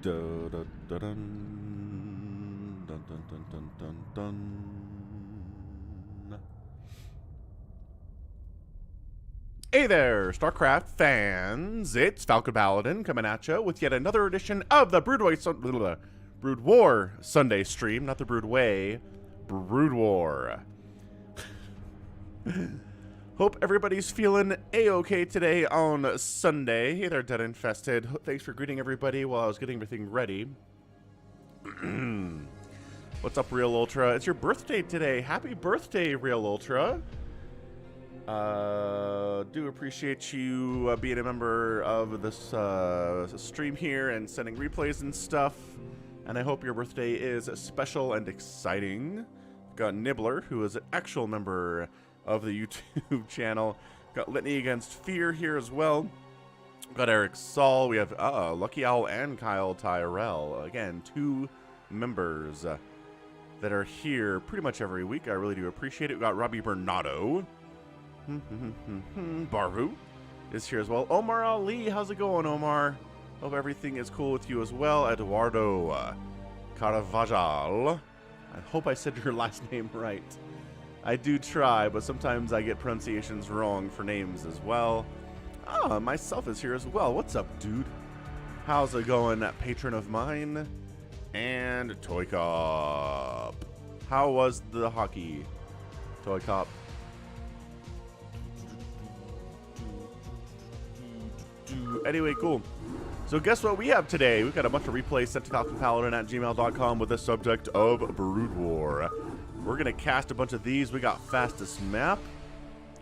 Dun, dun, dun, dun, dun, dun, dun, dun, dun, dun. Hey there, StarCraft fans! It's Falcon Paladin coming at you with yet another edition of the Brood War Sunday stream, not the Brood Way, Brood War. Hope everybody's feeling a-okay today on Sunday. Hey there, Dead Infested. Thanks for greeting everybody while I was getting everything ready. What's up, Real Ultra? It's your birthday today. Happy birthday, Real Ultra. Do appreciate you being a member of this stream here and sending replays and stuff. And I hope your birthday is special and exciting. We've got Nibbler, who is an actual member of the YouTube channel. Got Litany Against Fear here as well. Got Eric Saul. We have Lucky Owl and Kyle Tyrell. Again, 2 members that are here pretty much every week. I really do appreciate it. We got Robbie Bernardo. Barvu is here as well. Omar Ali, how's it going, Omar? Hope everything is cool with you as well. Eduardo Caravajal. I hope I said your last name right. I do try, but sometimes I get pronunciations wrong for names as well. Myself is here as well. What's up, dude? How's it going, patron of mine? And Toy Cop. How was the hockey, Toy Cop? Anyway, cool. So guess what we have today? We've got a bunch of replays sent to falconpaladin@gmail.com with the subject of Brood War. We're going to cast a bunch of these. We got fastest map.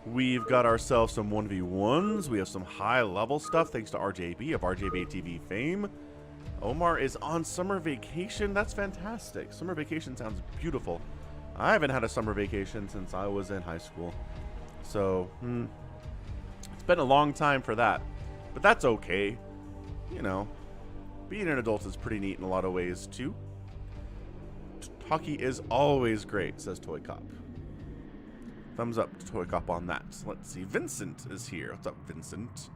We've got ourselves some 1v1s. We have some high-level stuff thanks to RJB of RJB TV fame. Omar is on summer vacation. That's fantastic. Summer vacation sounds beautiful. I haven't had a summer vacation since I was in high school. So, it's been a long time for that. But that's okay. You know, being an adult is pretty neat in a lot of ways, too. Hockey is always great, says Toy Cop. Thumbs up to Toy Cop on that. Let's see. Vincent is here. What's up, Vincent?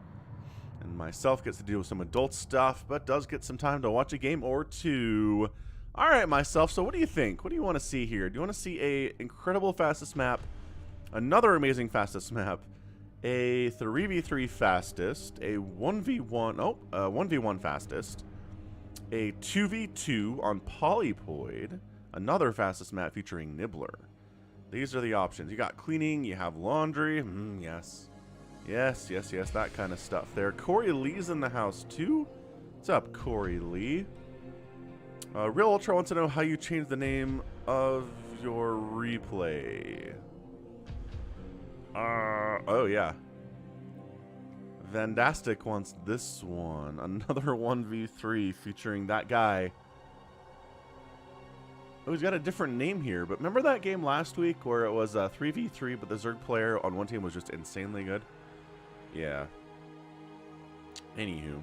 And myself gets to deal with some adult stuff, but does get some time to watch a game or two. All right, myself. So what do you think? What do you want to see here? Do you want to see a incredible fastest map? Another amazing fastest map? A 3v3 fastest, a 1v1 fastest, a 2v2 on Polypoid, another fastest map featuring Nibbler. These are the options. You got cleaning, you have laundry, yes, that kind of stuff there. Corey Lee's in the house too. What's up, Corey Lee? Real Ultra wants to know how you changed the name of your replay. Oh yeah. Vandastic wants this one. Another 1v3 featuring that guy. Oh, he's got a different name here. But remember that game last week where it was a 3v3, but the Zerg player on one team was just insanely good? Yeah. Anywho.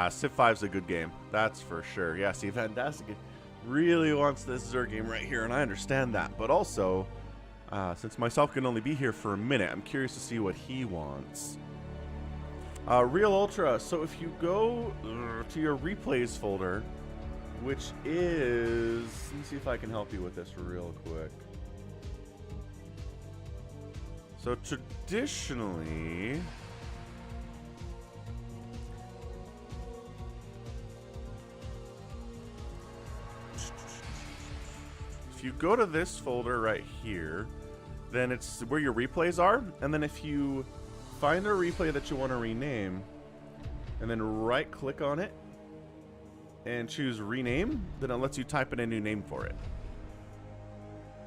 Civ 5's a good game. That's for sure. Yeah, see, Vandastic really wants this Zerg game right here, and I understand that. But also, since myself can only be here for a minute, I'm curious to see what he wants. Real Ultra, so if you go to your replays folder, which is... Let me see if I can help you with this real quick. So traditionally... If you go to this folder right here, then it's where your replays are, and then if you find a replay that you want to rename, and then right click on it and choose rename, then it lets you type in a new name for it.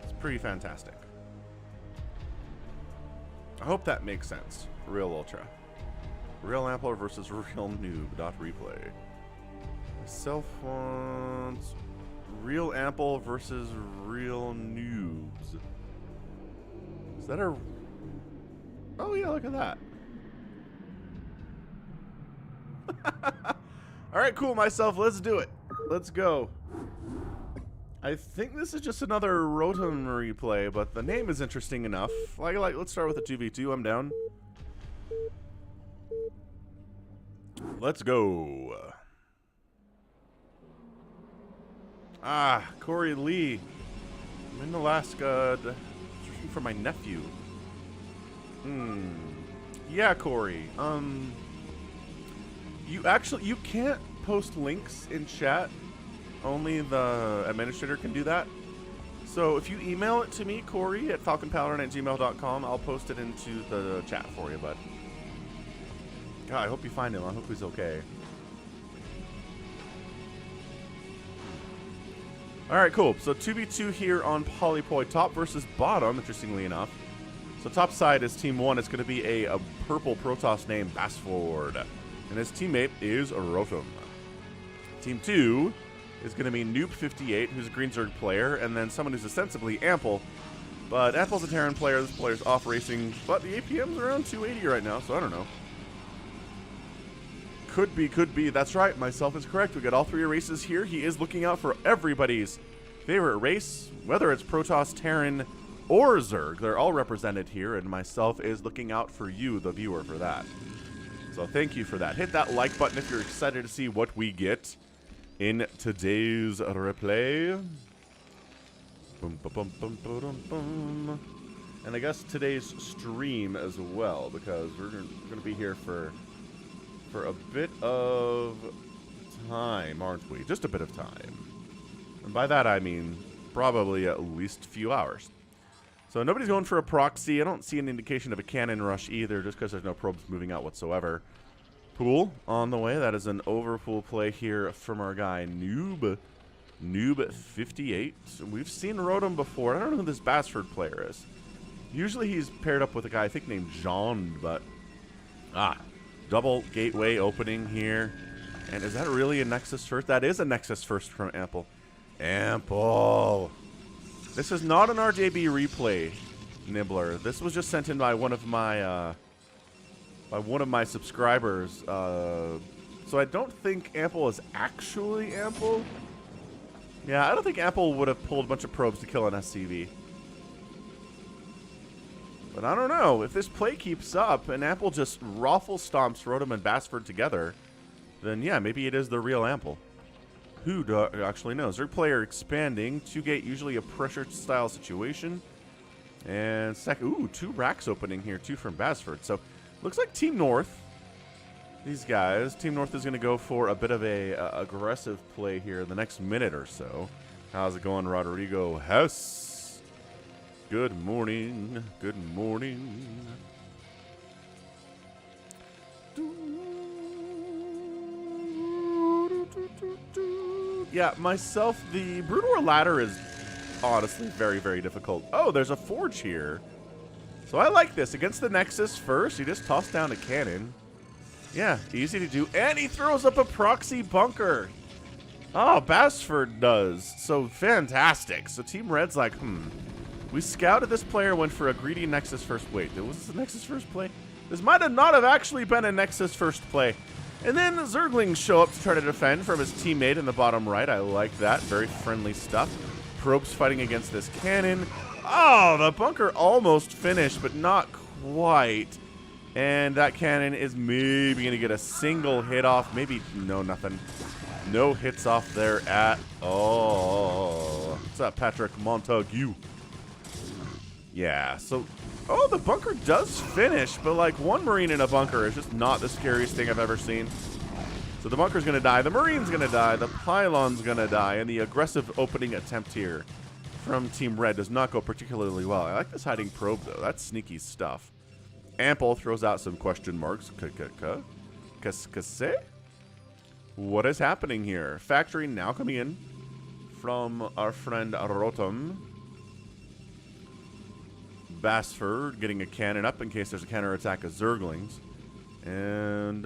It's pretty fantastic. I hope that makes sense. Real Ultra. Real Ampler versus Real Noob. Replay. Myself wants Real Ample versus Real Noobs. Is that a... Oh yeah, look at that. Alright, cool, myself. Let's do it. Let's go. I think this is just another Rotom replay, but the name is interesting enough. Let's start with a 2v2. I'm down. Let's go. Ah, Corey Lee. I'm in Alaska searching for my nephew. Yeah, Corey. You can't post links in chat. Only the administrator can do that. So if you email it to me, Corey, at falconpaladin@gmail.com, I'll post it into the chat for you, bud. God, I hope you find him. I hope he's okay. Alright, cool. So 2v2 here on Polypoi. Top versus bottom, interestingly enough. So top side is Team 1. It's going to be a purple Protoss named Bassford. And his teammate is Rotom. Team 2 is going to be Noob58, who's a Green Zerg player, and then someone who's ostensibly Ample. But Ample's a Terran player. This player's off racing, but the APM's around 280 right now, so I don't know. Could be. That's right. Myself is correct. We got all three races here. He is looking out for everybody's favorite race, whether it's Protoss, Terran, or Zerg. They're all represented here, and myself is looking out for you, the viewer, for that. So thank you for that. Hit that like button if you're excited to see what we get in today's replay. Boom, boom, boom, boom, boom, boom. And I guess today's stream as well, because we're going to be here for a bit of time, aren't we? Just a bit of time. And by that I mean probably at least a few hours. So nobody's going for a proxy. I don't see an indication of a cannon rush either, just because there's no probes moving out whatsoever. Pool on the way. That is an overpool play here from our guy Noob58. We've seen Rotom before. I don't know who this Bassford player is. Usually he's paired up with a guy I think named John, but double gateway opening here. And is that really a Nexus first? That is a Nexus first from Ample. Ample. This is not an RJB replay, Nibbler. This was just sent in by one of my subscribers. So I don't think Ample is actually Ample. Yeah, I don't think Ample would have pulled a bunch of probes to kill an SCV. But I don't know. If this play keeps up and Ample just raffle stomps Rotom and Bassford together, then yeah, maybe it is the real Ample. Who actually knows? Zerg player expanding. 2-gate, usually a pressure-style situation. And ooh, 2 racks opening here, 2 from Bassford. So, looks like Team North, these guys, Team North is going to go for a bit of a aggressive play here the next minute or so. How's it going, Rodrigo Hess? Good morning. Good morning. Yeah, myself, the Brood War ladder is honestly very, very difficult. Oh, there's a forge here. So I like this. Against the Nexus first, you just toss down a cannon. Yeah, easy to do. And he throws up a proxy bunker. Oh, Bassford does. So fantastic. So Team Red's like, we scouted this player, went for a greedy Nexus first. Wait, was this a Nexus first play? This might have not have actually been a Nexus first play. And then the Zerglings show up to try to defend from his teammate in the bottom right. I like that. Very friendly stuff. Probes fighting against this cannon. Oh, the bunker almost finished, but not quite. And that cannon is maybe going to get a single hit off. Maybe, no, nothing. No hits off there at all. What's up, Patrick Montague? Yeah, so... Oh, the bunker does finish, but like one Marine in a bunker is just not the scariest thing I've ever seen. So the bunker's going to die, the Marine's going to die, the Pylon's going to die, and the aggressive opening attempt here from Team Red does not go particularly well. I like this hiding probe, though. That's sneaky stuff. Ample throws out some question marks. What is happening here? Factory now coming in from our friend Rotom. Bassford getting a cannon up in case there's a counterattack of Zerglings. And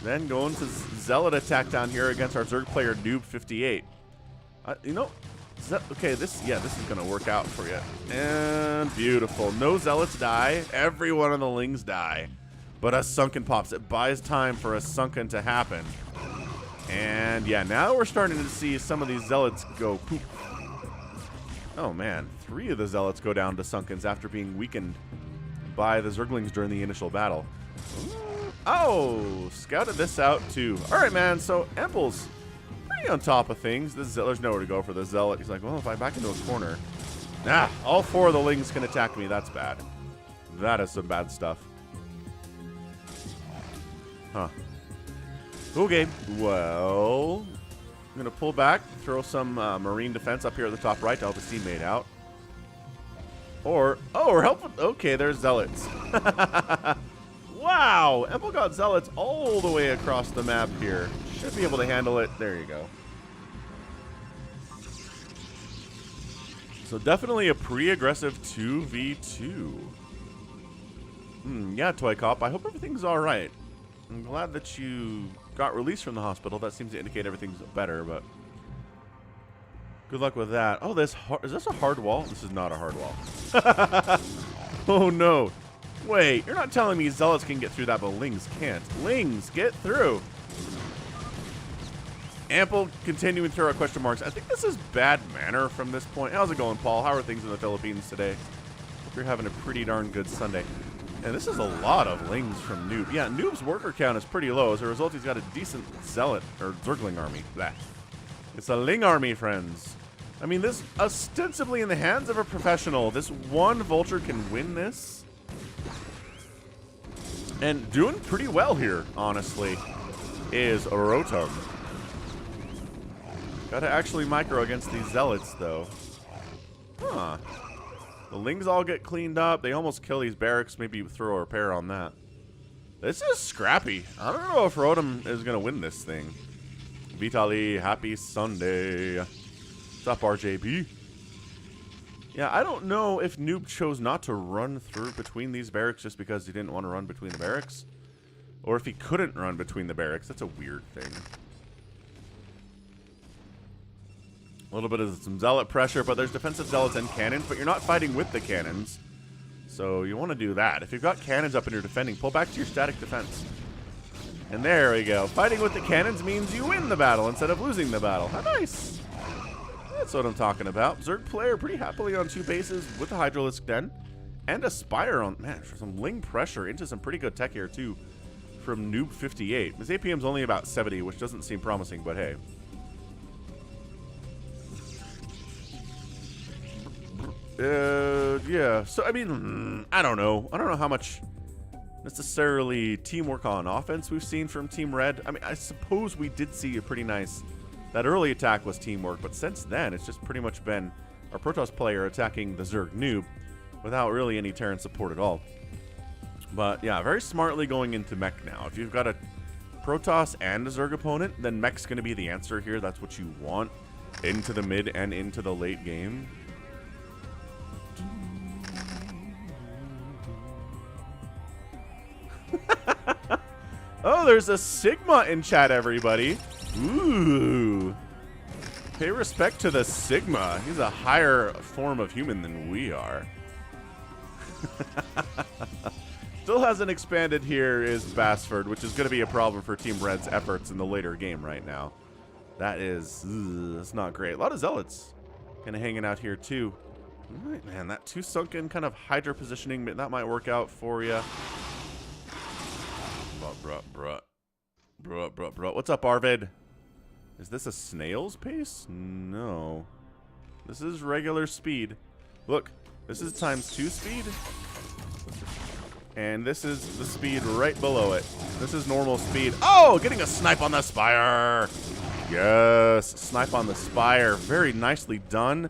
then going to Zealot attack down here against our Zerg player Noob58. You know, okay, this is going to work out for you. And beautiful. No Zealots die. Every one of the Lings die. But a Sunken pops. It buys time for a Sunken to happen. And yeah, now we're starting to see some of these Zealots go poop. Oh man, 3 of the Zealots go down to Sunkens after being weakened by the Zerglings during the initial battle. Oh, scouted this out too. All right, man. So Ample's pretty on top of things. There's nowhere to go for the Zealot. He's like, well, if I back into a corner, all 4 of the Lings can attack me. That's bad. That is some bad stuff. Huh. Okay. Well, I'm gonna pull back, throw some Marine defense up here at the top right to help his teammate out. Or, oh, we're helping. Okay, there's Zealots. Wow, Emple got Zealots all the way across the map here. Should be able to handle it. There you go. So definitely a pretty-aggressive 2v2. Yeah, Toy Cop, I hope everything's all right. I'm glad that you got released from the hospital. That seems to indicate everything's better, but good luck with that. Oh, is this a hard wall? This is not a hard wall. Oh, no. Wait, you're not telling me Zealots can get through that, but Lings can't. Lings, get through. Ample continuing to throw out question marks. I think this is bad manner from this point. How's it going, Paul? How are things in the Philippines today? Hope you're having a pretty darn good Sunday. And this is a lot of Lings from Noob. Yeah, Noob's worker count is pretty low. As a result, he's got a decent Zealot, or Zergling army. Blah. It's a Ling army, friends. I mean, this ostensibly in the hands of a professional. This one Vulture can win this. And doing pretty well here, honestly, is Rotom. Gotta actually micro against these Zealots, though. Huh. The Lings all get cleaned up. They almost kill these barracks. Maybe throw a repair on that. This is scrappy. I don't know if Rotom is gonna win this thing. Vitali, happy Sunday. What's up, RJB? Yeah, I don't know if Noob chose not to run through between these barracks just because he didn't want to run between the barracks. Or if he couldn't run between the barracks. That's a weird thing. A little bit of some Zealot pressure, but there's defensive Zealots and cannons, but you're not fighting with the cannons. So you want to do that. If you've got cannons up and you're defending, pull back to your static defense. And there we go. Fighting with the cannons means you win the battle instead of losing the battle. How nice. That's what I'm talking about. Zerg player pretty happily on 2 bases with the Hydralisk Den. And a Spire on, man, for some Ling pressure into some pretty good tech here too from Noob 58. His APM's only about 70, which doesn't seem promising, but hey. Yeah. So, I mean, I don't know. I don't know how much necessarily teamwork on offense we've seen from Team Red. I mean, I suppose we did see a pretty nice... That early attack was teamwork, but since then, it's just pretty much been our Protoss player attacking the Zerg noob without really any Terran support at all. But, yeah, very smartly going into mech now. If you've got a Protoss and a Zerg opponent, then mech's going to be the answer here. That's what you want into the mid and into the late game. Oh, there's a Sigma in chat, everybody. Ooh. Pay respect to the Sigma. He's a higher form of human than we are. Still hasn't expanded here is Bassford, which is going to be a problem for Team Red's efforts in the later game right now. That is, that's not great. A lot of Zealots kind of hanging out here too. All right, man, that 2 sunken kind of Hydra positioning, that might work out for you. Bruh. What's up, Arvid? Is this a snail's pace? No. This is regular speed. Look, this is ×2 speed. And this is the speed right below it. This is normal speed. Oh, getting a snipe on the Spire. Yes, snipe on the Spire. Very nicely done.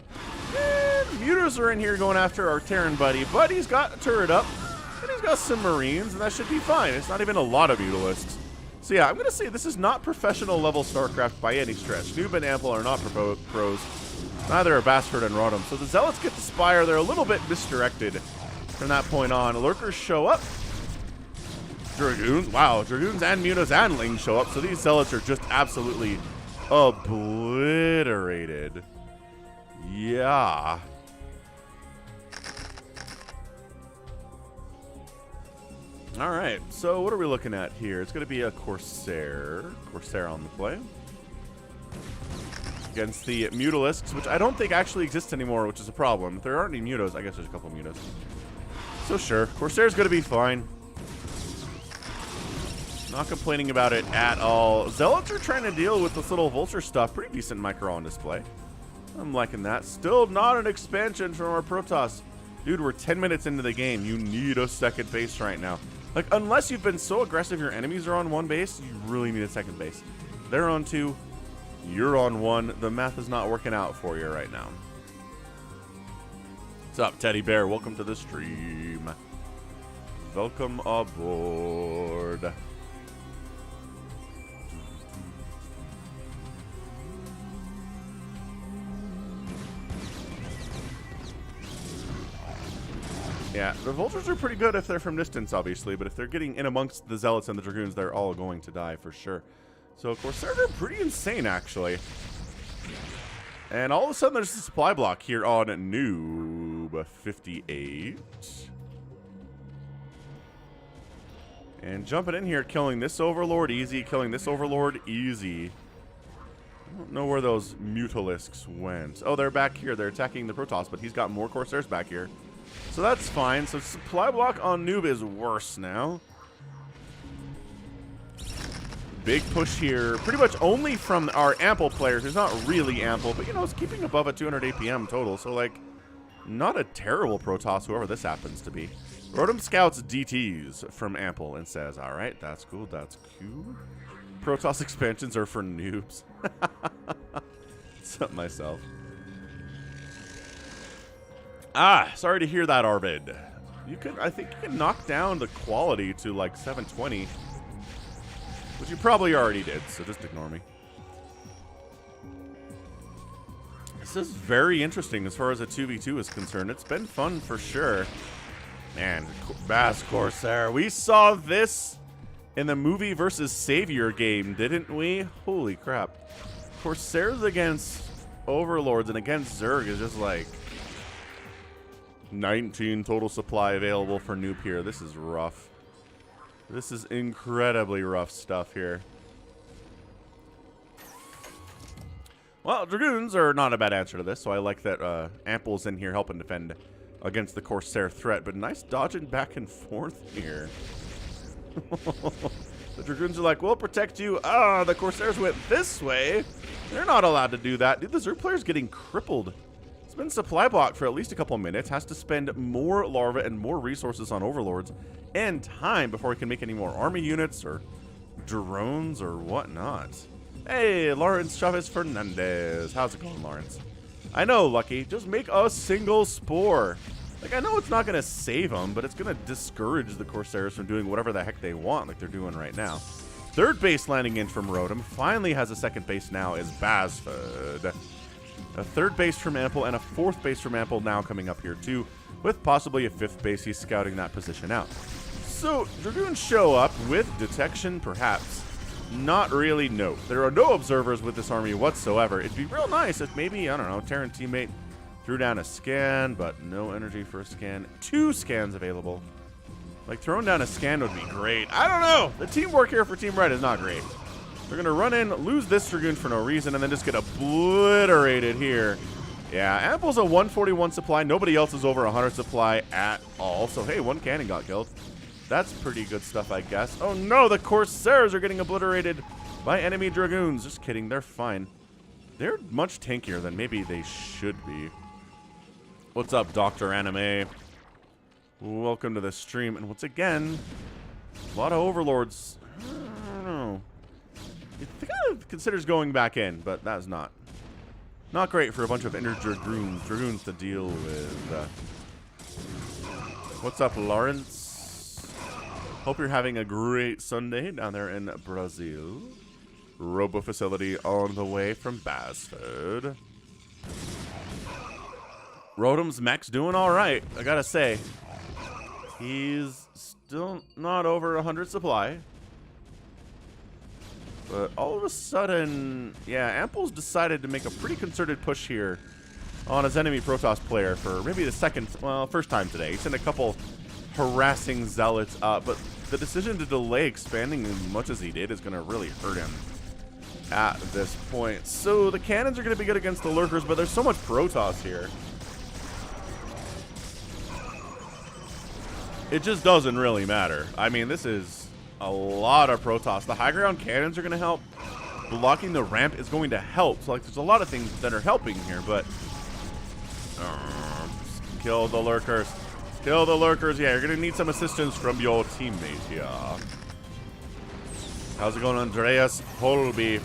And Mutas are in here going after our Terran buddy, but he's got a turret up. And he's got some Marines, and that should be fine. It's not even a lot of Mutalists. So yeah, I'm going to say this is not professional level StarCraft by any stretch. Noob and Ample are not pros. Neither are Bastard and Rotom. So the Zealots get the Spire. They're a little bit misdirected from that point on. Lurkers show up. Dragoons. Wow, Dragoons and Mutas and Ling show up. So these Zealots are just absolutely obliterated. Yeah. All right, so what are we looking at here? It's going to be a Corsair on the play. Against the Mutalisks, which I don't think actually exists anymore, which is a problem. If there aren't any Mutos, I guess there's a couple of Mutos. So sure, Corsair's going to be fine. Not complaining about it at all. Zealots are trying to deal with this little vulture stuff. Pretty decent micro on display. I'm liking that. Still not an expansion from our Protoss. Dude, we're 10 minutes into the game. You need a second base right now. Like, unless you've been so aggressive your enemies are on one base, you really need a second base. They're on 2. You're on 1. The math is not working out for you right now. What's up, Teddy Bear? Welcome to the stream. Welcome aboard. Yeah, the vultures are pretty good if they're from distance, obviously, but if they're getting in amongst the zealots and the dragoons, they're all going to die for sure. So, of course, they're pretty insane, actually. And all of a sudden, there's a supply block here on Noob 58. And jumping in here, killing this Overlord easy, killing this Overlord easy. I don't know where those Mutalisks went. Oh, they're back here. They're attacking the Protoss, but he's got more Corsairs back here. So that's fine. So supply block on Noob is worse now. Big push here. Pretty much only from our Ample players. It's not really Ample, but, you know, it's keeping above a 200 APM total. So, like, not a terrible Protoss, whoever this happens to be. Rotom scouts DTs from Ample and says, all right, that's cool, that's cool. Protoss expansions are for noobs. What's up, myself? Ah, sorry to hear that, Arvid. You could, I think you can knock down the quality to like 720, which you probably already did, so just ignore me. This is very interesting as far as a 2v2 is concerned. It's been fun for sure. Man, Bass Corsair. We saw this in the movie versus Savior game, didn't we? Holy crap. Corsairs against Overlords and against Zerg is just like 19 total supply available for Noob here. This is rough. This is incredibly rough stuff here. Well, Dragoons are not a bad answer to this, so I like that Ample's in here helping defend against the Corsair threat, but nice dodging back and forth here. The Dragoons are like, we'll protect you. Ah, the Corsairs went this way. They're not allowed to do that. Dude, the Zerg player's getting crippled. It's been supply blocked for at least a couple minutes. Has to spend more larvae and more resources on Overlords and time before he can make any more army units or drones or whatnot. Hey, Lawrence Chavez Fernandez. How's it going, Lawrence? I know, Lucky. Just make a single spore. Like, I know it's not going to save them, but it's going to discourage the Corsairs from doing whatever the heck they want like they're doing right now. Third base landing in from Rotom. Finally has a second base now is Basford. A third base from Ample and a fourth base from Ample now coming up here too, with possibly a fifth base. He's scouting that position out. So, Dragoons show up with detection, perhaps. Not really, no. There are no observers with this army whatsoever. It'd be real nice if maybe, I don't know, Terran teammate threw down a scan, but no energy for a scan. 2 scans available. Like, throwing down a scan would be great. I don't know. The teamwork here for Team Red is not great. They're going to run in, lose this Dragoon for no reason, and then just get obliterated here. Yeah, Ample's a 141 supply. Nobody else is over 100 supply at all. So, hey, 1 cannon got killed. That's pretty good stuff, I guess. Oh, no, the Corsairs are getting obliterated by enemy Dragoons. Just kidding. They're fine. They're much tankier than maybe they should be. What's up, Dr. Anime? Welcome to the stream. And once again, a lot of Overlords. I don't know. It kind of considers going back in, but that's not great for a bunch of inner Dragoons to deal with. What's up, Lawrence? Hope you're having a great Sunday down there in Brazil. Robo facility on the way from Basford. Rotom's mech's doing all right, I gotta say. He's still not over 100 supply. But all of a sudden, yeah, Ample's decided to make a pretty concerted push here on his enemy Protoss player for maybe the first time today. He sent a couple harassing zealots up, but the decision to delay expanding as much as he did is going to really hurt him at this point. So the cannons are going to be good against the lurkers, but there's so much Protoss here. It just doesn't really matter. I mean, this is a lot of Protoss. The high ground cannons are going to help. Blocking the ramp is going to help. So, like, there's a lot of things that are helping here, but... kill the lurkers. Kill the lurkers. Yeah, you're going to need some assistance from your teammate here. How's it going, Andreas Holby?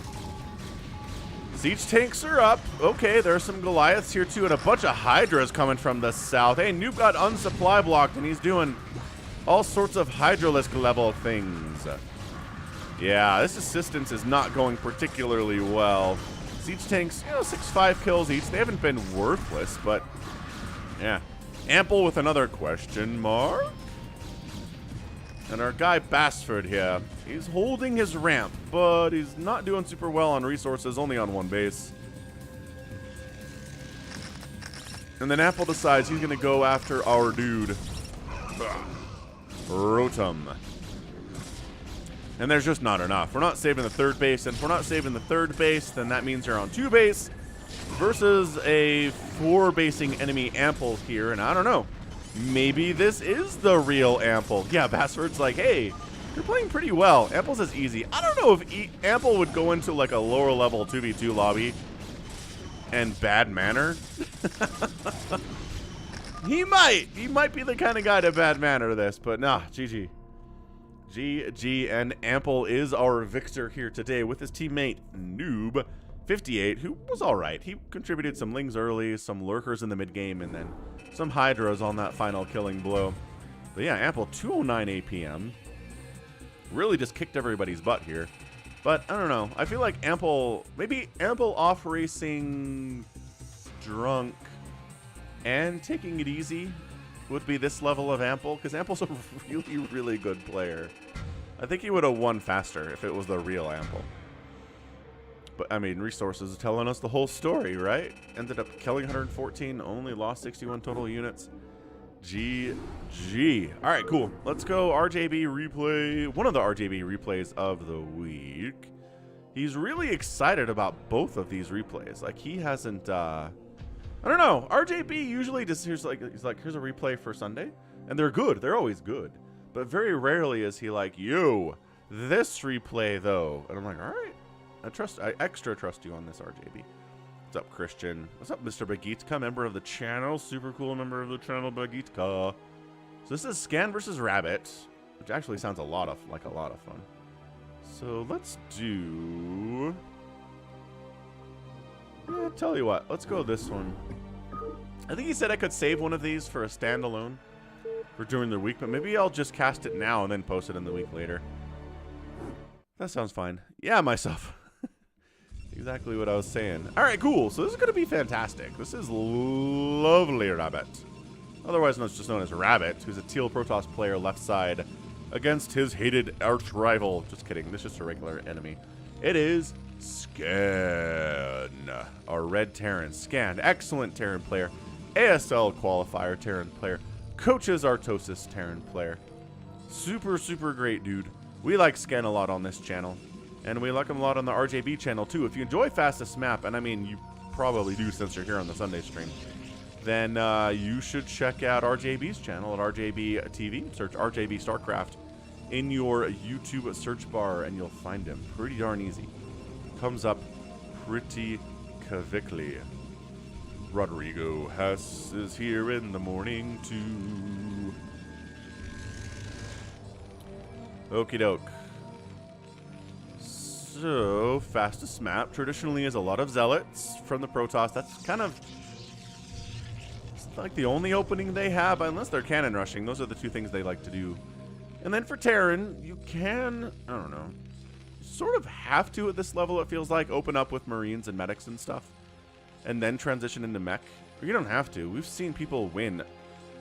Siege tanks are up. Okay, there's some Goliaths here, too, and a bunch of Hydras coming from the south. Hey, Noob got unsupply blocked, and he's doing all sorts of Hydralisk level things. Yeah, this assistance is not going particularly well. Siege tanks, 6-5 kills each. They haven't been worthless, but yeah. Ample with another question mark. And our guy Bassford here, he's holding his ramp, but he's not doing super well on resources, only on one base. And then Apple decides he's going to go after our dude, Rotom. And there's just not enough. We're not saving the third base, and if we're not saving the third base, then that means you're on 2 base versus a 4-basing enemy Ample here, and I don't know. Maybe this is the real Ample. Yeah, Bassford's like, hey, you're playing pretty well. Ample's is easy. I don't know if Ample would go into like a lower level 2v2 lobby and bad manner. He might. He might be the kind of guy to bad manner this, but nah, GG. GG, and Ample is our victor here today with his teammate Noob 58, who was alright. He contributed some Lings early, some Lurkers in the mid-game, and then some Hydras on that final killing blow. But yeah, Ample 209 APM. Really just kicked everybody's butt here. But I don't know. I feel like Ample, maybe Ample off racing drunk and taking it easy would be this level of Ample, because Ample's a really, really good player. I think he would have won faster if it was the real Ample. But, I mean, resources are telling us the whole story, right? Ended up killing 114, only lost 61 total units. GG. All right, cool. Let's go RJB replay. One of the RJB replays of the week. He's really excited about both of these replays. Like, he hasn't... I don't know. RJB usually just here's like he's like, here's a replay for Sunday, and they're good. They're always good, but very rarely is he like, yo, this replay though. And I'm like, all right, I extra trust you on this, RJB. What's up, Christian? What's up, Mr. Bagitka, member of the channel? Super cool member of the channel, Bagitka. So this is Scan versus Rabbit, which actually sounds like a lot of fun. So let's do. Yeah, tell you what, let's go this one. I think he said I could save one of these for a standalone for during the week, but maybe I'll just cast it now and then post it in the week later. That sounds fine. Yeah, myself. Exactly what I was saying. All right, cool. So this is going to be fantastic. This is lovely Rabbit. Otherwise just known as Rabbit, who's a teal Protoss player left side against his hated arch rival. Just kidding. This is just a regular enemy. It is Scan, our red Terran. Scan, excellent Terran player. ASL qualifier Terran player. Coaches Artosis Terran player. Super, super great dude. We like Scan a lot on this channel. And we like him a lot on the RJB channel too. If you enjoy Fastest Map, and I mean you probably do since you're here on the Sunday stream, then you should check out RJB's channel at RJB TV. Search RJB StarCraft in your YouTube search bar and you'll find him. Pretty darn easy. Comes up pretty quickly. Rodrigo Hess is here in the morning too. Okie doke. So, Fastest Map traditionally is a lot of Zealots from the Protoss. That's kind of like the only opening they have, unless they're cannon rushing. Those are the two things they like to do. And then for Terran, you can, I don't know, sort of have to at this level, it feels like, open up with Marines and medics and stuff, and then transition into mech. Or you don't have to. We've seen people win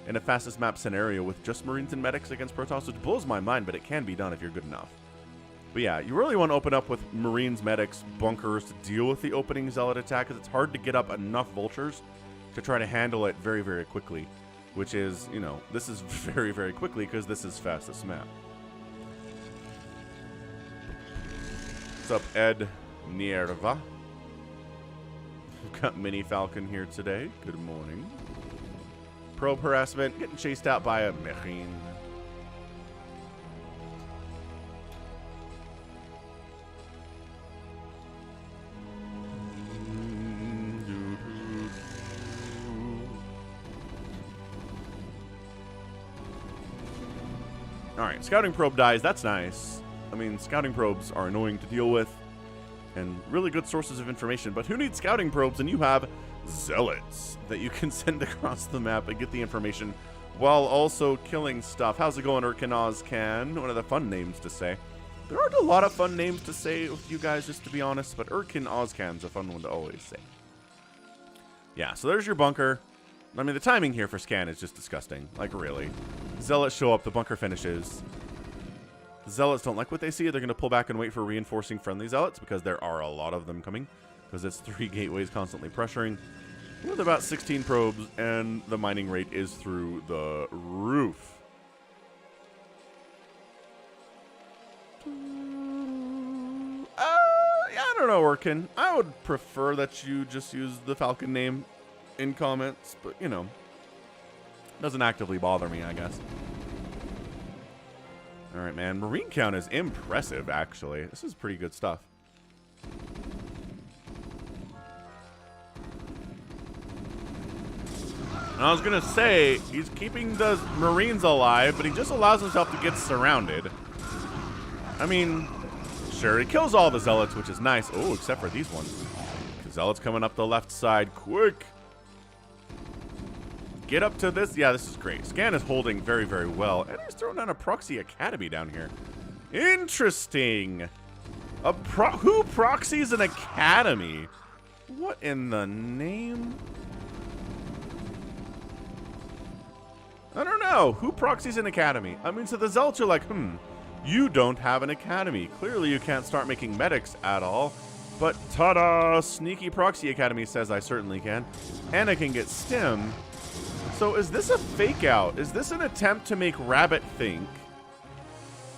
in a Fastest Map scenario with just Marines and medics against Protoss, which blows my mind, but it can be done if you're good enough. But yeah, you really want to open up with Marines, medics, bunkers to deal with the opening Zealot attack, because it's hard to get up enough Vultures to try to handle it very, very quickly. Which is, you know, this is very, very quickly because this is Fastest Map. What's up, Ed Nierva? We've got Mini Falcon here today. Good morning. Probe harassment, getting chased out by a Marine. Alright, scouting probe dies. That's nice. I mean, scouting probes are annoying to deal with and really good sources of information. But who needs scouting probes when you have zealots that you can send across the map and get the information while also killing stuff? How's it going, Urkin? One of the fun names to say. There aren't a lot of fun names to say with you guys, just to be honest, but Urkin Ozcan's a fun one to always say. Yeah, so there's your bunker. I mean, the timing here for scan is just disgusting. Like, really. Zealots show up, the bunker finishes. The zealots don't like what they see. They're going to pull back and wait for reinforcing friendly zealots because there are a lot of them coming. Because it's 3 gateways constantly pressuring. With about 16 probes, and the mining rate is through the roof. Yeah, I don't know, Urkin. I would prefer that you just use the Falcon name in comments, but, you know, doesn't actively bother me, I guess. All right, man. Marine count is impressive, actually. This is pretty good stuff. And I was going to say, he's keeping the Marines alive, but he just allows himself to get surrounded. I mean, sure, he kills all the Zealots, which is nice. Oh, except for these ones. The Zealots coming up the left side. Quick. Get up to this. Yeah, this is great. Scan is holding very, very well. And he's throwing down a proxy academy down here. Interesting. Who proxies an academy? What in the name? I don't know. Who proxies an academy? I mean, so the Zealots are like, you don't have an academy. Clearly, you can't start making medics at all. But ta-da! Sneaky Proxy Academy says I certainly can. And I can get stim. So is this a fake out? Is this an attempt to make Rabbit think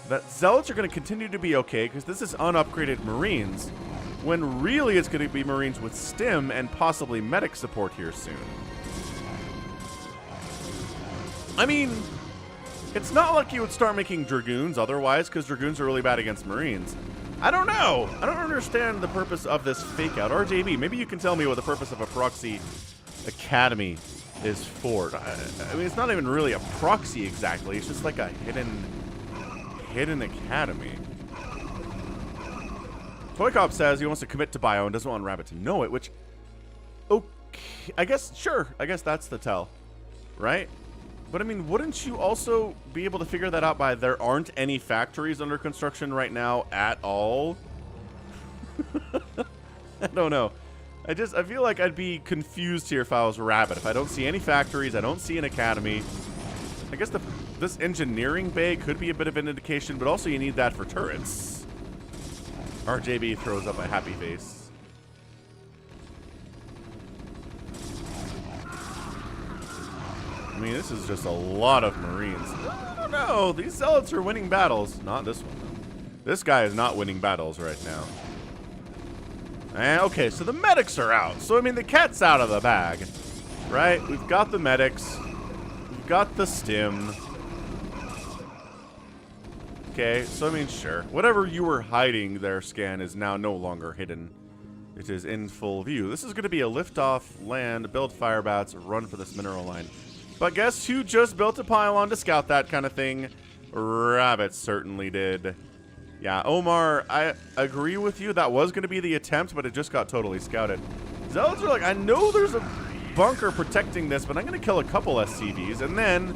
that Zealots are going to continue to be okay because this is unupgraded Marines, when really it's going to be Marines with stim and possibly medic support here soon? I mean, it's not like you would start making Dragoons otherwise, because Dragoons are really bad against Marines. I don't know. I don't understand the purpose of this fake out. RJB, maybe you can tell me what the purpose of a proxy academy is for. I mean, it's not even really a proxy exactly. It's just like a hidden academy. Toycop says he wants to commit to bio and doesn't want Rabbit to know it, which, okay, I guess, sure. I guess that's the tell, right? But, I mean, wouldn't you also be able to figure that out by there aren't any factories under construction right now at all? I don't know. I feel like I'd be confused here if I was Rabbit. If I don't see any factories, I don't see an academy. I guess this engineering bay could be a bit of an indication, but also you need that for turrets. RJB throws up a happy face. I mean, this is just a lot of Marines. I don't know. These Zealots are winning battles. Not this one, though. This guy is not winning battles right now. And, okay, so the medics are out. So, I mean, the cat's out of the bag, right? We've got the medics. We've got the stim. Okay, so, I mean, sure. Whatever you were hiding there, Scan, is now no longer hidden. It is in full view. This is going to be a lift-off, land, build firebats, run for this mineral line. But guess who just built a pylon to scout that kind of thing? Rabbit certainly did. Yeah, Omar, I agree with you. That was going to be the attempt, but it just got totally scouted. Zealots are like, I know there's a bunker protecting this, but I'm going to kill a couple SCVs and then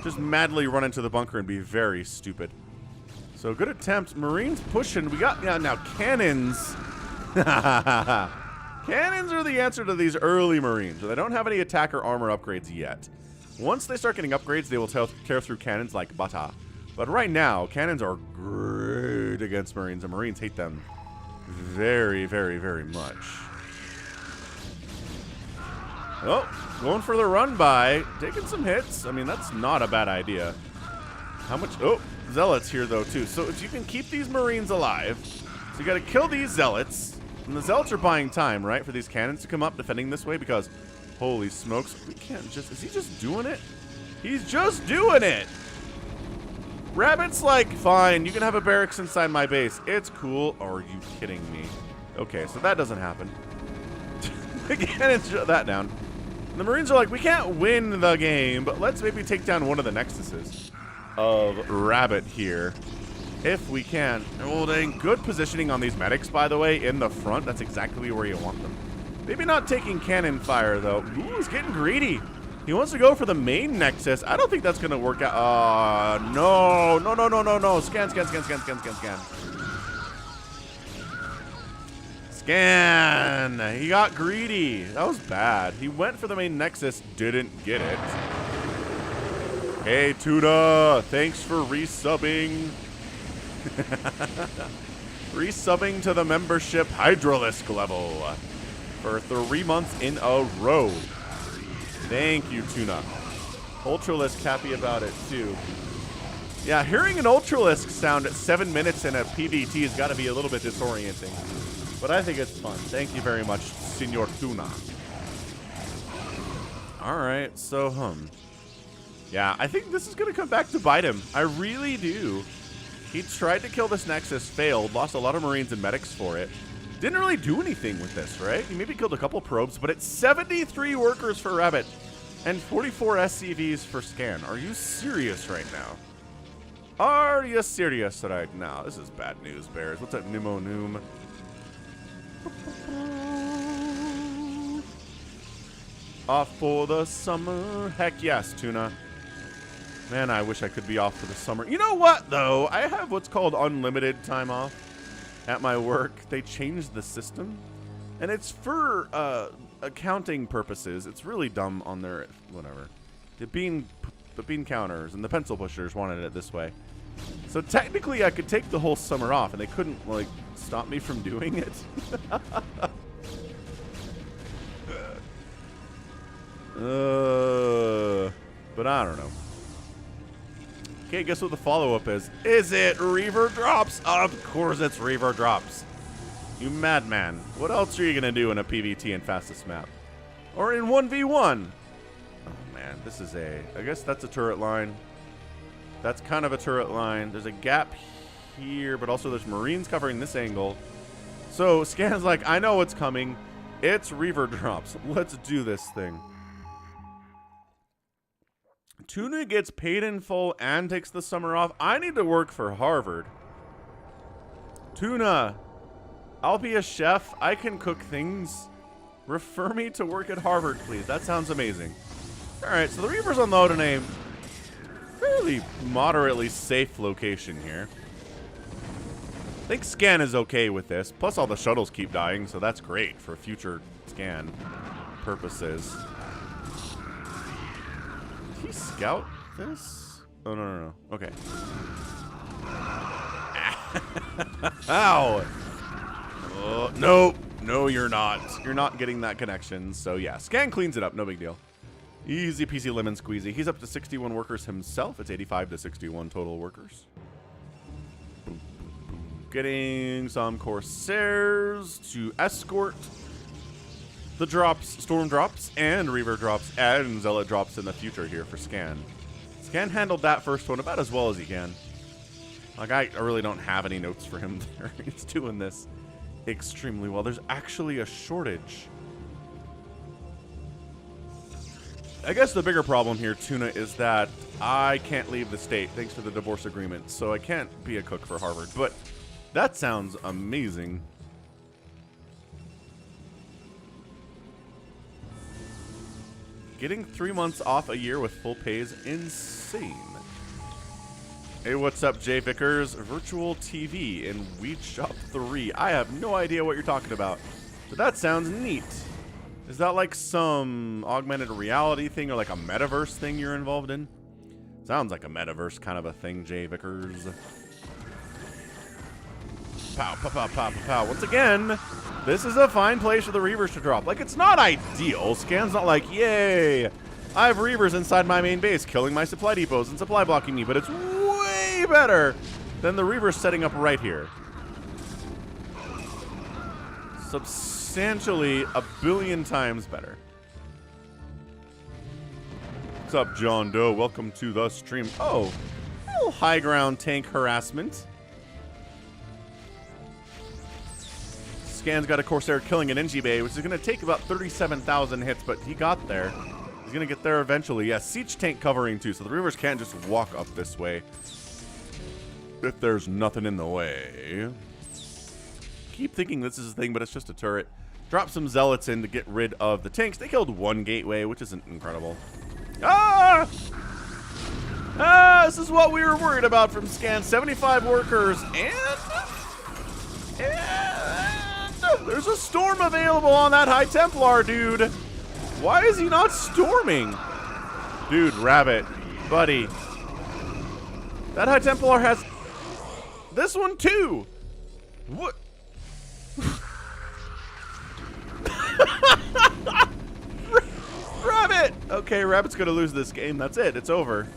just madly run into the bunker and be very stupid. So good attempt. Marines pushing. We got, yeah, now cannons. Cannons are the answer to these early Marines. They don't have any attack or armor upgrades yet. Once they start getting upgrades, they will tear through cannons like butter. But right now, cannons are great against Marines, and Marines hate them very, very, very much. Oh, going for the run by, taking some hits. I mean, that's not a bad idea. How much? Oh, Zealots here, though, too. So if you can keep these Marines alive, so you got to kill these Zealots. And the Zealots are buying time, right, for these cannons to come up defending this way, because holy smokes, we can't just... Is he just doing it? He's just doing it! Rabbit's like, fine, you can have a barracks inside my base. It's cool. Or are you kidding me? Okay, so that doesn't happen. The cannons shut that down. And the Marines are like, we can't win the game, but let's maybe take down one of the Nexuses. of Rabbit here. If we can. Holding good positioning on these medics, by the way, in the front. That's exactly where you want them. Maybe not taking cannon fire, though. Ooh, he's getting greedy. He wants to go for the main Nexus. I don't think that's going to work out. No. No. Scan. Scan. He got greedy. That was bad. He went for the main Nexus, didn't get it. Hey, Tuna. Thanks for resubbing. Resubbing to the membership Hydralisk level for 3 months in a row. Thank you, Tuna. Ultralisk happy about it, too. Yeah, hearing an Ultralisk sound at 7 minutes in a PvT has got to be a little bit disorienting. But I think it's fun. Thank you very much, Senor Tuna. Alright, so, yeah, I think this is going to come back to bite him. I really do. He tried to kill this Nexus, failed, lost a lot of Marines and medics for it. Didn't really do anything with this, right? He maybe killed a couple probes, but it's 73 workers for Rabbit and 44 SCVs for Scan. Are you serious right now? Are you serious right now? This is bad news, Bears. What's up, Nemo Noom? Off for the summer. Heck yes, Tuna. Man, I wish I could be off for the summer. You know what, though? I have what's called unlimited time off at my work. They changed the system, and it's for accounting purposes. It's really dumb on their whatever. The bean counters and the pencil pushers wanted it this way. So technically, I could take the whole summer off, and they couldn't like stop me from doing it. But I don't know. Okay, guess what the follow-up is? Is it Reaver Drops? Of course it's Reaver Drops. You madman. What else are you going to do in a PvT and fastest map? Or in 1v1? Oh, man. This is I guess that's a turret line. That's kind of a turret line. There's a gap here, but also there's Marines covering this angle. So Scan's like, I know what's coming. It's Reaver Drops. Let's do this thing. Tuna gets paid in full and takes the summer off. I need to work for Harvard. Tuna, I'll be a chef. I can cook things. Refer me to work at Harvard, please. That sounds amazing. All right, so the Reaper's unloading a fairly moderately safe location here. I think Scan is okay with this. Plus, all the shuttles keep dying, so that's great for future Scan purposes. Did he scout this? Oh, no. Okay. Ow! Oh, no. No, you're not. You're not getting that connection. So, yeah. Scan cleans it up. No big deal. Easy peasy lemon squeezy. He's up to 61 workers himself. It's 85 to 61 total workers. Getting some Corsairs to escort the drops, Storm drops, and Reaver drops, and Zealot drops in the future here for Scan. Scan handled that first one about as well as he can. Like, I really don't have any notes for him there. He's doing this extremely well. There's actually a shortage. I guess the bigger problem here, Tuna, is that I can't leave the state thanks to the divorce agreement, so I can't be a cook for Harvard. But that sounds amazing. Getting 3 months off a year with full pay is insane. Hey, what's up, Jay Vickers? Virtual TV in Weed Shop 3. I have no idea what you're talking about, but that sounds neat. Is that like some augmented reality thing or like a metaverse thing you're involved in? Sounds like a metaverse kind of a thing, Jay Vickers. Pow, pow, pow, pow, pow, pow. Once again, this is a fine place for the Reavers to drop. Like, it's not ideal. Scan's not like, yay, I have Reavers inside my main base killing my supply depots and supply blocking me, but it's way better than the Reavers setting up right here. Substantially a billion times better. What's up, John Doe? Welcome to the stream. Oh, a little high ground tank harassment. Scan's got a Corsair killing an NG Bay, which is going to take about 37,000 hits, but he got there. He's going to get there eventually. Yeah, siege tank covering too, so the Reavers can't just walk up this way if there's nothing in the way. Keep thinking this is a thing, but it's just a turret. Drop some zealots in to get rid of the tanks. They killed one gateway, which isn't incredible. Ah! Ah, this is what we were worried about from Scan. 75 workers, and there's a storm available on that High Templar, dude. Why is he not storming? Dude, Rabbit, buddy. That High Templar has this one too. What? Rabbit! Okay, Rabbit's gonna lose this game. That's it. It's over.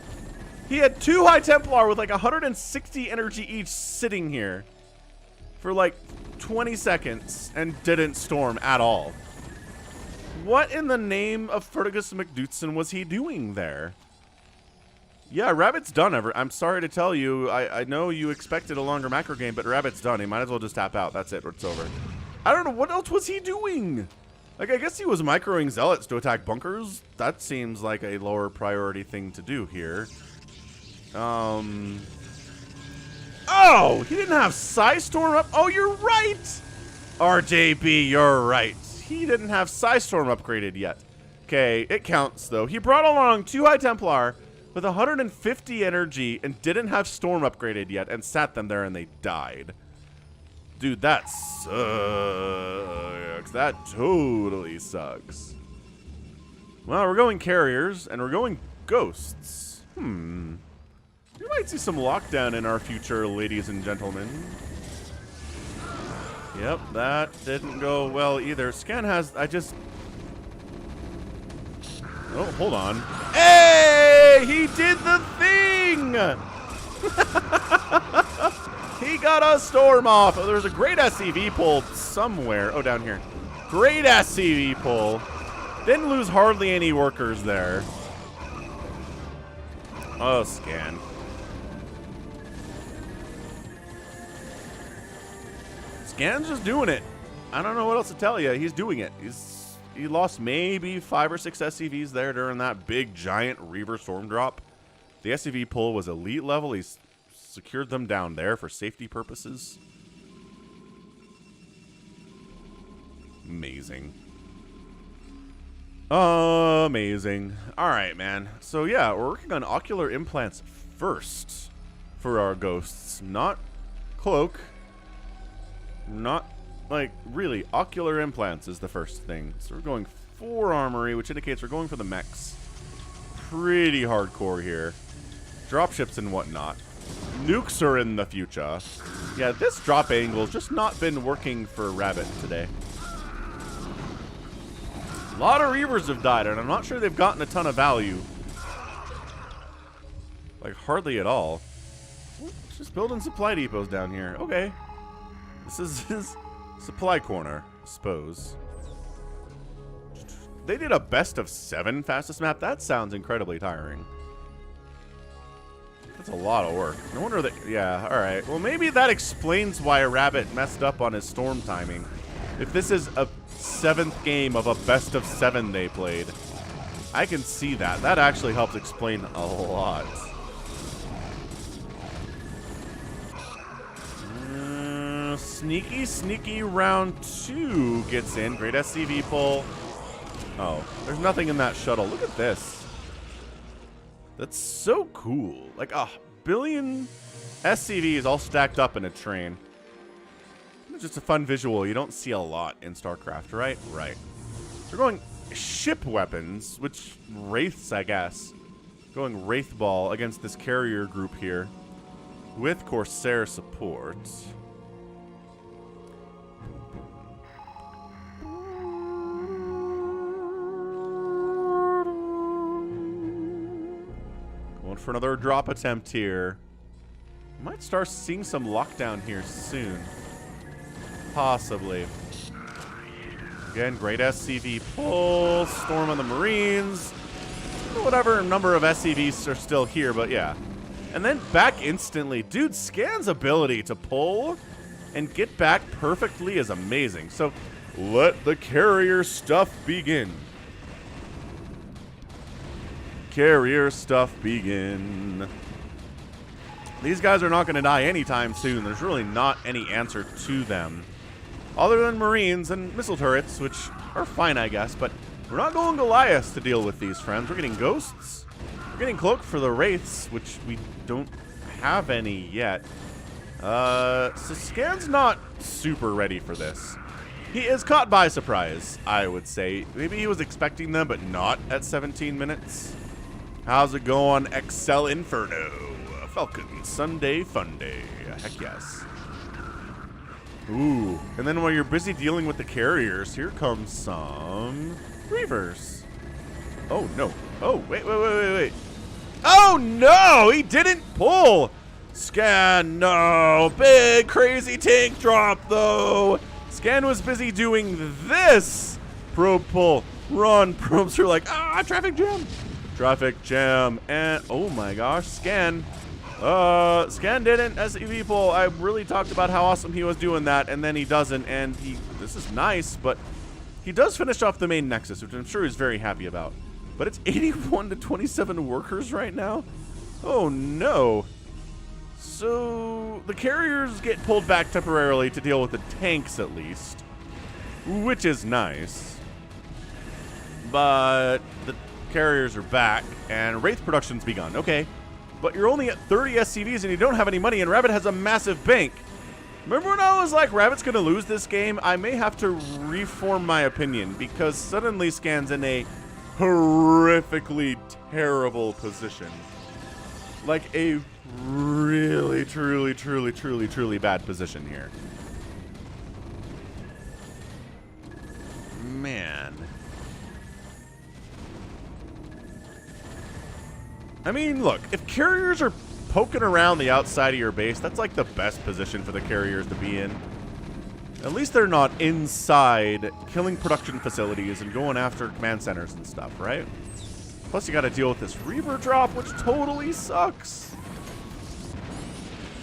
He had 2 High Templar with like 160 energy each sitting here for like 20 seconds and didn't storm at all. What in the name of Fergus McDootson was he doing there? Yeah, Rabbit's done. I'm sorry to tell you. I know you expected a longer macro game, but Rabbit's done. He might as well just tap out. That's it. It's over. I don't know. What else was he doing? Like, I guess he was microing zealots to attack bunkers. That seems like a lower priority thing to do here. Oh, he didn't have Psystorm up. Oh, you're right. RJB, you're right. He didn't have Psystorm upgraded yet. Okay, it counts, though. He brought along 2 High Templar with 150 energy and didn't have Storm upgraded yet and sat them there and they died. Dude, that sucks. That totally sucks. Well, we're going carriers and we're going ghosts. We might see some lockdown in our future, ladies and gentlemen. Yep, that didn't go well either. Scan has, oh, hold on. Hey, he did the thing! He got a storm off. Oh, there's a great SCV pull somewhere. Oh, down here. Great SCV pull. Didn't lose hardly any workers there. Oh, Scan. Scan's just doing it. I don't know what else to tell you. He's doing it. He lost maybe 5 or 6 SCVs there during that big giant Reaver storm drop. The SCV pull was elite level. He's secured them down there for safety purposes. Amazing. Amazing. All right, man. So yeah, we're working on ocular implants first for our ghosts, not cloak. Not, like, really, ocular implants is the first thing. So we're going 4 armory, which indicates we're going for the mechs. Pretty hardcore here. Dropships and whatnot. Nukes are in the future. Yeah, this drop angle's just not been working for Rabbit today. A lot of Reavers have died, and I'm not sure they've gotten a ton of value. Like, hardly at all. Just building supply depots down here. Okay. This is his supply corner, I suppose. They did a best of 7 fastest map. That sounds incredibly tiring. That's a lot of work. No wonder that... Yeah, alright. Well, maybe that explains why Rabbit messed up on his storm timing. If this is a 7th game of a best of 7 they played, I can see that. That actually helps explain a lot. Sneaky round 2 gets in. Great SCV pull. Oh, there's nothing in that shuttle. Look at this. That's so cool. Like a billion SCVs all stacked up in a train. It's just a fun visual. You don't see a lot in StarCraft, right? Right. We're going ship weapons, which Wraiths, I guess. Going Wraith Ball against this carrier group here with Corsair support. For another drop attempt here. Might start seeing some lockdown here soon. Possibly. Again, great SCV pull. Storm on the Marines. Whatever number of SCVs are still here, but yeah. And then back instantly. Dude, Scan's ability to pull and get back perfectly is amazing. So let the carrier stuff begin. carrier stuff begin. These guys are not going to die anytime soon. There's really not any answer to them. Other than Marines and missile turrets, which are fine, I guess. But we're not going Goliaths to deal with these, friends. We're getting Ghosts. We're getting Cloak for the Wraiths, which we don't have any yet. So Scan's not super ready for this. He is caught by surprise, I would say. Maybe he was expecting them, but not at 17 minutes. How's it going, Excel Inferno? Falcon, Sunday Fun Day. Heck yes. Ooh. And then while you're busy dealing with the carriers, here comes some Reavers. Oh, no. Oh, wait. Oh, no! He didn't pull! Scan, no! Big, crazy tank drop, though! Scan was busy doing this! Probe pull. Run. Probes are like, ah, traffic jam! Traffic jam. And, oh my gosh, Scan. Scan didn't ZvP pull. I really talked about how awesome he was doing that, and then he doesn't, and this is nice, but he does finish off the main Nexus, which I'm sure he's very happy about. But it's 81 to 27 workers right now? Oh no. So the carriers get pulled back temporarily to deal with the tanks at least, which is nice. But the carriers are back, and Wraith production's begun. Okay. But you're only at 30 SCVs and you don't have any money, and Rabbit has a massive bank. Remember when I was like, Rabbit's going to lose this game? I may have to reform my opinion, because suddenly Scan's in a horrifically terrible position. Like a really, truly bad position here. Man. I mean, look, if carriers are poking around the outside of your base, that's like the best position for the carriers to be in. At least they're not inside killing production facilities and going after command centers and stuff, right? Plus you got to deal with this Reaver drop, which totally sucks.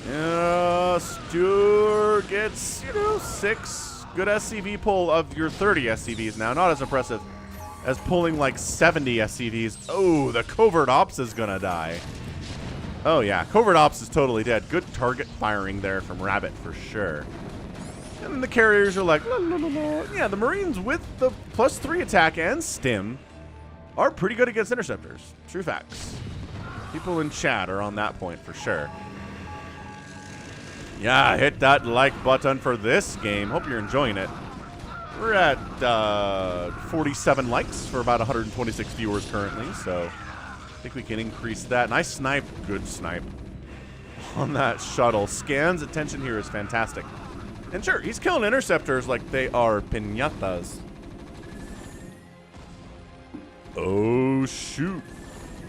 Yeah, Stuart gets, 6 good SCV pull of your 30 SCVs now. Not as impressive as pulling like 70 SCVs. Oh, the Covert Ops is going to die. Oh, yeah. Covert Ops is totally dead. Good target firing there from Rabbit for sure. And then the carriers are like, la, la, la, la. Yeah, the Marines with the +3 attack and stim are pretty good against interceptors. True facts. People in chat are on that point for sure. Yeah, hit that like button for this game. Hope you're enjoying it. We're at 47 likes for about 126 viewers currently, so I think we can increase that. Nice snipe, good snipe on that shuttle. Scan's attention here is fantastic. And sure, he's killing interceptors like they are piñatas. Oh, shoot.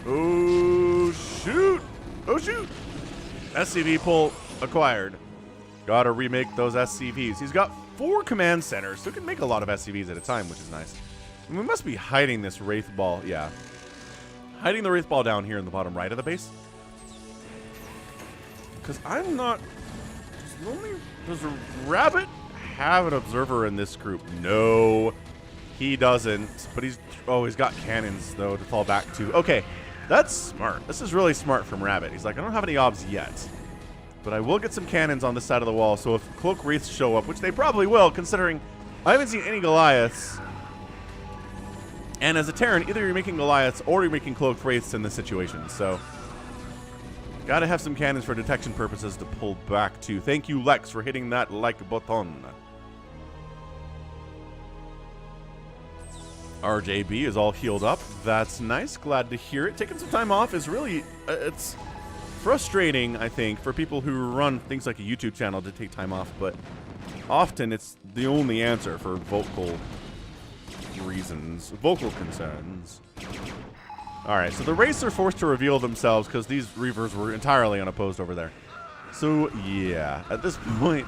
Oh, shoot. Oh, shoot. SCV pull acquired. Gotta remake those SCVs. He's got 4 command centers, so he can make a lot of SCVs at a time, which is nice. And we must be hiding this Wraith ball. Yeah. Hiding the Wraith ball down here in the bottom right of the base. Because I'm not... Does Rabbit have an observer in this group? No, he doesn't. But he's got cannons, though, to fall back to. Okay, that's smart. This is really smart from Rabbit. He's like, I don't have any obs yet, but I will get some cannons on this side of the wall, so if Cloak Wraiths show up, which they probably will, considering I haven't seen any Goliaths, and as a Terran, either you're making Goliaths or you're making Cloak Wraiths in this situation, so gotta have some cannons for detection purposes to pull back to. Thank you, Lex, for hitting that like button. RJB is all healed up. That's nice. Glad to hear it. Taking some time off is really... it's frustrating, I think, for people who run things like a YouTube channel to take time off, but often it's the only answer for vocal reasons, vocal concerns. Alright, so the Wraiths are forced to reveal themselves because these Reavers were entirely unopposed over there. So, yeah, at this point,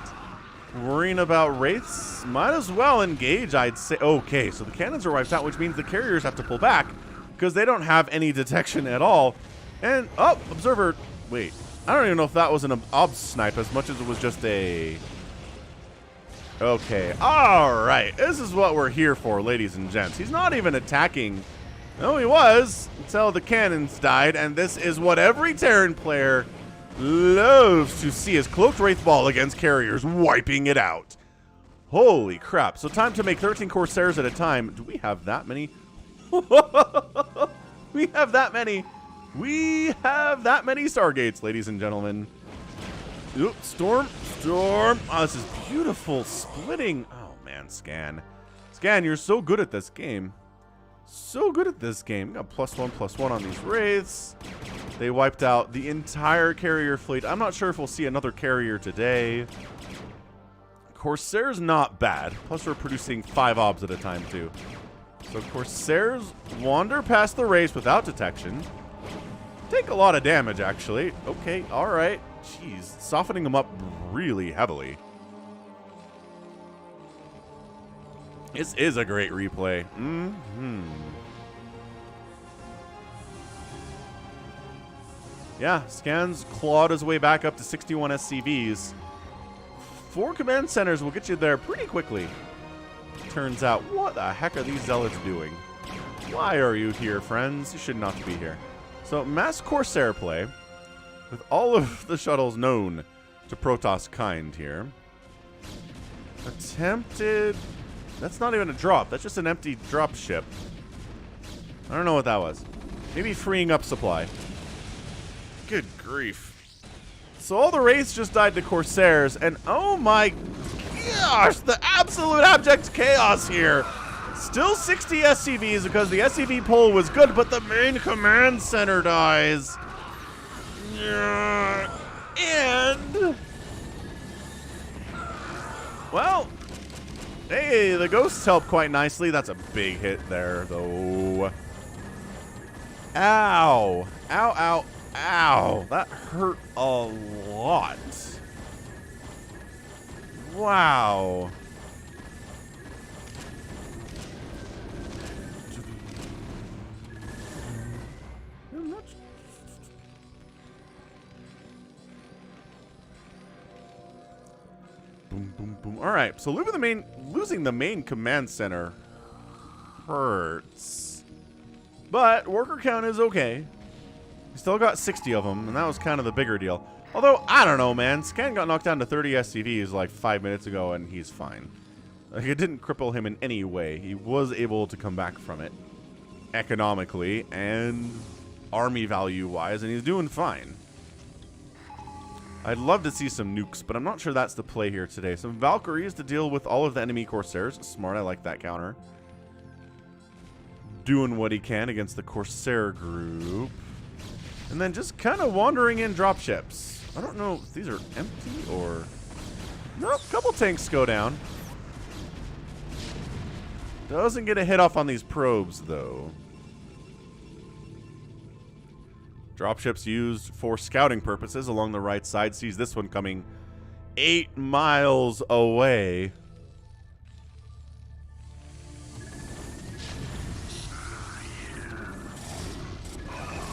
worrying about Wraiths, might as well engage, I'd say. Okay, so the cannons are wiped out, which means the carriers have to pull back because they don't have any detection at all. And, oh, Observer... Wait, I don't even know if that was an obs snipe as much as it was just a... Okay, alright. This is what we're here for, ladies and gents. He's not even attacking No, he was, until the cannons died, and this is what every Terran player loves to see, is Cloaked Wraithball against carriers, wiping it out. Holy crap. So time to make 13 Corsairs at a time. Do we have that many? We have that many. We have that many Stargates, ladies and gentlemen. Oop, storm. Oh, this is beautiful splitting. Oh, man, Scan. Scan, you're so good at this game. So good at this game. We got +1/+1 on these Wraiths. They wiped out the entire carrier fleet. I'm not sure if we'll see another carrier today. Corsair's not bad. Plus, we're producing 5 obs at a time, too. So Corsairs wander past the Wraiths without detection. Take a lot of damage, actually. Okay, all right. Jeez, softening them up really heavily. This is a great replay. Yeah, Scan's clawed his way back up to 61 SCVs. 4 command centers will get you there pretty quickly. Turns out, what the heck are these zealots doing? Why are you here, friends? You should not be here. So, mass Corsair play, with all of the shuttles known to Protoss kind here. Attempted... That's not even a drop. That's just an empty drop ship. I don't know what that was. Maybe freeing up supply. Good grief. So all the Wraiths just died to Corsairs, and oh my gosh, the absolute abject chaos here. Still 60 SCVs because the SCV pull was good, but the main command center dies. And... well... hey, the ghosts help quite nicely. That's a big hit there, though. Ow. Ow, ow, ow. That hurt a lot. Wow. Boom, boom, boom. All right, so losing the main command center hurts. But worker count is okay. We still got 60 of them, and that was kind of the bigger deal. Although, I don't know, man. Scan got knocked down to 30 SCVs like 5 minutes ago, and he's fine. Like, it didn't cripple him in any way. He was able to come back from it economically and army value-wise, and he's doing fine. I'd love to see some nukes, but I'm not sure that's the play here today. Some Valkyries to deal with all of the enemy Corsairs. Smart, I like that counter. Doing what he can against the Corsair group. And then just kind of wandering in dropships. I don't know if these are empty or... nope, couple tanks go down. Doesn't get a hit off on these probes, though. Dropships used for scouting purposes along the right side. Sees this one coming 8 miles away.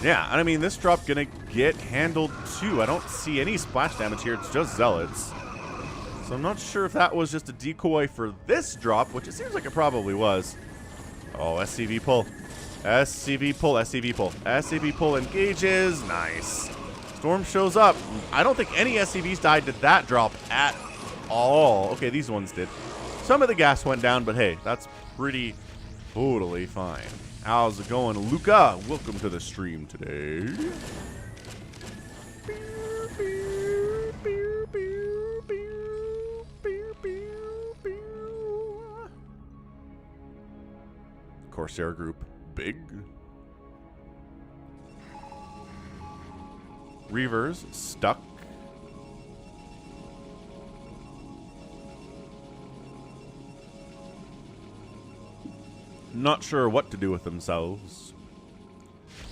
Yeah, and I mean, this drop gonna get handled too. I don't see any splash damage here. It's just zealots. So I'm not sure if that was just a decoy for this drop, which it seems like it probably was. Oh, SCV pull. SCV pull, SCV pull. SCV pull engages. Nice. Storm shows up. I don't think any SCVs died to that drop at all. Okay, these ones did. Some of the gas went down, but hey, that's pretty totally fine. How's it going, Luca? Welcome to the stream today. Corsair group. Big. Reavers stuck. Not sure what to do with themselves.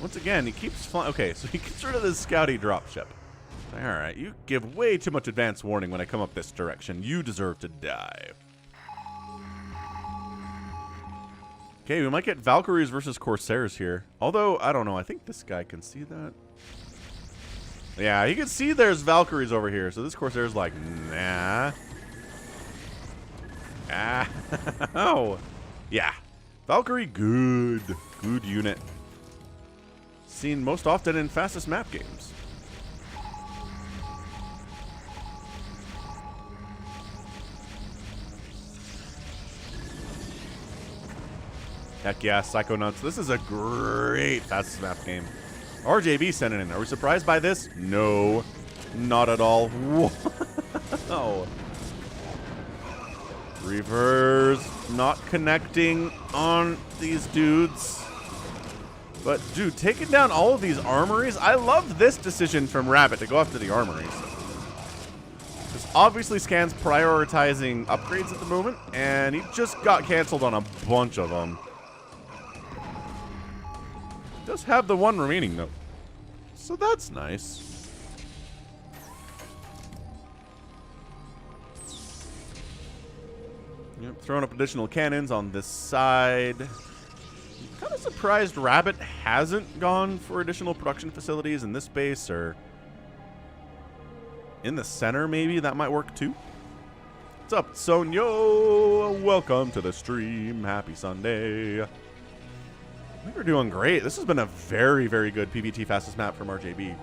Once again, he keeps flying. Okay, so he gets rid of this scouty dropship. Alright, you give way too much advance warning when I come up this direction. You deserve to die. Okay, we might get Valkyries versus Corsairs here. Although, I don't know. I think this guy can see that. Yeah, he can see there's Valkyries over here. So this Corsair's like, nah. Ah. Oh. Yeah. Valkyrie, good. Good unit. Seen most often in fastest map games. Heck yeah, Psychonauts. This is a great fastest map game. RJB sent it in. Are we surprised by this? No. Not at all. Whoa. Reavers not connecting on these dudes. But, dude, taking down all of these armories. I love this decision from Rabbit to go after the armories. Because obviously Scan's prioritizing upgrades at the moment, and he just got canceled on a bunch of them. Does have the one remaining, though. So that's nice. Yep, throwing up additional cannons on this side. Kind of surprised Rabbit hasn't gone for additional production facilities in this base, or in the center maybe. That might work too. What's up, Sonyo? Welcome to the stream. Happy Sunday. I think we're doing great. This has been a very, very good PBT fastest map from RJB.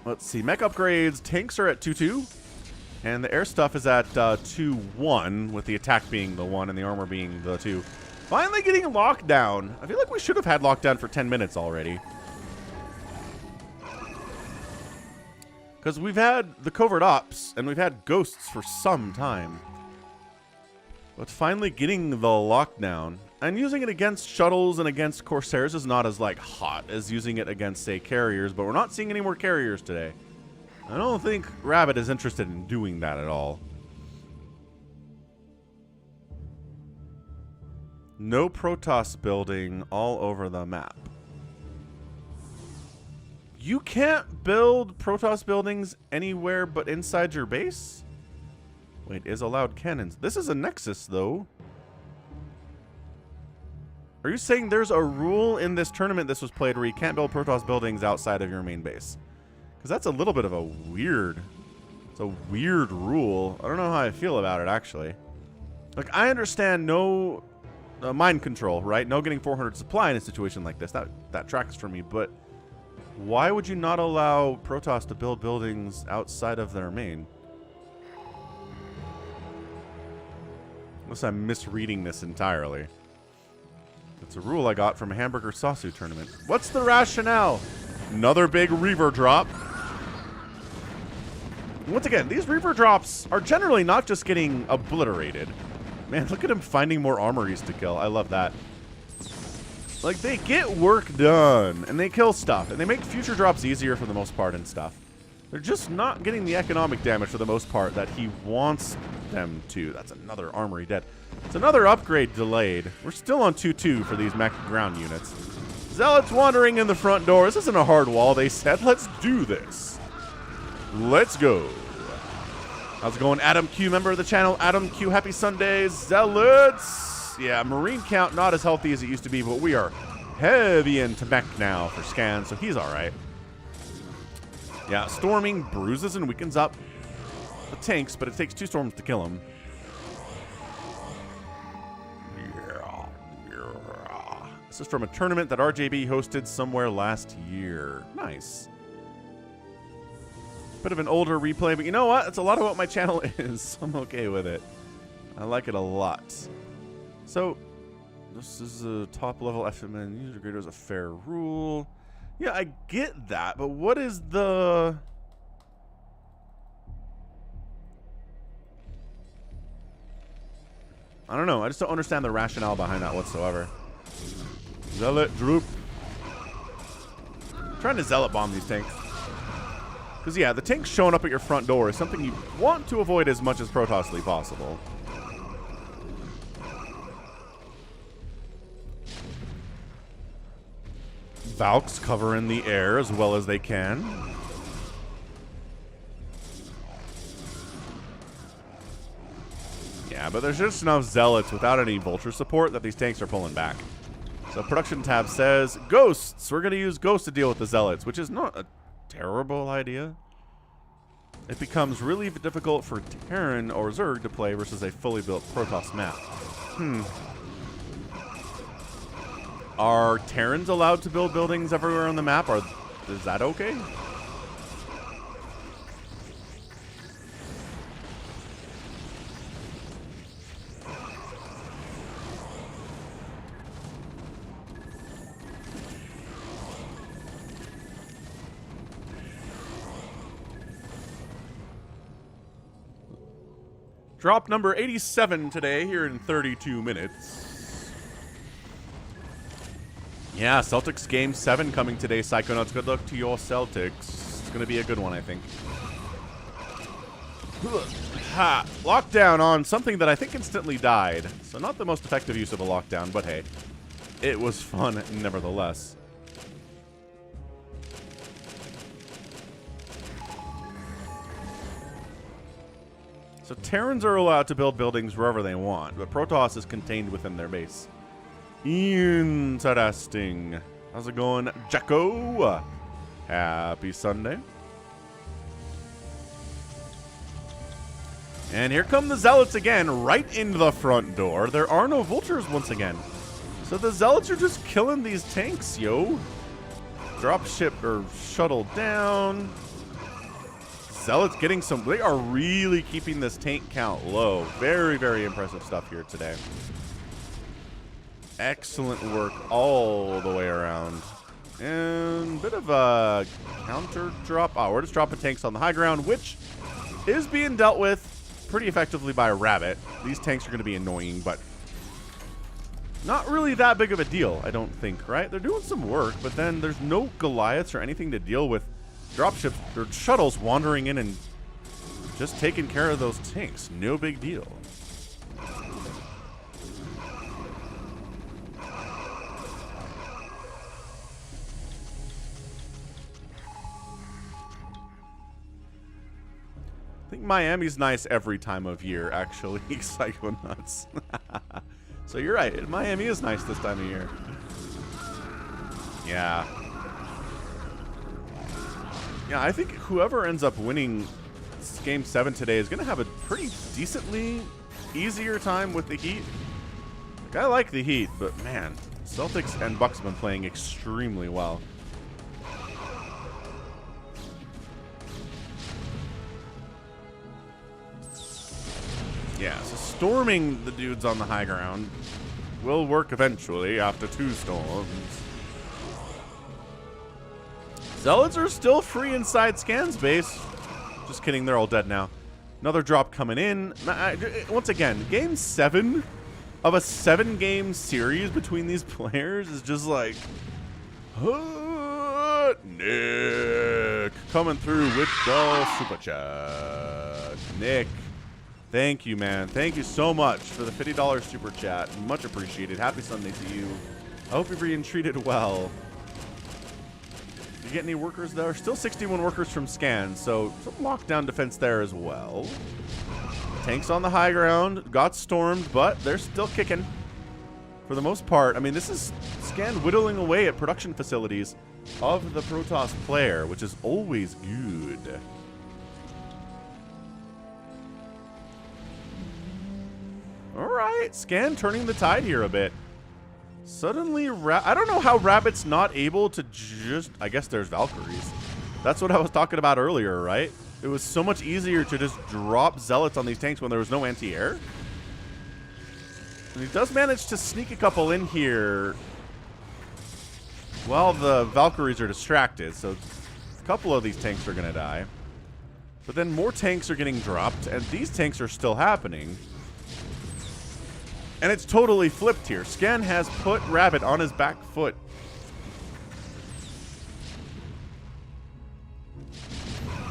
Let's see. Mech upgrades. Tanks are at 2-2. And the air stuff is at 2-1, with the attack being the 1 and the armor being the 2. Finally getting lockdown. I feel like we should have had lockdown for 10 minutes already. Because we've had the covert ops, and we've had ghosts for some time. But finally getting the lockdown, and using it against shuttles and against Corsairs is not as, like, hot as using it against, say, carriers. But we're not seeing any more carriers today. I don't think Rabbit is interested in doing that at all. No Protoss building all over the map. You can't build Protoss buildings anywhere but inside your base? Wait, is allowed cannons. This is a Nexus, though. Are you saying there's a rule in this tournament this was played where you can't build Protoss buildings outside of your main base? Because that's a little bit of a weird... It's a weird rule. I don't know how I feel about it, actually. Like, I understand no mind control, right? No getting 400 supply in a situation like this. That tracks for me, but... Why would you not allow Protoss to build buildings outside of their main? Unless I'm misreading this entirely. It's a rule I got from a Hamburger Sasu tournament. What's the rationale? Another big Reaver drop. Once again, these Reaver drops are generally not just getting obliterated. Man, look at him finding more armories to kill. I love that. Like, they get work done, and they kill stuff, and they make future drops easier for the most part and stuff. They're just not getting the economic damage for the most part that he wants them to. That's another armory dead. It's another upgrade delayed. We're still on 2-2 for these mech ground units. Zealots wandering in the front door. This isn't a hard wall, they said. Let's do this. Let's go. How's it going, Adam Q, member of the channel? Adam Q, happy Sundays. Zealots. Yeah, Marine count not as healthy as it used to be, but we are heavy into mech now for Scan, so he's alright. Yeah, storming bruises and weakens up the tanks, but it takes 2 storms to kill him. Yeah. This is from a tournament that RJB hosted somewhere last year. Nice. Bit of an older replay, but you know what? It's a lot of what my channel is. I'm okay with it. I like it a lot. So, this is a top-level FMN user grade as a fair rule. Yeah, I get that, but what is the... I don't know. I just don't understand the rationale behind that whatsoever. Zealot droop. I'm trying to zealot bomb these tanks. Because, yeah, the tanks showing up at your front door is something you want to avoid as much as Protossly possible. Valks cover in the air as well as they can. Yeah, but there's just enough Zealots without any Vulture support that these tanks are pulling back. So production tab says, Ghosts! We're going to use Ghosts to deal with the Zealots, which is not a terrible idea. it becomes really difficult for Terran or Zerg to play versus a fully built Protoss map. Are Terrans allowed to build buildings everywhere on the map? Is that okay? Drop number 87 today, here in 32 minutes. Yeah, Celtics Game 7 coming today, Psychonauts. Good luck to your Celtics. It's going to be a good one, I think. Ha! Lockdown on something that I think instantly died. So not the most effective use of a lockdown, but hey. It was fun, nevertheless. So Terrans are allowed to build buildings wherever they want, but Protoss is contained within their base. Interesting. How's it going, Jacko? Happy Sunday. And here come the Zealots again, right into the front door. There are no vultures once again. So the Zealots are just killing these tanks, yo. Dropship or shuttle down. Zealots getting some... They are really keeping this tank count low. Very, very impressive stuff here today. Excellent work all the way around. And a bit of a counter drop. Oh, we're just dropping tanks on the high ground, which is being dealt with pretty effectively by Rabbit. These tanks are going to be annoying, but not really that big of a deal, I don't think, right? They're doing some work, but then there's no Goliaths or anything to deal with. Dropships or shuttles wandering in and just taking care of those tanks. No big deal. I think Miami's nice every time of year, actually. Psychonauts. So you're right. Miami is nice this time of year. Yeah. Yeah, I think whoever ends up winning Game 7 today is going to have a pretty decently easier time with the Heat. Like, I like the Heat, but man, Celtics and Bucks have been playing extremely well. Yeah, so storming the dudes on the high ground will work eventually after 2 storms. Zealots are still free inside scan space. Just kidding, they're all dead now. Another drop coming in. Once again, Game 7 of a 7-game series between these players is just like... Nick coming through with the super chat. Nick, thank you, man. Thank you so much for the $50 super chat. Much appreciated. Happy Sunday to you. I hope you're being treated well. Get any workers there? Still 61 workers from scans, so some lockdown defense there as well. Tanks on the high ground, got stormed, but they're still kicking for the most part. I mean, this is scan whittling away at production facilities of the Protoss player, which is always good. All right, scan turning the tide here a bit. Suddenly, I don't know how Rabbit's not able to just... I guess there's Valkyries. That's what I was talking about earlier, right? It was so much easier to just drop Zealots on these tanks when there was no anti-air. And he does manage to sneak a couple in here while the Valkyries are distracted. So a couple of these tanks are going to die. But then more tanks are getting dropped, and these tanks are still happening. And it's totally flipped here. Scan has put Rabbit on his back foot.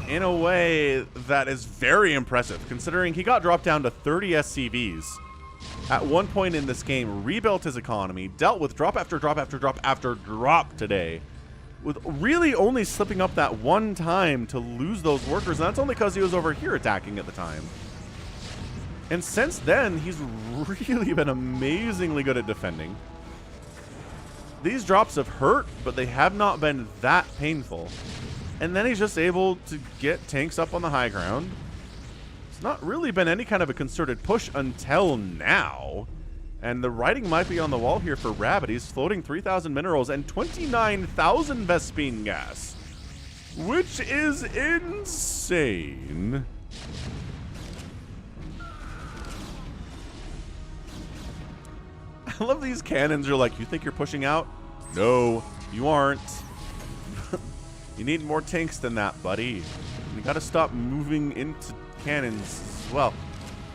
In a way that is very impressive, considering he got dropped down to 30 SCVs at one point in this game, rebuilt his economy, dealt with drop after drop after drop after drop today, with really only slipping up that one time to lose those workers, and that's only because he was over here attacking at the time. And since then, he's really been amazingly good at defending. These drops have hurt, but they have not been that painful. And then he's just able to get tanks up on the high ground. It's not really been any kind of a concerted push until now. And the writing might be on the wall here for Rabbit. He's floating 3,000 minerals and 29,000 Vespene gas, which is insane. I love these cannons. You're like, you think you're pushing out? No, you aren't. You need more tanks than that, buddy. You gotta stop moving into cannons as well.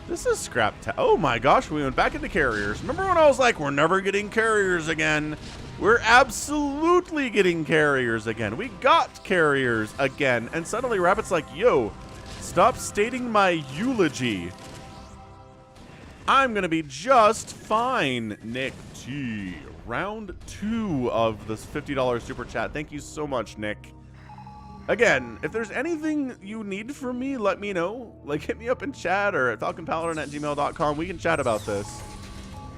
This is scrap. Oh my gosh, we went back into carriers. Remember when I was like, we're never getting carriers again? We're absolutely getting carriers again. We got carriers again. And suddenly Rabbit's like, yo, stop stating my eulogy. I'm gonna be just fine, Nick T. Round 2 of this $50 super chat. Thank you so much, Nick. Again, if there's anything you need from me, let me know. Like, hit me up in chat or at falconpaladin@gmail.com. We can chat about this.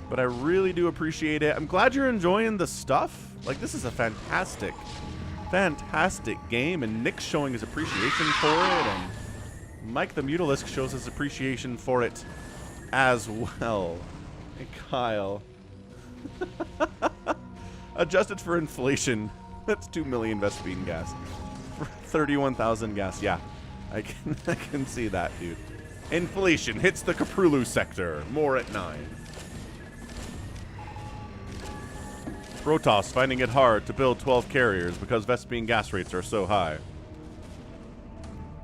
But I really do appreciate it. I'm glad you're enjoying the stuff. Like, this is a fantastic, fantastic game. And Nick's showing his appreciation for it. And Mike the Mutalisk shows his appreciation for it as well. Hey, Kyle. Adjusted for inflation, that's 2 million Vespene gas. 31,000 gas. Yeah, I can see that, dude. Inflation hits the Caprulu sector. More at 9. Protoss finding it hard to build 12 carriers because Vespene gas rates are so high.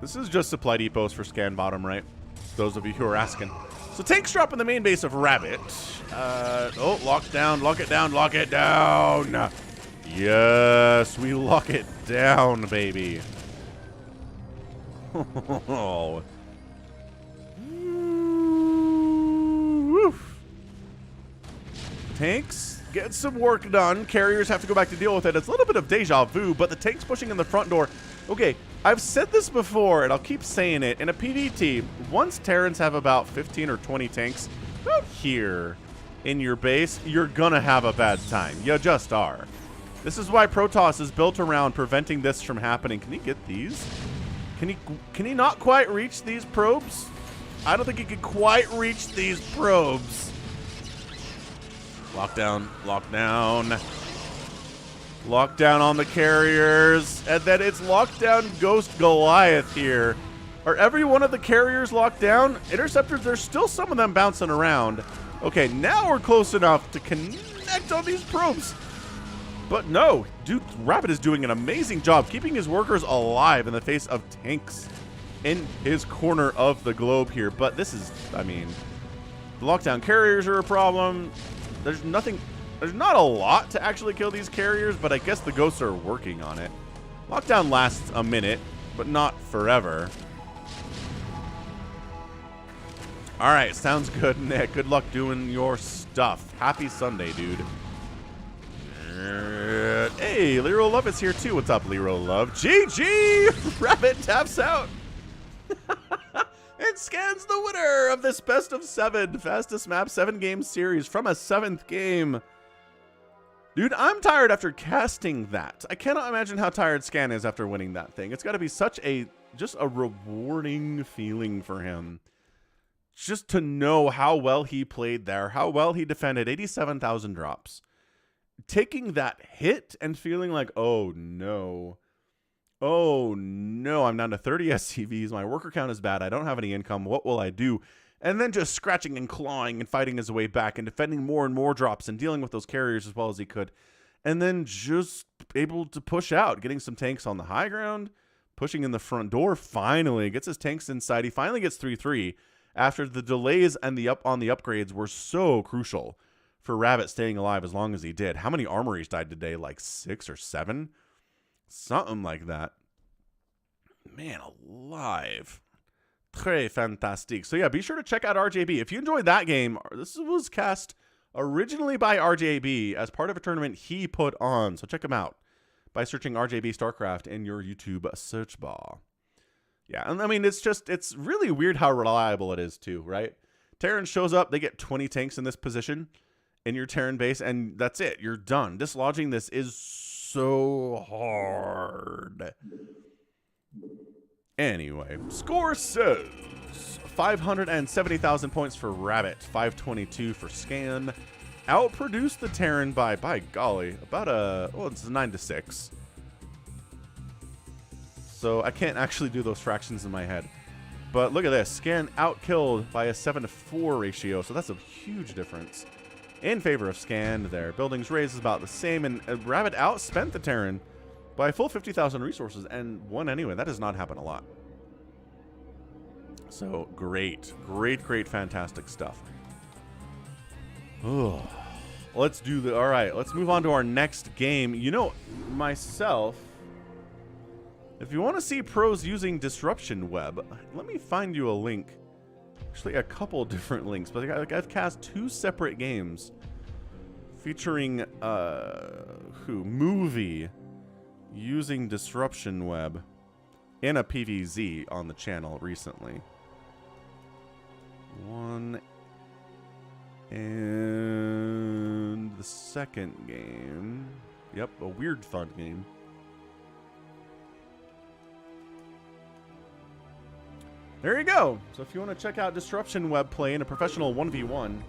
This is just supply depots for scan bottom, right? Those of you who are asking. So tanks drop in the main base of Rabbit. Oh, lock down, lock it down, lock it down. Yes, we lock it down, baby. Oh. Woof. Tanks get some work done. Carriers have to go back to deal with it. It's a little bit of deja vu, but the tanks pushing in the front door. Okay, I've said this before, and I'll keep saying it. In a PvT, once Terrans have about 15 or 20 tanks out here in your base, you're gonna have a bad time. You just are. This is why Protoss is built around preventing this from happening. Can he get these? Can he not quite reach these probes? I don't think he can quite reach these probes. Lockdown, lockdown. Lockdown on the carriers. And then it's lockdown Ghost Goliath here. Are every one of the carriers locked down? Interceptors, there's still some of them bouncing around. Okay, now we're close enough to connect on these probes. But no, dude, Rabbit is doing an amazing job keeping his workers alive in the face of tanks in his corner of the globe here. But this is, I mean, the lockdown carriers are a problem. There's not a lot to actually kill these carriers, but I guess the ghosts are working on it. Lockdown lasts a minute, but not forever. All right, sounds good, Nick. Good luck doing your stuff. Happy Sunday, dude. Hey, Lero Love is here too. What's up, Lero Love? GG! Rabbit taps out. It scans the winner of this best of 7 fastest map 7-game series from a 7th game. Dude, I'm tired after casting that. I cannot imagine how tired Scan is after winning that thing. It's got to be such a, just a rewarding feeling for him. Just to know how well he played there, how well he defended 87,000 drops. Taking that hit and feeling like, oh no, I'm down to 30 SCVs. My worker count is bad. I don't have any income. What will I do? And then just scratching and clawing and fighting his way back and defending more and more drops and dealing with those carriers as well as he could. And then just able to push out, getting some tanks on the high ground, pushing in the front door. Finally gets his tanks inside. He finally gets 3-3 after the delays and the upgrades were so crucial for Rabbit staying alive as long as he did. How many armories died today? Like 6 or 7? Something like that. Man alive. Très fantastique. So yeah, be sure to check out RJB. If you enjoyed that game, this was cast originally by RJB as part of a tournament he put on. So check him out by searching RJB StarCraft in your YouTube search bar. Yeah, and I mean, it's really weird how reliable it is too, right? Terran shows up, they get 20 tanks in this position in your Terran base, and that's it. You're done. Dislodging this is so hard. Anyway, score says 570,000 points for Rabbit, 522 for Scan. Outproduced the Terran by golly, about it's a 9-6. So I can't actually do those fractions in my head. But look at this, Scan outkilled by a 7-to-4 ratio, so that's a huge difference in favor of Scan there. Buildings raised is about the same, and Rabbit outspent the Terran by a full 50,000 resources and won anyway. That does not happen a lot. So great, fantastic stuff. Oh, let's do the. All right, let's move on to our next game. You know, myself, if you want to see pros using Disruption Web, let me find you a link. Actually, a couple different links, but I've cast 2 separate games featuring movie using Disruption Web in a PvZ on the channel recently. One and the second game. Yep, a Weird Thud game. There you go. So if you want to check out Disruption Web play in a professional 1v1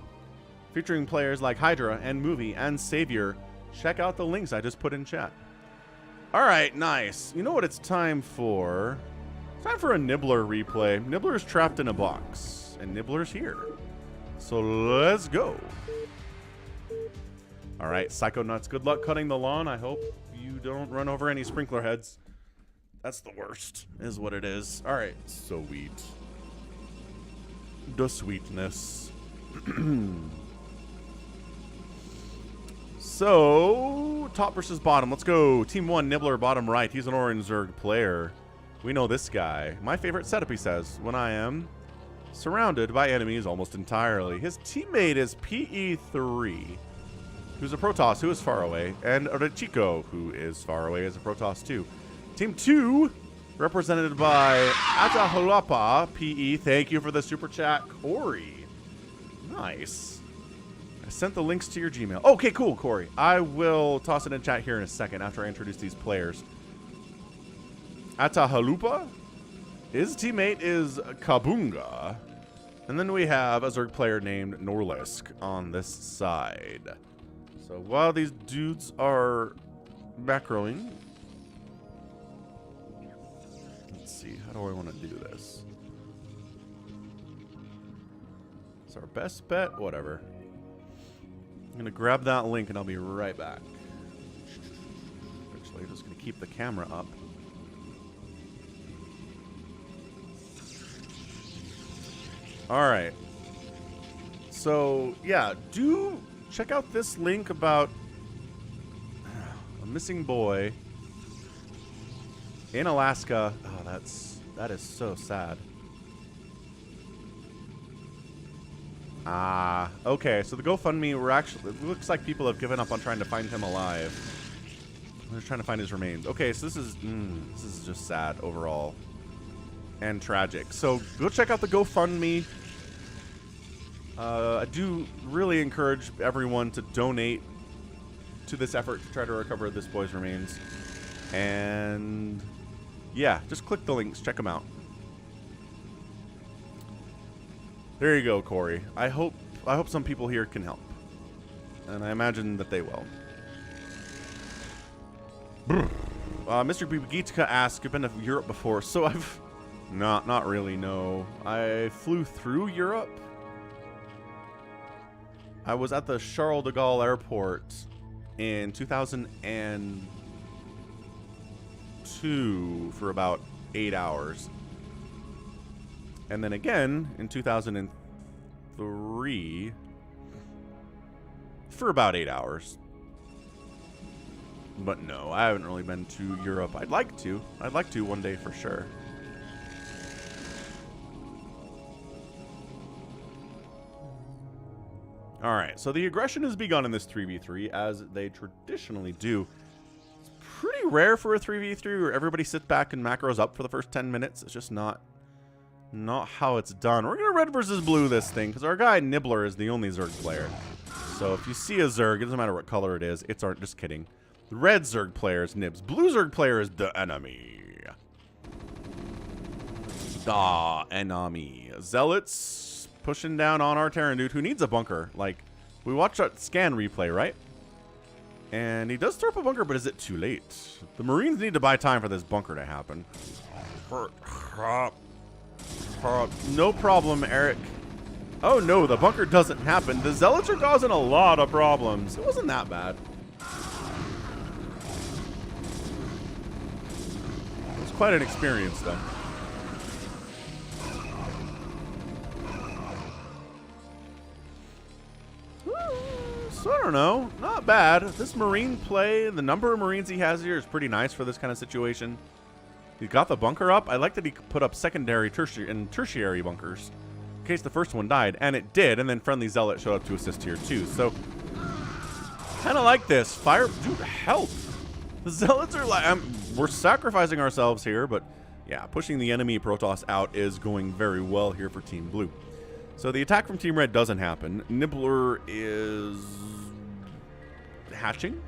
featuring players like Hydra and Movie and Savior, check out the links I just put in chat. All right, nice. You know what it's time for? It's time for a Nibbler replay. Nibbler's trapped in a box, and Nibbler's here. So let's go. All right, Psychonauts, good luck cutting the lawn. I hope you don't run over any sprinkler heads. That's the worst, is what it is. All right, sweet. The sweetness. So, top versus bottom. Let's go. Team 1, Nibbler, bottom right. He's an orange Zerg player. We know this guy. My favorite setup, he says, when I am surrounded by enemies almost entirely. His teammate is PE3, who's a Protoss who is far away, and Rechiko, who is far away as a Protoss too. Team 2, represented by Atahalapa, PE. Thank you for the super chat, Corey. Nice. I sent the links to your Gmail. Okay, cool, Corey. I will toss it in chat here in a second after I introduce these players. Atahalupa. His teammate is Kabunga. And then we have a Zerg player named Norlisk on this side. So while these dudes are macroing, let's see, how do I want to do this? It's our best bet, whatever. I'm going to grab that link and I'll be right back. Actually, I'm just going to keep the camera up. Alright. So, yeah, do check out this link about a missing boy in Alaska. Oh, that is so sad. Ah, okay, so the GoFundMe, it looks like people have given up on trying to find him alive. They're trying to find his remains. Okay, so this is just sad overall and tragic. So go check out the GoFundMe. I do really encourage everyone to donate to this effort to try to recover this boy's remains. And yeah, just click the links, check them out. There you go, Corey. I hope some people here can help, and I imagine that they will. Mr. Bibigitka asked, "I've been to Europe before?" So I've not really. No, I flew through Europe. I was at the Charles de Gaulle airport in 2002 for about 8 hours. And then again in 2003 for about 8 hours. But no, I haven't really been to Europe. I'd like to. I'd like to one day for sure. Alright, so the aggression has begun in this 3v3, as they traditionally do. It's pretty rare for a 3v3 where everybody sits back and macros up for the first 10 minutes. It's just not how it's done. We're going to red versus blue this thing, because our guy Nibbler is the only Zerg player. So if you see a Zerg, it doesn't matter what color it is. It's our, just kidding. The red Zerg player is Nibs. Blue Zerg player is the enemy. Enemy. Zealots pushing down on our Terran dude who needs a bunker. Like, we watched that scan replay, right? And he does throw up a bunker, but is it too late? The Marines need to buy time for this bunker to happen. No problem, Eric. Oh no, the bunker doesn't happen. The Zealots are causing a lot of problems. It wasn't that bad. It was quite an experience, though. So I don't know. Not bad. This Marine play, the number of Marines he has here is pretty nice for this kind of situation. He got the bunker up. I like that he put up secondary, tertiary, and tertiary bunkers in case the first one died, and it did, and then friendly Zealot showed up to assist here too. So, kind of like this. Fire, dude, help! The Zealots are like, we're sacrificing ourselves here, but yeah, pushing the enemy Protoss out is going very well here for Team Blue. So the attack from Team Red doesn't happen. Nibbler is hatching.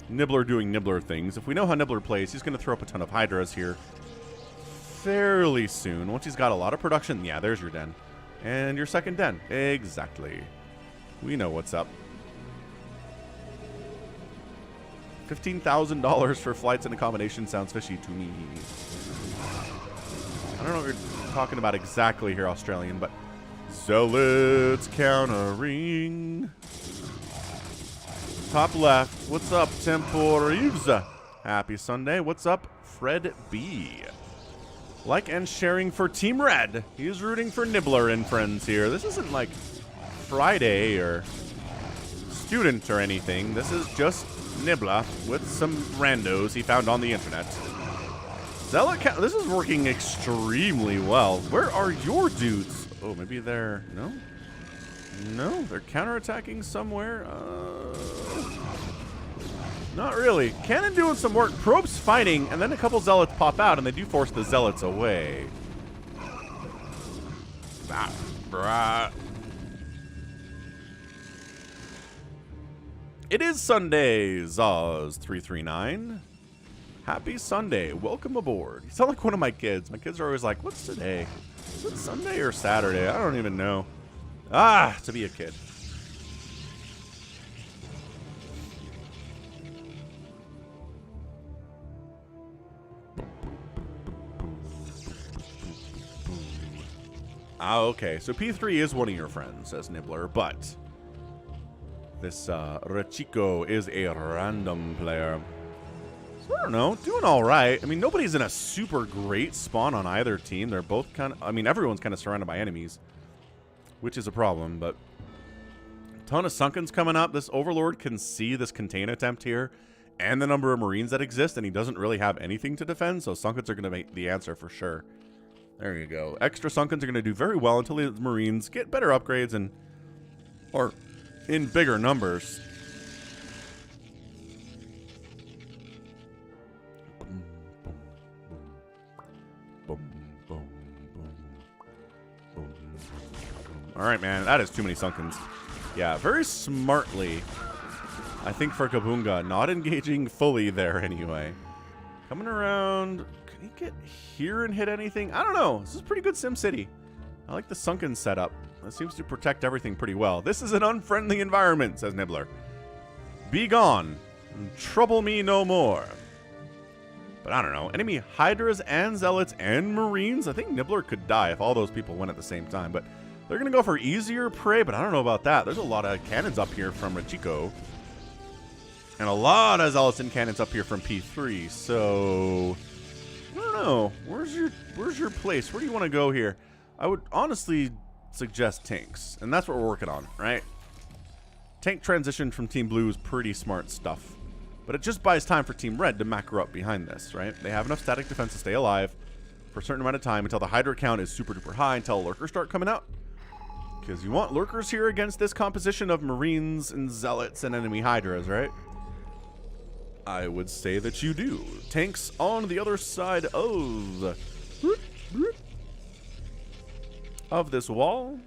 Nibbler doing Nibbler things. If we know how Nibbler plays, he's going to throw up a ton of Hydras here fairly soon. Once he's got a lot of production, yeah, there's your den. And your second den. Exactly. We know what's up. $15,000 for flights and accommodation sounds fishy to me. I don't know what you're talking about exactly here, Australian, but Zealots countering. Top left. What's up, Temple Reeves? Happy Sunday. What's up, Fred B? Like and sharing for Team Red. He's rooting for Nibbler and friends here. This isn't like Friday or student or anything. This is just Nibbler with some randos he found on the internet. Zealot, this is working extremely well. Where are your dudes? Oh, maybe they're... No? No, they're counterattacking somewhere. Not really. Cannon doing some work. Probe's fighting, and then a couple Zealots pop out, and they do force the Zealots away. It is Sunday, Zaz339. Happy Sunday. Welcome aboard. You sound like one of my kids. My kids are always like, what's today? Is it Sunday or Saturday? I don't even know. Ah, to be a kid. Ah, okay. So P3 is one of your friends, says Nibbler, but this Rachiko is a random player. So I don't know, doing all right. I mean, nobody's in a super great spawn on either team. They're both kind of, I mean, everyone's kind of surrounded by enemies, which is a problem, but a ton of Sunkens coming up. This Overlord can see this contain attempt here and the number of Marines that exist, and he doesn't really have anything to defend, so Sunkens are going to make the answer for sure. There you go. Extra Sunkens are going to do very well until the Marines get better upgrades and or in bigger numbers. All right, man, that is too many Sunkens. Yeah, very smartly, I think, for Kabunga, not engaging fully there anyway. Coming around, can he get here and hit anything? I don't know. This is pretty good SimCity. I like the Sunken setup. That seems to protect everything pretty well. This is an unfriendly environment, says Nibbler. Be gone. Trouble me no more. But I don't know. Enemy Hydras and Zealots and Marines. I think Nibbler could die if all those people went at the same time, but they're going to go for easier prey, but I don't know about that. There's a lot of cannons up here from Rachiko. And a lot of Zealots and cannons up here from P3. So, I don't know. Where's your place? Where do you want to go here? I would honestly suggest tanks. And that's what we're working on, right? Tank transition from Team Blue is pretty smart stuff. But it just buys time for Team Red to macro up behind this, right? They have enough static defense to stay alive for a certain amount of time until the Hydra count is super duper high, until lurkers start coming out. Because you want lurkers here against this composition of Marines and Zealots and enemy Hydras, right? I would say that you do. Tanks on the other side of this wall.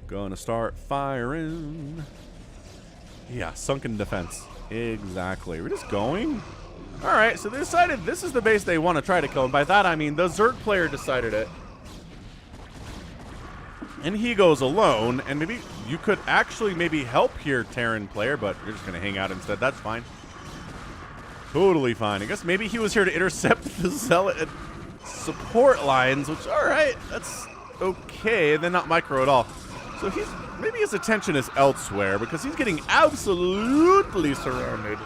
Gonna start firing. Yeah, sunken defense. Exactly. We're just going. Alright, so they decided this is the base they want to try to kill. And by that, I mean the Zerg player decided it. And he goes alone. And maybe you could actually maybe help here, Terran player, but you're just going to hang out instead. That's fine. Totally fine. I guess maybe he was here to intercept the Zealot support lines, which, alright, that's okay. They're not micro at all. So he's, maybe his attention is elsewhere because he's getting absolutely surrounded.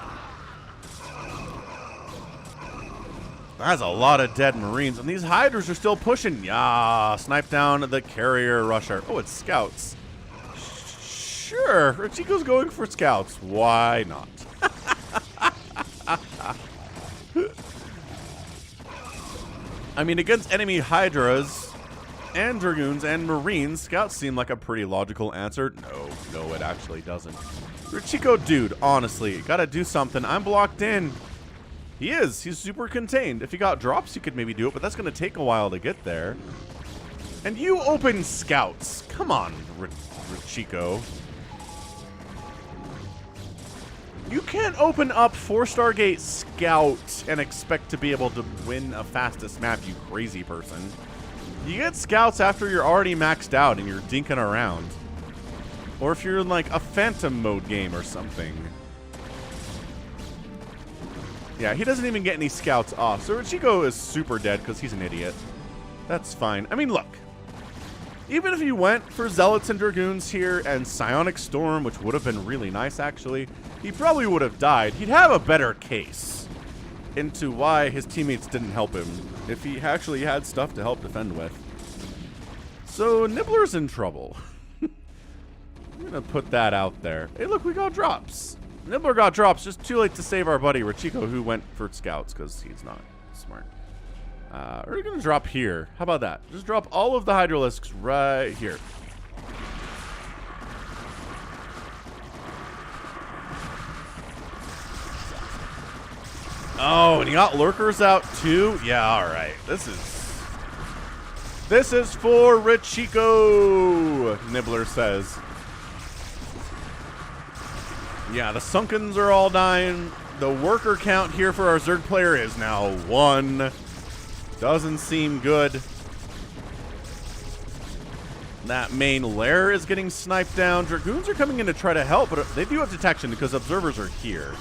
That's a lot of dead Marines, and these Hydras are still pushing. Yeah, snipe down the carrier rusher. Oh, it's scouts. Sure, Rachiko's going for scouts. Why not? I mean, against enemy Hydras and Dragoons and Marines, scouts seem like a pretty logical answer. No, it actually doesn't. Rachiko, dude, honestly, gotta do something. I'm blocked in. He is. He's super contained. If he got drops, you could maybe do it, but that's going to take a while to get there. And you open scouts. Come on, Rachiko. You can't open up 4-star gate scout and expect to be able to win a fastest map, you crazy person. You get scouts after you're already maxed out and you're dinking around. Or if you're in like a phantom mode game or something. Yeah, he doesn't even get any scouts off. So Rachiko is super dead because he's an idiot. That's fine. I mean, look. Even if you went for Zealots and Dragoons here and Psionic Storm, which would have been really nice, actually, he probably would have died. He'd have a better case into why his teammates didn't help him if he actually had stuff to help defend with. So Nibbler's in trouble. I'm going to put that out there. Hey, look, we got drops. Nibbler got drops, just too late to save our buddy Rachiko, who went for scouts because he's not smart. We're going to drop here. How about that? Just drop all of the Hydralisks right here. Oh, and you got lurkers out too? Yeah, alright. This is for Rachiko, Nibbler says. Yeah, the Sunkens are all dying. The worker count here for our Zerg player is now 1. Doesn't seem good. That main lair is getting sniped down. Dragoons are coming in to try to help, but they do have detection because observers are here.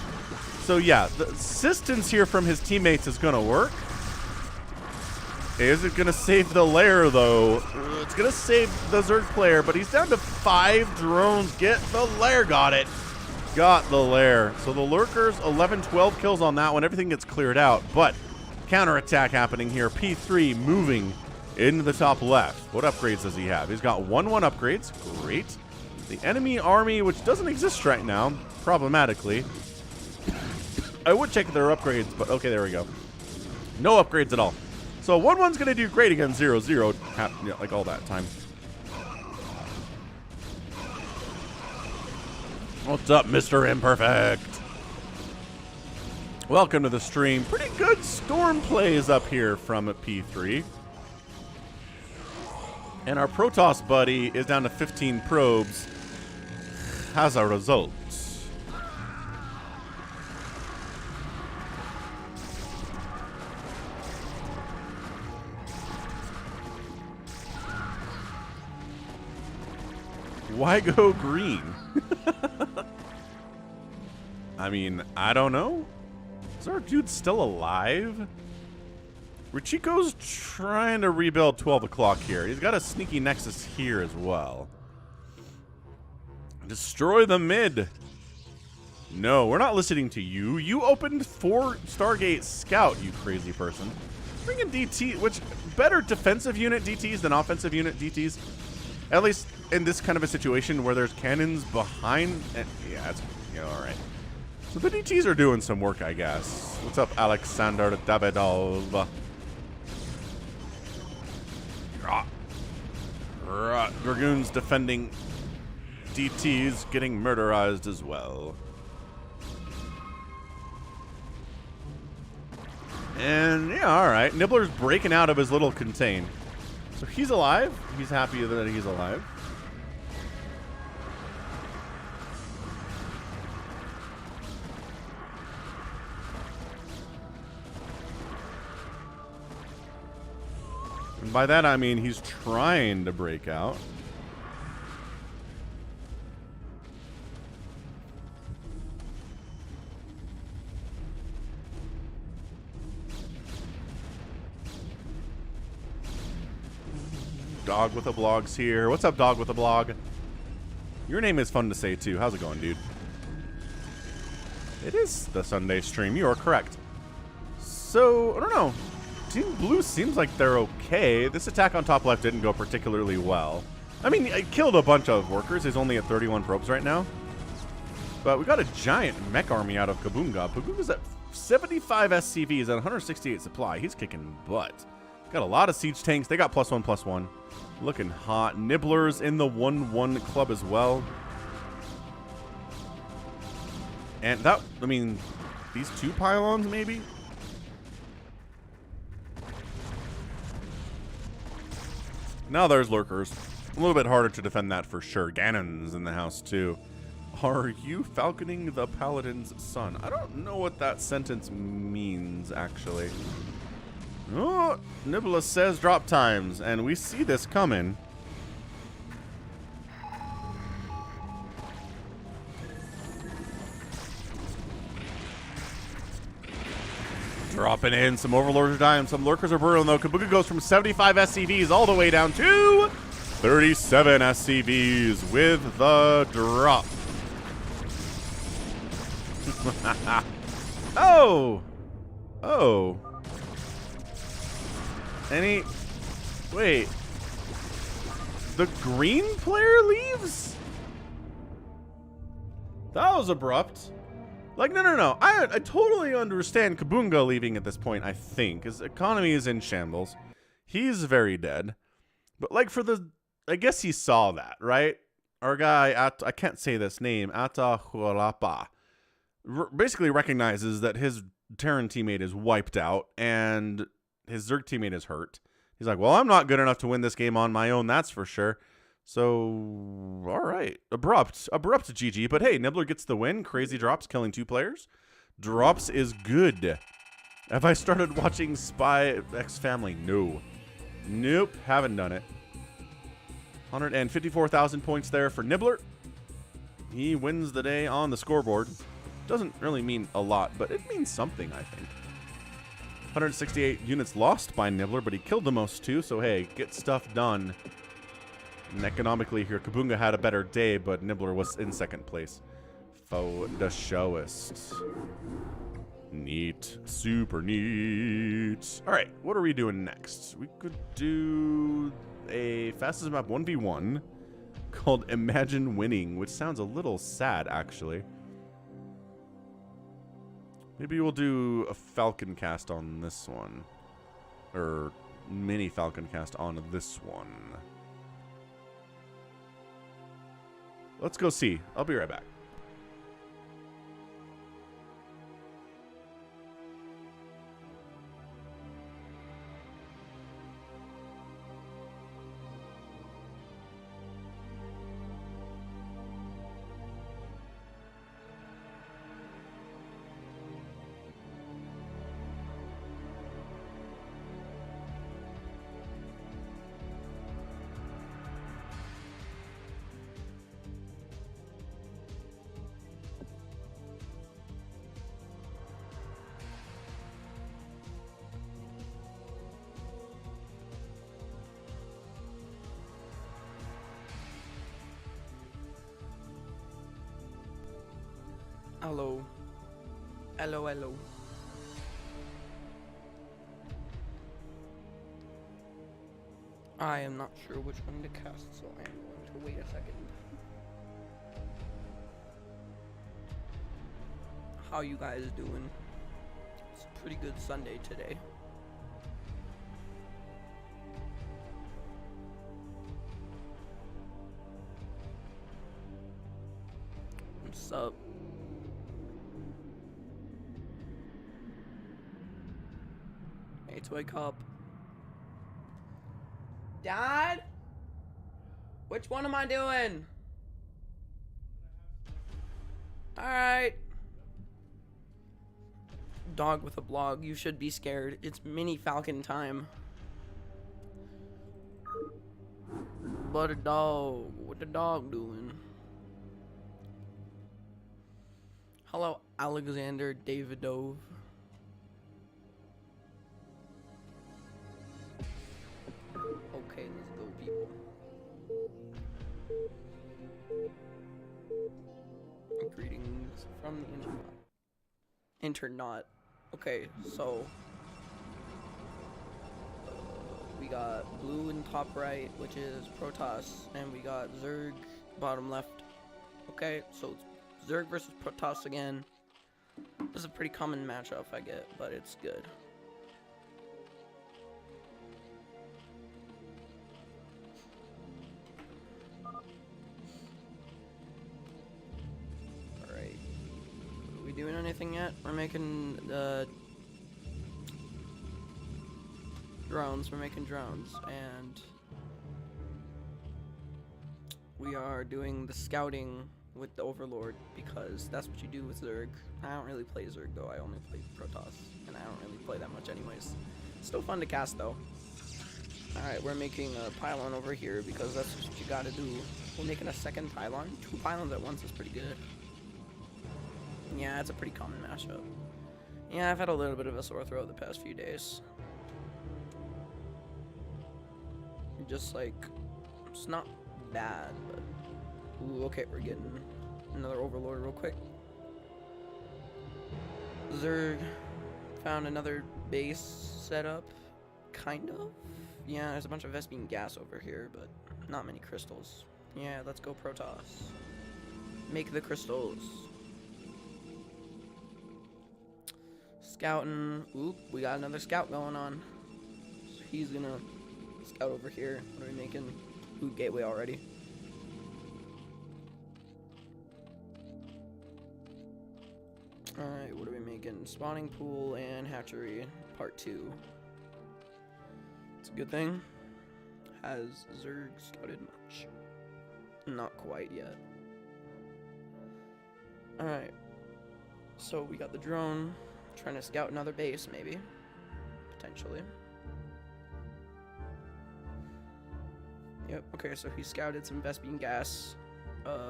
So yeah, the assistance here from his teammates is going to work. Is it going to save the lair, though? It's going to save the Zerg player, but he's down to 5 drones. Get the lair. Got it. Got the lair. So the lurkers, 11, 12 kills on that one. Everything gets cleared out, but counterattack happening here. P3 moving into the top left. What upgrades does he have? He's got 1-1 upgrades. Great. The enemy army, which doesn't exist right now, problematically. I would check their upgrades, but okay, there we go. No upgrades at all. So 1-1's going to do great against 0-0, yeah, like all that time. What's up, Mr. Imperfect? Welcome to the stream. Pretty good storm plays up here from P3. And our Protoss buddy is down to 15 probes as a result. Why go green? I mean, I don't know. Is our dude still alive? Rachiko's trying to rebuild 12 o'clock here. He's got a sneaky nexus here as well. Destroy the mid. No, we're not listening to you. You opened 4 Stargate Scout, you crazy person. Bring in DT, which better defensive unit DTs than offensive unit DTs. At least in this kind of a situation where there's cannons behind. Yeah, that's, you know, all right. So the DTs are doing some work, I guess. What's up, Alexander Davidov? Dragoons defending DTs getting murderized as well. And yeah, all right. Nibbler's breaking out of his little contain. So he's alive. He's happy that he's alive. And by that I mean he's trying to break out. Dog with a blog's here. What's up, Dog with a blog? Your name is fun to say too. How's it going, dude? It is the Sunday stream. You are correct. So, I don't know. Team Blue seems like they're okay. This attack on top left didn't go particularly well. I mean, it killed a bunch of workers. He's only at 31 probes right now. But we got a giant mech army out of Kabunga. Kabunga's at 75 SCVs and 168 supply. He's kicking butt. Got a lot of siege tanks. They got +1/+1. Looking hot. Nibblers in the 1-1 club as well. And that, I mean, these 2 pylons maybe? Now there's lurkers. A little bit harder to defend that for sure. Ganon's in the house too. Are you falconing the paladin's son? I don't know what that sentence means actually. Oh, Nibbler says drop times, and we see this coming. Dropping in, some overlords are dying, some lurkers are burning though. Kabunga goes from 75 SCVs all the way down to 37 SCVs with the drop. Oh! Oh. Wait. The green player leaves? That was abrupt. Like, no. I totally understand Kabunga leaving at this point, I think. His economy is in shambles. He's very dead. But, like, I guess he saw that, right? Our guy, I can't say this name, Atahualapa, basically recognizes that his Terran teammate is wiped out and his Zerg teammate is hurt. He's like, well, I'm not good enough to win this game on my own, that's for sure. So, all right. Abrupt GG. But hey, Nibbler gets the win. Crazy drops, killing 2 players. Drops is good. Have I started watching Spy X Family? No. Nope, haven't done it. 154,000 points there for Nibbler. He wins the day on the scoreboard. Doesn't really mean a lot, but it means something, I think. 168 units lost by Nibbler, but he killed the most too, so hey, get stuff done. And economically here, Kabunga had a better day, but Nibbler was in 2nd place. For the showist. Neat. Super neat. Alright, what are we doing next? We could do a fastest map 1v1 called Imagine Winning, which sounds a little sad, actually. Maybe we'll do a Falcon cast on this one. Or mini Falcon cast on this one. Let's go see. I'll be right back. Hello. Hello. I am not sure which one to cast, so I am going to wait a second. How you guys doing? It's a pretty good Sunday today. What's up? Hey, wake up. Dad? Which one am I doing? Alright. Dog with a blog, you should be scared. It's mini Falcon time. but a dog. What the dog doing? Hello, Alexander Davidov. Okay, let's go, people. Greetings from the internet. Okay, so we got blue in top right, which is Protoss, and we got Zerg bottom left. Okay, so it's Zerg versus Protoss again. This is a pretty common matchup I get, but it's good. Alright. Are we doing anything yet? We're making drones. We're making drones, and we are doing the scouting with the Overlord, because that's what you do with Zerg. I don't really play Zerg though, I only play Protoss, and I don't really play that much anyways. Still fun to cast though. Alright, we're making a pylon over here because that's what you gotta do. We're making a second pylon. 2 pylons at once is pretty good. Yeah, it's a pretty common mashup. Yeah, I've had a little bit of a sore throat the past few days. Just like, it's not bad, but ooh, okay, we're getting another Overlord real quick. Zerg found another base setup, kind of. Yeah, there's a bunch of Vespene gas over here, but not many crystals. Yeah, let's go Protoss. Make the crystals. Scouting. Oop, we got another scout going on. So he's gonna scout over here. What are we making? Ooh, gateway already. Alright, what are we making? Spawning pool and hatchery, part 2. It's a good thing. Has Zerg scouted much? Not quite yet. Alright. So we got the drone. Trying to scout another base, maybe. Potentially. Yep, okay, so he scouted some Vespene gas.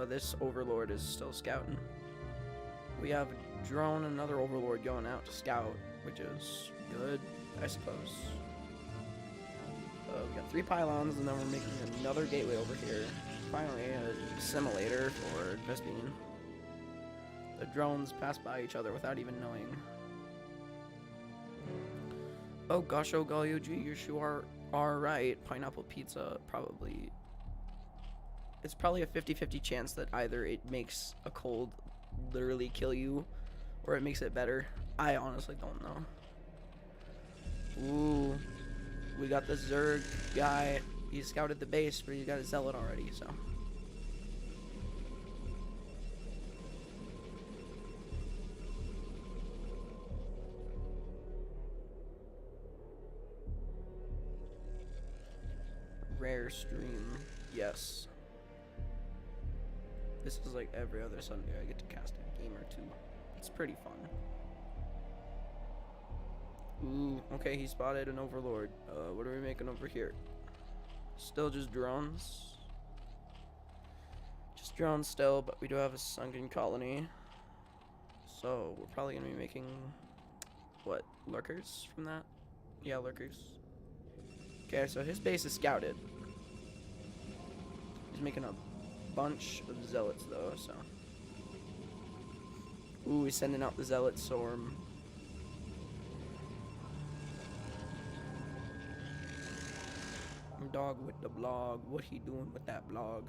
This Overlord is still scouting. We have a drone, another Overlord going out to scout, which is good, I suppose. We got 3 pylons, and then we're making another gateway over here. Finally, a simulator for Vespene. The drones pass by each other without even knowing. Oh gosh, oh golly, you sure are right. Pineapple pizza, probably. It's probably a 50-50 chance that either it makes a cold literally kill you, or it makes it better. I honestly don't know. Ooh, we got the Zerg guy. He scouted the base, but he got a zealot already, so. Rare stream, yes. This is like every other Sunday I get to cast a game or 2. It's pretty fun. Ooh, okay, he spotted an Overlord. What are we making over here? Still just drones. Just drones still, but we do have a sunken colony. So we're probably gonna be making, what, lurkers from that? Yeah, lurkers. Okay, so his base is scouted. He's making a bunch of zealots though, so. Ooh, he's sending out the zealot storm. Dog with the blog. What he doing with that blog?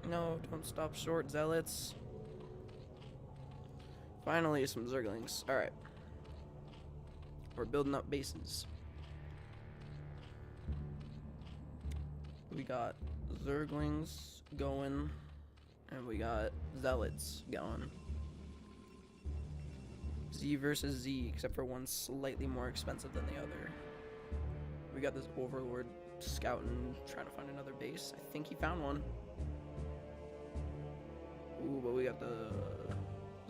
No, don't stop short, zealots. Finally, some Zerglings. Alright. We're building up bases. We got Zerglings going, and we got Zealots going. Z versus Z, except for one's slightly more expensive than the other. We got this Overlord scouting, trying to find another base. I think he found one. Ooh, but we got the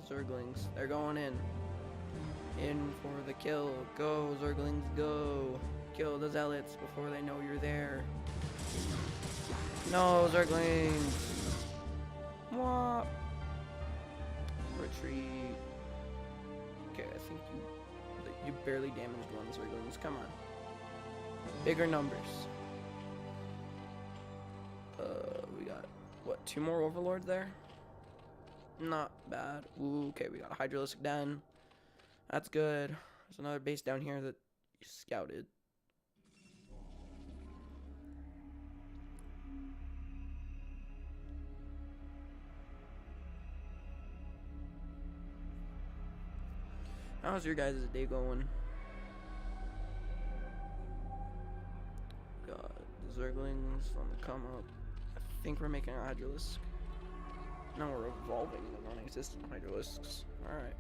Zerglings. They're going in. In for the kill. Go, Zerglings, go. Kill the zealots before they know you're there. No, Zerglings! What? Retreat. Okay, I think you barely damaged one, Zerglings. Come on. Bigger numbers. We got, what, 2 more Overlords there? Not bad. Ooh, okay, we got a Hydralistic Den. That's good. There's another base down here that you scouted. How's your guys' day going? Got the Zerglings on the come up. I think we're making a Hydralisk. No, we're evolving the non-existent Hydralisks. Alright.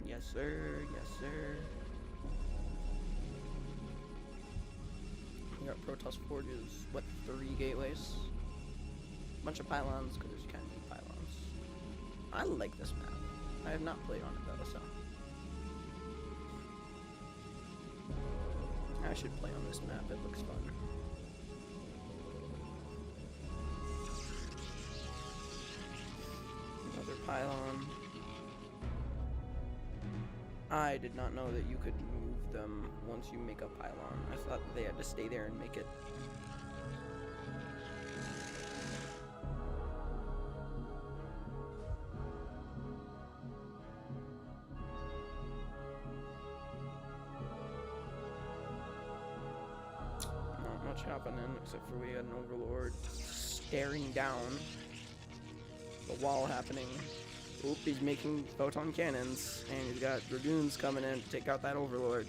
Yes, sir. Yes, sir. We got Protoss Forges. What, 3 gateways? Bunch of pylons, because there's kind of many pylons. I like this map. I have not played on it though, so. I should play on this map. It looks fun. Another pylon. I did not know that you could move them once you make a pylon. I thought they had to stay there and make it. Not much happening except for we had an Overlord staring down. The wall happening. Oop, he's making photon cannons, and he's got dragoons coming in to take out that Overlord.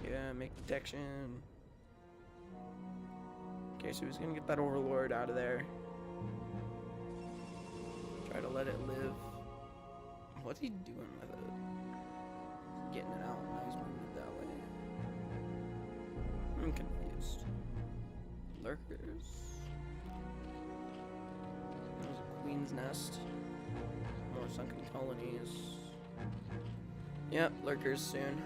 Yeah, make detection. Okay, so he's gonna get that Overlord out of there. Try to let it live. What's he doing with it? Getting it out. Now he's moving it that way. I'm confused. Lurkers. There's a Queen's Nest. More sunken colonies. Yep, lurkers soon. And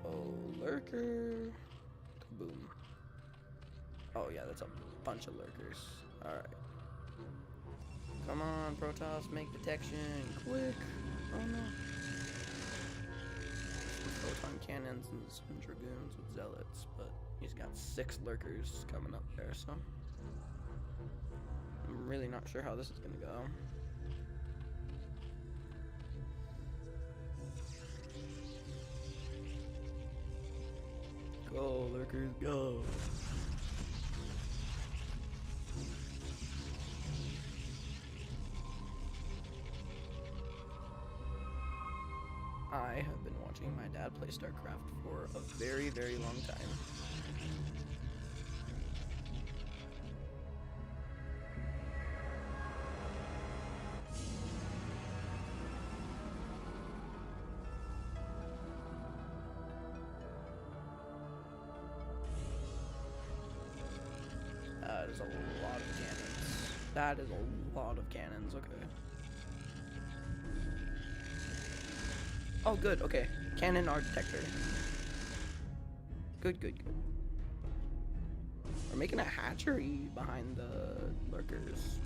oh, lurker. Kaboom. Oh yeah, that's a bunch of lurkers. Alright. Come on, Protoss, make detection quick. Oh no. Some photon cannons and some dragoons with zealots, but he's got 6 lurkers coming up there, so I'm really not sure how this is gonna go. Go, lurkers, go. I have been watching my dad play StarCraft for a very, very long time. That is a lot of cannons. That is a lot of cannons, okay. Oh, good, okay. Cannon R detector. Good, good, good. We're making a hatchery behind the lurkers.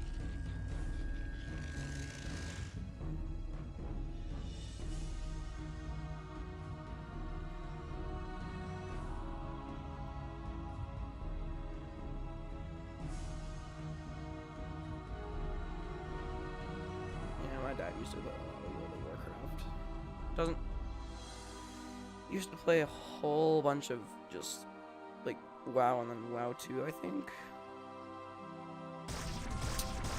Yeah, my dad used to play a lot of World of Warcraft. Doesn't used to play a whole bunch of just like WoW and then WoW 2, I think.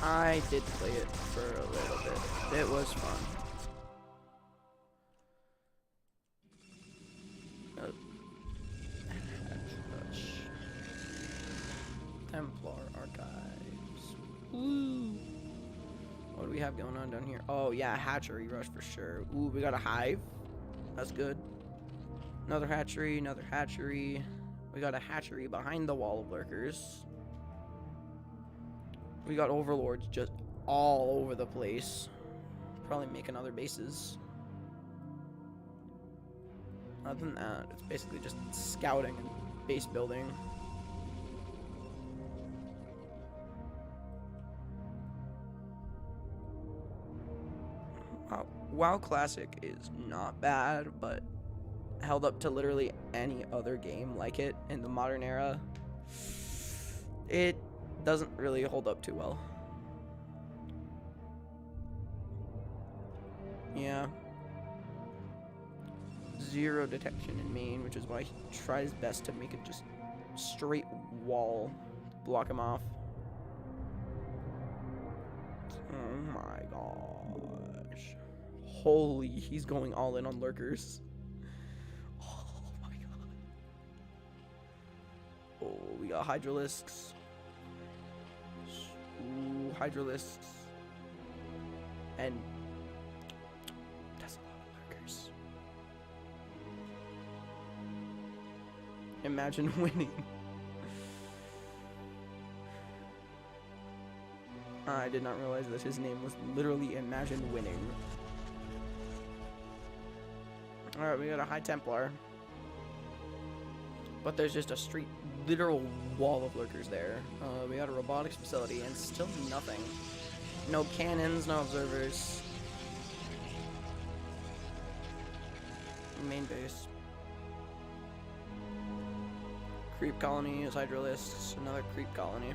I did play it for a little bit. It was fun. Templar Archives. Woo! What do we have going on down here? Oh yeah, hatchery rush for sure. Ooh, we got a hive. That's good. Another hatchery, another hatchery. We got a hatchery behind the wall of lurkers. We got overlords just all over the place. Probably making other bases. Other than that, it's basically just scouting and base building. WoW Classic is not bad, but held up to literally any other game like it in the modern era, it doesn't really hold up too well. Yeah. Zero detection in main, which is why he tried his best to make it just straight wall, block him off. Oh my gosh. Holy, he's going all in on lurkers. Oh my god. Oh, we got hydralisks. Ooh, hydralisks. And that's a lot of lurkers. Imagine winning. I did not realize that his name was literally Imagine Winning. Alright, we got a High Templar. But there's just a straight, literal wall of lurkers there. We got a robotics facility and still nothing. No cannons, no observers. Main base. Creep colony is hydralisks, another creep colony.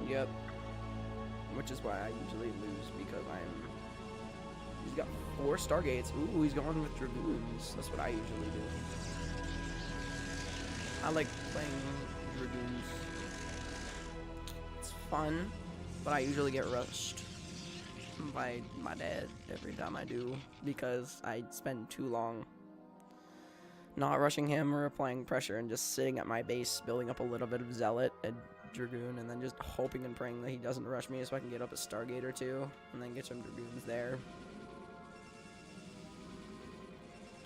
Yep. Which is why I usually lose, because he's got 4 Stargates. Ooh, he's going with Dragoons. That's what I usually do. I like playing Dragoons. It's fun, but I usually get rushed by my dad every time I do, because I spend too long not rushing him or applying pressure and just sitting at my base building up a little bit of Zealot and Dragoon, and then just hoping and praying that he doesn't rush me so I can get up a Stargate or 2 and then get some Dragoons there.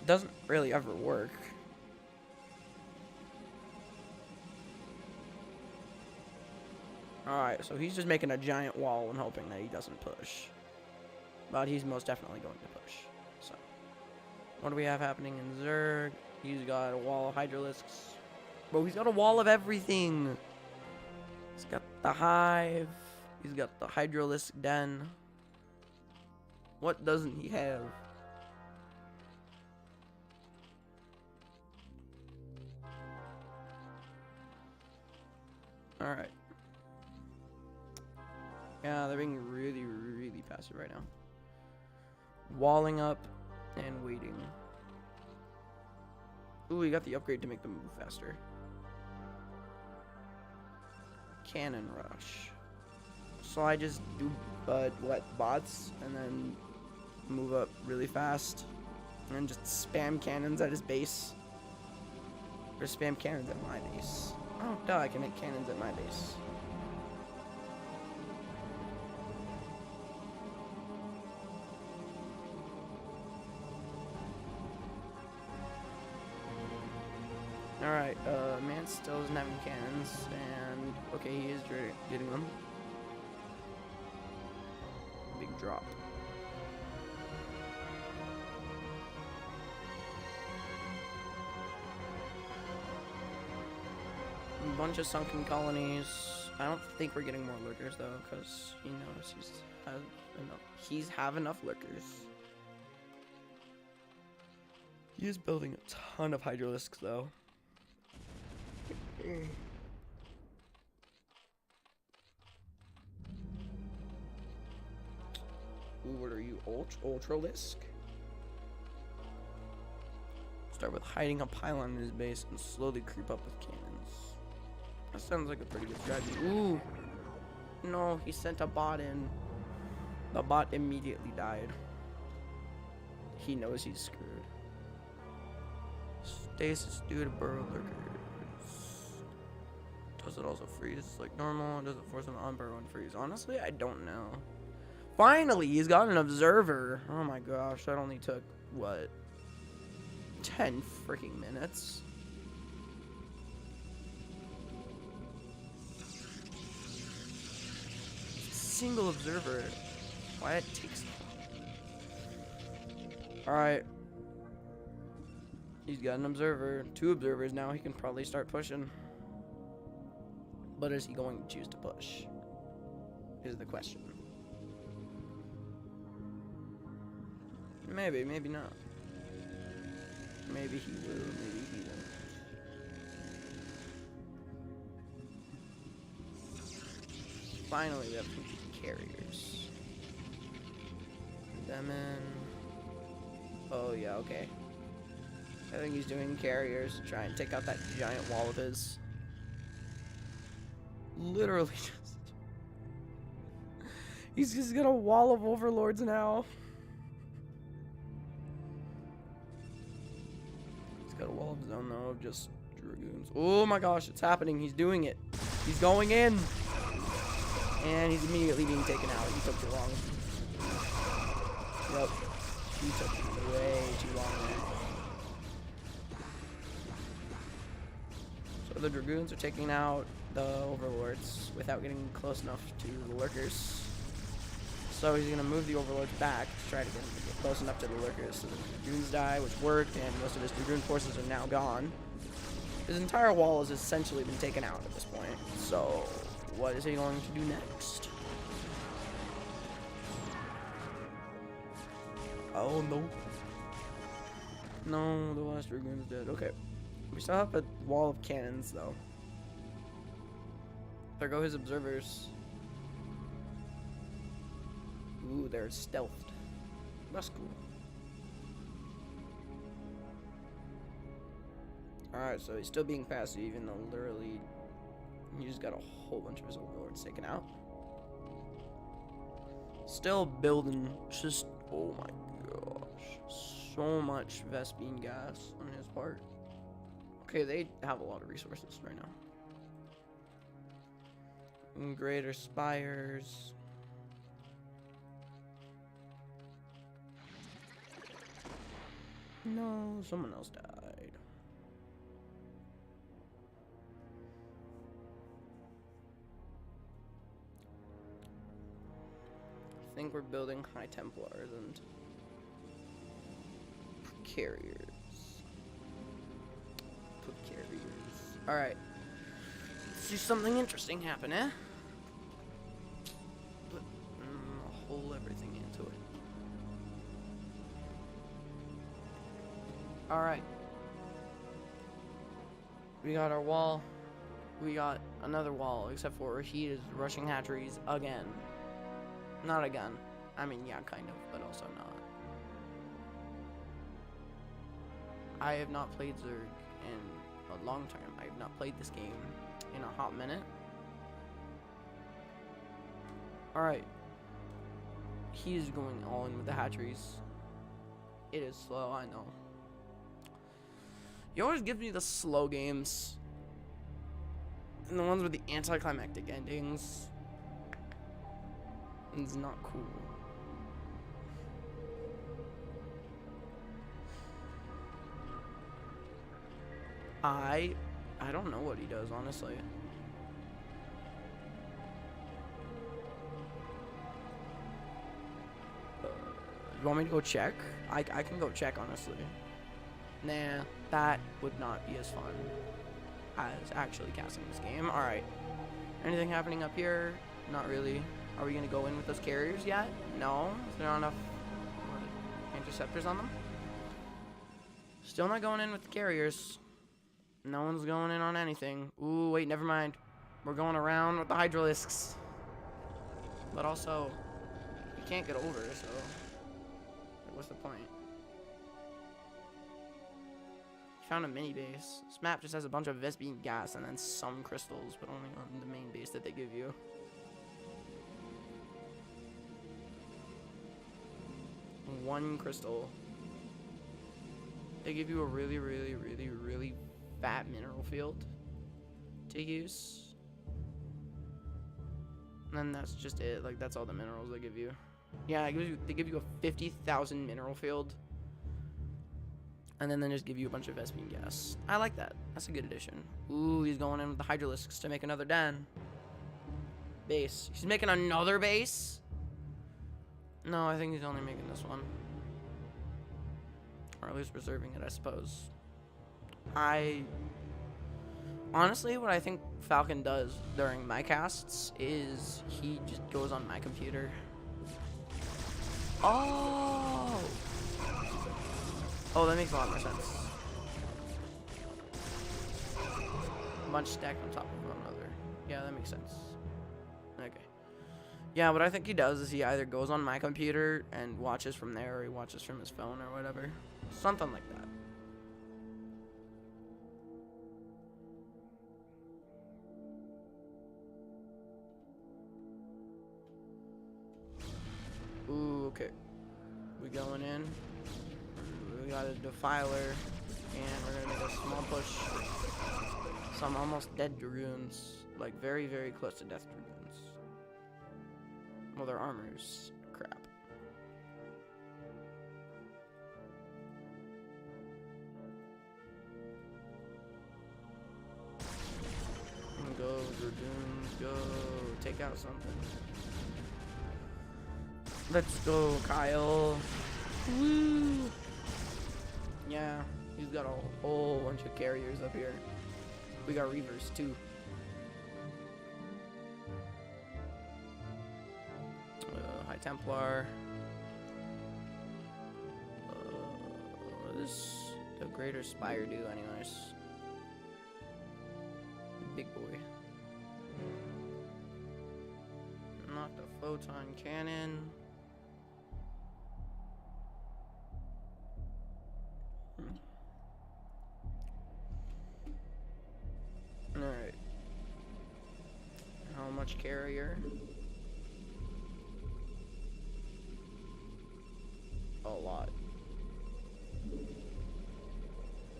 It doesn't really ever work. Alright, so he's just making a giant wall and hoping that he doesn't push. But he's most definitely going to push. So, what do we have happening in Zerg? He's got a wall of hydralisks. Bro, he's got a wall of everything. He's got the hive. He's got the hydralisk den. What doesn't he have? Alright. Yeah, they're being really, really passive right now. Walling up and waiting. Ooh, we got the upgrade to make them move faster. Cannon rush. So I just do bots and then move up really fast and then just spam cannons at his base, or spam cannons at my base. Oh duh, I can make cannons at my base. Alright, man still doesn't have any cannons, and okay, he is getting them. Big drop. A bunch of sunken colonies. I don't think we're getting more lurkers though, because he knows he's have enough lurkers. He is building a ton of hydralisks though. Ooh, what are you, Ultralisk? Start with hiding a pylon in his base and slowly creep up with cannons. That sounds like a pretty good strategy. Ooh! No, he sent a bot in. The bot immediately died. He knows he's screwed. Stasis due to burrow lurkers. Does it also freeze like normal? Does it force them on burrow and freeze? Honestly, I don't know. Finally, he's got an observer. Oh my gosh, that only took, what, 10 freaking minutes. Single observer. Why it takes so long. Alright. He's got an observer. 2 observers now. He can probably start pushing. But is he going to choose to push? Is the question. Maybe, maybe not. Maybe he will, maybe he won't. Finally, we have some carriers. Them in. Oh, yeah, okay. I think he's doing carriers to try and take out that giant wall of his. Literally just. He's just got a wall of overlords now. He's got a wall of his own though, of just dragoons. Oh my gosh, it's happening. He's doing it. He's going in. And he's immediately being taken out. He took too long. Yep. He took way too long there. So the dragoons are taking out the overlords without getting close enough to the lurkers. So he's gonna move the overlords back to try to get close enough to the lurkers so the dragoons die, which worked, and most of his dragoon forces are now gone. His entire wall has essentially been taken out at this point. So what is he going to do next? Oh no. No, the last dragoon's dead. Okay. We still have a wall of cannons though. There go his observers. Ooh, they're stealthed. That's cool. Alright, so he's still being passive even though literally he just got a whole bunch of his overlords taken out. Still building just, oh my gosh, so much Vespine gas on his part. Okay, they have a lot of resources right now. And greater spires. No, someone else died. I think we're building High Templars and carriers. Put carriers. Alright. Let's see something interesting happen, eh? Put a whole everything into it. Alright. We got our wall. We got another wall, except for he is rushing hatcheries again. Not again. I mean, yeah, kind of, but also not. I have not played Zerg in a long time. I have not played this game in a hot minute. Alright. He's going all in with the hatcheries. It is slow, I know. He always gives me the slow games. And the ones with the anticlimactic endings. It's not cool. I don't know what he does, honestly. You want me to go check? I can go check, honestly. Nah, that would not be as fun as actually casting this game. Alright. Anything happening up here? Not really. Are we going to go in with those carriers yet? No. Is there not enough interceptors on them? Still not going in with the carriers. No one's going in on anything. Ooh, wait, never mind. We're going around with the hydralisks. But also, we can't get over, so what's the point? Found a mini base. This map just has a bunch of Vespine gas and then some crystals, but only on the main base that they give you. One crystal. They give you a really, really, really, really fat mineral field to use. And then that's just it. Like, that's all the minerals they give you. Yeah, they give you a 50,000 mineral field. And then they just give you a bunch of Vespine gas. I like that. That's a good addition. Ooh, he's going in with the Hydralisks to make another den. Base. He's making another base? No, I think he's only making this one. Or at least reserving it, I suppose. Honestly, what I think Falcon does during my casts is he just goes on my computer. Oh! Oh, that makes a lot more sense. A bunch stacked on top of one another. Yeah, that makes sense. Okay. Yeah, what I think he does is he either goes on my computer and watches from there, or he watches from his phone or whatever. Something like that. Ooh, okay. We going in. We got a defiler, and we're gonna make a small push. Some almost dead dragoons, like very, very close to death dragoons. Well, their armor's crap. Go, dragoons, go. Take out something. Let's go, Kyle. Woo! Yeah, he's got a whole bunch of carriers up here. We got Reavers, too. High Templar. What does the Greater Spire do, anyways? Big boy. Not the photon cannon. Alright. How much carrier? A lot.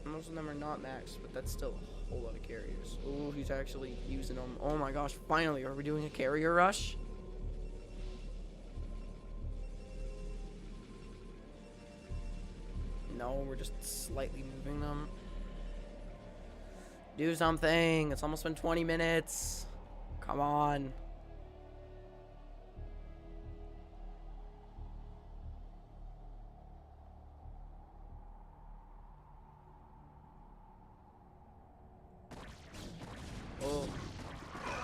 Most of them are not maxed, but that's still a whole lot of carriers. Oh, he's actually using them. Oh my gosh, finally, are we doing a carrier rush? No, we're just slightly moving them. Do something. It's almost been 20 minutes. Come on. Oh.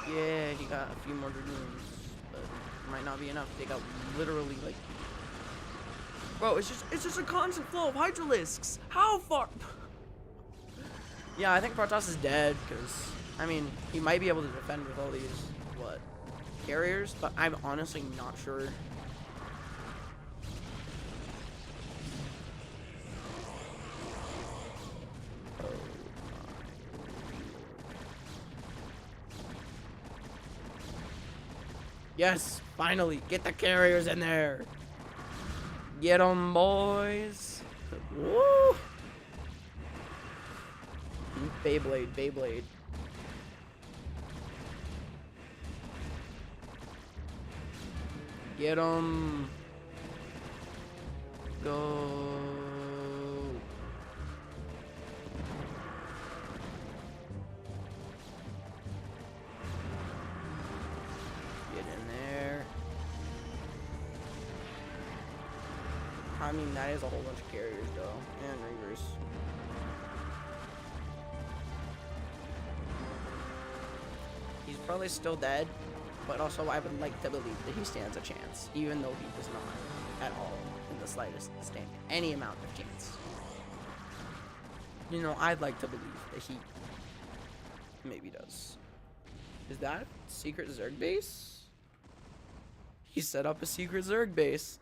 Yeah, he got a few more dragoons. But it might not be enough. They got literally like... Bro, it's just a constant flow of Hydralisks. How far... Yeah, I think Protoss is dead, because, I mean, he might be able to defend with all these, what, carriers, but I'm honestly not sure. Oh. Yes, finally, get the carriers in there. Get them, boys. Woo! Beyblade, Beyblade. Get 'em. Go. Get in there. I mean, that is a whole bunch of carriers, though. And Reavers. He's probably still dead, but also I would like to believe that he stands a chance, even though he does not at all in the slightest stand any amount of chance. You know, I'd like to believe that he maybe does. Is that secret Zerg base? He set up a secret Zerg base.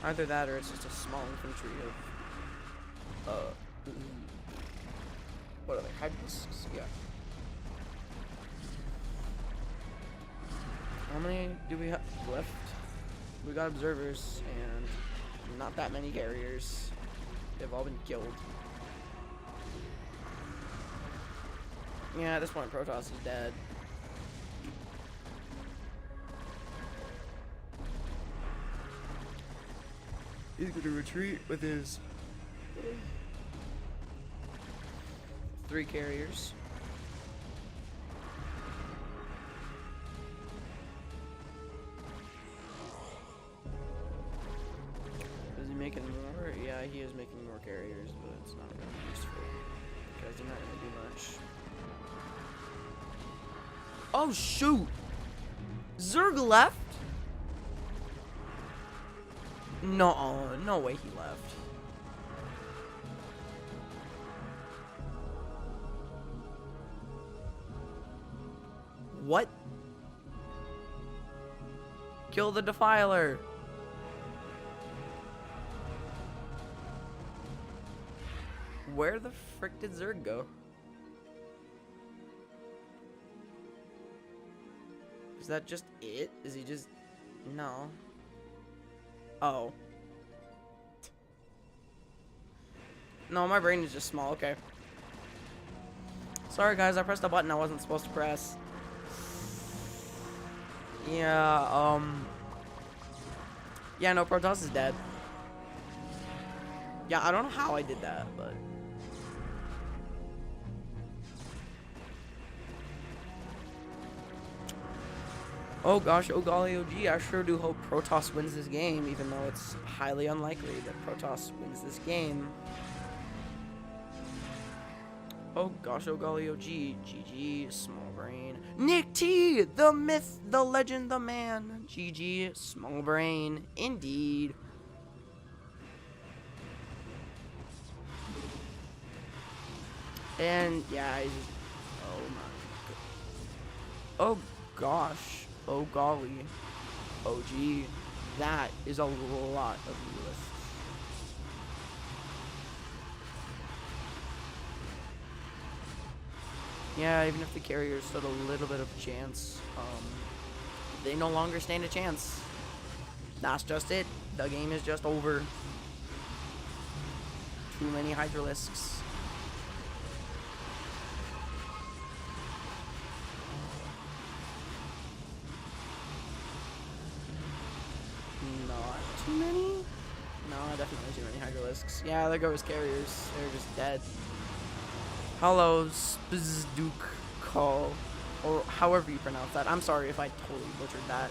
Either that or it's just a small infantry of what are they? Hydralisks? Yeah. How many do we have left? We got observers and not that many carriers. They've all been killed. Yeah, at this point Protoss is dead. He's gonna retreat with his 3 carriers. Is he making more? Yeah, he is making more carriers, but it's not really useful because they're not gonna do much. Oh shoot! Zerg left? No, no way he left. What? Kill the Defiler. Where the frick did Zerg go? Is that just it? Is he just... No. Oh. No, my brain is just small. Okay. Sorry, guys. I pressed a button I wasn't supposed to press. Yeah, yeah, no, Protoss is dead. Yeah, I don't know how I did that, but... Oh gosh, oh golly, oh gee, I sure do hope Protoss wins this game, even though it's highly unlikely that Protoss wins this game. Oh gosh, oh golly, oh gee, GG, small brain. Nick T, the myth, the legend, the man. GG, small brain, indeed. And yeah, he's just, oh my, oh gosh. Oh golly. Oh gee. That is a lot of lists. Yeah, even if the carriers stood a little bit of a chance, they no longer stand a chance. That's just it. The game is just over. Too many Hydralisks. Too many? No, definitely too many Hydralisks. Yeah, there goes carriers. They're just dead. Hello, Spzduk Call. Or however you pronounce that. I'm sorry if I totally butchered that.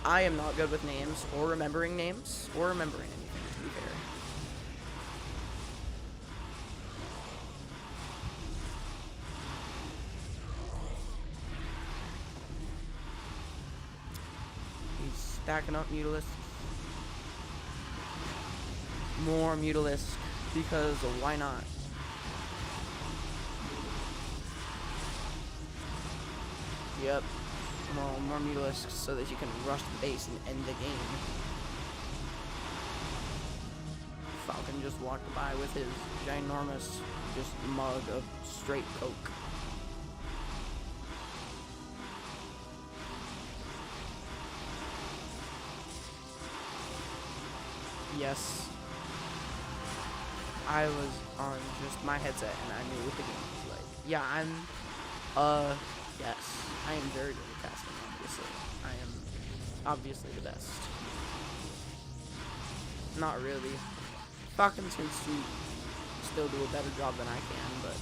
I am not good with names, or remembering names, or remembering anything, to be fair. He's stacking up Mutalisks. More Mutalisk, because why not? Yep. Well, more Mutalisks so that you can rush the base and end the game. Falcon just walked by with his ginormous just mug of straight Coke. Yes. I was on just my headset and I knew what the game was like. Yeah, yes. I am very good at casting, obviously. I am obviously the best. Not really. Falcon seems to still do a better job than I can, but...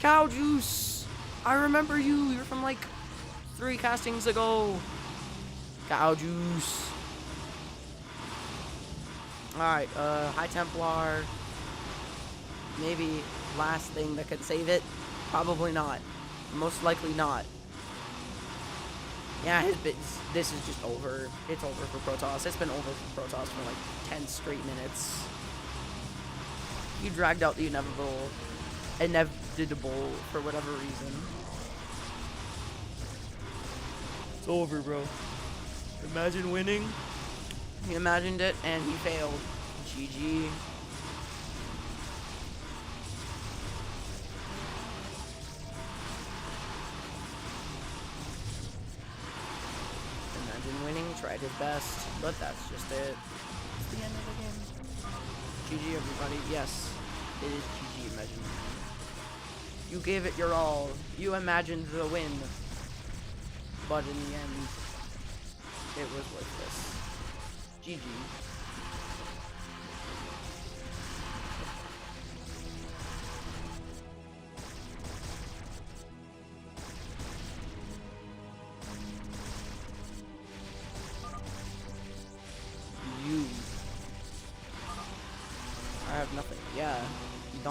Cow Juice! I remember you! You're from like 3 castings ago! Cow Juice! Alright, High Templar... Maybe last thing that could save it? Probably not. Most likely not. Yeah, this is just over. It's over for Protoss. It's been over for Protoss for like 10 straight minutes. You dragged out the inevitable for whatever reason. It's over, bro. Imagine winning. He imagined it and he failed. GG. Winning, tried his best, but that's just it. It's the end of the game. GG, everybody. Yes, it is GG. Imagine. You gave it your all. You imagined the win, but in the end, it was worthless. GG.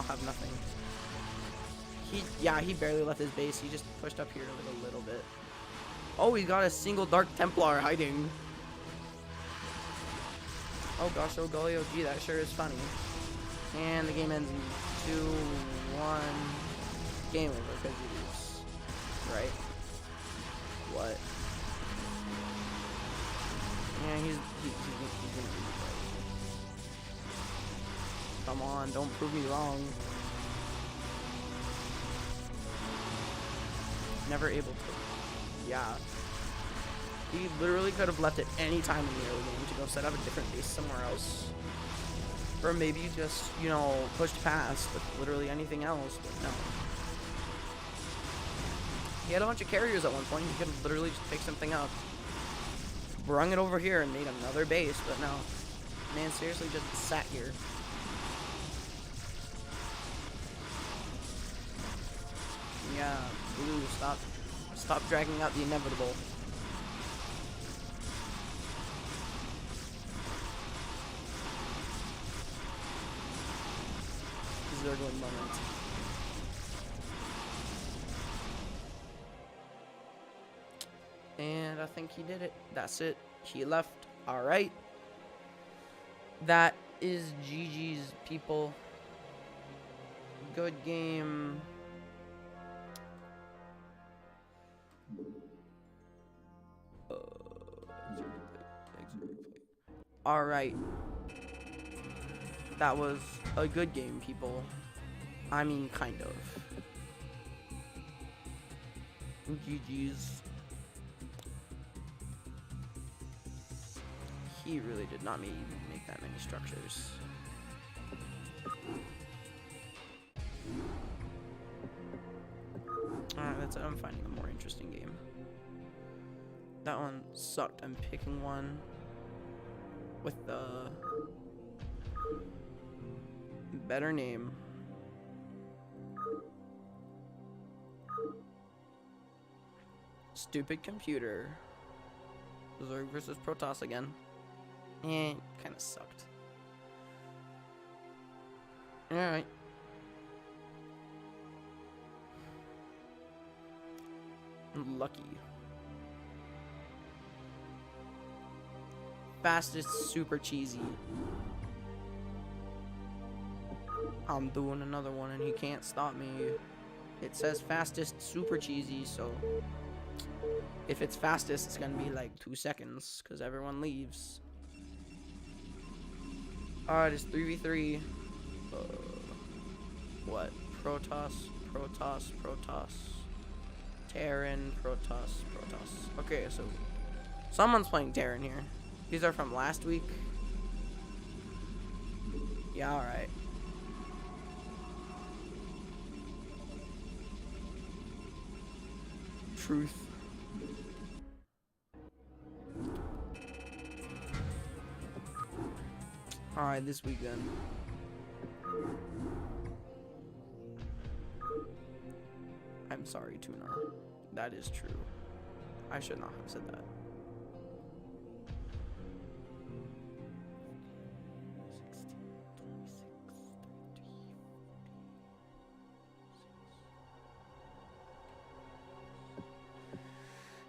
have nothing. He barely left his base. He just pushed up here a little bit. Oh, he got a single Dark Templar hiding. Oh gosh, oh golly, oh gee, that sure is funny. And the game ends in 2-1. Game over because you lose. Right? What? Yeah, he's gonna lose, right? Come on, don't prove me wrong. Never able to. Yeah. He literally could have left it any time in the early game to go set up a different base somewhere else. Or maybe just, you know, pushed past with literally anything else, but no. He had a bunch of carriers at one point. He could have literally just picked something up, brung it over here, and made another base, but no. Man, seriously just sat here. Yeah, blue, stop dragging out the inevitable. Zergling moment. And I think he did it. That's it. He left. Alright. That is GG's, people. Good game. Alright. That was a good game, people. I mean, kind of. GG's. He really did not make that many structures. Alright, that's it. I'm finding a more interesting game. That one sucked. I'm picking one with the better name. Stupid computer. Zerg versus Protoss again. Kind of sucked. Alright. Lucky. Fastest, super cheesy. I'm doing another one and he can't stop me. It says fastest, super cheesy, so if it's fastest, it's gonna be like 2 seconds because everyone leaves. Alright, it's 3v3. What? Protoss. Terran, Protoss. Okay, so someone's playing Terran here. These are from last week. Yeah, alright. Truth. Alright, this weekend. I'm sorry, Tuna. That is true. I should not have said that.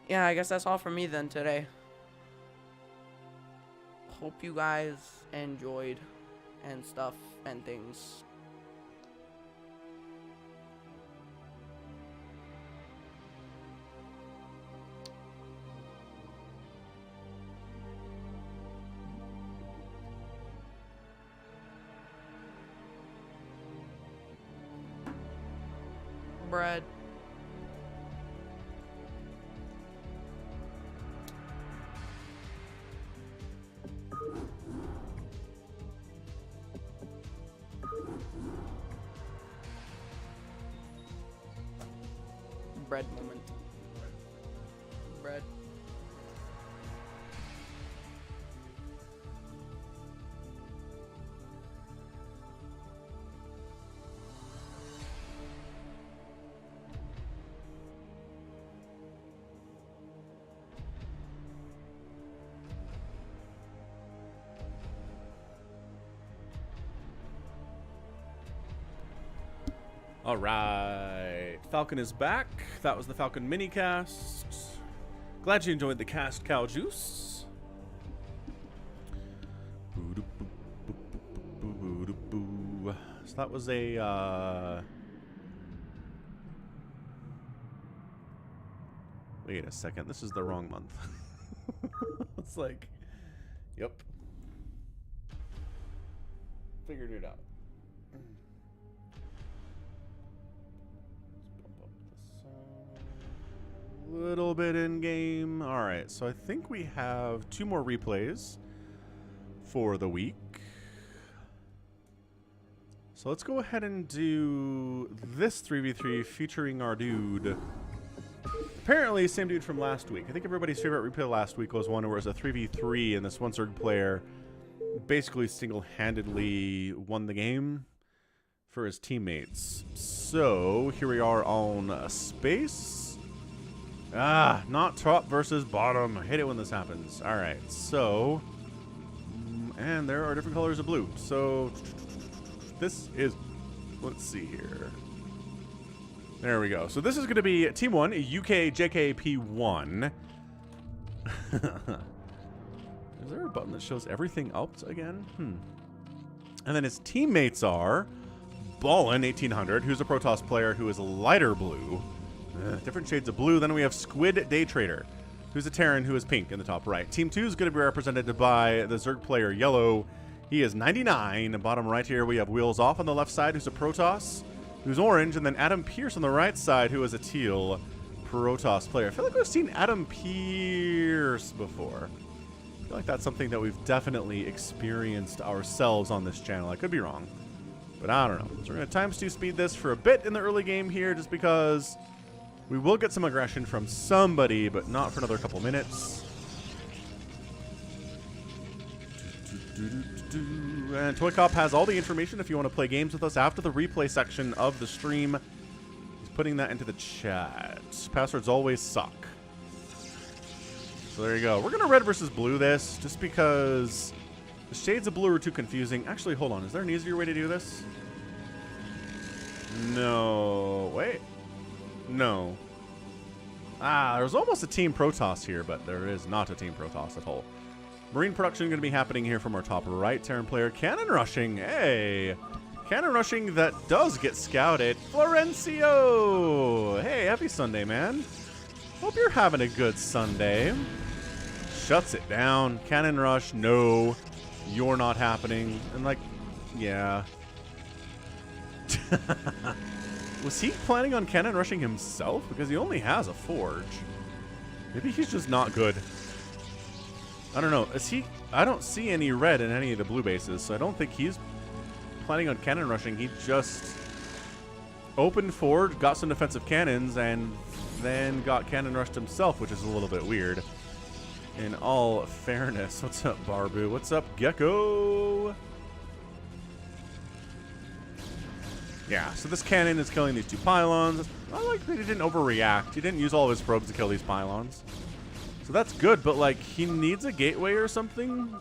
Yeah, I guess that's all from me then today. Hope you guys enjoyed and stuff and things. Bread. Bread moment. Bread. All right. Falcon is back. That was the Falcon minicast. Glad you enjoyed the cast, Cow Juice. So that was a... Wait a second. This is the wrong month. It's like... Yep. Figured it out. Little bit in game. All right, so I think we have 2 more replays for the week. So let's go ahead and do this 3v3 featuring our dude. Apparently, same dude from last week. I think everybody's favorite replay last week was one where it was a 3v3 and this one Zerg player basically single-handedly won the game for his teammates. So here we are on space. Ah, not top versus bottom. I hate it when this happens. All right, so... And there are different colors of blue. So this is... Let's see here. There we go. So this is going to be Team 1, UK JKP1. Is there a button that shows everything up again? And then his teammates are Ballin 1800, who's a Protoss player who is lighter blue. Different shades of blue. Then we have Squid Day Trader, who's a Terran who is pink in the top right. Team 2 is going to be represented by the Zerg player Yellow. He is 99. Bottom right here we have Wheels Off on the left side, who's a Protoss, who's orange, and then Adam Pierce on the right side, who is a teal Protoss player. I feel like we've seen Adam Pierce before. I feel like that's something that we've definitely experienced ourselves on this channel. I could be wrong, but I don't know. So we're going to ×2 speed this for a bit in the early game here, just because we will get some aggression from somebody, but not for another couple minutes. And Toy Cop has all the information if you want to play games with us after the replay section of the stream. He's putting that into the chat. Passwords always suck. So there you go. We're going to red versus blue this, just because the shades of blue are too confusing. Actually, hold on. Is there an easier way to do this? No. Wait. No. Ah, there's almost a Team Protoss here, but there is not a Team Protoss at all. Marine production going to be happening here from our top right Terran player. Cannon rushing. Hey. Cannon rushing that does get scouted. Florencio. Hey, happy Sunday, man. Hope you're having a good Sunday. Shuts it down. Cannon rush. No. You're not happening. And like, yeah. Was he planning on cannon rushing himself? Because he only has a forge. Maybe he's just not good. I don't know. Is he? I don't see any red in any of the blue bases, so I don't think he's planning on cannon rushing. He just opened forge, got some defensive cannons, and then got cannon rushed himself, which is a little bit weird. In all fairness. What's up, Barbu? What's up, Gecko? Yeah, so this cannon is killing these 2 pylons. I like that he didn't overreact. He didn't use all of his probes to kill these pylons. So that's good, but like, he needs a gateway or something.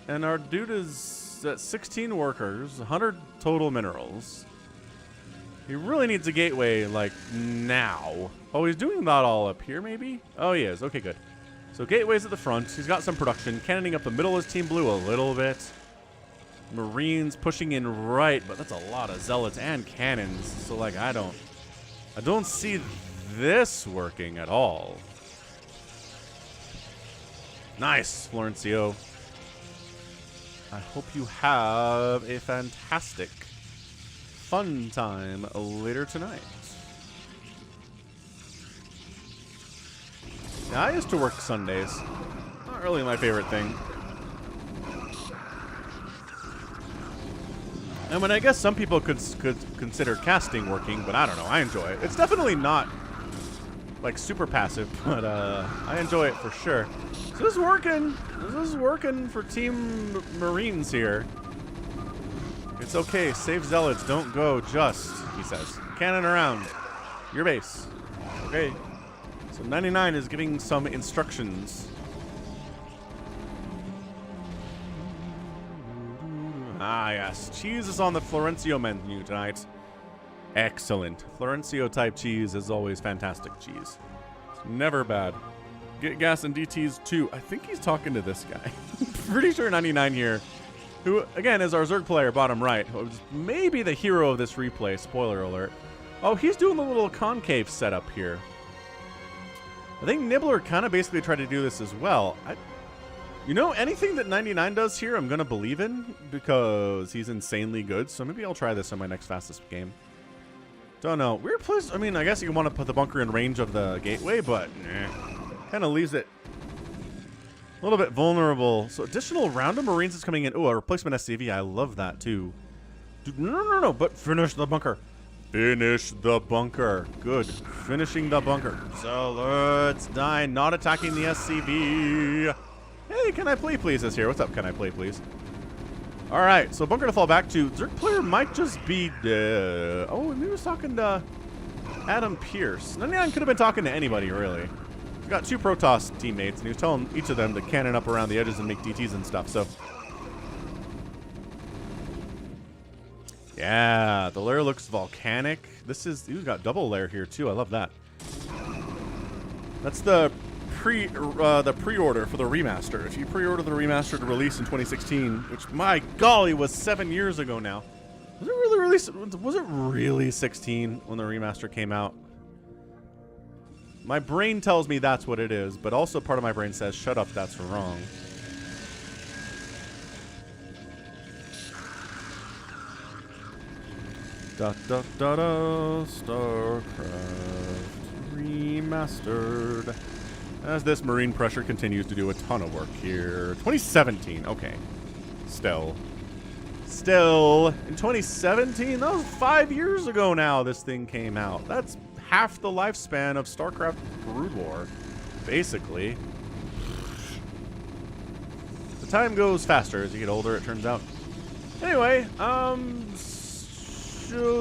And our dude is at 16 workers, 100 total minerals. He really needs a gateway, like, now. Oh, he's doing that all up here, maybe? Oh, he is. Okay, good. So gateway's at the front. He's got some production. Cannoning up the middle is Team Blue a little bit. Marines pushing in right, but that's a lot of zealots and cannons. So like, I don't see this working at all. Nice, Florencio. I hope you have a fantastic fun time later tonight. Now, I used to work Sundays. Not really my favorite thing. I mean, I guess some people could consider casting working, but I don't know. I enjoy it. It's definitely not, like, super passive, but I enjoy it for sure. So this is working. This is working for Team Marines here. It's okay. Save zealots. Don't go just, he says. Cannon around. Your base. Okay. So 99 is giving some instructions. Ah, yes. Cheese is on the Florencio menu tonight. Excellent. Florencio type cheese is always fantastic cheese. It's never bad. Get gas and DTs too. I think he's talking to this guy. Pretty sure 99 here, who again is our Zerg player, bottom right, who was maybe the hero of this replay. Spoiler alert. Oh, he's doing the little concave setup here. I think Nibbler kind of basically tried to do this as well. You know, anything that 99 does here, I'm going to believe in because he's insanely good. So maybe I'll try this on my next fastest game. Don't know. Weird place. I mean, I guess you want to put the bunker in range of the gateway, but kind of leaves it a little bit vulnerable. So additional round of Marines is coming in. Oh, a replacement SCV. I love that too. Dude, no. But finish the bunker. Finish the bunker. Good. Finishing the bunker. So let's die. Not attacking the SCV. Hey, can I play please is here. What's up, can I play please? All right, so bunker to fall back to. Zerg player might just be dead. Oh, and he was talking to Adam Pierce. 99 could have been talking to anybody, really. He's got 2 Protoss teammates, and he was telling each of them to cannon up around the edges and make DTs and stuff, so. Yeah, the lair looks volcanic. He's got double lair here, too. I love that. That's the pre-order for the remaster. If you pre-order the remastered release in 2016, which my golly was 7 years ago now. Was it really released? Was it really 16 when the remaster came out? My brain tells me that's what it is, but also part of my brain says, shut up, that's wrong. StarCraft remastered. As this marine pressure continues to do a ton of work here. 2017, okay. Still, in 2017, that was 5 years ago now this thing came out. That's half the lifespan of StarCraft Brood War, basically. The time goes faster as you get older, it turns out. Anyway, so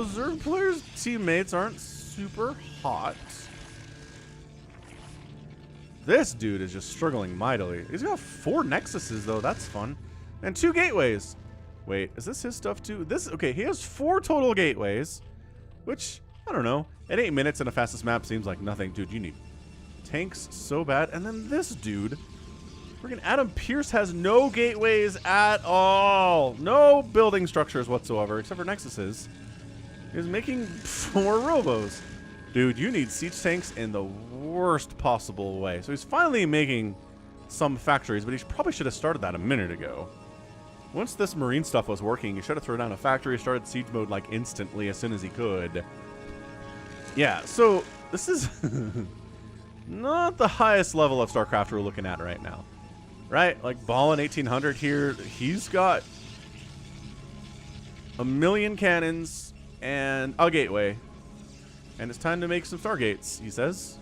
Zerg players' teammates aren't super hot. This dude is just struggling mightily. He's got 4 Nexuses, though. That's fun. And 2 gateways. Wait, is this his stuff, too? Okay, he has 4 total gateways, which, I don't know. At 8 minutes in a fastest map seems like nothing. Dude, you need tanks so bad. And then this dude, freaking Adam Pierce, has no gateways at all. No building structures whatsoever, except for Nexuses. He's making 4 robos. Dude, you need siege tanks in the worst possible way. So he's finally making some factories, but he probably should have started that a minute ago. Once this marine stuff was working, he should have thrown down a factory, started siege mode like instantly as soon as he could. Yeah, so this is not the highest level of StarCraft we're looking at right now. Right? Like Ballin 1800 here, he's got 1,000,000 cannons and a gateway. And it's time to make some Stargates, he says.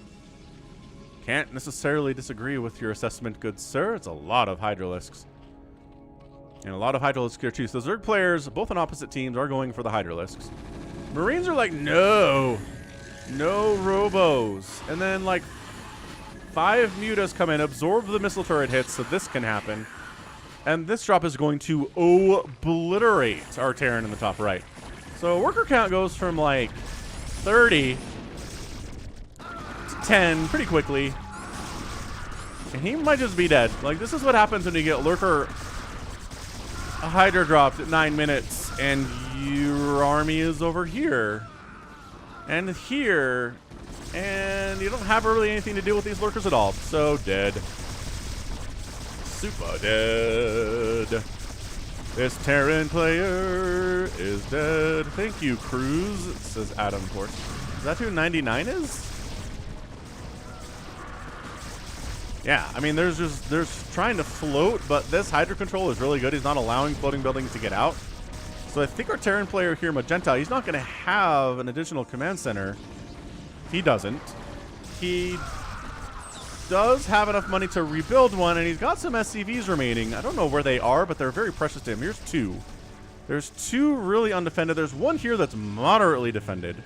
Can't necessarily disagree with your assessment, good sir. It's a lot of Hydralisks. And a lot of Hydralisks here, too. So Zerg players, both on opposite teams, are going for the Hydralisks. Marines are like, no. No robos. And then, like, 5 mutas come in, absorb the missile turret hits, so this can happen. And this drop is going to obliterate our Terran in the top right. So worker count goes from, like, 30 to 10 pretty quickly. And he might just be dead. Like, this is what happens when you get Lurker a Hydra dropped at 9 minutes and your army is over here. And here. And you don't have really anything to do with these Lurkers at all. So dead. Super dead. This Terran player is dead. Thank you, Cruz, says Adam Port. Is that who 99 is? Yeah, I mean, there's trying to float, but this Hydra control is really good. He's not allowing floating buildings to get out. So I think our Terran player here, Magenta, he's not going to have an additional command center. He doesn't. He does have enough money to rebuild one, and he's got some SCVs remaining. I don't know where they are, but they're very precious to him. Here's 2. There's 2 really undefended. There's 1 here that's moderately defended.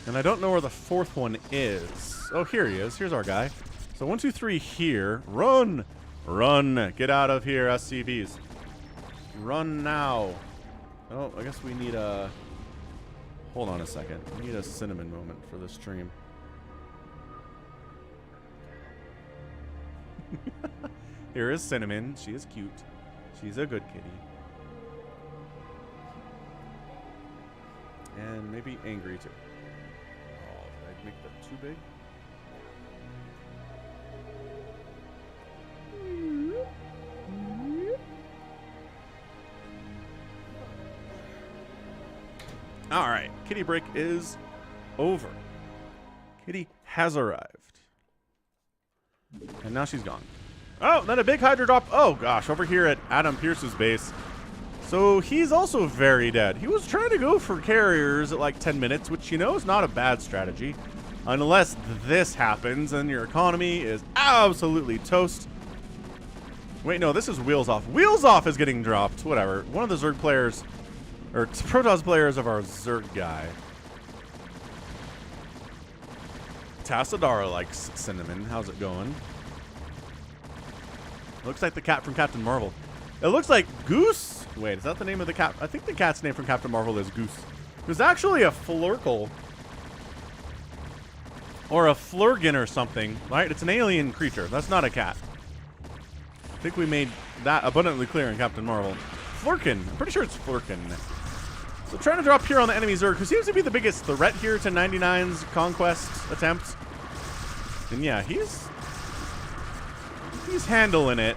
And I don't know where the 4th one is. Oh, here he is. Here's our guy. So 1, 2, 3 here. Run! Run! Get out of here, SCVs. Run now. Oh, I guess we need a Hold on a second. I need a cinnamon moment for this stream. Here is Cinnamon. She is cute. She's a good kitty. And maybe angry too. Oh, did I make that too big? All right, kitty break is over. Kitty has arrived. And now she's gone. Oh, then a big Hydra drop. Oh, gosh, over here at Adam Pierce's base. So he's also very dead. He was trying to go for carriers at like 10 minutes, which, you know, is not a bad strategy. Unless this happens and your economy is absolutely toast. Wait, no, this is Wheels Off. Wheels Off is getting dropped. Whatever. One of the Zerg players, or Protoss players of our Zerg guy. Tassadara likes Cinnamon. How's it going? Looks like the cat from Captain Marvel. It looks like Goose. Wait, is that the name of the cat? I think the cat's name from Captain Marvel is Goose. There's actually a Flurkle. Or a Flurgan or something, right? It's an alien creature. That's not a cat. I think we made that abundantly clear in Captain Marvel. Flurkin. I'm pretty sure it's Flurkin. So trying to drop here on the enemy Zerg, who seems to be the biggest threat here to 99's conquest attempt. And yeah, he's handling it.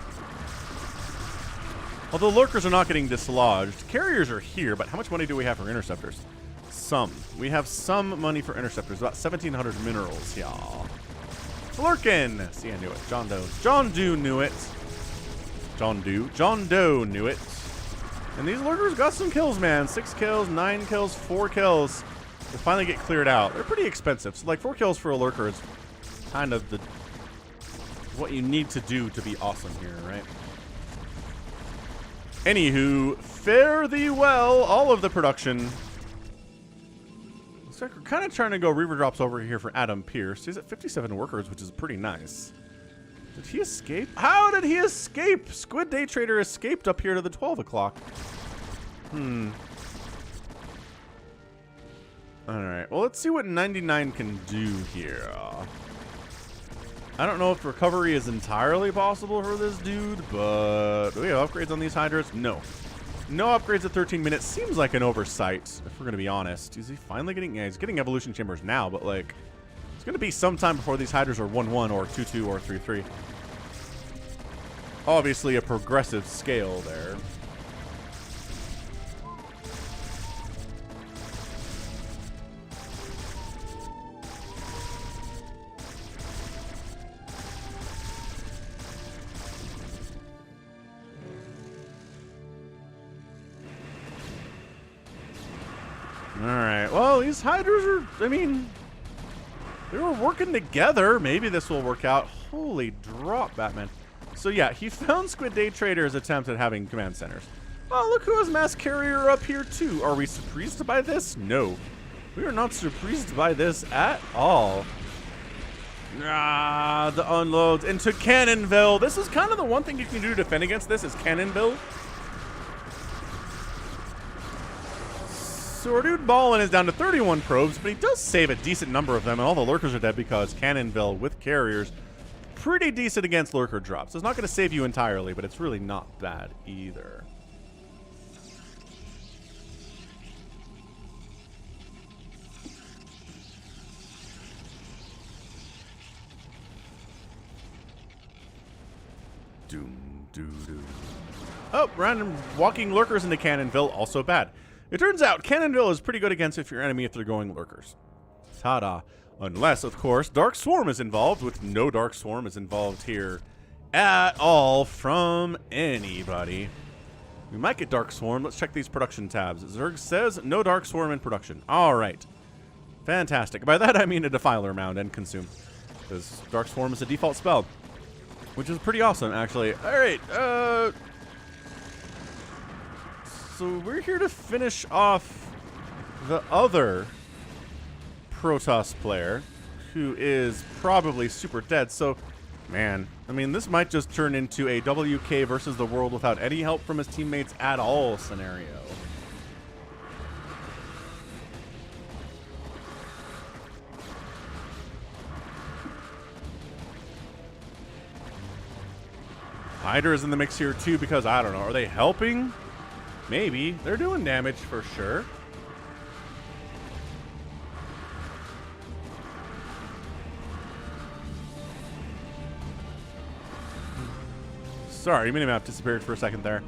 Although lurkers are not getting dislodged. Carriers are here, but how much money do we have for interceptors? Some. We have some money for interceptors. About 1,700 minerals, y'all. Flurkin! See, I knew it. John Doe. John Doe knew it. John Doe. John Doe knew it. And these lurkers got some kills, man. 6 kills, 9 kills, 4 kills. They finally get cleared out. They're pretty expensive. So, like, 4 kills for a lurker is kind of the what you need to do to be awesome here, right? Anywho, fare thee well, all of the production. Looks like we're kind of trying to go Reaver drops over here for Adam Pierce. He's at 57 workers, which is pretty nice. Did he escape? How did he escape? Squid Day Trader escaped up here to the 12 o'clock. Alright, well, let's see what 99 can do here. I don't know if recovery is entirely possible for this dude, but do we have upgrades on these Hydras? No. No upgrades at 13 minutes. Seems like an oversight, if we're going to be honest. Is he finally getting... Yeah, he's getting evolution chambers now, but, like, it's going to be some time before these Hydras are 1-1 or 2-2 or 3-3. Obviously a progressive scale there. Alright, well, these Hydras are, I mean, they were working together. Maybe this will work out. Holy drop, Batman. So yeah, he found Squid Day Trader's attempt at having command centers. Oh, look who has Mass Carrier up here too. Are we surprised by this? No. We are not surprised by this at all. Ah, the unloads into Cannonville. This is kind of the one thing you can do to defend against this is Cannonville. So our dude Ballin is down to 31 probes, but he does save a decent number of them, and all the lurkers are dead because Cannonville with carriers pretty decent against lurker drops. So it's not going to save you entirely, but it's really not bad either. Doom, doo, doo. Oh, random walking lurkers into Cannonville, also bad. It turns out Cannonville is pretty good against your enemy if they're going lurkers. Ta-da. Unless, of course, Dark Swarm is involved, which no Dark Swarm is involved here at all from anybody. We might get Dark Swarm. Let's check these production tabs. Zerg says no Dark Swarm in production. All right. Fantastic. By that, I mean a Defiler Mound and Consume, because Dark Swarm is a default spell, which is pretty awesome, actually. All right. So we're here to finish off the other Protoss player, who is probably super dead. So, man, I mean, this might just turn into a WK versus the world without any help from his teammates at all scenario. Hydra's in the mix here too because, I don't know, are they helping? Maybe. They're doing damage for sure. Sorry, minimap disappeared for a second there.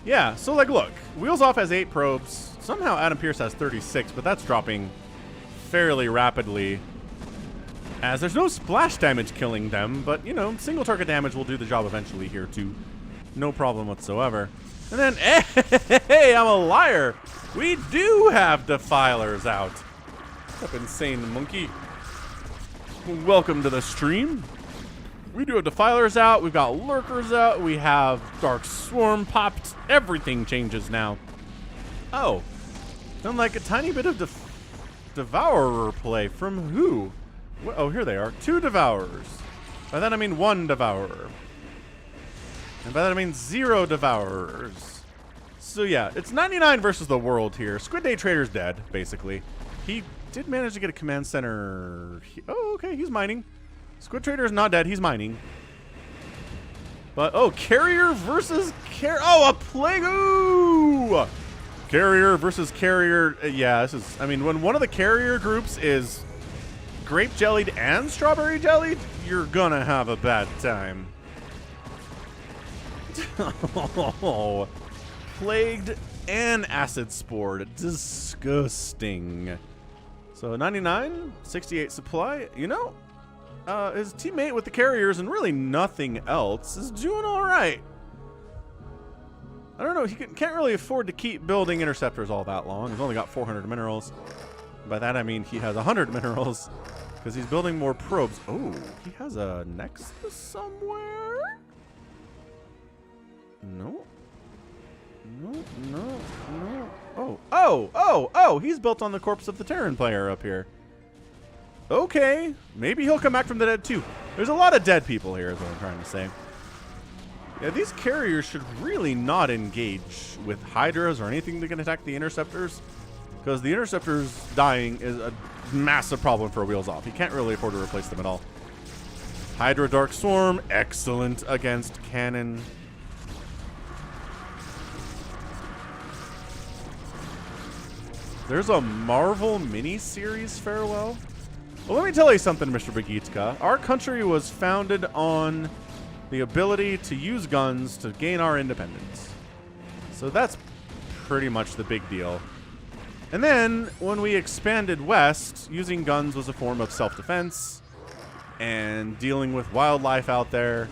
Yeah, so like look, Wheels Off has 8 probes. Somehow Adam Pierce has 36, but that's dropping fairly rapidly. As there's no splash damage killing them, but you know, single target damage will do the job eventually here too. No problem whatsoever. And then, hey, I'm a liar. We do have Defilers out. What's up, insane monkey? Welcome to the stream. We do have Defilers out. We've got Lurkers out. We have Dark Swarm popped. Everything changes now. Oh, done like a tiny bit of Devourer play from who? Oh, here they are. 2 Devourers. By that I mean 1 Devourer. And by that I mean 0 Devourers. So yeah, it's 99 versus the world here. Squid Day Trader's dead, basically. He did manage to get a command center. Oh, okay, he's mining. Squid Trader's not dead, he's mining. But, oh, Carrier versus oh, a Plague! Ooh! Carrier versus Carrier. Yeah, this is, I mean, when one of the Carrier groups is grape jellied and strawberry jellied, you're gonna have a bad time. Oh, plagued and acid spored. Disgusting. So 99, 68 supply. You know, his teammate with the Carriers and really nothing else is doing all right. I don't know. He can't really afford to keep building interceptors all that long. He's only got 400 minerals. By that I mean he has 100 minerals because he's building more probes. Oh, he has a Nexus somewhere? No. No, no, no. Oh, he's built on the corpse of the Terran player up here. Okay, maybe he'll come back from the dead too. There's a lot of dead people here is what I'm trying to say. Yeah, these Carriers should really not engage with Hydras or anything that can attack the Interceptors, because the Interceptors dying is a massive problem for Wheels Off. He can't really afford to replace them at all. Hydra Dark Swarm, excellent against Cannon. There's a Marvel mini-series farewell. Well, let me tell you something, Mr. Bagitka. Our country was founded on the ability to use guns to gain our independence. So that's pretty much the big deal. And then, when we expanded west, using guns was a form of self-defense and dealing with wildlife out there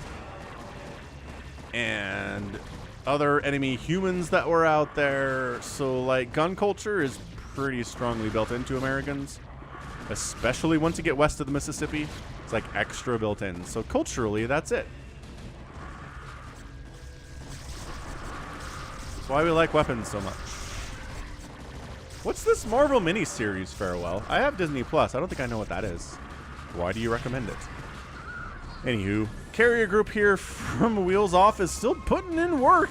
and other enemy humans that were out there. So, like, gun culture is pretty strongly built into Americans, especially once you get west of the Mississippi. It's like extra built in. So culturally, that's it. That's why we like weapons so much. What's this Marvel miniseries farewell? I have Disney Plus. I don't think I know what that is. Why do you recommend it? Anywho, Carrier group here from Wheels Off is still putting in work.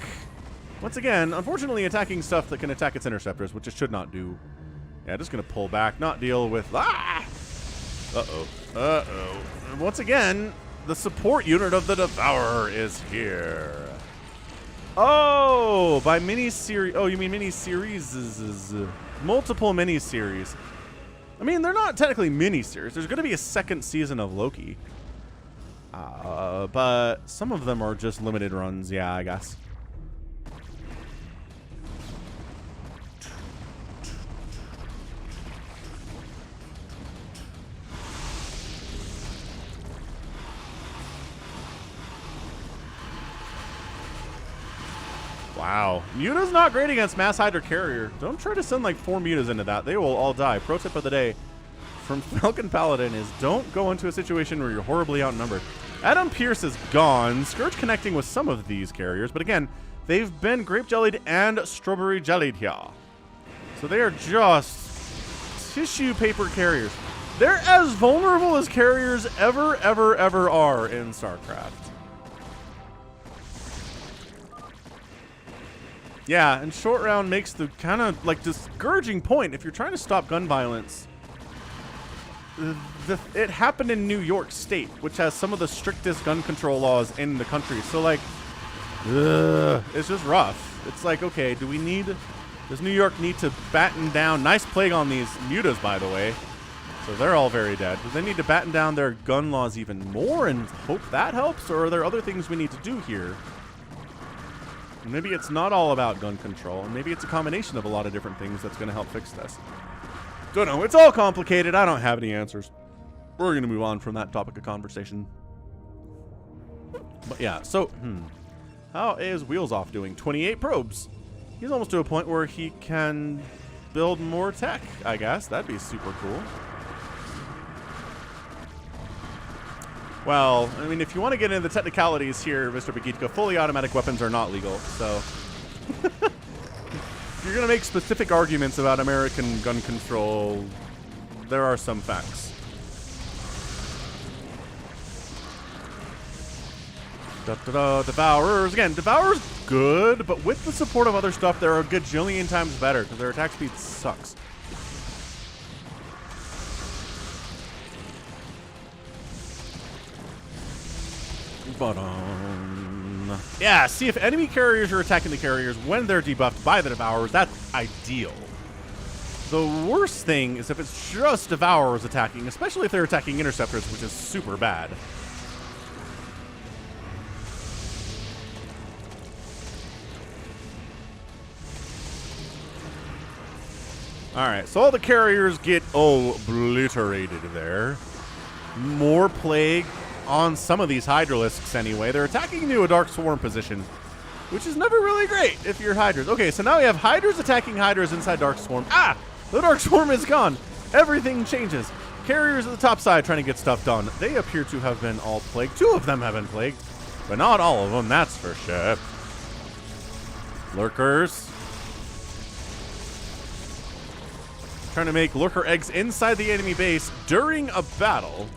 Once again, unfortunately attacking stuff that can attack its interceptors, which it should not do. Yeah, just gonna pull back, not deal with... Ah! Uh-oh. Uh-oh. And once again, the support unit of the Devourer is here. Oh! By mini-series... Oh, you mean mini-series? Multiple mini-series. I mean, they're not technically mini-series. There's gonna be a second season of Loki. But some of them are just limited runs, yeah, I guess. Wow. Muta's not great against Mass Hydra Carrier. Don't try to send like 4 Mutas into that. They will all die. Pro tip of the day from Falcon Paladin is don't go into a situation where you're horribly outnumbered. Adam Pierce is gone. Scourge connecting with some of these carriers, but again, they've been grape jellied and strawberry jellied here. So they are just tissue paper carriers. They're as vulnerable as carriers ever are in StarCraft. Yeah, and short round makes the kind of like discouraging point if you're trying to stop gun violence. It happened in New York State, which has some of the strictest gun control laws in the country. So like, It's just rough. It's like, okay, does New York need to batten down? Nice plague on these mutas, by the way. So they're all very dead. Do they need to batten down their gun laws even more and hope that helps? Or are there other things we need to do here? Maybe it's not all about gun control. And maybe it's a combination of a lot of different things that's going to help fix this. Don't know. It's all complicated. I don't have any answers. We're going to move on from that topic of conversation. But yeah, so, how is Wheels Off doing? 28 probes. He's almost to a point where he can build more tech, I guess. That'd be super cool. Well, I mean, if you want to get into the technicalities here, Mr. Bagitka, fully automatic weapons are not legal, so... If you're going to make specific arguments about American gun control, there are some facts. Devourers. Again, Devourers good, but with the support of other stuff, they're a gajillion times better, because their attack speed sucks. But, yeah, see, if enemy carriers are attacking the carriers when they're debuffed by the Devourers, that's ideal. The worst thing is if it's just Devourers attacking, especially if they're attacking Interceptors, which is super bad. Alright, so all the carriers get obliterated there. More plague on some of these Hydralisks anyway. They're attacking into a Dark Swarm position, which is never really great if you're Hydras. Okay, so now we have Hydras attacking Hydras inside Dark Swarm. Ah! The Dark Swarm is gone. Everything changes. Carriers at the top side trying to get stuff done. They appear to have been all plagued. 2 of them have been plagued, but not all of them, that's for sure. Lurkers. Trying to make lurker eggs inside the enemy base during a battle.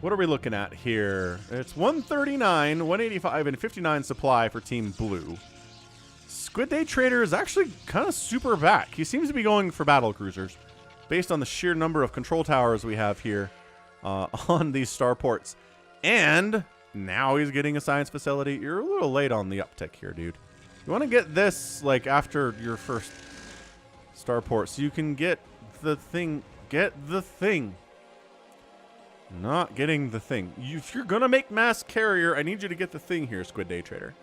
What are we looking at here? It's 139, 185, and 59 supply for Team Blue. Squid Day Trader is actually kind of super back. He seems to be going for battle cruisers based on the sheer number of control towers we have here on these starports. And now he's getting a science facility. You're a little late on the uptick here, dude. You want to get this like after your first starport so you can get the thing. Get the thing. Not getting the thing. If you're going to make mass carrier, I need you to get the thing here, Squid Day Trader.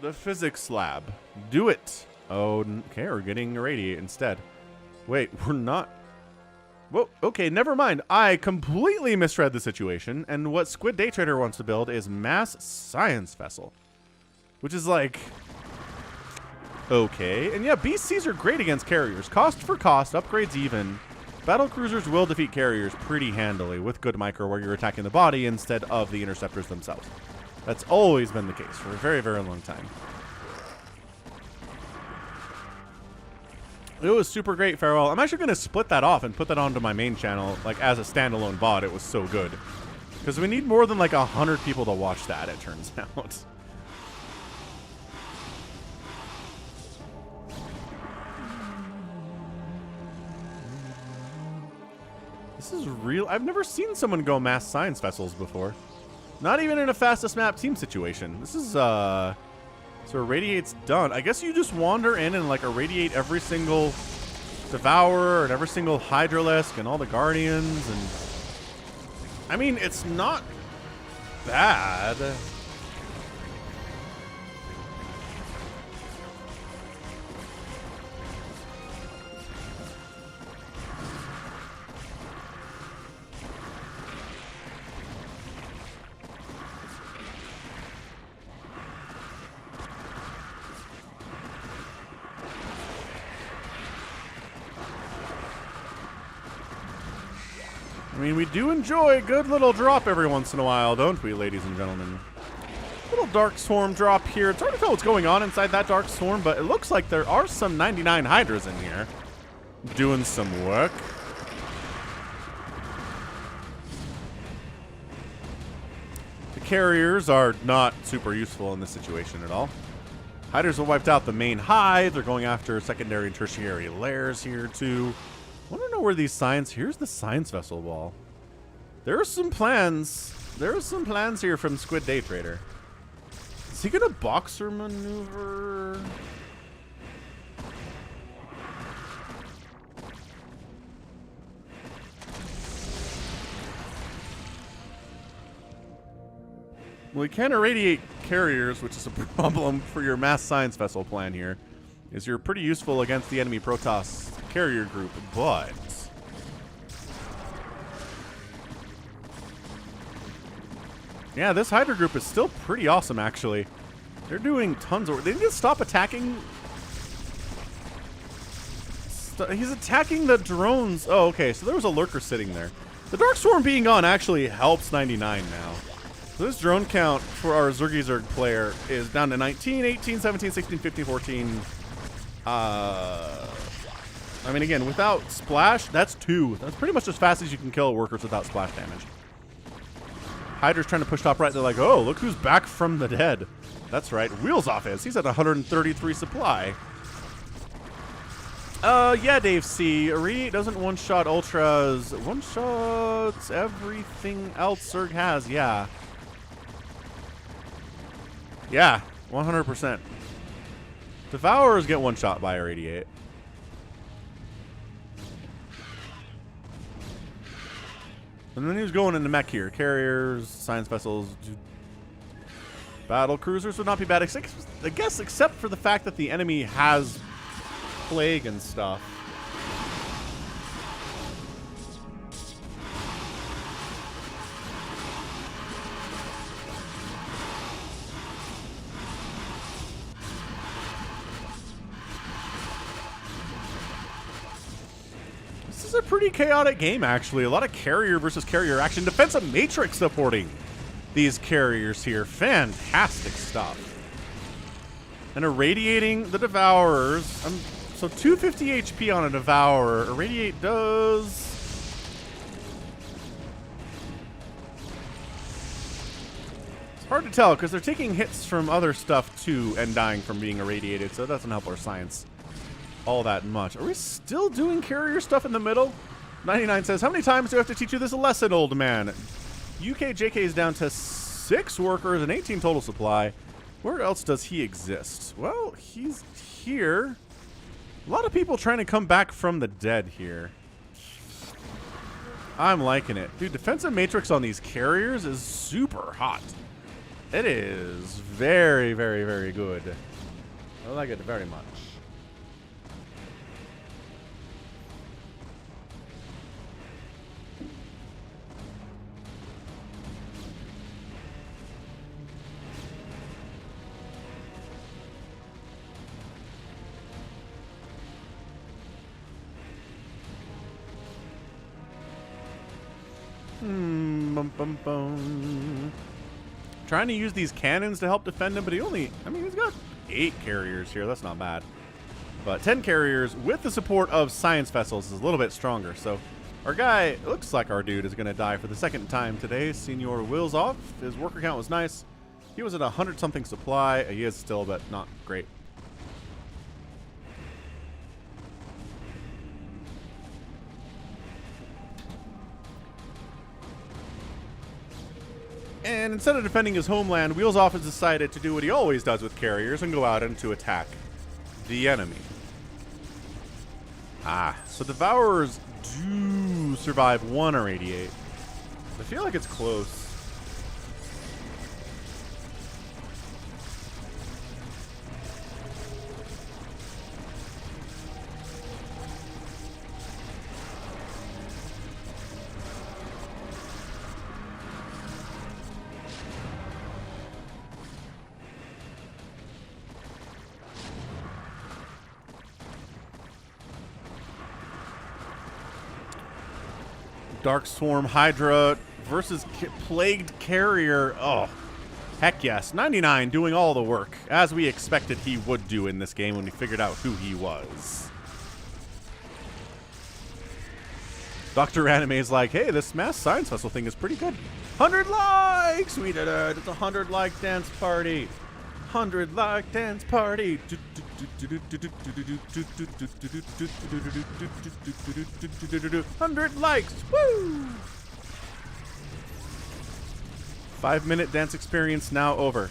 The physics lab. Do it. Oh, okay, we're getting irradiate instead. Wait, we're not. Well, okay, never mind. I completely misread the situation, and what Squid Day Trader wants to build is mass science vessel, which is like, okay. And yeah, BCs are great against carriers. Cost for cost, upgrades even. Battle cruisers will defeat carriers pretty handily with good micro where you're attacking the body instead of the interceptors themselves. That's always been the case for a very, very long time. It was super great, Farewell. I'm actually going to split that off and put that onto my main channel, like as a standalone bot. It was so good. Because we need more than like 100 people to watch that, it turns out. This is real. I've never seen someone go mass science vessels before. Not even in a fastest map team situation. This is, so irradiate's done. I guess you just wander in and like irradiate every single Devourer and every single Hydralisk and all the Guardians. And I mean, it's not bad. I mean, we do enjoy a good little drop every once in a while, don't we, ladies and gentlemen? Little Dark Swarm drop here. It's hard to tell what's going on inside that Dark Swarm, but it looks like there are some 99 Hydras in here doing some work. The carriers are not super useful in this situation at all. Hydras have wiped out the main hive. They're going after secondary and tertiary layers here, too. I want to know where these science... Here's the science vessel wall. There are some plans. There are some plans here from Squid Day Trader. Is he gonna boxer maneuver? Well, he can irradiate carriers, which is a problem for your mass science vessel plan here. Is you're pretty useful against the enemy Protoss carrier group, but... yeah, this Hydra group is still pretty awesome, actually. They're doing tons of work. They need to stop attacking... He's attacking the drones. Oh, okay, so there was a lurker sitting there. The Dark Swarm being gone actually helps 99 now. So this drone count for our Zerg player is down to 19, 18, 17, 16, 15, 14. I mean, again, without splash, that's 2. That's pretty much as fast as you can kill workers without splash damage. Hydra's trying to push top right. They're like, oh, look who's back from the dead. That's right. Wheels off is. He's at 133 supply. Yeah, Dave C. Irradiate doesn't one-shot Ultras. One-shots everything else Zerg has. Yeah. Yeah, 100%. Devourers get one-shot by Irradiate. And then he was going into mech here. Carriers, science vessels, battle cruisers would not be bad. I guess except for the fact that the enemy has plague and stuff. This is a pretty chaotic game, actually. A lot of carrier versus carrier action. Defensive Matrix supporting these carriers here. Fantastic stuff. And irradiating the Devourers. So 250 HP on a Devourer. Irradiate does... It's hard to tell because they're taking hits from other stuff too and dying from being irradiated, so it doesn't help our science all that much. Are we still doing carrier stuff in the middle? 99 says, how many times do I have to teach you this lesson, old man? UKJK is down to 6 workers and 18 total supply. Where else does he exist? Well, he's here. A lot of people trying to come back from the dead here. I'm liking it. Dude, defensive matrix on these carriers is super hot. It is very, very, very good. I like it very much. Bum, bum, bum. Trying to use these cannons to help defend him, but he only... I mean, he's got 8 carriers here. That's not bad. But 10 carriers with the support of science vessels is a little bit stronger. So our guy, looks like our dude, is going to die for the second time today. Senior Wills off. His worker count was nice. He was at 100-something supply. He is still, but not great. And instead of defending his homeland, Wheels Off has decided to do what he always does with carriers and go out and to attack the enemy. So Devourers do survive 1 irradiate. I feel like it's close. Dark Swarm Hydra versus Plagued Carrier. Oh, heck yes. 99 doing all the work, as we expected he would do in this game when we figured out who he was. Dr. Anime is like, hey, this mass science vessel thing is pretty good. 100 likes! We did it. It's a 100 like dance party. 100 like dance party. 100 likes. Woo! 5-minute dance experience now over.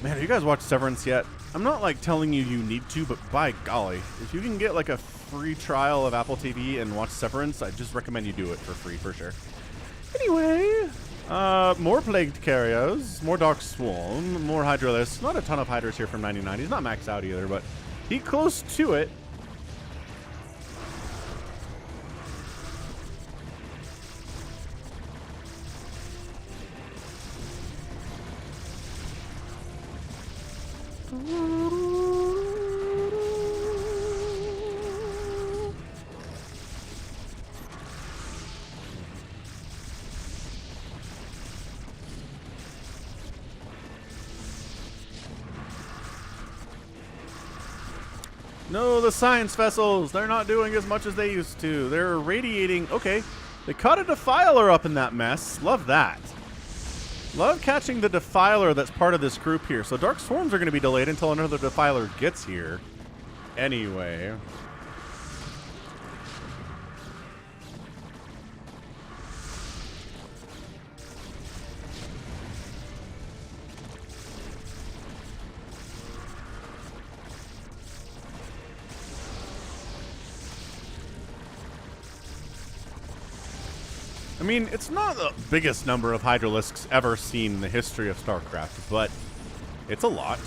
Man, have you guys watched Severance yet? I'm not like telling you need to, but by golly, if you can get like a free trial of Apple TV and watch Severance, I just recommend you do it for free for sure. Anyway, more Plagued Carrios, more Dark Swarm, more Hydralisk. Not a ton of Hydras here from 99. He's not maxed out either, but he close to it. No, the science vessels, they're not doing as much as they used to. They're radiating. Okay, they caught a Defiler up in that mess. Love that. Love catching the Defiler that's part of this group here. So Dark Swarms are going to be delayed until another Defiler gets here. Anyway. I mean, it's not the biggest number of Hydralisks ever seen in the history of StarCraft, but it's a lot.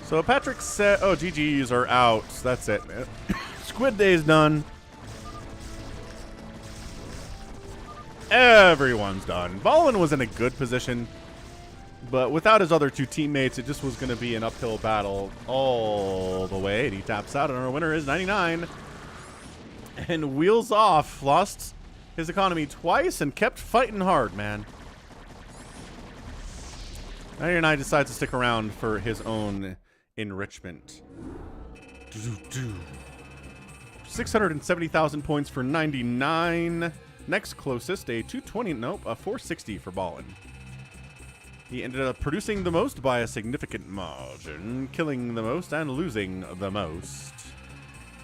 So Patrick said, oh, GGs are out. That's it, man. Squid Day's done. Everyone's done. Ballin was in a good position, but without his other two teammates, it just was going to be an uphill battle all the way. And he taps out, and our winner is 99. And wheels off. Lost his economy twice and kept fighting hard, man. 99 decides to stick around for his own enrichment. 670,000 points for 99. Next closest, a 220, nope, a 460 for Ballin. He ended up producing the most by a significant margin, killing the most and losing the most.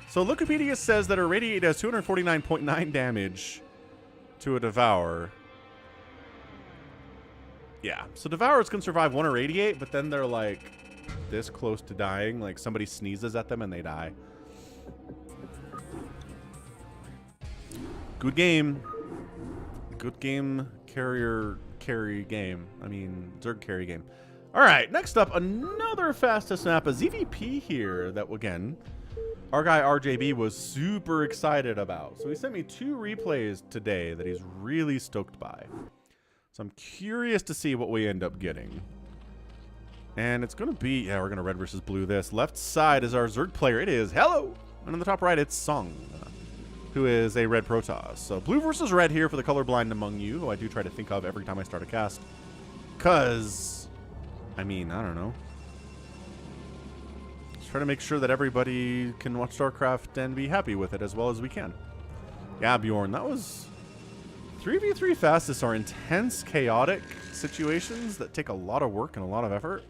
So Wikipedia says that a Radiate does 249.9 damage to a Devour. Yeah, so Devours can survive one Irradiate, but then they're like this close to dying. Like somebody sneezes at them and they die. Good game. Good game, carry game. I mean, Zerg carry game. All right, next up, another fastest map, a ZvP here that, again, our guy RJB was super excited about. So he sent me 2 replays today that he's really stoked by. So I'm curious to see what we end up getting. And it's going to be, yeah, we're going to red versus blue this. Left side is our Zerg player. It is Hello. And on the top right, it's Song, who is a red Protoss. So blue versus red here for the colorblind among you, who I do try to think of every time I start a cast. Because, I mean, I don't know. Try to make sure that everybody can watch StarCraft and be happy with it as well as we can. Yeah, Bjorn, that was 3v3 fastest are intense, chaotic situations that take a lot of work and a lot of effort.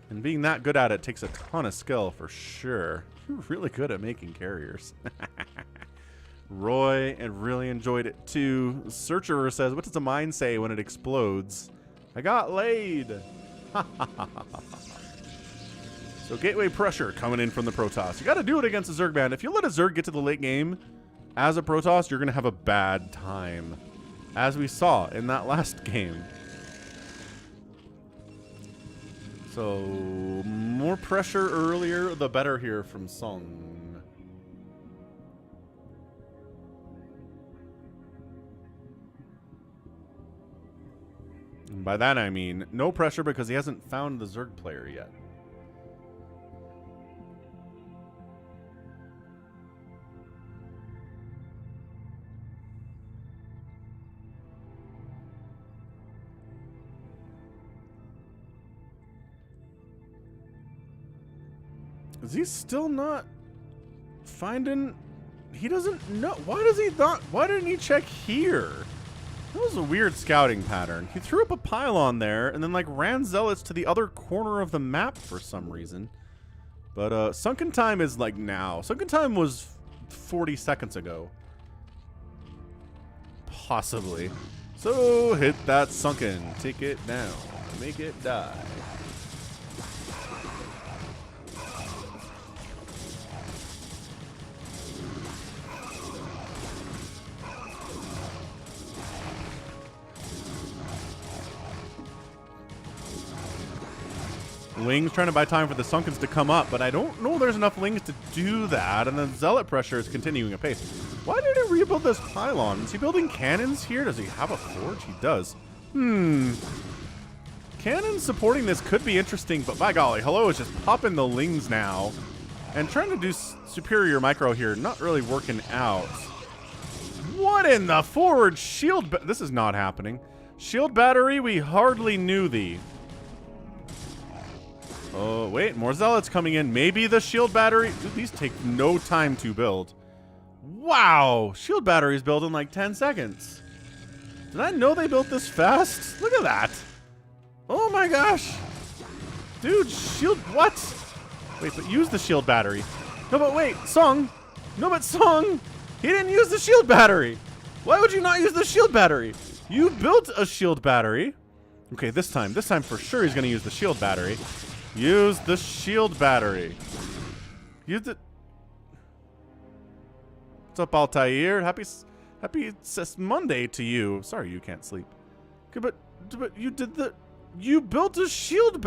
And being that good at it takes a ton of skill for sure. You're really good at making carriers. Roy and really enjoyed it too. Searcher says, what does a mine say when it explodes? I got laid. So gateway pressure coming in from the Protoss. You got to do it against a Zerg band. If you let a Zerg get to the late game as a Protoss, you're going to have a bad time. As we saw in that last game. So more pressure earlier, the better here from Song. And by that I mean no pressure because he hasn't found the Zerg player yet. Is he still not finding? He doesn't know. Why does he not? Why didn't he check here? That was a weird scouting pattern. He threw up a pylon there and then like ran zealots to the other corner of the map for some reason. But sunken time is like now. Sunken time was 40 seconds ago. Possibly. So hit that sunken. Take it down. Make it die. Ling's trying to buy time for the Sunkens to come up, but I don't know there's enough Lings to do that, and the Zealot pressure is continuing apace. Why did he rebuild this pylon? Is he building cannons here? Does he have a forge? He does. Cannons supporting this could be interesting, but by golly, Hello is just popping the Lings now. And trying to do superior micro here, not really working out. What in the forward shield? This is not happening. Shield battery, we hardly knew thee. Oh, wait, more zealots coming in. Maybe the shield battery. Dude, these take no time to build. Wow, shield batteries build in like 10 seconds. Did I know they built this fast? Look at that. Oh my gosh. Dude, shield, what? Wait, but use the shield battery. No, but wait, Song. No, but Song. He didn't use the shield battery. Why would you not use the shield battery? You built a shield battery. Okay, this time for sure he's gonna use the shield battery. Use the shield battery. Use it. What's up, Altair? Happy Monday to you. Sorry you can't sleep. Okay, but you did the. You built a shield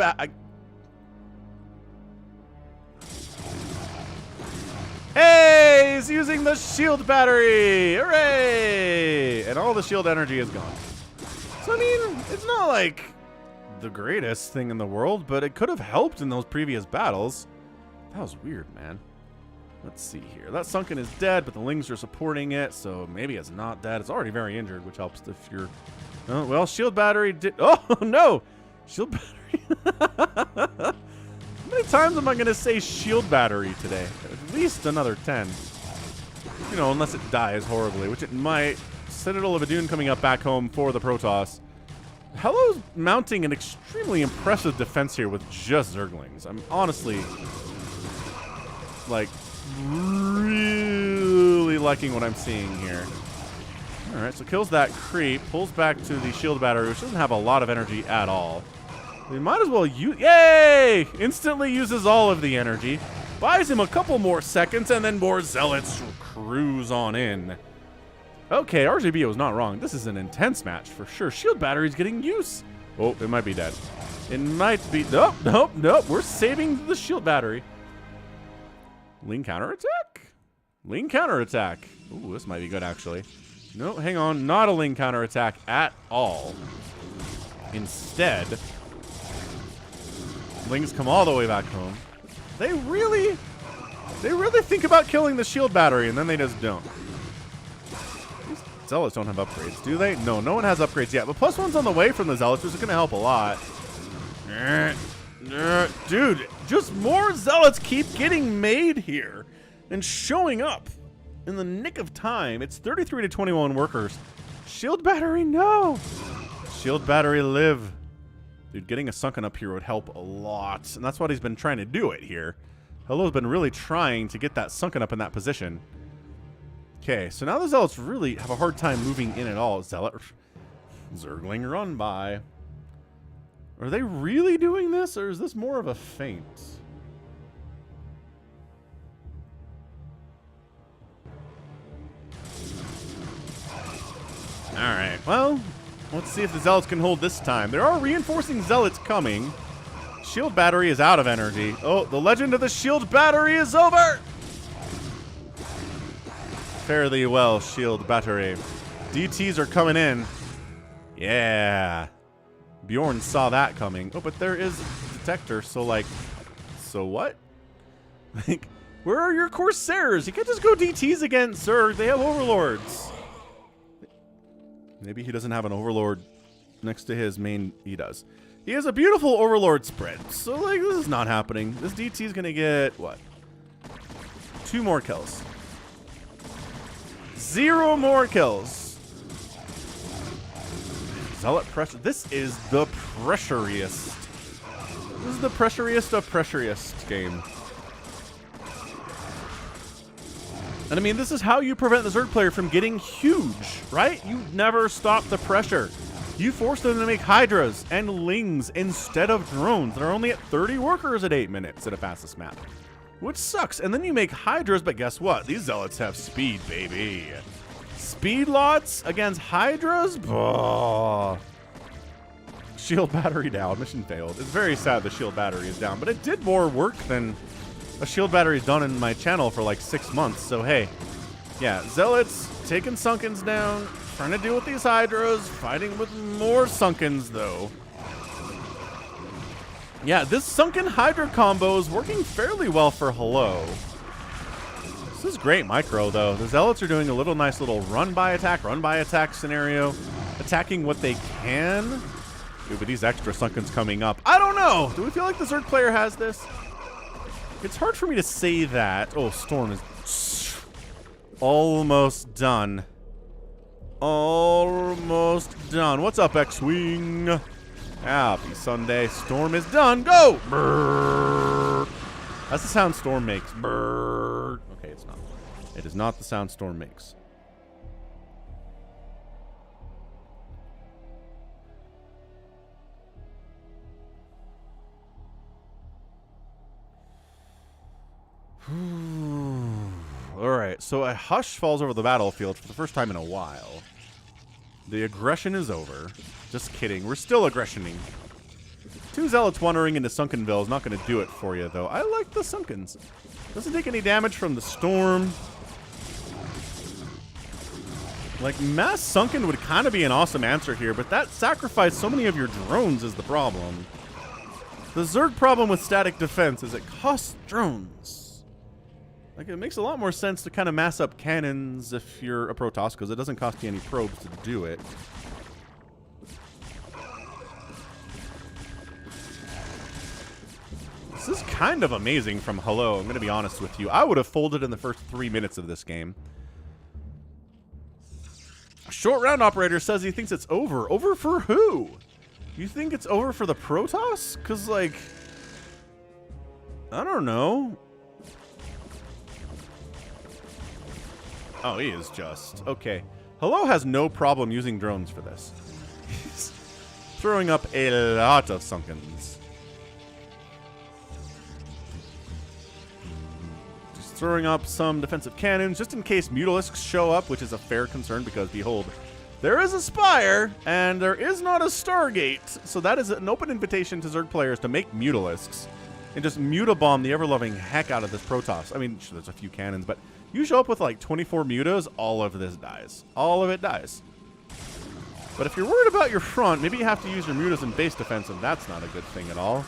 Hey, he's using the shield battery. Hooray! And all the shield energy is gone. So I mean, it's not like the greatest thing in the world, but it could have helped in those previous battles. That was weird, man. Let's see here. That Sunken is dead, but the Lings are supporting it, so maybe it's not dead. It's already very injured, which helps if you're... Oh, well, shield battery did... Oh, no! Shield battery. How many times am I going to say shield battery today? At least another 10. You know, unless it dies horribly, which it might. Citadel of Adun coming up back home for the Protoss. Hello's mounting an extremely impressive defense here with just Zerglings. I'm honestly, like, really liking what I'm seeing here. All right, so kills that creep, pulls back to the shield battery, which doesn't have a lot of energy at all. We might as well use... Yay! Instantly uses all of the energy. Buys him a couple more seconds, and then more Zealots cruise on in. Okay, RGB was not wrong. This is an intense match for sure. Shield battery's getting use. Oh, it might be dead. It might be... Nope, nope, nope. We're saving the shield battery. Ling counterattack? Ling counterattack. Ooh, this might be good, actually. No, hang on. Not a Ling counterattack at all. Instead, Lings come all the way back home. They really think about killing the shield battery, and then they just don't. Zealots don't have upgrades, do they? No, no one has upgrades yet. But +1's on the way from the Zealots, which is going to help a lot. Dude, just more Zealots keep getting made here and showing up in the nick of time. It's 33 to 21 workers. Shield battery, no. Shield battery, live. Dude, getting a Sunken up here would help a lot. And that's what he's been trying to do it here. Hello's been really trying to get that Sunken up in that position. Okay, so now the Zealots really have a hard time moving in at all. Zealot, Zergling run by. Are they really doing this, or is this more of a feint? Alright, well, let's see if the Zealots can hold this time. There are reinforcing Zealots coming. Shield battery is out of energy. Oh, the legend of the shield battery is over! Fare thee well, shield battery. DTs are coming in. Yeah. Bjorn saw that coming. Oh, but there is a detector, so like, so what? Like, where are your Corsairs? You can't just go DTs again, sir. They have overlords. Maybe he doesn't have an overlord next to his main. He does. He has a beautiful overlord spread. So like, this is not happening. This DT is gonna get what? 2 more kills. 0 more kills. Zealot pressure. This is the pressuriest. This is the pressuriest of pressuriest game. And I mean, this is how you prevent the Zerg player from getting huge, right? You never stop the pressure. You force them to make Hydras and Lings instead of drones that are only at 30 workers at 8 minutes in a fastest map. Which sucks. And then you make Hydras, but guess what? These Zealots have speed, baby. Speed lots against Hydras? Oh. Shield battery down. Mission failed. It's very sad the shield battery is down, but it did more work than a shield battery's done in my channel for like 6 months. So hey, yeah, Zealots taking Sunkens down, trying to deal with these Hydras, fighting with more Sunkens though. Yeah, this Sunken Hydra combo is working fairly well for Hello. This is great micro though. The Zealots are doing a nice little run by attack scenario, attacking what they can. Dude, but these extra Sunkens coming up. I don't know. Do we feel like the Zerg player has this? It's hard for me to say that. Oh, Storm is almost done. Almost done. What's up, X-Wing? Happy Sunday. Storm is done. Go! Brrr. That's the sound Storm makes. Brrr. Okay, it's not. It is not the sound Storm makes. Alright, so a hush falls over the battlefield for the first time in a while. The aggression is over. Just kidding. We're still aggressioning. 2 Zealots wandering into Sunkenville is not going to do it for you, though. I like the Sunkens. Doesn't take any damage from the Storm. Like, Mass Sunken would kind of be an awesome answer here, but that sacrificed so many of your drones is the problem. The Zerg problem with static defense is it costs drones. Like, it makes a lot more sense to kind of mass up cannons if you're a Protoss, because it doesn't cost you any probes to do it. This is kind of amazing from Hello, I'm going to be honest with you. I would have folded in the first 3 minutes of this game. Short Round Operator says he thinks it's over. Over for who? You think it's over for the Protoss? Because, like, I don't know. Oh, he is just. Okay. Hello has no problem using drones for this. He's throwing up a lot of Sunkens. Just throwing up some defensive cannons just in case Mutalisks show up, which is a fair concern because, behold, there is a Spire and there is not a Stargate. So that is an open invitation to Zerg players to make Mutalisks and just muta-bomb the ever-loving heck out of this Protoss. I mean, sure, there's a few cannons, but you show up with like 24 mutas, all of this dies. All of it dies. But if you're worried about your front, maybe you have to use your mutas in base defense, and that's not a good thing at all.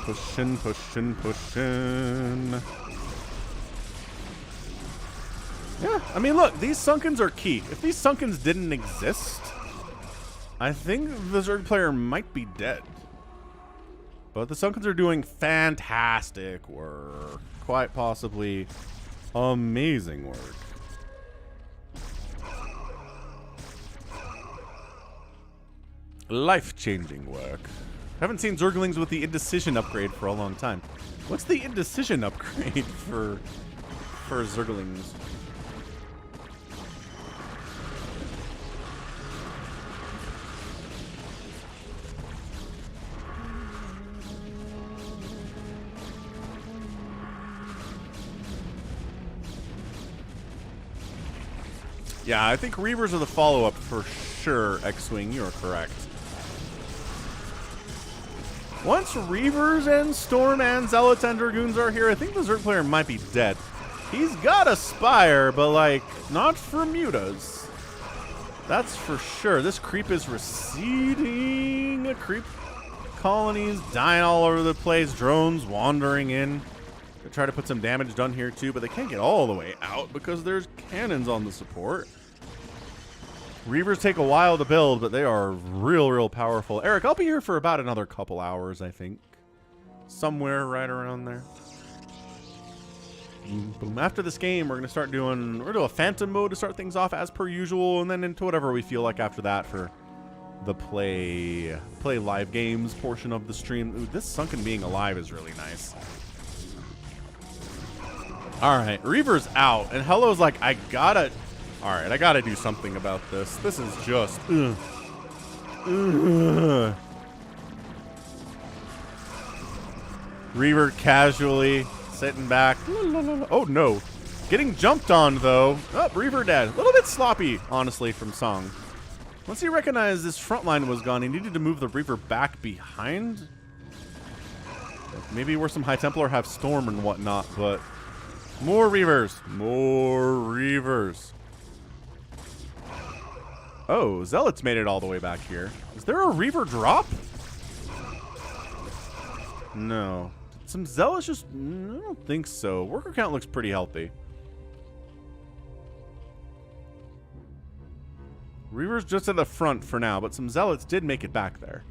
Pushing, pushing, pushing. Yeah, I mean, look, these Sunkens are key. If these Sunkens didn't exist, I think the Zerg player might be dead. But the Sunkens are doing fantastic work. Quite possibly amazing work. Life-changing work. Haven't seen Zerglings with the Indecision upgrade for a long time. What's the Indecision upgrade for Zerglings? Yeah, I think Reavers are the follow-up for sure, X-Wing. You're correct. Once Reavers and Storm and Zealots and Dragoons are here, I think the Zerg player might be dead. He's got a Spire, but, like, not for mutas. That's for sure. This creep is receding. Creep colonies dying all over the place. Drones wandering in. They try to put some damage done here, too, but they can't get all the way out because there's cannons on the support. Reavers take a while to build, but they are real powerful. Eric, I'll be here for about another couple hours, I think. Somewhere right around there. Boom, boom. After this game, we're gonna do a phantom mode to start things off as per usual, and then into whatever we feel like after that for the play live games portion of the stream. Ooh, this sunken being alive is really nice. All right, Reaver's out, and Hello's like, I gotta do something about this. This is just, Reaver casually sitting back. Oh no, getting jumped on though. Oh, Reaver dead. A little bit sloppy, honestly, from Song. Once he recognized this front line was gone, he needed to move the Reaver back behind. Maybe where some High Templar have Storm and whatnot, but more Reavers. More Reavers. Oh, Zealots made it all the way back here. Is there a Reaver drop? No. Did some Zealots just... I don't think so. Worker count looks pretty healthy. Reaver's just at the front for now, but some Zealots did make it back there.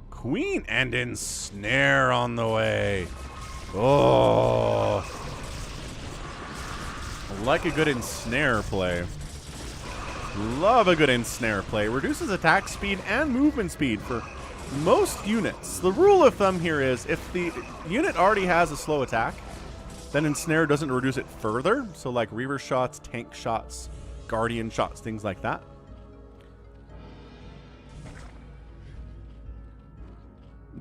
Queen and Ensnare on the way. Oh. I like a good Ensnare play. Love a good Ensnare play. Reduces attack speed and movement speed for most units. The rule of thumb here is if the unit already has a slow attack, then Ensnare doesn't reduce it further. So like Reaver shots, tank shots, Guardian shots, things like that.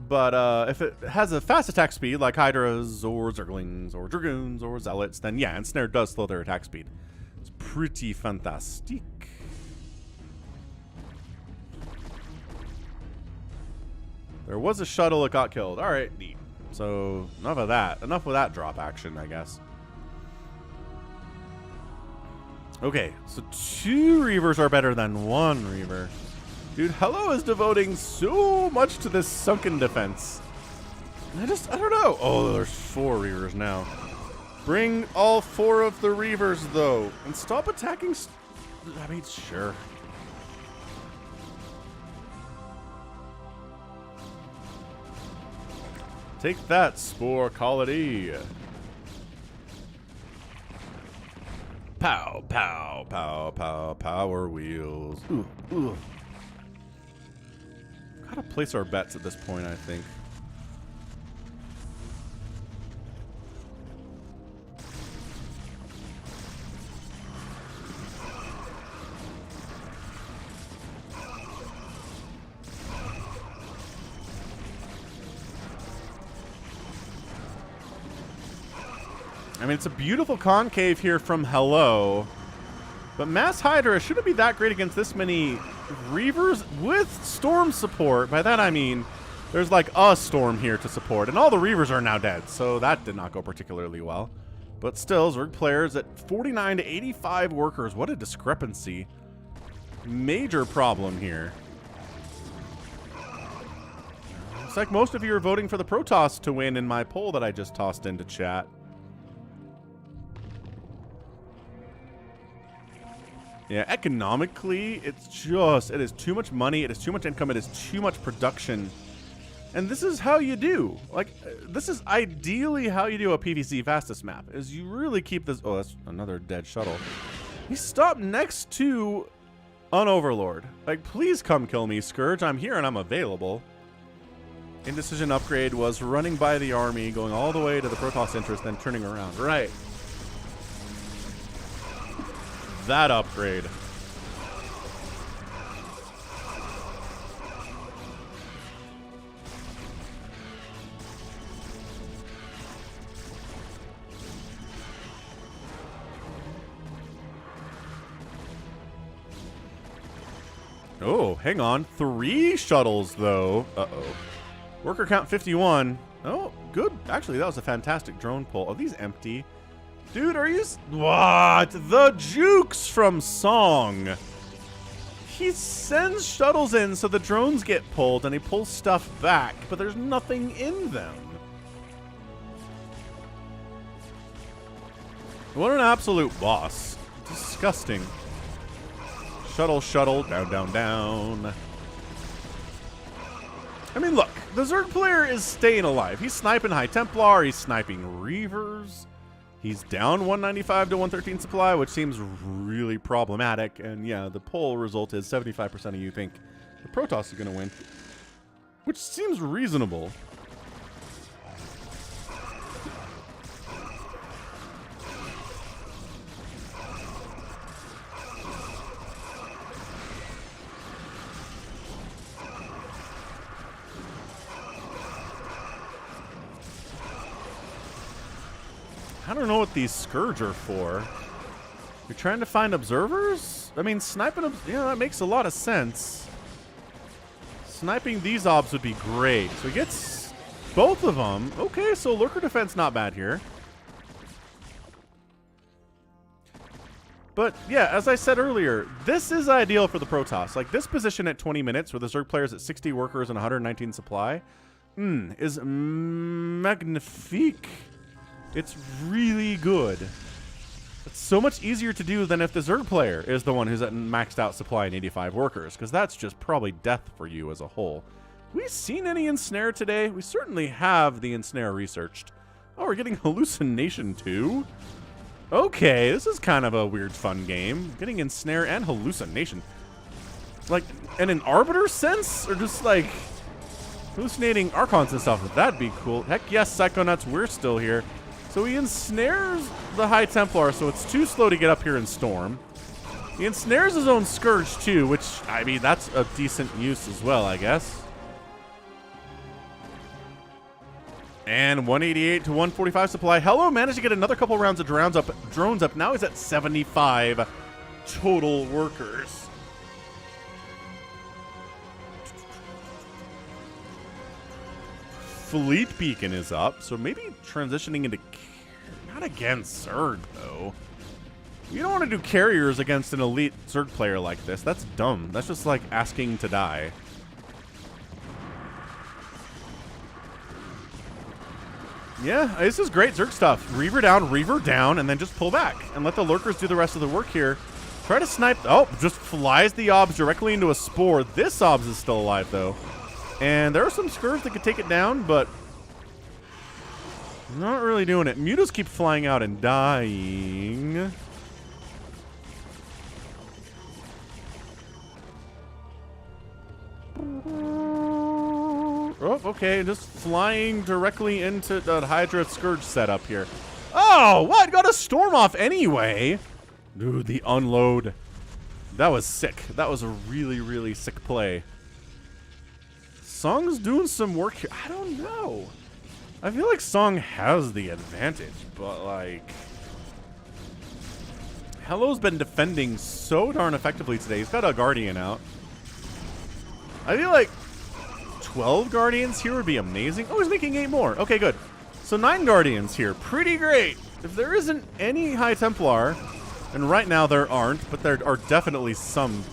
But if it has a fast attack speed, like Hydras or Zerglings or Dragoons or Zealots, then yeah, Ensnare does slow their attack speed. It's pretty fantastic. There was a shuttle that got killed. All right, neat. So enough of that. Enough of that drop action, I guess. Okay, so 2 Reavers are better than 1 Reaver. Dude, Hello is devoting so much to this sunken defense. I don't know. Oh, there's 4 Reavers now. Bring all 4 of the Reavers, though. And stop attacking... I mean, sure. Take that, Spore Colony. Pow, pow, pow, pow, power wheels. Ooh, ooh. Gotta place our bets at this point, I think. I mean, it's a beautiful concave here from Hello, but Mass Hydra shouldn't be that great against this many Reavers with Storm support. By that I mean there's like a Storm here to support, and all the Reavers are now dead, so that did not go particularly well. But still, Zerg players at 49 to 85 workers. What a discrepancy. Major problem here. Looks like most of you are voting for the Protoss to win in my poll that I just tossed into chat. Yeah, economically, it is too much money, it is too much income, it is too much production. And this is how you do. Like, this is ideally how you do a PvZ fastest map, is you really keep this... Oh, that's another dead shuttle. He stopped next to an Overlord. Like, please come kill me, Scourge. I'm here and I'm available. Indecision upgrade was running by the army, going all the way to the Protoss interest, then turning around. Right. That upgrade. Oh, hang on. 3 shuttles, though. Uh-oh. Worker count 51. Oh, good. Actually, that was a fantastic drone pull. Are these empty? Dude, are you... What? The jukes from Song. He sends shuttles in so the drones get pulled and he pulls stuff back, but there's nothing in them. What an absolute boss. Disgusting. Shuttle, shuttle, down, down, down. I mean, look, the Zerg player is staying alive. He's sniping High Templar, he's sniping Reavers. He's down 195 to 113 supply, which seems really problematic. And yeah, the poll result is 75% of you think the Protoss is going to win, which seems reasonable. I don't know what these Scourge are for. You're trying to find observers? I mean, sniping them, yeah, that makes a lot of sense. Sniping these obs would be great. So he gets both of them. Okay, so lurker defense not bad here. But yeah, as I said earlier, this is ideal for the Protoss. Like this position at 20 minutes with the Zerg players at 60 workers and 119 supply is magnifique. It's really good. It's so much easier to do than if the Zerg player is the one who's at maxed out supply and 85 workers, because that's just probably death for you as a whole. Have we seen any Ensnare today? We certainly have the Ensnare researched. Oh, we're getting Hallucination too? Okay, this is kind of a weird fun game. Getting Ensnare and Hallucination. Like, in an Arbiter sense? Or just like hallucinating Archons and stuff? That'd be cool. Heck yes, Psychonauts, we're still here. So he ensnares the High Templar, so it's too slow to get up here and storm. He ensnares his own Scourge too, which, I mean, that's a decent use as well, I guess. And 188 to 145 supply. Hello managed to get another couple rounds of drones up. Now he's at 75 total workers. Fleet Beacon is up, so maybe transitioning into... Not against Zerg, though. You don't want to do carriers against an elite Zerg player like this. That's dumb. That's just like asking to die. Yeah, this is great Zerg stuff. Reaver down, and then just pull back. And let the lurkers do the rest of the work here. Try to snipe... Oh, just flies the obs directly into a spore. This obs is still alive, though. And there are some Scourge that could take it down, but not really doing it. Mutas keep flying out and dying. Oh, okay, just flying directly into the Hydra Scourge setup here. Oh, what? Got a storm off anyway. Dude, the unload. That was sick. That was a really, really sick play. Song's doing some work here. I don't know. I feel like Song has the advantage, but like... Hello's been defending so darn effectively today. He's got a Guardian out. I feel like 12 Guardians here would be amazing. Oh, he's making 8 more. Okay, good. So 9 Guardians here. Pretty great. If there isn't any High Templar, and right now there aren't, but there are definitely some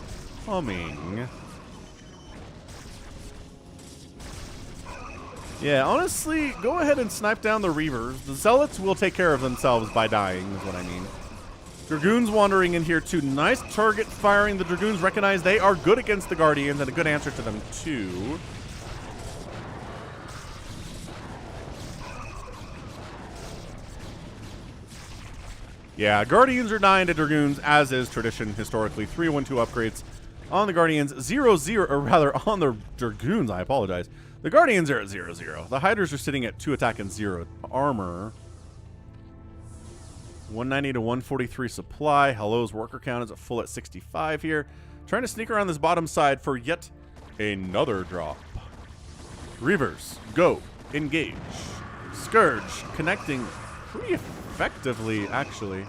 coming... Yeah, honestly, go ahead and snipe down the Reavers. The Zealots will take care of themselves by dying, is what I mean. Dragoons wandering in here, too. Nice target firing. The Dragoons recognize they are good against the Guardians, and a good answer to them, too. Yeah, Guardians are dying to Dragoons, as is tradition, historically. 3-1-2 upgrades on the Guardians. 0-0, or rather, on the Dragoons, I apologize. The Guardians are at 0-0. The Hydras are sitting at 2 attack and 0 armor. 190 to 143 supply. Hello's worker count is at full at 65 here. Trying to sneak around this bottom side for yet another drop. Reavers, go. Engage. Scourge, connecting pretty effectively, actually.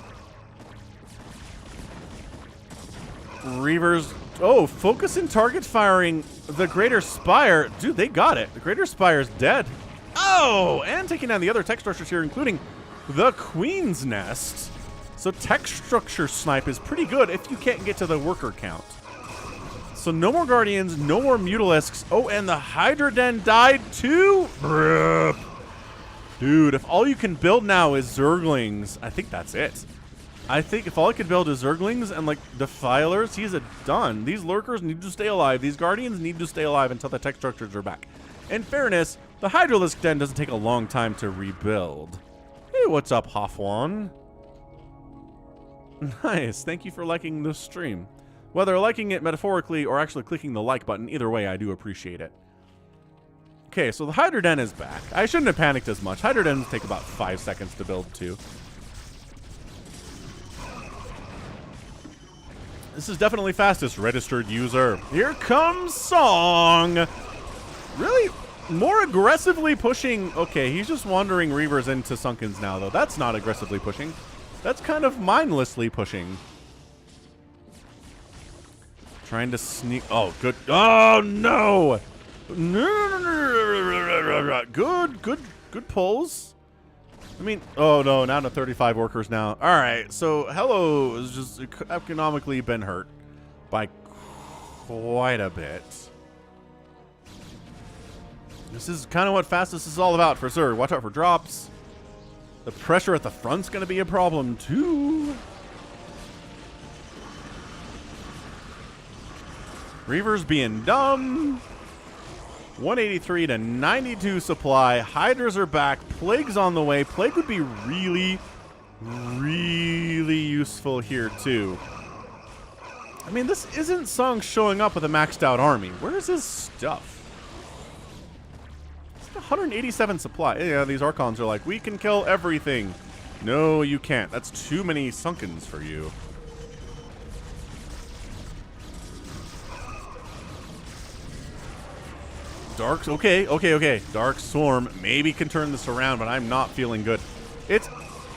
Reavers... Oh, focus and target firing the Greater Spire. Dude, they got it. The Greater Spire's dead. Oh, and taking down the other tech structures here, including the Queen's Nest. So tech structure snipe is pretty good if you can't get to the worker count. So no more Guardians, no more Mutalisks. Oh, and the Hydra Den died too? Bruh. Dude, if all you can build now is Zerglings, I think that's it. I think if all I could build is Zerglings and, like, Defilers, he's done. These Lurkers need to stay alive. These Guardians need to stay alive until the tech structures are back. In fairness, the Hydralisk Den doesn't take a long time to rebuild. what's up, Hofwan? Nice. Thank you for liking the stream. Whether liking it metaphorically or actually clicking the like button, either way, I do appreciate it. Okay, so the Hydra Den is back. I shouldn't have panicked as much. Hydra Dens take about 5 seconds to build, too. This is definitely fastest registered user. Here comes Song. Really more aggressively pushing. Okay, he's just wandering Reavers into Sunkens now, though. That's not aggressively pushing. That's kind of mindlessly pushing. Trying to sneak. Oh, good. Oh, no. Good pulls. I mean, oh no, now to 35 workers now. All right, so Hello has just economically been hurt by quite a bit. This is kind of what fastest is all about for sure. Watch out for drops. The pressure at the front's going to be a problem too. Reavers being dumb. 183 to 92 supply. Hydras are back. Plague's on the way. Plague would be really, really useful here too. I mean, this isn't Song showing up with a maxed out army. Where's his stuff? It's 187 supply. Yeah, these Archons are like, we can kill everything. No, you can't. That's too many Sunkens for you. Dark, okay. Dark Swarm maybe can turn this around, but I'm not feeling good. It's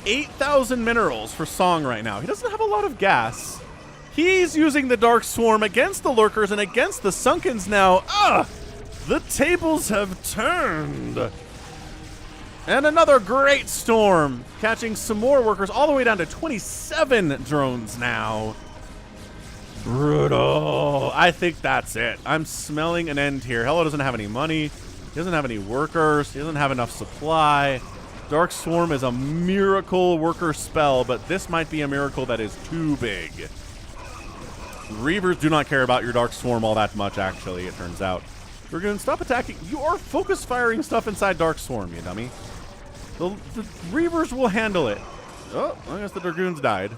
8,000 minerals for Song right now. He doesn't have a lot of gas. He's using the Dark Swarm against the Lurkers and against the Sunkens now. The tables have turned. And another great storm, catching some more workers all the way down to 27 drones now. Brutal. I think that's it. I'm smelling an end here. Hello doesn't have any money. He doesn't have any workers. He doesn't have enough supply. Dark Swarm is a miracle worker spell, but this might be a miracle that is too big. Reavers do not care about your Dark Swarm all that much, actually, it turns out. Dragoon, stop attacking. You are focus firing stuff inside Dark Swarm, you dummy. The Reavers will handle it. Oh, I guess the Dragoons died.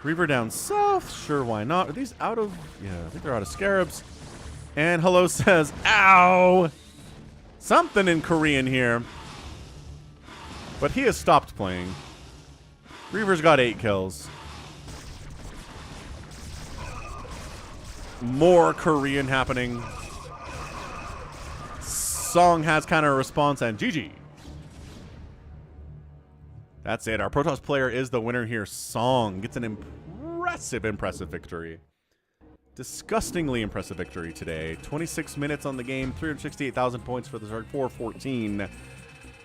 Reaver down south. Sure, why not? Are these out of... Yeah, I think they're out of Scarabs. And Hello says, ow! Something in Korean here. But he has stopped playing. Reaver's got 8 kills. More Korean happening. Song has kind of a response, and GG. That's it. Our Protoss player is the winner here. Song gets an impressive victory. Disgustingly impressive victory today. 26 minutes on the game, 368,000 points for the Zerg, 414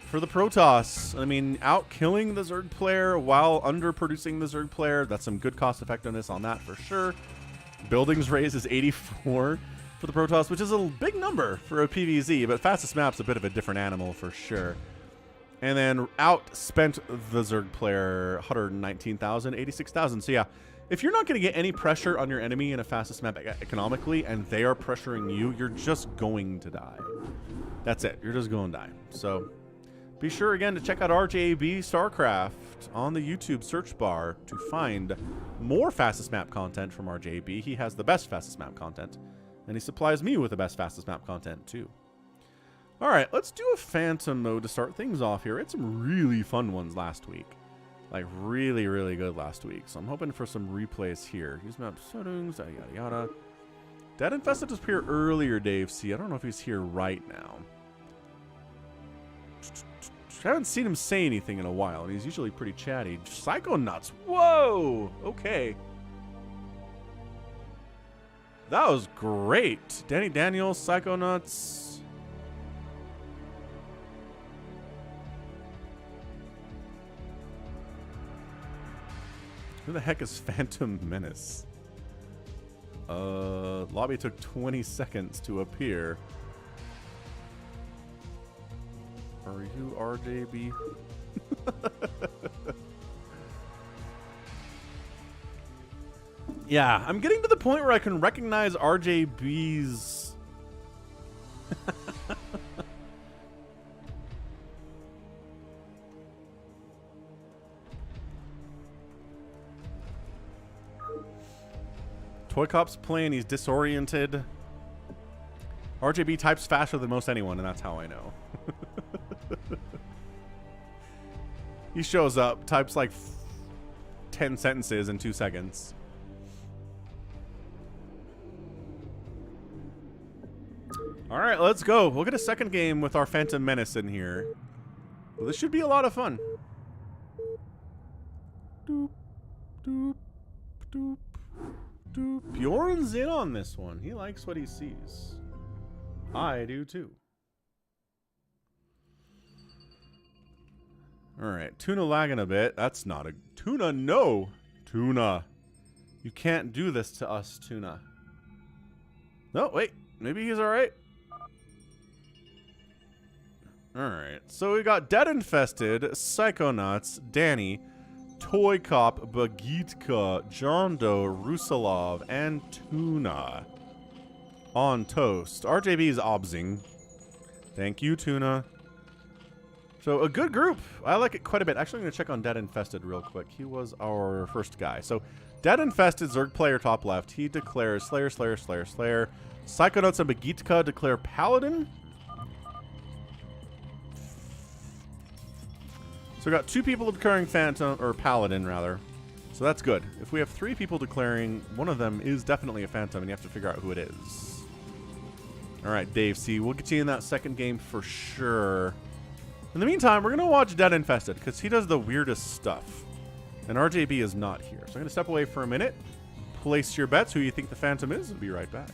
for the Protoss. I mean, out killing the Zerg player while underproducing the Zerg player. That's some good cost effectiveness on that for sure. Buildings raised is 84 for the Protoss, which is a big number for a PvZ, but fastest map's a bit of a different animal for sure. And then outspent the Zerg player 119,000, 86,000. So yeah, if you're not going to get any pressure on your enemy in a fastest map economically, and they are pressuring you, you're just going to die. That's it. You're just going to die. So be sure again to check out RJB StarCraft on the YouTube search bar to find more fastest map content from RJB. He has the best fastest map content, and he supplies me with the best fastest map content too. All right, let's do a Phantom mode to start things off here. It's some really fun ones last week. Like, really, really good last week. So I'm hoping for some replays here. Use map settings, yada, yada, yada. Dead Infested was here earlier, Dave C. I don't know if he's here right now. I haven't seen him say anything in a while, and he's usually pretty chatty. Psychonauts. Whoa! Okay. That was great. Danny Daniels, Psychonauts. Who the heck is Phantom Menace? Lobby took 20 seconds to appear. Are you RJB? Yeah, I'm getting to the point where I can recognize RJB's... Toy Cop's playing. He's disoriented. RJB types faster than most anyone, and that's how I know. He shows up, types like 10 sentences in 2 seconds. All right, let's go. We'll get a second game with our Phantom Menace in here. Well, this should be a lot of fun. Doop, doop, doop, doop. Bjorn's in on this one. He likes what he sees. I do too. All right, Tuna lagging a bit. That's not a... Tuna, no! Tuna. You can't do this to us, Tuna. No, wait. Maybe he's all right. All right, so we got Dead Infested, Psychonauts, Danny, Toy Cop, Bagitka, John Doe, Rusalov, and Tuna on toast. RJB is obsing. Thank you, Tuna. So a good group. I like it quite a bit. Actually, I'm going to check on Dead Infested real quick. He was our first guy. So Dead Infested, Zerg player top left. He declares Slayer, Slayer, Slayer, Slayer. Psychonauts and Bagitka declare Paladin. So we got 2 people declaring Phantom, or Paladin rather. So that's good. If we have 3 people declaring, one of them is definitely a Phantom, and you have to figure out who it is. All right, Dave C. We'll get you in that second game for sure. In the meantime, we're going to watch Dead Infested, because he does the weirdest stuff. And RJB is not here. So I'm going to step away for a minute. Place your bets, who you think the Phantom is, and be right back.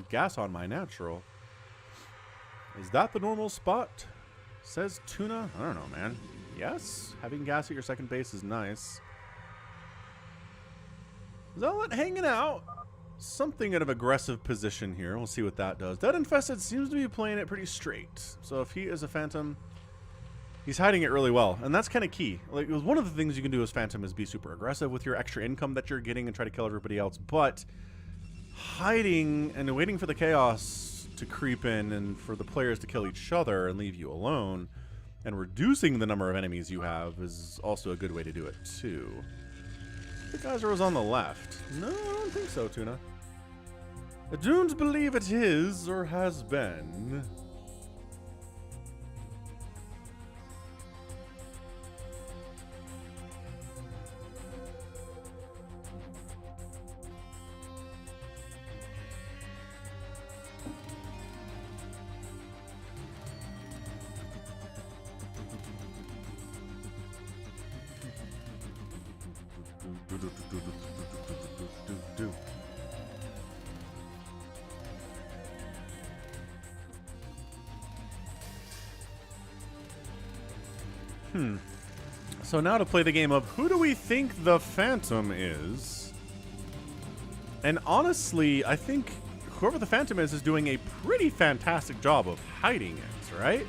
Gas on my natural. Is that the normal spot? Says Tuna. I don't know, man. Yes? Having gas at your second base is nice. Zealot hanging out. Something out of aggressive position here. We'll see what that does. Dead Infested seems to be playing it pretty straight. So if he is a Phantom, he's hiding it really well. And that's kind of key. Like, one of the things you can do as Phantom is be super aggressive with your extra income that you're getting and try to kill everybody else. But hiding and waiting for the chaos to creep in and for the players to kill each other and leave you alone and reducing the number of enemies you have is also a good way to do it too. The geyser was on the left. No, I don't think so, Tuna. I don't believe it is or has been. So now to play the game of who do we think the Phantom is? And honestly, I think whoever the Phantom is doing a pretty fantastic job of hiding it, right?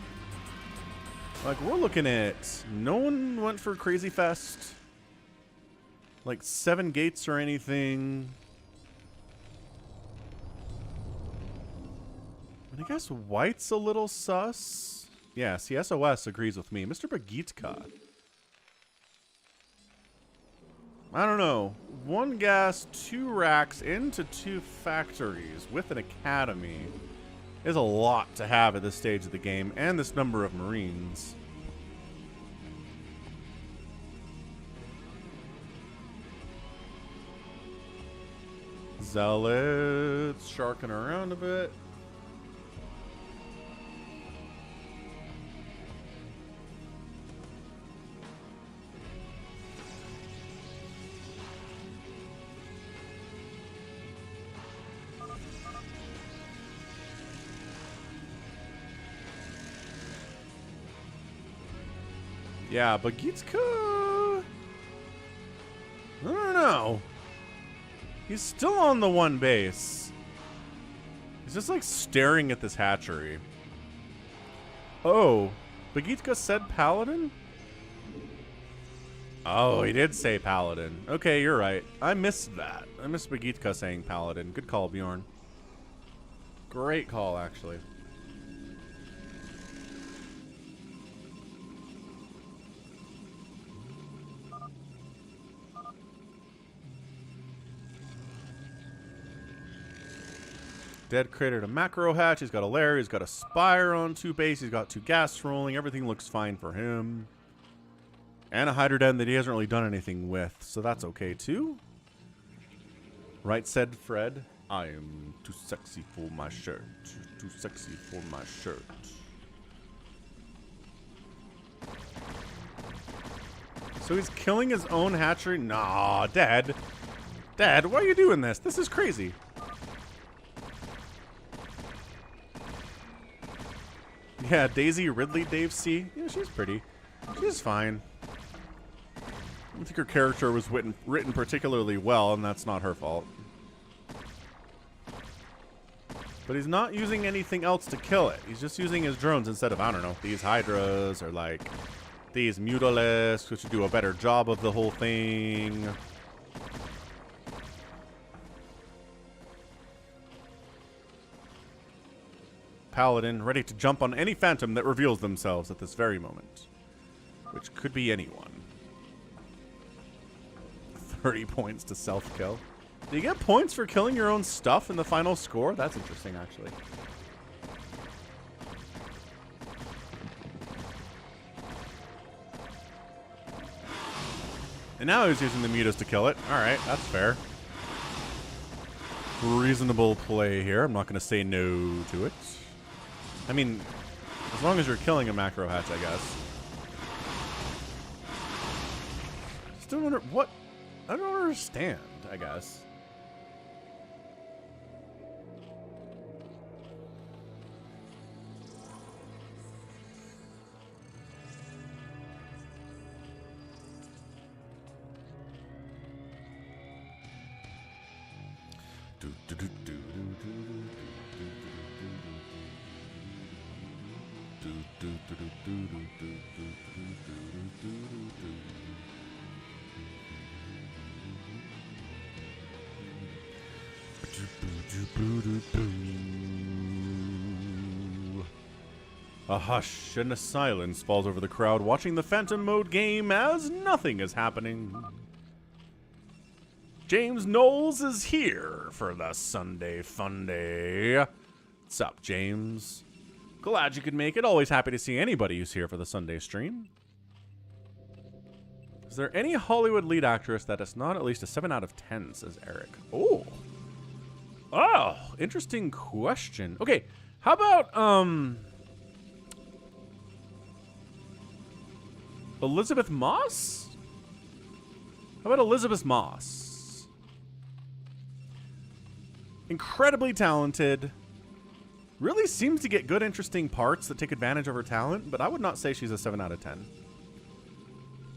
Like, we're looking at no one went for Crazy Fest, like 7 gates or anything. And I guess White's a little sus. Yeah, CSOS agrees with me. Mr. Bagitka. I don't know. 1 gas, 2 racks into 2 factories with an academy is a lot to have at this stage of the game, and this number of Marines. Zealots sharking around a bit. Yeah, Bagitska, I don't know. He's still on the 1 base. He's just like staring at this hatchery. Oh, Bagitka said Paladin? Oh, he did say Paladin. Okay, you're right. I missed that. I missed Bagitka saying Paladin. Good call, Bjorn. Great call, actually. Dead created a macro hatch. He's got a lair. He's got a spire on 2 base. He's got 2 gas rolling. Everything looks fine for him. And a hydro den that he hasn't really done anything with. So that's okay too. Right, said Fred. I am too sexy for my shirt. Too sexy for my shirt. So he's killing his own hatchery? Nah, Dad. Dad, why are you doing this? This is crazy. Yeah, Daisy Ridley, Dave C. Yeah, she's pretty. She's fine. I don't think her character was written particularly well, and that's not her fault. But he's not using anything else to kill it. He's just using his drones instead of, I don't know, these Hydras or like these Mutalisks, which should do a better job of the whole thing. Paladin, ready to jump on any phantom that reveals themselves at this very moment. Which could be anyone. 30 points to self-kill. Do you get points for killing your own stuff in the final score? That's interesting, actually. And now he's using the mutas to kill it. Alright, that's fair. Reasonable play here. I'm not going to say no to it. I mean, as long as you're killing a macro hatch, I guess. Still wonder what? I don't understand, I guess. A hush and a silence falls over the crowd watching the Phantom Mode game as nothing is happening. James Knowles is here for the Sunday Fun Day. What's up, James? Glad you could make it. Always happy to see anybody who's here for the Sunday stream. Is there any Hollywood lead actress that is not at least a 7 out of 10, says Eric. Oh. Oh, interesting question. Okay, how about, Elizabeth Moss? How about Elizabeth Moss? Incredibly talented. Really seems to get good, interesting parts that take advantage of her talent, but I would not say she's a 7 out of 10.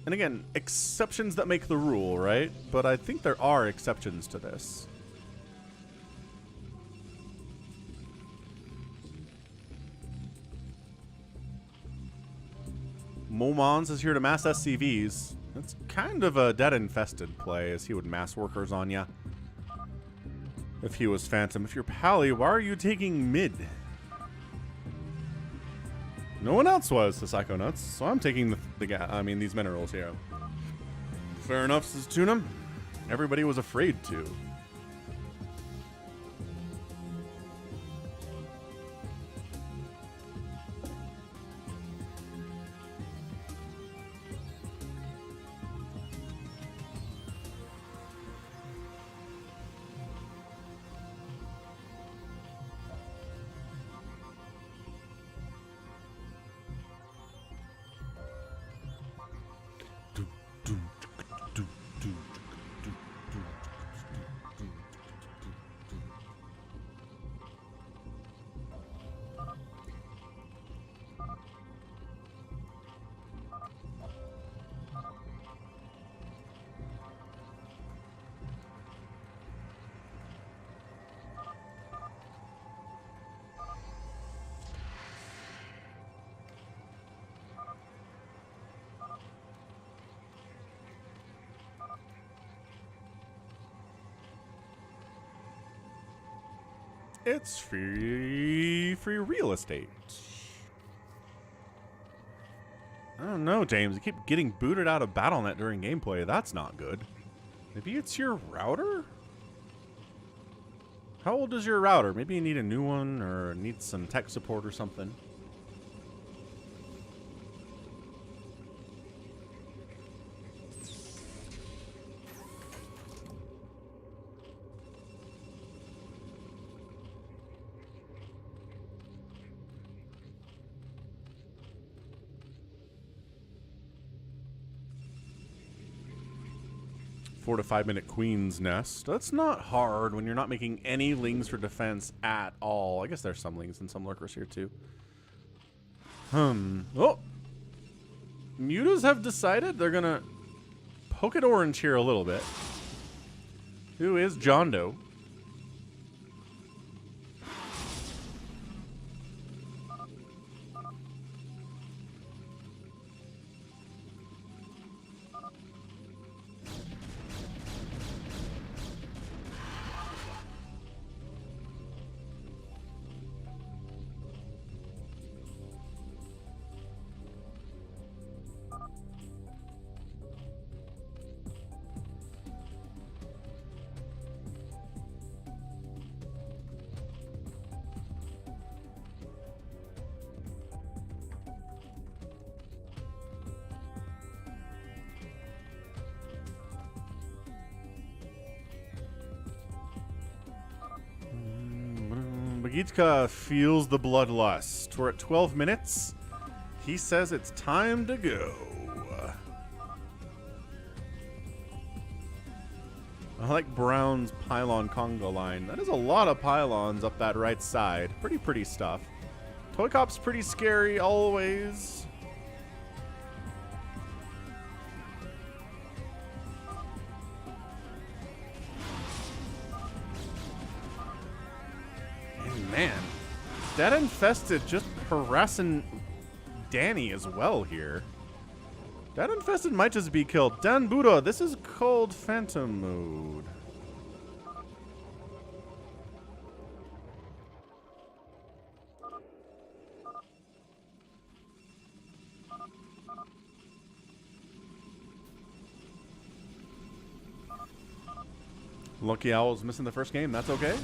And again, exceptions that make the rule, right? But I think there are exceptions to this. Momons is here to mass SCVs. That's kind of a dead-infested play, as he would mass workers on ya. If he was Phantom. If you're Pally, why are you taking mid? No one else was, the Psychonauts, so I'm taking these minerals here. Fair enough, says Tuna. Everybody was afraid to. It's free real estate. I don't know, James. You keep getting booted out of BattleNet during gameplay. That's not good. Maybe it's your router? How old is your router? Maybe you need a new one or need some tech support or something. Four to 5 minute Queen's Nest. That's not hard when you're not making any lings for defense at all. I guess there's some lings and some lurkers here too. Oh! Mutas have decided they're gonna poke at orange here a little bit. Who is John Doe? Bagitska feels the bloodlust. We're at 12 minutes. He says it's time to go. I like Brown's pylon conga line. That is a lot of pylons up that right side. Pretty stuff. Toy Cop's pretty scary always. Man, Dead Infested just harassing Danny as well here. Dead Infested might just be killed. Dan Buddha, this is called Phantom mode. Lucky Owl's missing the first game. That's okay.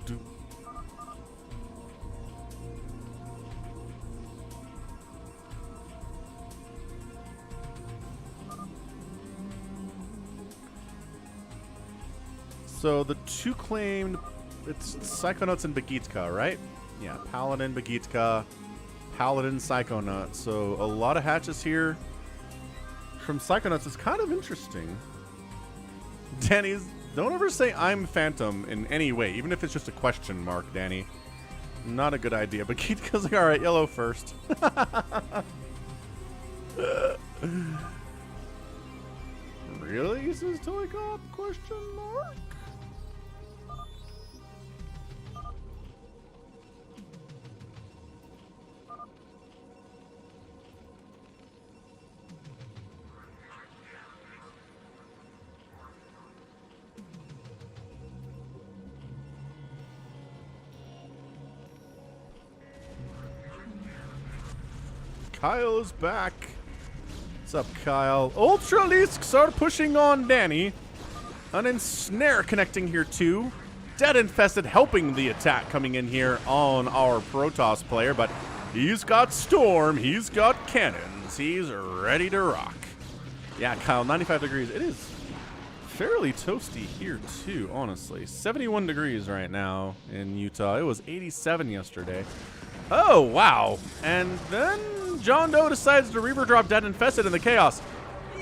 do. So the two claimed, it's Psychonauts and Begitka, right? Yeah, Paladin, Begitka, Paladin, Psychonaut. So a lot of hatches here from Psychonauts is kind of interesting. Danny's, don't ever say I'm Phantom in any way, even if it's just a question mark, Danny. Not a good idea. Begitka's like, alright, yellow first. Really, says Toy Cop? Question mark? Kyle is back. What's up, Kyle? Ultralisks are pushing on Danny. An ensnare connecting here too. Dead Infested helping the attack coming in here on our Protoss player, but he's got Storm, he's got cannons, he's ready to rock. Yeah, Kyle, 95 degrees. It is fairly toasty here too, honestly. 71 degrees right now in Utah. It was 87 yesterday. Oh, wow. And then John Doe decides to Reaver drop Dead Infested in the chaos.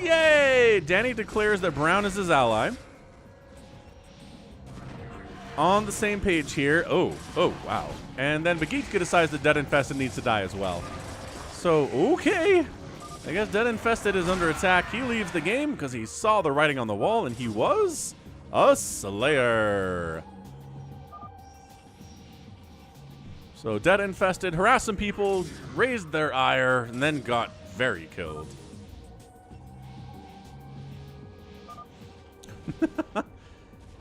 Yay! Danny declares that Brown is his ally. On the same page here. Oh, wow. And then Begitka decides that Dead Infested needs to die as well. So, okay. I guess Dead Infested is under attack. He leaves the game because he saw the writing on the wall, and he was a Slayer. So Dead Infested harassed some people, raised their ire, and then got very killed.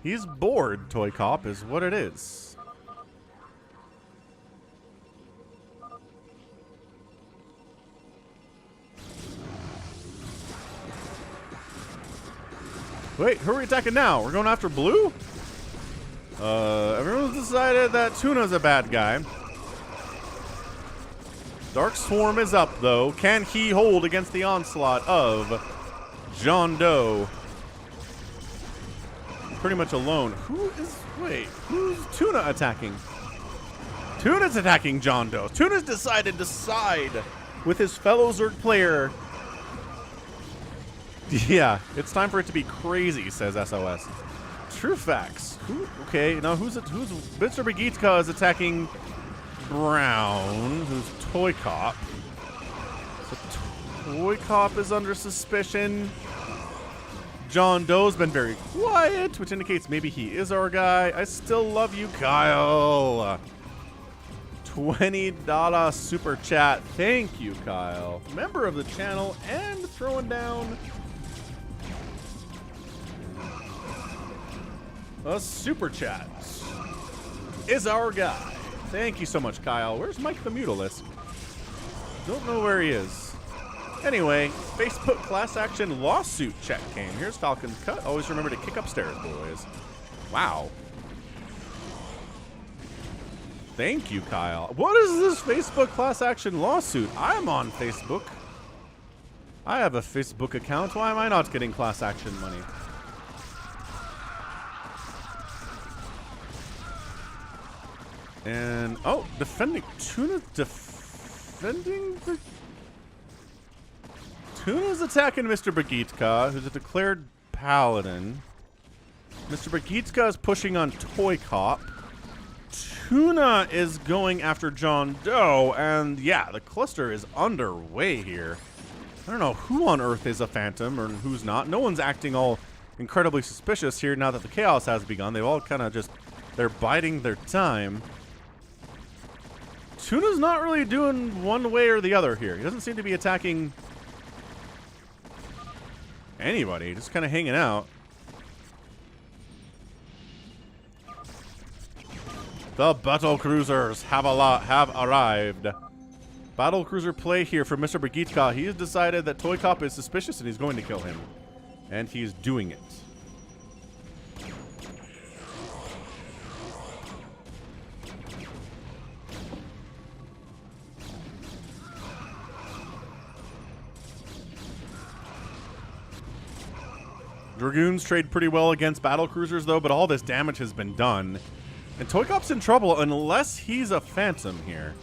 He's bored, Toy Cop, is what it is. Wait, who are we attacking now? We're going after blue? Everyone's decided that Tuna's a bad guy. Dark Swarm is up, though. Can he hold against the onslaught of John Doe? Pretty much alone. Who's Tuna attacking? Tuna's attacking John Doe. Tuna's decided to side with his fellow Zerg player. Yeah, it's time for it to be crazy, says SOS. True facts. Okay, now who's Mr. Begitka is attacking Brown, who's Toy Cop. So Toy Cop is under suspicion. John Doe's been very quiet, which indicates maybe he is our guy. I still love you, Kyle. $20 super chat. Thank you, Kyle. Member of the channel and throwing down a super chat. Is our guy. Thank you so much, Kyle. Where's Mike the Mutalisk? Don't know where he is. Anyway, Facebook class action lawsuit check came. Here's Falcon's cut. Always remember to kick upstairs, boys. Wow. Thank you, Kyle. What is this Facebook class action lawsuit? I'm on Facebook. I have a Facebook account. Why am I not getting class action money? And, oh, Tuna's attacking Mr. Begitka, who's a declared paladin. Mr. Begitka is pushing on Toy Cop. Tuna is going after John Doe, and yeah, the cluster is underway here. I don't know who on earth is a phantom or who's not. No one's acting all incredibly suspicious here now that the chaos has begun. They've all kind of they're biding their time. Tuna's not really doing one way or the other here. He doesn't seem to be attacking anybody, just kind of hanging out. The battle cruisers have arrived. Battle cruiser play here for Mr. Begitka. He has decided that Toy Cop is suspicious and he's going to kill him. And he's doing it. Dragoons trade pretty well against battle cruisers, though, but all this damage has been done. And Toy Cop's in trouble unless he's a Phantom here.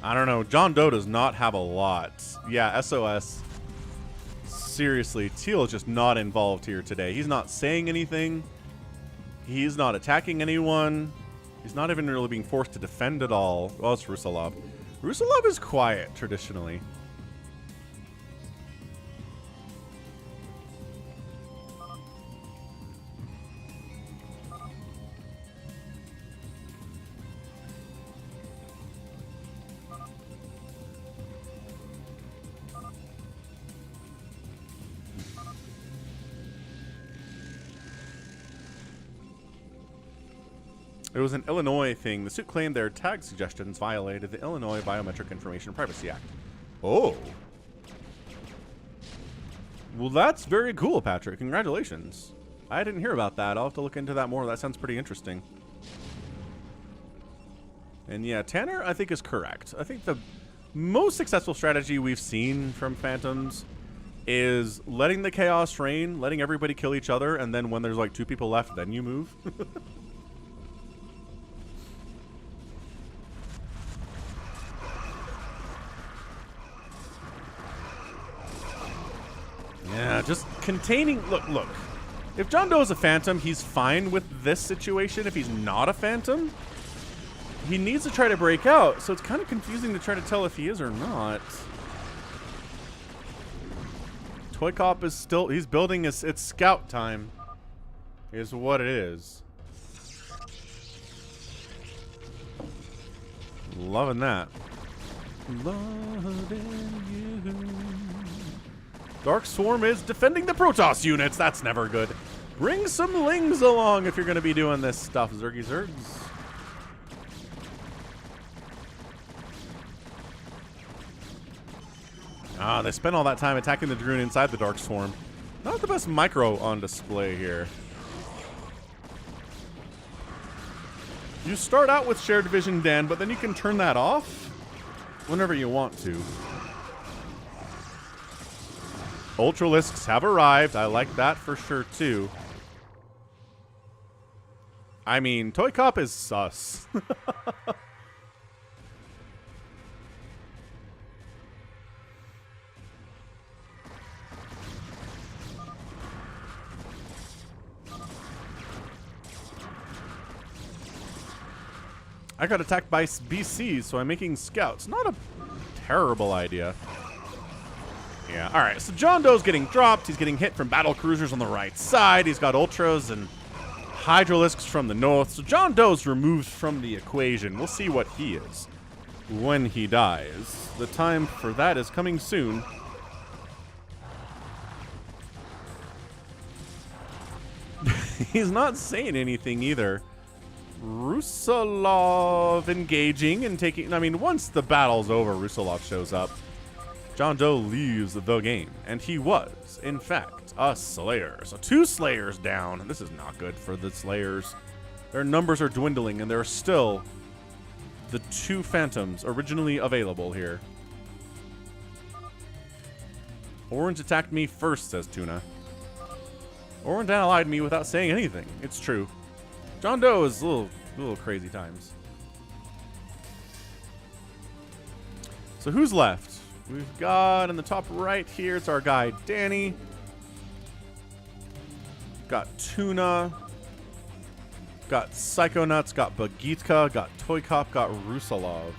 I don't know. John Doe does not have a lot. Yeah, SOS. Seriously, Teal is just not involved here today. He's not saying anything. He's not attacking anyone. He's not even really being forced to defend at all. Well, it's Rusalov. Rusalov is quiet, traditionally. It was an Illinois thing. The suit claimed their tag suggestions violated the Illinois Biometric Information Privacy Act. Oh. Well, that's very cool, Patrick. Congratulations. I didn't hear about that. I'll have to look into that more. That sounds pretty interesting. And yeah, Tanner, I think, is correct. I think the most successful strategy we've seen from Phantoms is letting the chaos reign, letting everybody kill each other, and then when there's like 2 people left, then you move. Yeah, just containing... Look. If John Doe is a Phantom, he's fine with this situation. If he's not a Phantom, he needs to try to break out. So it's kind of confusing to try to tell if he is or not. Toy Cop is still... He's building his... It's scout time. Is what it is. Loving that. Loving you. Dark Swarm is defending the Protoss units. That's never good. Bring some Lings along if you're going to be doing this stuff, Zergy Zergs. Ah, they spent all that time attacking the Dragoon inside the Dark Swarm. Not the best micro on display here. You start out with Shared Vision, Dan, but then you can turn that off whenever you want to. Ultralisks have arrived. I like that for sure, too. I mean, Toy Cop is sus. I got attacked by BCs, so I'm making scouts. Not a terrible idea. Yeah, alright, so John Doe's getting dropped. He's getting hit from battle cruisers on the right side. He's got Ultras and Hydralisks from the north. So John Doe's removed from the equation. We'll see what he is when he dies. The time for that is coming soon. He's not saying anything either. Rusalov engaging and taking... I mean, once the battle's over, Rusalov shows up. John Doe leaves the game, and he was, in fact, a Slayer. So 2 Slayers down. This is not good for the Slayers. Their numbers are dwindling, and there are still the 2 Phantoms originally available here. Orange attacked me first, says Tuna. Orange allied me without saying anything. It's true. John Doe is a little crazy times. So who's left? We've got in the top right here, it's our guy Danny. Got Tuna. Got Psychonauts, got Bagitka, got Toy Cop, got Rusalov.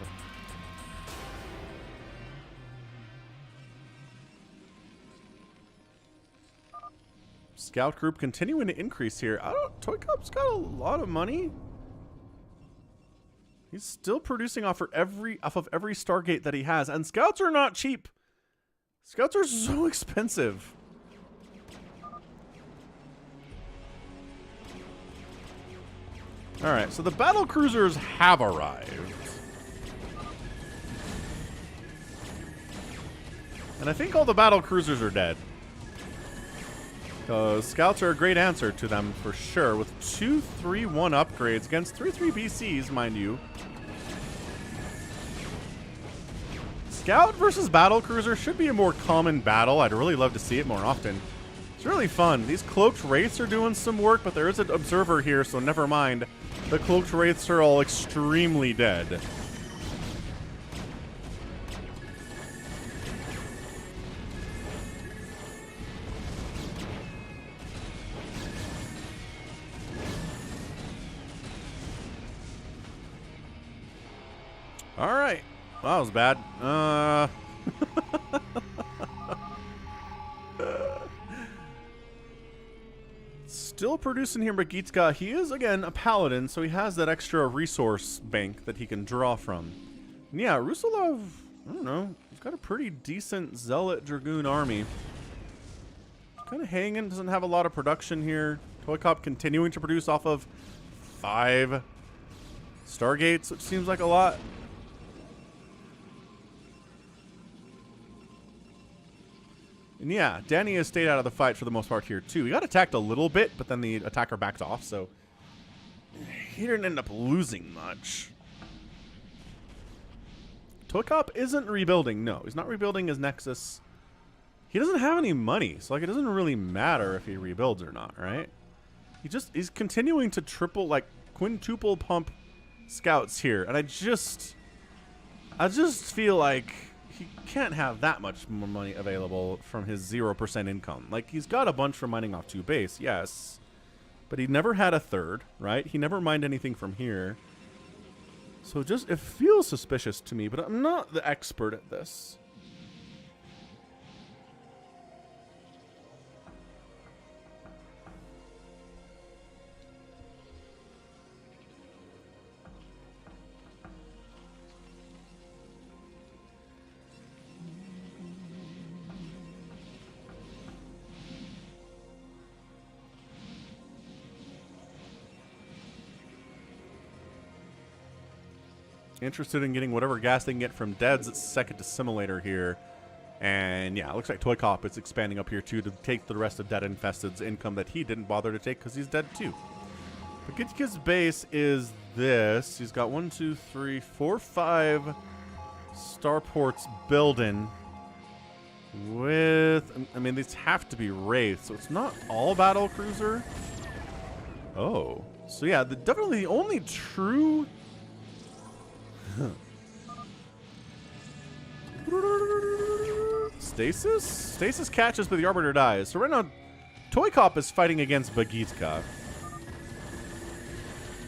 Scout group continuing to increase here. Toy Cop's got a lot of money. He's still producing off of every Stargate that he has. And scouts are not cheap. Scouts are so expensive. Alright, so the battle cruisers have arrived. And I think all the battle cruisers are dead. Scouts are a great answer to them for sure, with 2-3-1 upgrades against 3-3 BCs, mind you. Scout versus battle cruiser should be a more common battle. I'd really love to see it more often. It's really fun. These cloaked wraiths are doing some work, but there is an observer here, so never mind. The cloaked wraiths are all extremely dead. All right. Well, that was bad. Still producing here, Bagitska. He is, again, a paladin, so he has that extra resource bank that he can draw from. And yeah, Rusalov, I don't know, he's got a pretty decent Zealot Dragoon army. Kind of hanging, doesn't have a lot of production here. Toy Cop continuing to produce off of 5 Stargates, which seems like a lot. And yeah, Danny has stayed out of the fight for the most part here, too. He got attacked a little bit, but then the attacker backed off, so he didn't end up losing much. Toy Cop isn't rebuilding. No, he's not rebuilding his Nexus. He doesn't have any money, so like it doesn't really matter if he rebuilds or not, right? He's continuing to triple, like quintuple pump scouts here, and I just feel like he can't have that much more money available from his 0% income. Like, he's got a bunch from mining off 2 base, yes. But he never had a third, right? He never mined anything from here. So it feels suspicious to me, but I'm not the expert at this. Interested in getting whatever gas they can get from Dead's second assimilator here. And yeah, it looks like Toy Cop is expanding up here too to take the rest of Dead Infested's income that he didn't bother to take because he's dead too. Bagitka's base is this. He's got 1, 2, 3, 4, 5 starports building with, I mean, these have to be wraiths, so it's not all battle cruiser. Oh, so yeah, definitely the only true Stasis catches, but the Arbiter dies. So right now, Toy Cop is fighting against Bagitka.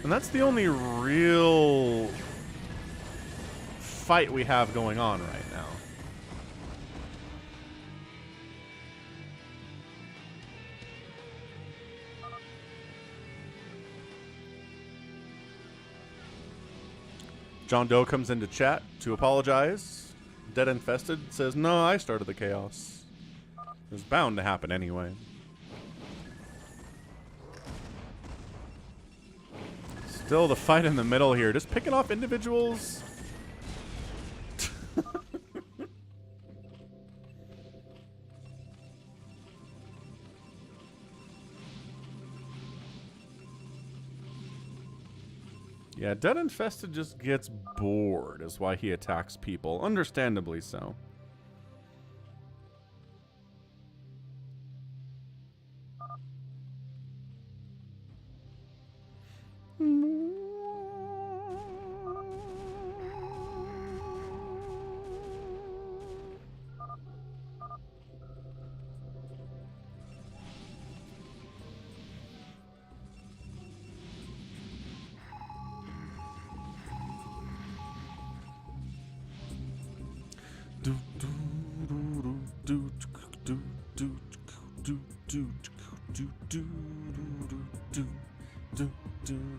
And that's the only real fight we have going on right now. John Doe comes into chat to apologize. Dead Infested says, no, I started the chaos. It was bound to happen anyway. Still the fight in the middle here. Just picking off individuals. Yeah, Dead Infested just gets bored is why he attacks people. Understandably so.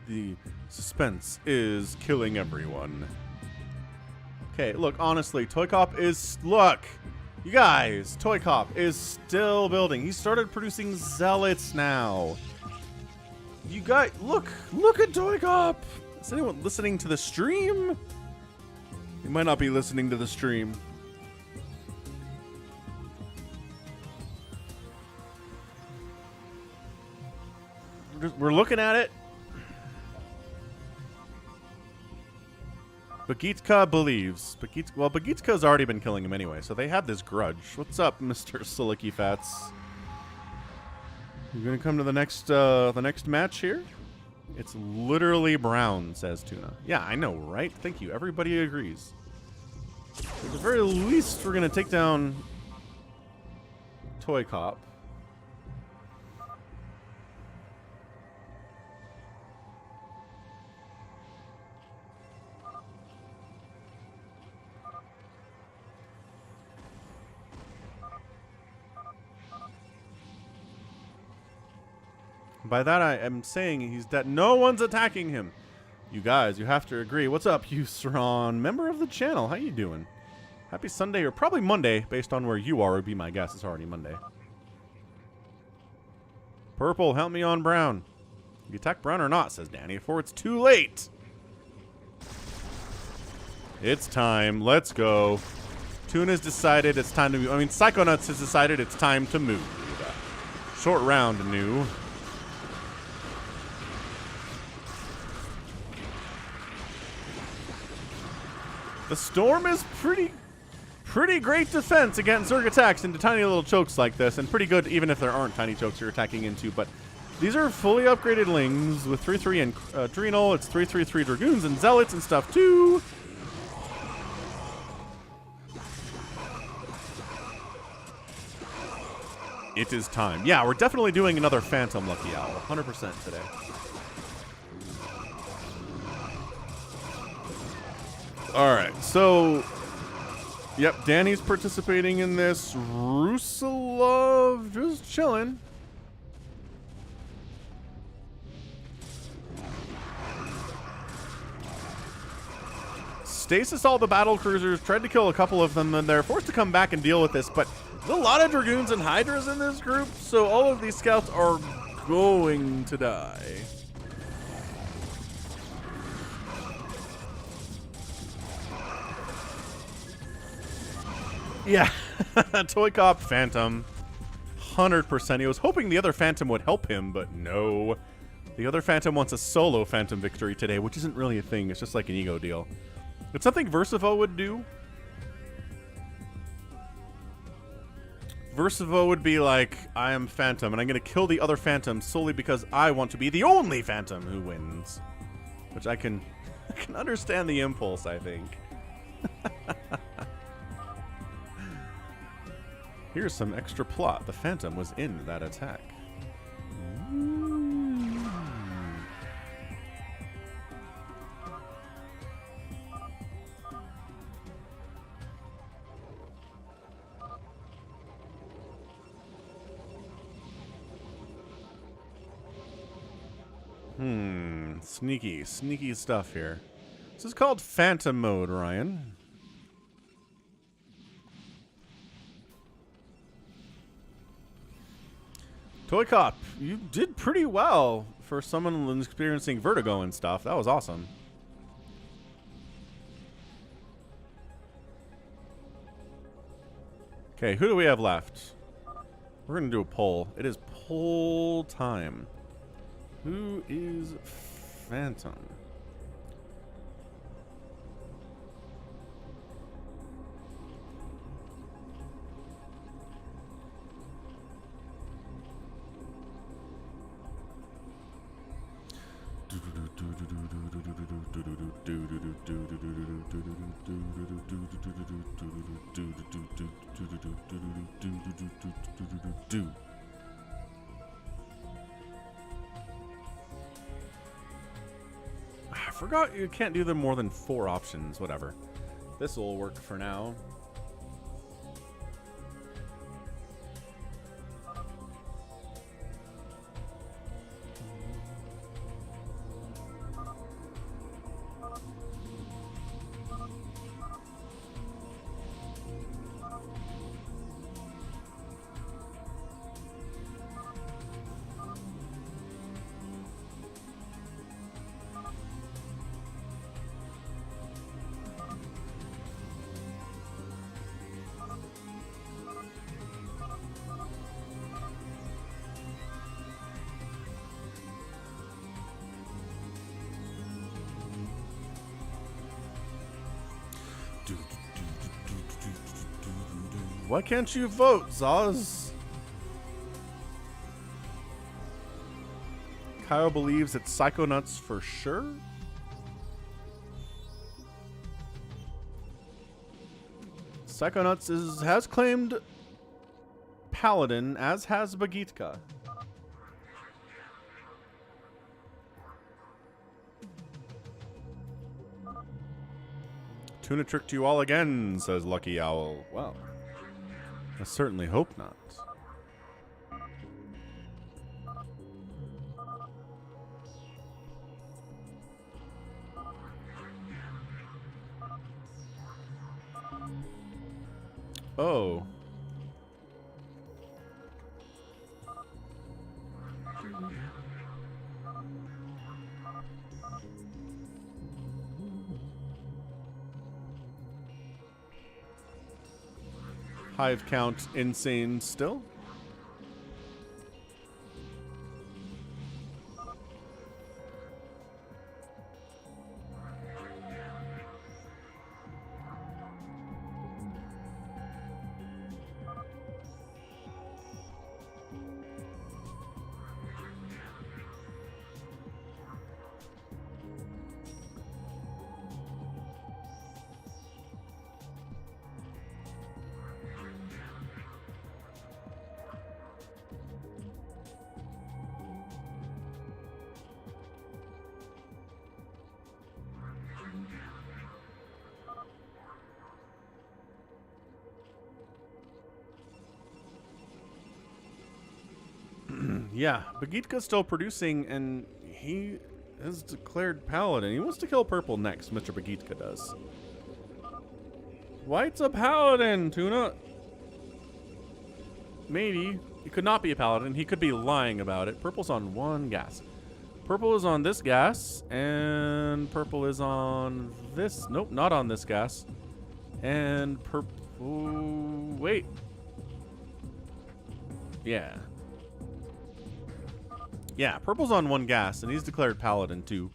The suspense is killing everyone. Okay, look, honestly, Toy Cop is... Look! You guys! Toy Cop is still building. He started producing zealots now. You guys... Look! Look at Toy Cop! Is anyone listening to the stream? You might not be listening to the stream. We're looking at it. Bagitka believes. Well, Bagitka's already been killing him anyway, so they had this grudge. What's up, Mr. Silicky Fats? You gonna come to the next match here? It's literally brown, says Tuna. Yeah, I know, right? Thank you. Everybody agrees. At the very least, we're gonna take down Toy Cop. By that I am saying he's dead. No one's attacking him. You guys, you have to agree. What's up, Yusron? Member of the channel. How you doing? Happy Sunday, or probably Monday, based on where you are, would be my guess. It's already Monday. Purple, help me on brown. You attack brown or not, says Danny, before it's too late. It's time. Let's go. Tuna's decided it's time to move. I mean, Psychonauts has decided it's time to move. Short round, new. The Storm is pretty great defense against Zerg attacks into tiny little chokes like this, and pretty good even if there aren't tiny chokes you're attacking into. But these are fully upgraded Lings with 3/3 and Adrenal. It's 3/3 Dragoons and Zealots and stuff too. It is time. Yeah, we're definitely doing another Phantom Lucky Owl, 100% today. Alright, so, yep, Danny's participating in this. Rusalov just chilling. Stasis all the battle cruisers, tried to kill a couple of them, and they're forced to come back and deal with this, but there's a lot of Dragoons and Hydras in this group, so all of these scouts are going to die. Yeah, Toy Cop Phantom, 100%. He was hoping the other Phantom would help him, but no. The other Phantom wants a solo Phantom victory today, which isn't really a thing. It's just like an ego deal. It's something Versivo would do. Versivo would be like, I am Phantom, and I'm going to kill the other Phantom solely because I want to be the only Phantom who wins. Which I can understand the impulse, I think. Here's some extra plot. The Phantom was in that attack. Sneaky stuff here. This is called Phantom Mode, Ryan. Toy Cop, you did pretty well for someone who's experiencing vertigo and stuff. That was awesome. Okay, who do we have left? We're going to do a poll. It is poll time. Who is Phantom? I forgot you can't do them more than 4 options. Whatever. This will work for now. Why can't you vote, Zaz? Kyle believes it's Psychonauts for sure. Psychonauts has claimed Paladin, as has Bagitka. Tuna tricked you all again, says Lucky Owl. Well, I certainly hope not. Oh. Hive count insane still? Yeah, Bagitka's still producing, and he has declared Paladin. He wants to kill Purple next, Mr. Bagitka does. White's a Paladin, Tuna! Maybe. He could not be a Paladin. He could be lying about it. Purple's on one gas. Purple is on this gas, and Purple is on this. Nope, not on this gas. And Purple... Wait. Yeah. Yeah, Purple's on one gas, and he's declared Paladin, too.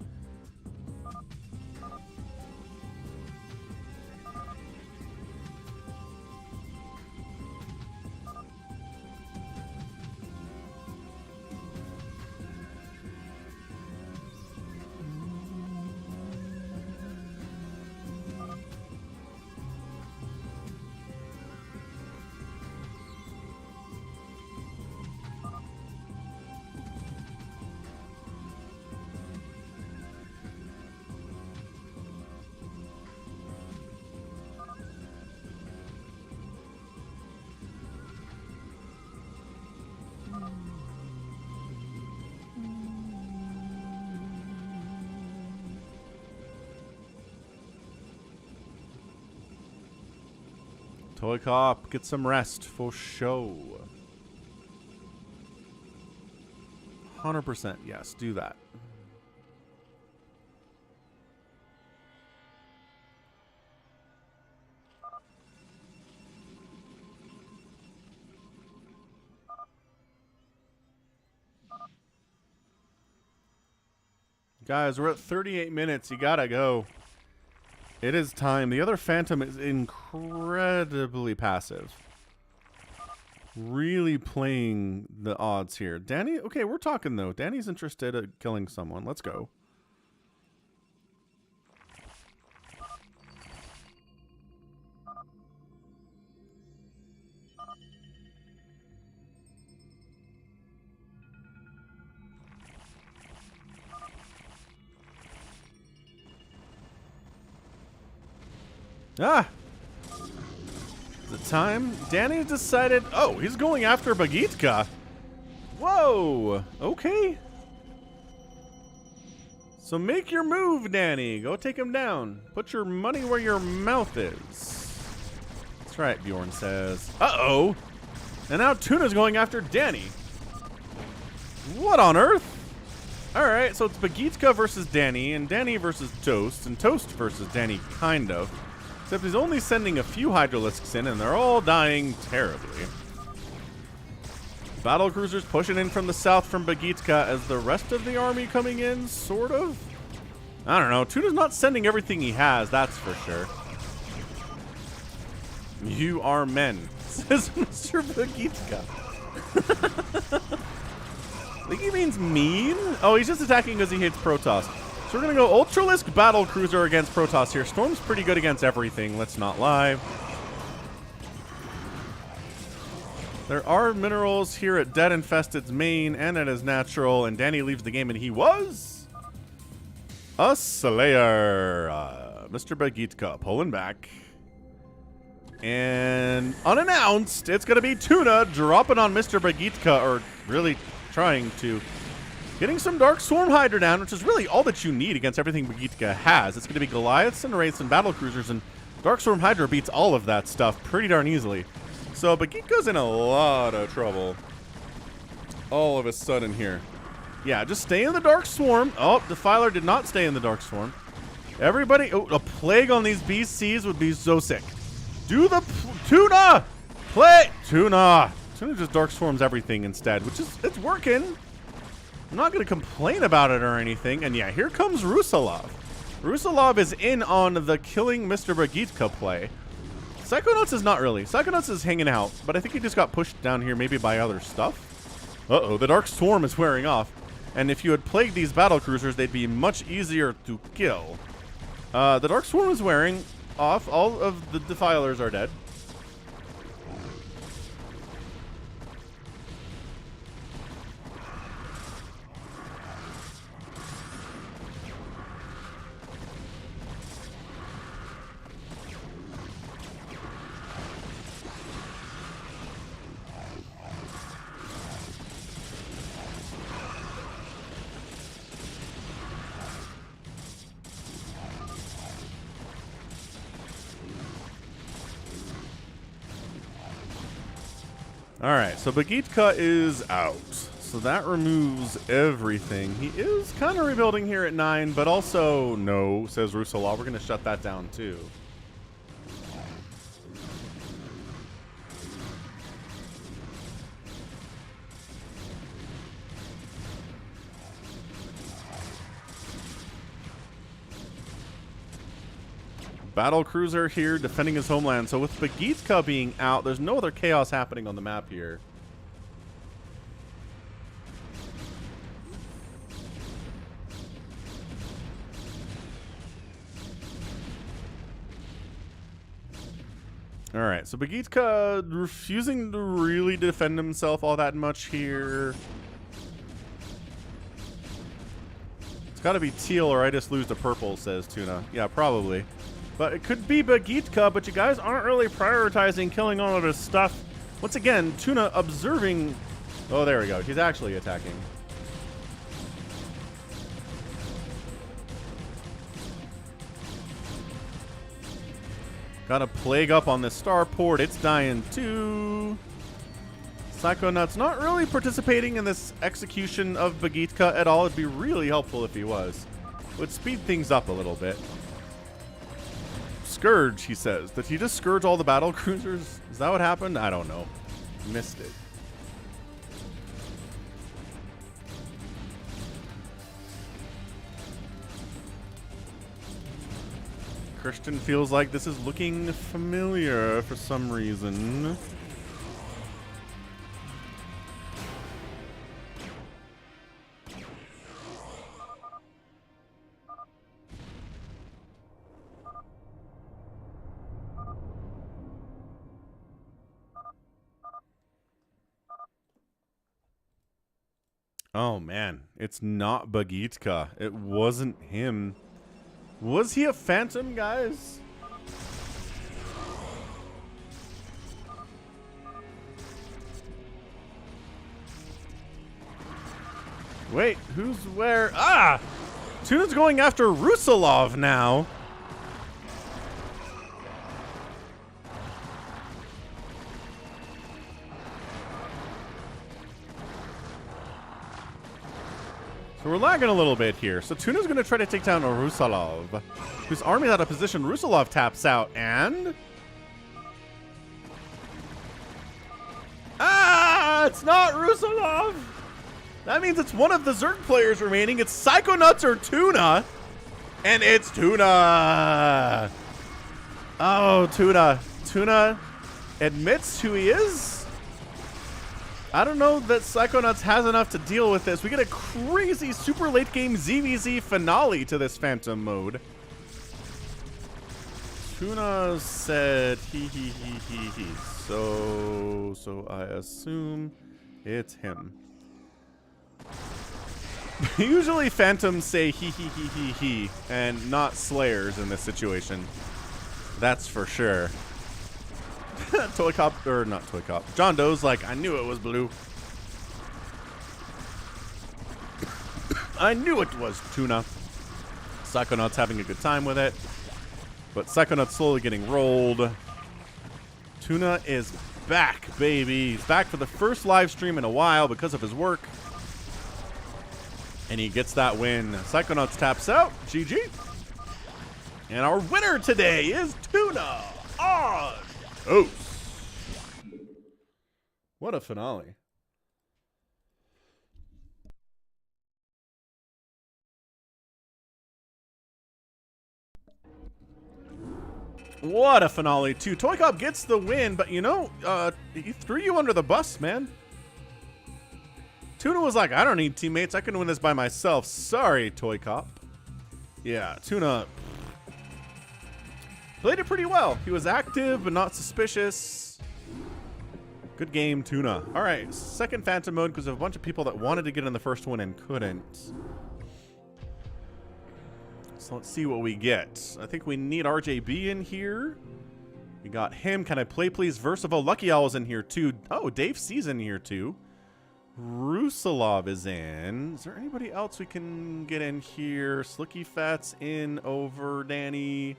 Toy Cop, get some rest for show. 100%, yes, do that. Guys, we're at 38 minutes. You gotta go. It is time. The other Phantom is incredibly passive. Really playing the odds here. Danny, okay, we're talking though. Danny's interested in killing someone. Let's go. Ah! The time. Danny decided... Oh, he's going after Bagitka. Whoa! Okay. So make your move, Danny. Go take him down. Put your money where your mouth is. That's right, Bjorn says. Uh-oh! And now Tuna's going after Danny. What on earth? Alright, so it's Bagitka versus Danny, and Danny versus Toast, and Toast versus Danny, kind of. Except he's only sending a few Hydralisks in, and they're all dying terribly. Battle cruisers pushing in from the south from Bagitka as the rest of the army coming in, sort of? I don't know. Tuna's not sending everything he has, that's for sure. You are men, says Mr. Bagitka. I think he means mean. Oh, he's just attacking because he hates Protoss. So we're going to go Ultralisk Battle Cruiser against Protoss here. Storm's pretty good against everything, let's not lie. There are minerals here at Dead Infested's main and at his natural, and Danny leaves the game, and he was a Slayer. Mr. Bagitka pulling back. And unannounced, it's going to be Tuna dropping on Mr. Bagitka, or really trying to. Getting some Dark Swarm Hydra down, which is really all that you need against everything Bagitka has. It's going to be Goliaths and Wraiths and Battle Cruisers, and Dark Swarm Hydra beats all of that stuff pretty darn easily. So Bagitka's in a lot of trouble all of a sudden here. Yeah, just stay in the Dark Swarm. Oh, Defiler did not stay in the Dark Swarm. Everybody, oh, a Plague on these BCs would be so sick. Do the Tuna! Play! Tuna! Tuna just Dark Swarms everything instead, which is, it's working. I'm not going to complain about it or anything. And yeah, here comes Rusalov. Rusalov is in on the killing Mr. Bagitka play. Psychonauts is not really. Psychonauts is hanging out, but I think he just got pushed down here maybe by other stuff. Uh-oh, the Dark Swarm is wearing off. And if you had plagued these battle cruisers, they'd be much easier to kill. The Dark Swarm is wearing off. All of the Defilers are dead. Alright, so Bagitka is out. So that removes everything. He is kind of rebuilding here at 9, but also, no, says Rusalov. We're going to shut that down too. Battle Cruiser here defending his homeland. So with Bagitka being out, there's no other chaos happening on the map here. Alright, so Bagitka refusing to really defend himself all that much here. It's got to be teal or I just lose to purple, says Tuna. Yeah, probably. But it could be Bagitka, but you guys aren't really prioritizing killing all of his stuff. Once again, Tuna observing... Oh, there we go. He's actually attacking. Got a plague up on this starport. It's dying too. Psychonauts not really participating in this execution of Bagitka at all. It'd be really helpful if he was. Would speed things up a little bit. Scourge, he says. Did he just scourge all the battle cruisers? Is that what happened? I don't know. Missed it. Christian feels like this is looking familiar for some reason. Oh man, it's not Bagitka. It wasn't him. Was he a phantom, guys? Wait, who's where? Ah! Tuna's going after Rusalov now. So we're lagging a little bit here. So Tuna's going to try to take down Rusalov, whose army's out of position. Rusalov taps out, and... Ah! It's not Rusalov! That means it's one of the Zerg players remaining. It's Psychonauts or Tuna. And it's Tuna! Oh, Tuna. Tuna admits who he is. I don't know that Psychonauts has enough to deal with this. We get a crazy super late game ZvZ finale to this Phantom mode. Tuna said he. So I assume it's him. Usually Phantoms say he, and not Slayers in this situation. That's for sure. Toy Cop, or not Toy Cop. John Doe's like, I knew it was blue. I knew it was Tuna. Psychonauts having a good time with it. But Psychonauts slowly getting rolled. Tuna is back, baby. He's back for the first live stream in a while because of his work. And he gets that win. Psychonauts taps out. GG. And our winner today is Tuna on Toast. What a finale. What a finale, too. Toy Cop gets the win, but you know, he threw you under the bus, man. Tuna was like, I don't need teammates. I can win this by myself. Sorry, Toy Cop. Yeah, Tuna played it pretty well. He was active, but not suspicious. Good game, Tuna. All right, second Phantom mode because of a bunch of people that wanted to get in the first one and couldn't. So let's see what we get. I think we need RJB in here. We got him. Can I play, please? Versivo. Lucky Owl's in here, too. Oh, Dave C's in here, too. Rusalov is in. Is there anybody else we can get in here? Slicky Fat's in over Danny.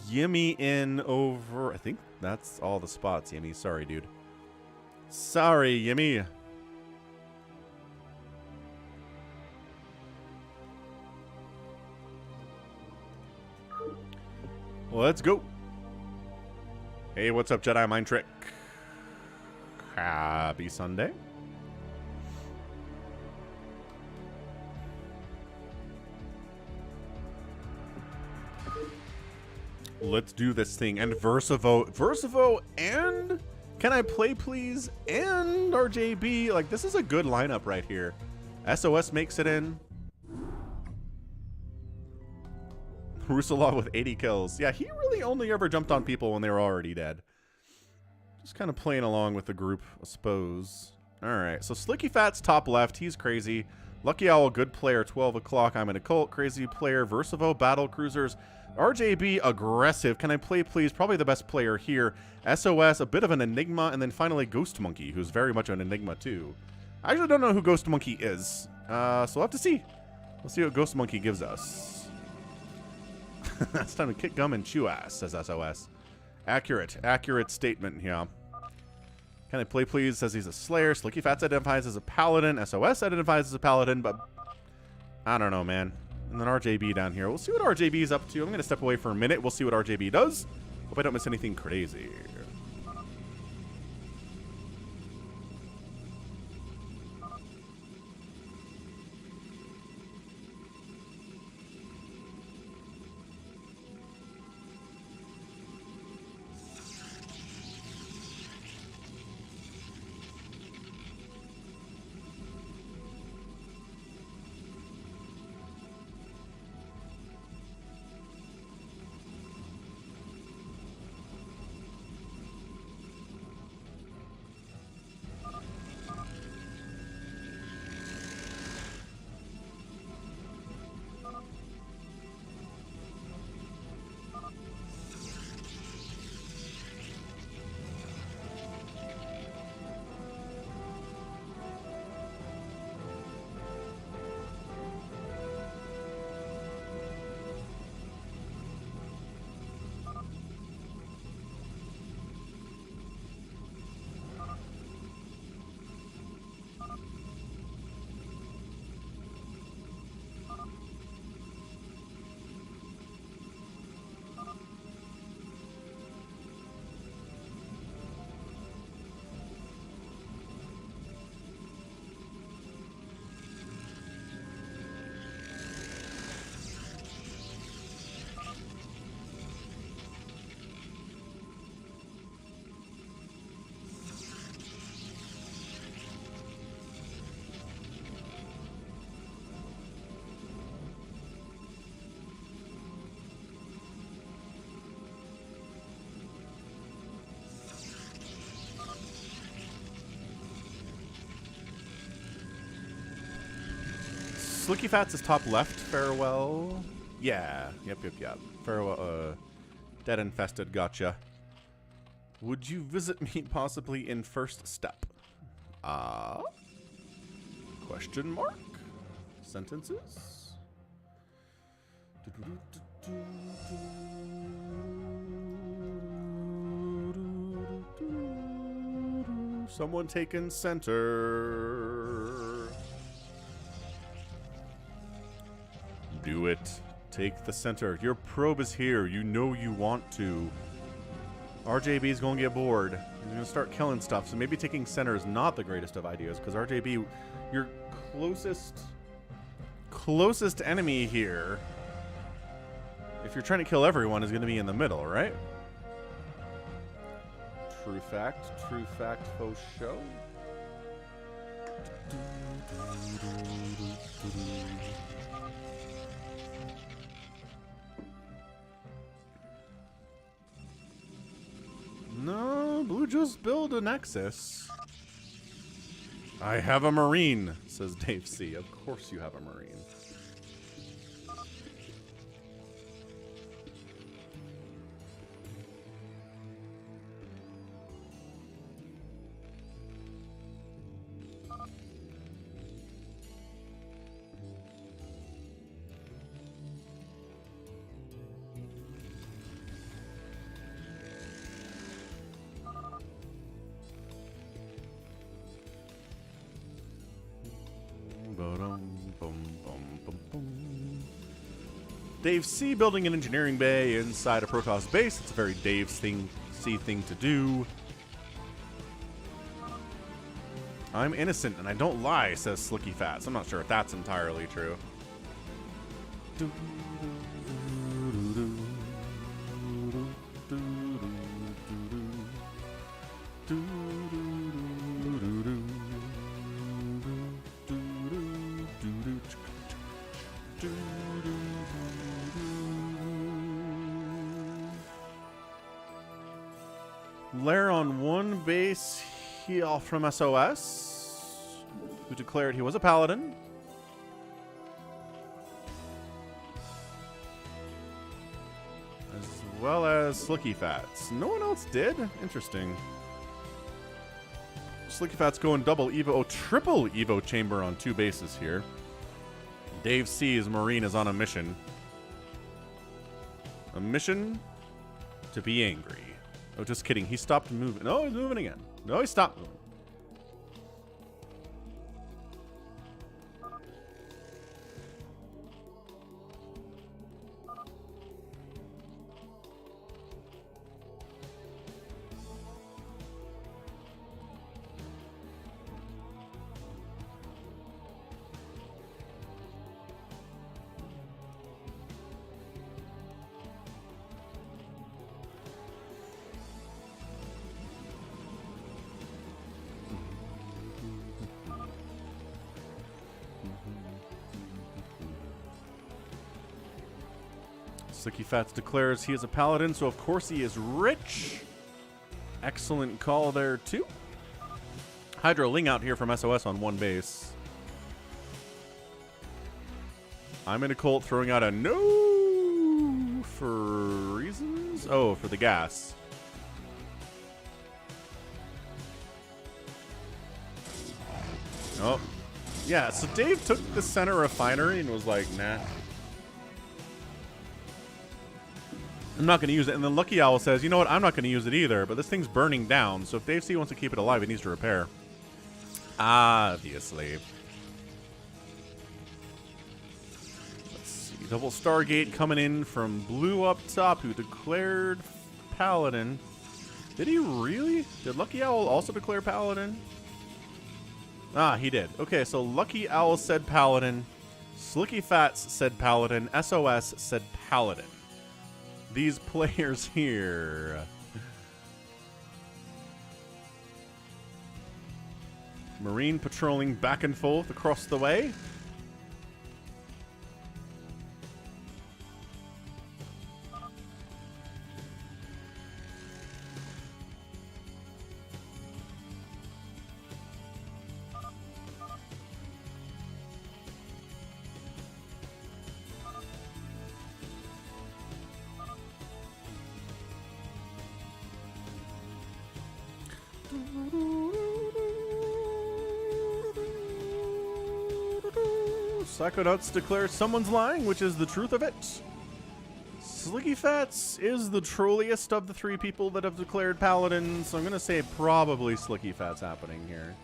Yimmy in over. I think that's all the spots, Yimmy. Sorry, dude. Sorry, Yimmy. Let's go. Hey, what's up, Jedi Mind Trick? Happy Sunday. Let's do this thing. And Versivo and Can I Play Please and RJB. Like, this is a good lineup right here. SOS makes it in. Rusalov with 80 kills. Yeah, he really only ever jumped on people when they were already dead. Just kind of playing along with the group, I suppose. All right, so Slicky Fat's top left. He's crazy. Lucky Owl, good player, 12 o'clock. I'm in a cult, crazy player. Versivo, battle cruisers. RJB, aggressive. Can I play, please? Probably the best player here. SOS, a bit of an enigma. And then finally, Ghost Monkey, who's very much an enigma, too. I actually don't know who Ghost Monkey is. So we'll have to see. We'll see what Ghost Monkey gives us. It's time to kick gum and chew ass, says SOS. Accurate statement here. Can I play, please? Says he's a Slayer. Slicky Fats identifies as a Paladin. SOS identifies as a Paladin, but I don't know, man. And then RJB down here. We'll see what RJB is up to. I'm going to step away for a minute. We'll see what RJB does. Hope I don't miss anything crazy. Slicky Fats is top left. Farewell. Yeah. Yep. Farewell. Dead infested. Gotcha. Would you visit me possibly in first step? Question mark? Sentences? Someone taken center. Do it. Take the center. Your probe is here. You know you want to. RJB is going to get bored. He's going to start killing stuff. So maybe taking center is not the greatest of ideas because RJB, your closest enemy here, if you're trying to kill everyone, is going to be in the middle, right? True fact, faux show. No, Blue just build a Nexus. I have a Marine, says Dave C. Of course you have a Marine. Dave C building an engineering bay inside a Protoss base. It's a very Dave C thing to do. I'm innocent and I don't lie, says Slicky Fats. I'm not sure if that's entirely true. Lair on one base heal from SOS, who declared he was a paladin. As well as Slicky Fats. No one else did? Interesting. Slicky Fats going double Evo, triple Evo chamber on two bases here. Dave C's Marine is on a mission. A mission to be angry. Oh, just kidding. He stopped moving. No, he's moving again. No, he stopped moving. Slicky Fats declares he is a paladin, so of course he is rich. Excellent call there, too. Hydro Ling out here from SOS on one base. I'm in a cult throwing out a no for reasons. Oh, for the gas. Oh. Yeah, so Dave took the center refinery and was like, nah. I'm not going to use it. And then Lucky Owl says, you know what? I'm not going to use it either, but this thing's burning down. So if Dave C wants to keep it alive, it needs to repair. Obviously. Let's see. Double Stargate coming in from Blue up top, who declared Paladin. Did he really? Did Lucky Owl also declare Paladin? Ah, he did. Okay, so Lucky Owl said Paladin. Slicky Fats said Paladin. SOS said Paladin. These players here. Marine patrolling back and forth across the way. Psychonauts declares someone's lying, which is the truth of it. Slicky Fats is the trolliest of the three people that have declared Paladin, so I'm going to say probably Slicky Fats happening here.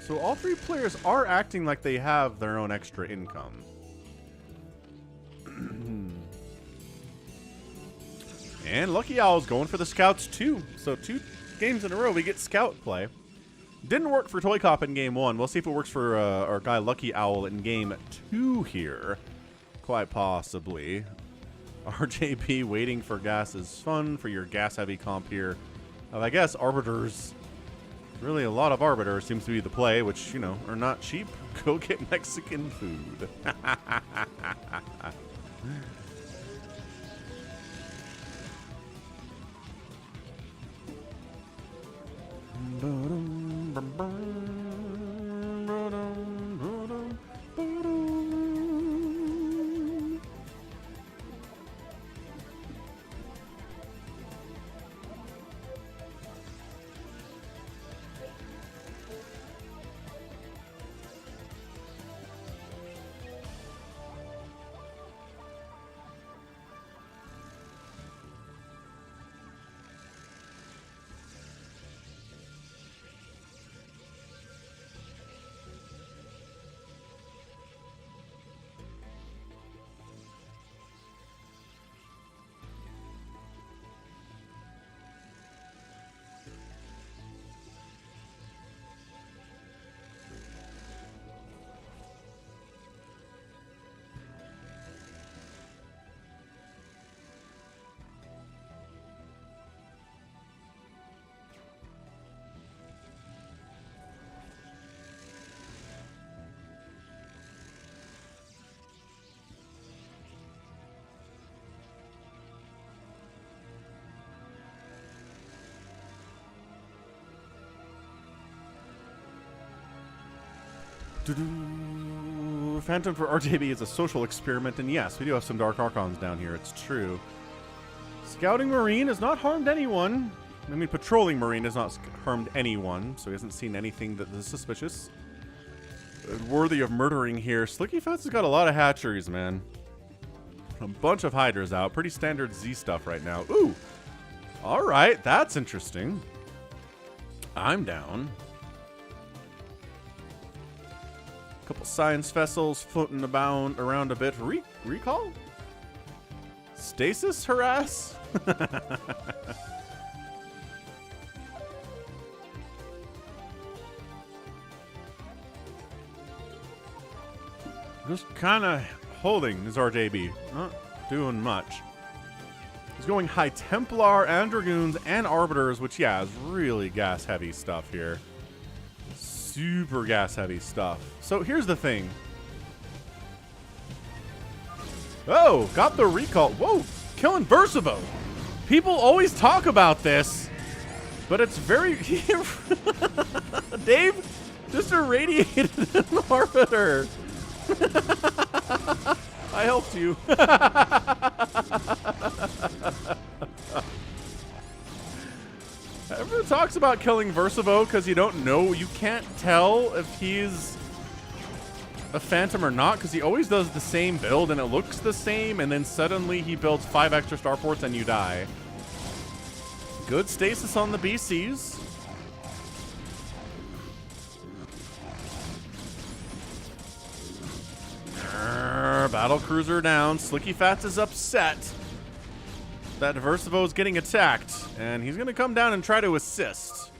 So all three players are acting like they have their own extra income. And Lucky Owl's going for the Scouts too. So 2 games in a row we get Scout play. Didn't work for Toy Cop in game 1. We'll see if it works for our guy Lucky Owl in game 2 here. Quite possibly. RJP waiting for gas is fun for your gas heavy comp here. I guess Arbiters, really a lot of Arbiters seems to be the play, which, you know, are not cheap. Go get Mexican food. Phantom for RJB is a social experiment, and yes, we do have some Dark Archons down here, it's true. Scouting Marine has not harmed anyone. I mean, Patrolling Marine has not harmed anyone, so he hasn't seen anything that is suspicious. Worthy of murdering here. Slicky Fats has got a lot of hatcheries, man. A bunch of hydras out. Pretty standard Z stuff right now. Ooh! Alright, that's interesting. I'm down. Couple science vessels floating about around a bit. Recall? Stasis harass? Just kind of holding his RJB. Not doing much. He's going High Templar and Dragoons and Arbiters, which, yeah, is really gas-heavy stuff here. Super gas-heavy stuff. So here's the thing. Oh, got the recall. Whoa, killing Versivo. People always talk about this, but it's very... Dave just irradiated an Arbiter. I helped you. Everyone talks about killing Versivo because you don't know, you can't tell if he's a Phantom or not, because he always does the same build and it looks the same, and then suddenly he builds 5 extra starports and you die. Good stasis on the BCs. Battle cruiser down. Slicky Fats is upset that Versivo is getting attacked, and he's going to come down and try to assist.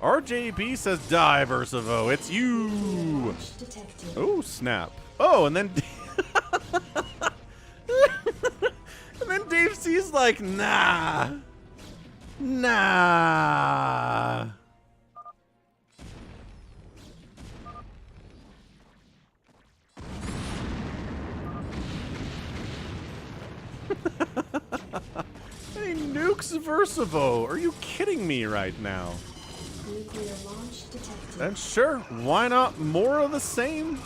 RJB says, die, Versivo. It's you. Oh, snap. Oh, and then... and then Dave C's like, nah. Nah. He nukes Versivo. Are you kidding me right now? Nuclear launch detected. And sure, why not more of the same?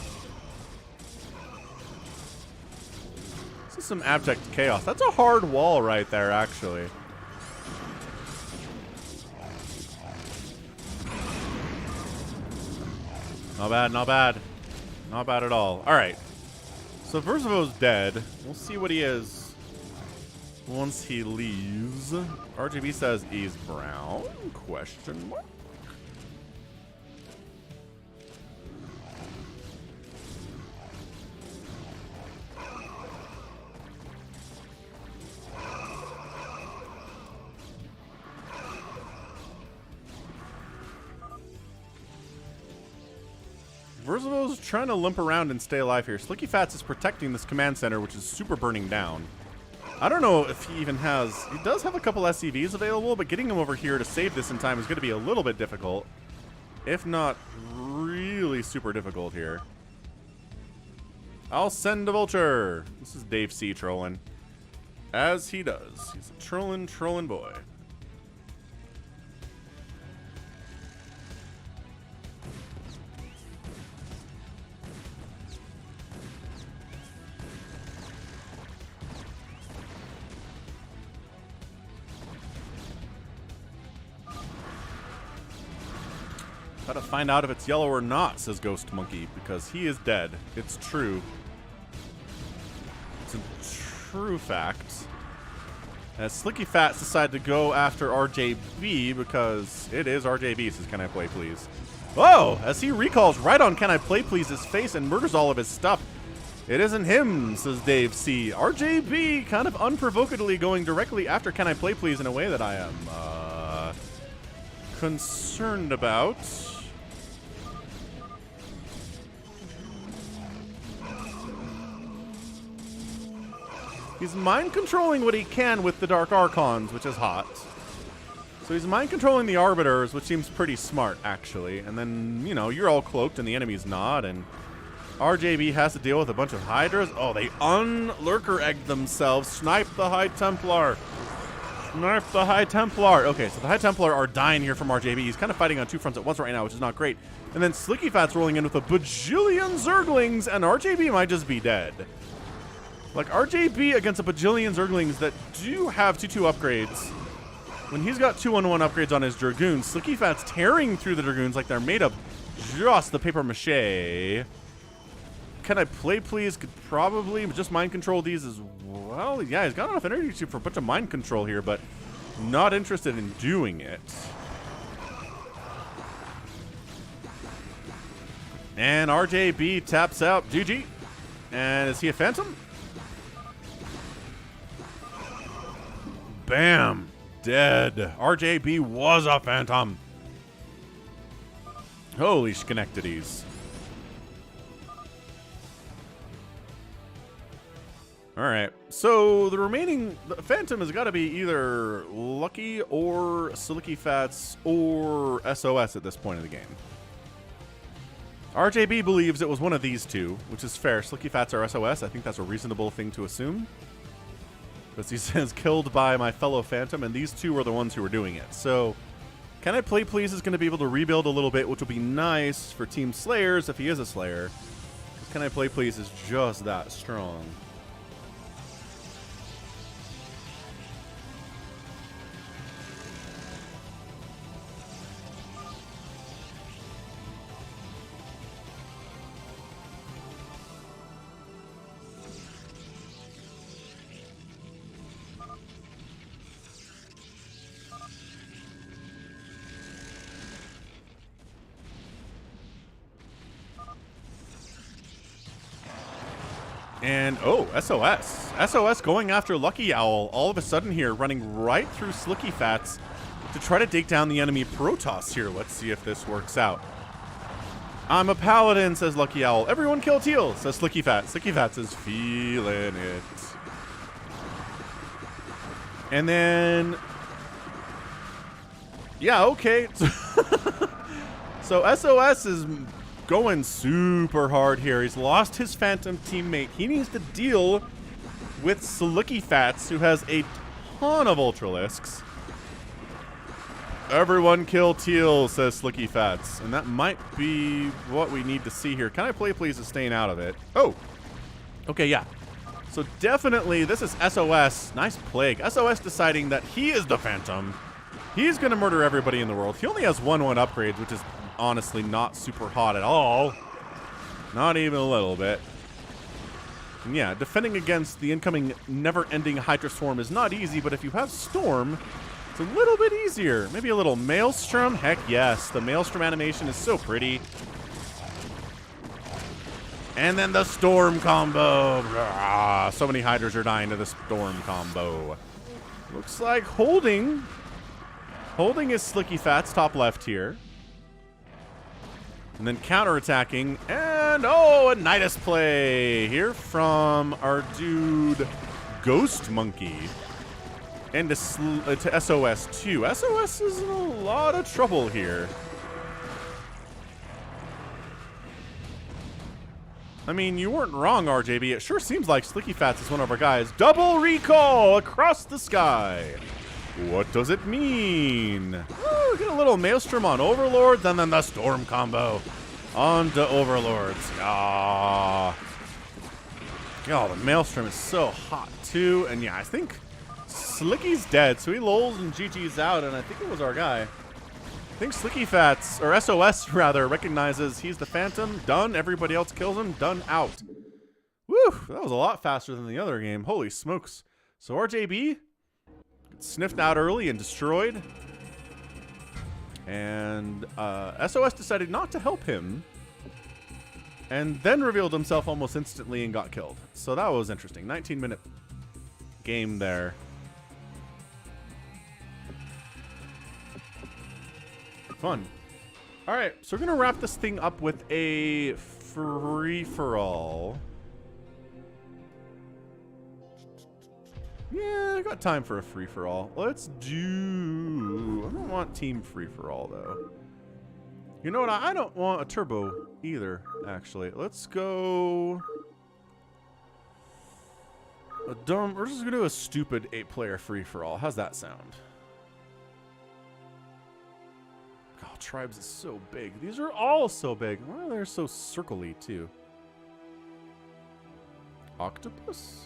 This is some abject chaos. That's a hard wall right there, actually. Not bad, not bad. Not bad at all. Alright. So Versivo's dead. We'll see what he is once he leaves. RGB says he's brown? Question mark? Versivo's trying to limp around and stay alive here. Slicky Fats is protecting this command center, which is super burning down. I don't know if he even has... He does have a couple SCVs available, but getting him over here to save this in time is going to be a little bit difficult. If not really super difficult here. I'll send a vulture. This is Dave C. trolling. As he does. He's a trolling boy. Gotta find out if it's yellow or not, says Ghost Monkey, because he is dead. It's true. It's a true fact. As Slicky Fats decided to go after RJB because it is RJB, says Can I Play Please. Whoa! As he recalls right on Can I Play Please's face and murders all of his stuff. It isn't him, says Dave C. RJB kind of unprovokedly going directly after Can I Play Please in a way that I am concerned about. He's mind controlling what he can with the Dark Archons, which is hot. So he's mind controlling the Arbiters, which seems pretty smart, actually. And then, you know, you're all cloaked and the enemy's not, and RJB has to deal with a bunch of Hydras. Oh, they un-lurker-egged themselves. Snipe the High Templar. Snipe the High Templar. Okay, so the High Templar are dying here from RJB. He's kind of fighting on two fronts at once right now, which is not great. And then Slicky Fat's rolling in with a bajillion Zerglings, and RJB might just be dead. Like, RJB against a bajillion Zerglings that do have 2-2 upgrades. When he's got 2-1-1 upgrades on his Dragoons, Slicky Fat's tearing through the Dragoons like they're made of just the paper mache. Can I Play Please could probably just mind control these as well. Yeah, he's got enough energy for a bunch of mind control here, but not interested in doing it. And RJB taps out GG. And is he a Phantom? Bam! Dead. RJB was a Phantom. Holy Schenectadies. Alright, so the remaining Phantom has got to be either Lucky or Slicky Fats or SOS at this point in the game. RJB believes it was one of these two, which is fair. Slicky Fats or SOS, I think that's a reasonable thing to assume. Because he says, killed by my fellow Phantom, and these two were the ones who were doing it. So, Can I Play Please is going to be able to rebuild a little bit, which will be nice for Team Slayers if he is a Slayer. Because Can I Play Please is just that strong. And, oh, SOS. SOS going after Lucky Owl all of a sudden here, running right through Slicky Fats to try to take down the enemy Protoss here. Let's see if this works out. I'm a paladin, says Lucky Owl. Everyone kill Teal, says Slicky Fats. Slicky Fats is feeling it. And then... yeah, okay. So SOS is going super hard here. He's lost his Phantom teammate. He needs to deal with Slicky Fats, who has a ton of Ultralisks. Everyone kill Teal, says Slicky Fats. And that might be what we need to see here. Can I play, please, is staying out of it? Oh! Okay, yeah. So definitely, this is SOS. Nice Plague. SOS deciding that he is the Phantom. He's going to murder everybody in the world. He only has 1/1 upgrades, which is honestly not super hot at all. Not even a little bit. And yeah, defending against the incoming never-ending Hydra Swarm is not easy, but if you have Storm, it's a little bit easier. Maybe a little Maelstrom? Heck yes. The Maelstrom animation is so pretty. And then the Storm combo. Ah, so many Hydras are dying to the Storm combo. Looks like Holding is Slicky Fats top left here. And then counterattacking. And, oh, a Nidus play here from our dude Ghost Monkey. And to SOS too. SOS is in a lot of trouble here. I mean, you weren't wrong, RJB. It sure seems like Slicky Fats is one of our guys. Double recall across the sky. What does it mean? Ooh, get a little Maelstrom on Overlords, and then the Storm combo onto Overlords. Ah. Oh, the Maelstrom is so hot too. And yeah, I think Slicky's dead, so he lulls and GG's out, and I think it was our guy. I think Slicky Fats, or SOS rather, recognizes he's the Phantom. Done. Everybody else kills him. Done. Out. Woo! That was a lot faster than the other game. Holy smokes. So RJB gets sniffed out early and destroyed. And SOS decided not to help him. And then revealed himself almost instantly and got killed. So that was interesting. 19-minute game there. Fun. All right, so we're gonna wrap this thing up with a free-for-all. Yeah, I got time for a free-for-all. Let's do... I don't want team free-for-all, though. You know what? I don't want a turbo either, actually. Let's go... We're just gonna do a stupid 8-player free-for-all. How's that sound? Tribes is so big. These are all so big. Why are they so circly too? Octopus?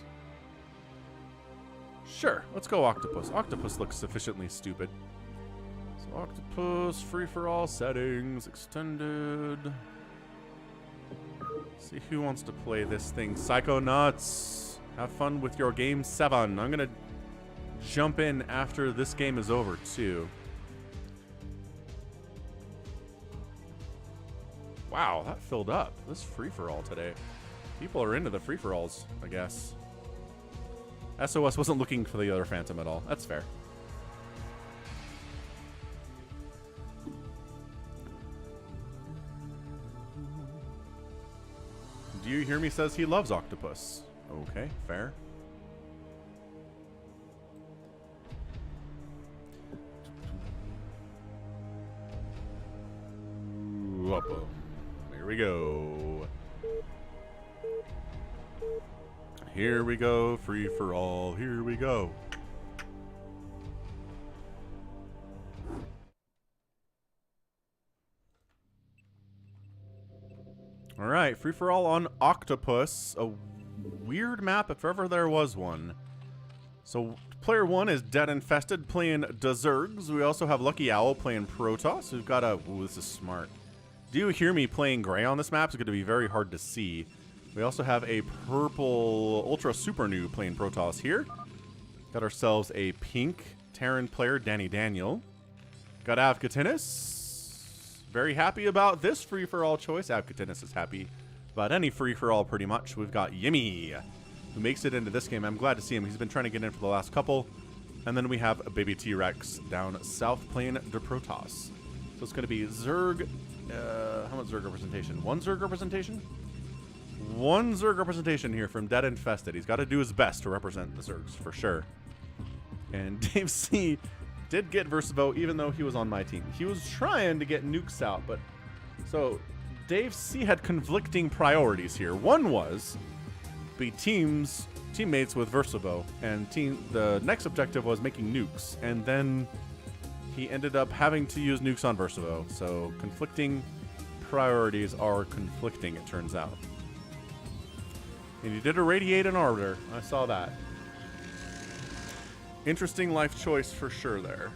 Sure, let's go Octopus. Octopus looks sufficiently stupid. So Octopus, free-for-all settings, extended. Let's see who wants to play this thing. Psychonauts, have fun with your game 7. I'm gonna jump in after this game is over too. Wow, that filled up. This free-for-all today. People are into the free-for-alls, I guess. SOS wasn't looking for the other Phantom at all. That's fair. Do you hear me says he loves Octopus. Okay, fair. Whoop-a. Here we go. Here we go. Free for all. Here we go. All right. Free for all on Octopus. A weird map if ever there was one. So player 1 is Dead Infested playing Dazergs. We also have Lucky Owl playing Protoss. We've got a... Ooh, this is smart. Do you hear me playing gray on this map? It's going to be very hard to see. We also have a purple Ultra Super Noob playing Protoss here. Got ourselves a pink Terran player, Danny Daniel. Got Avkatinis. Very happy about this free-for-all choice. Avkatinis is happy about any free-for-all pretty much. We've got Yimmy, who makes it into this game. I'm glad to see him. He's been trying to get in for the last couple. And then we have a baby T-Rex down south playing the Protoss. So it's going to be Zerg... how much Zerg representation? 1 Zerg representation? 1 Zerg representation here from Dead Infested. He's got to do his best to represent the Zergs, for sure. And Dave C did get Versivo, even though he was on my team. He was trying to get nukes out, but... So, Dave C had conflicting priorities here. One was be teams teammates with Versabo, and the next objective was making nukes, and then he ended up having to use nukes on Versabo. So conflicting priorities are conflicting, it turns out. And he did irradiate an arbiter. I saw that. Interesting life choice for sure there.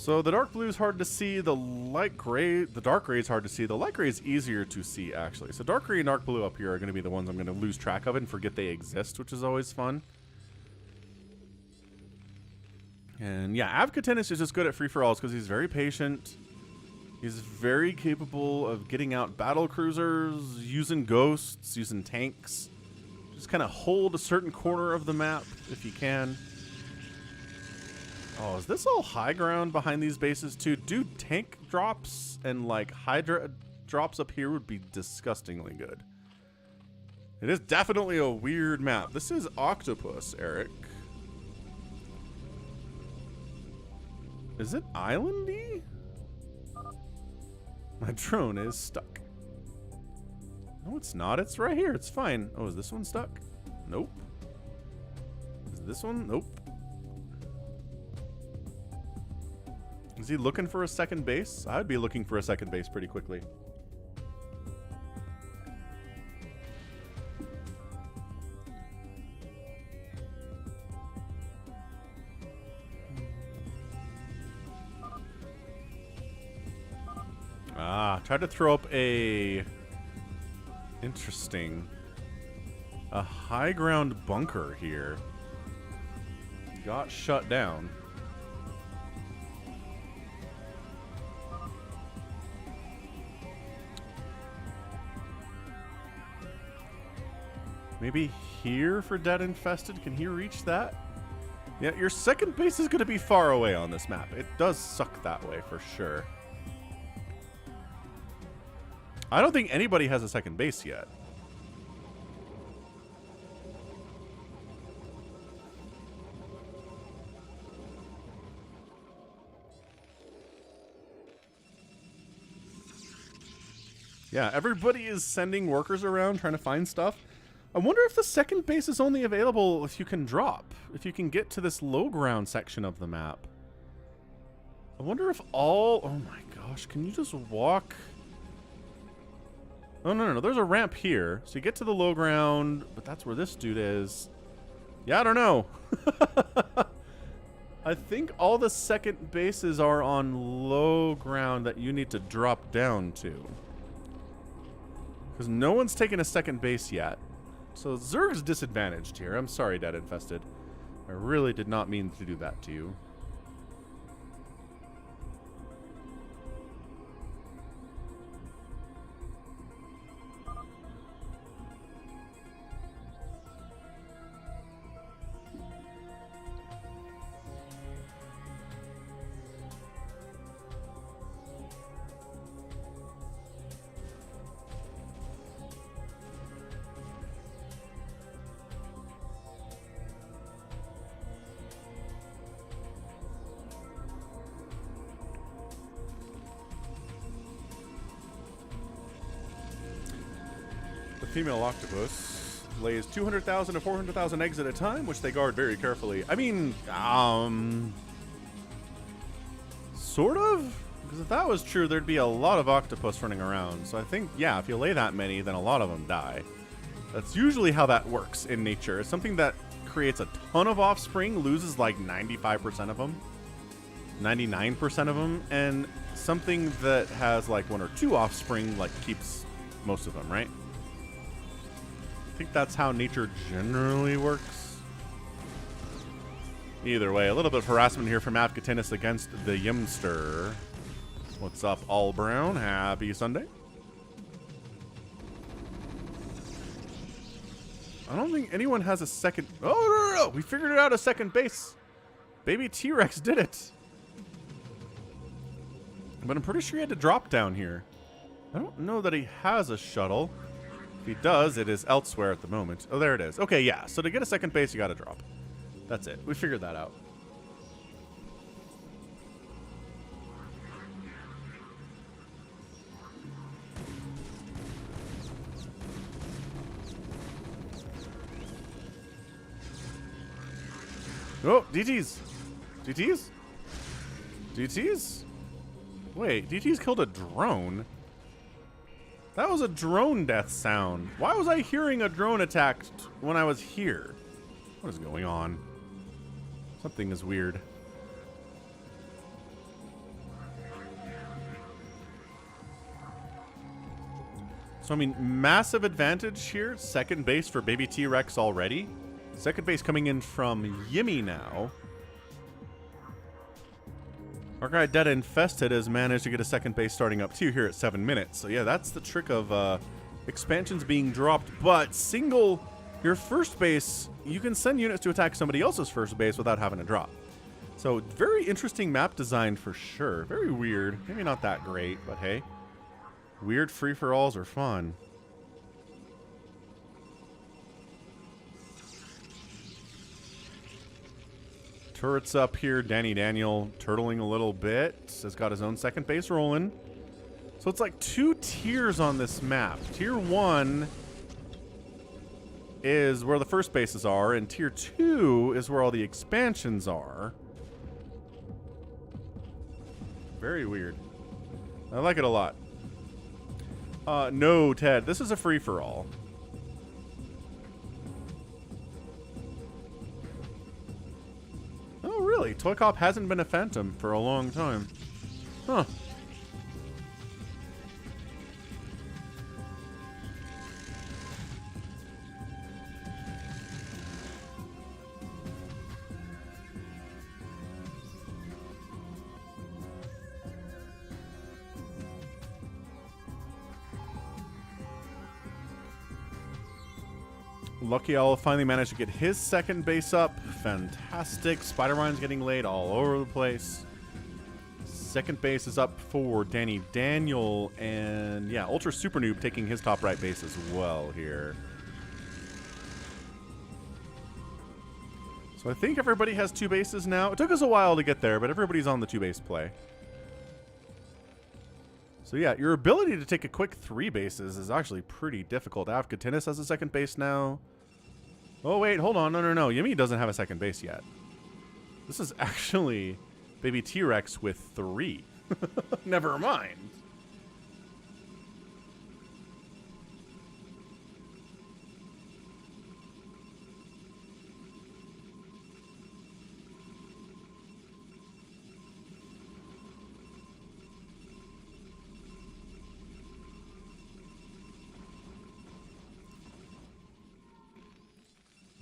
So the dark blue is hard to see, the dark gray is hard to see. The light gray is easier to see, actually. So dark gray and dark blue up here are going to be the ones I'm going to lose track of and forget they exist, which is always fun. And yeah, Avcatinus is just good at free-for-alls because he's very patient. He's very capable of getting out battle cruisers, using ghosts, using tanks. Just kind of hold a certain corner of the map if you can. Oh, is this all high ground behind these bases too? Dude, tank drops and like Hydra drops up here would be disgustingly good. It is definitely a weird map. This is Octopus, Eric. Is it islandy? My drone is stuck. No, it's not. It's right here. It's fine. Oh, is this one stuck? Nope. Is this one? Nope. Is he looking for a second base? I'd be looking for a second base pretty quickly. Ah, tried to throw up a... Interesting. A high ground bunker here. Got shut down. Maybe here for Dead Infested? Can he reach that? Yeah, your second base is going to be far away on this map. It does suck that way for sure. I don't think anybody has a second base yet. Yeah, everybody is sending workers around trying to find stuff. I wonder if the second base is only available if you can drop. If you can get to this low ground section of the map. I wonder if all... Oh my gosh, can you just walk... Oh, no. There's a ramp here. So you get to the low ground, but that's where this dude is. Yeah, I don't know. I think all the second bases are on low ground that you need to drop down to. Because no one's taken a second base yet. So Zerg's disadvantaged here. I'm sorry, Dead Infested. I really did not mean to do that to you. Female octopus lays 200,000 to 400,000 eggs at a time, which they guard very carefully. I mean, sort of? Because if that was true, there'd be a lot of octopus running around. So I think, yeah, if you lay that many, then a lot of them die. That's usually how that works in nature. It's something that creates a ton of offspring, loses like 95% of them, 99% of them, and something that has like 1 or 2 offspring like keeps most of them, right? I think that's how nature generally works. Either way, a little bit of harassment here from Afgatinis against the Yimster. What's up, All Brown? Happy Sunday. I don't think anyone has a second... Oh, no. We figured it out, a second base. Baby T-Rex did it. But I'm pretty sure he had to drop down here. I don't know that he has a shuttle. If he does, it is elsewhere at the moment. Oh, there it is. Okay, yeah. So to get a second base, you got to drop. That's it. We figured that out. Oh, DTs. DTs? DTs? Wait, DTs killed a drone? That was a drone death sound. Why was I hearing a drone attack when I was here? What is going on? Something is weird. So, I mean, massive advantage here. Second base for Baby T-Rex already. Second base coming in from Yimmy now. Our guy Dead Infested has managed to get a second base starting up too here at 7 minutes. So yeah, that's the trick of expansions being dropped. But single your first base, you can send units to attack somebody else's first base without having to drop. So very interesting map design for sure. Very weird. Maybe not that great, but hey. Weird free-for-alls are fun. Turrets up here. Danny Daniel turtling a little bit. Has got his own second base rolling. So it's like 2 tiers on this map. Tier 1 is where the first bases are, and Tier 2 is where all the expansions are. Very weird. I like it a lot. No, Ted. This is a free-for-all. Oh, really? Toy Cop hasn't been a Phantom for a long time. Huh. Lucky Owl finally managed to get his second base up. Fantastic. Spider-Mine's getting laid all over the place. Second base is up for Danny Daniel. And yeah, Ultra Super Noob taking his top right base as well here. So I think everybody has 2 bases now. It took us a while to get there, but everybody's on the 2-base play. So yeah, your ability to take a quick 3 bases is actually pretty difficult. Afgatinis has a second base now. Oh wait, hold on, no. Yimmy doesn't have a second base yet. This is actually Baby T-Rex with 3. Never mind.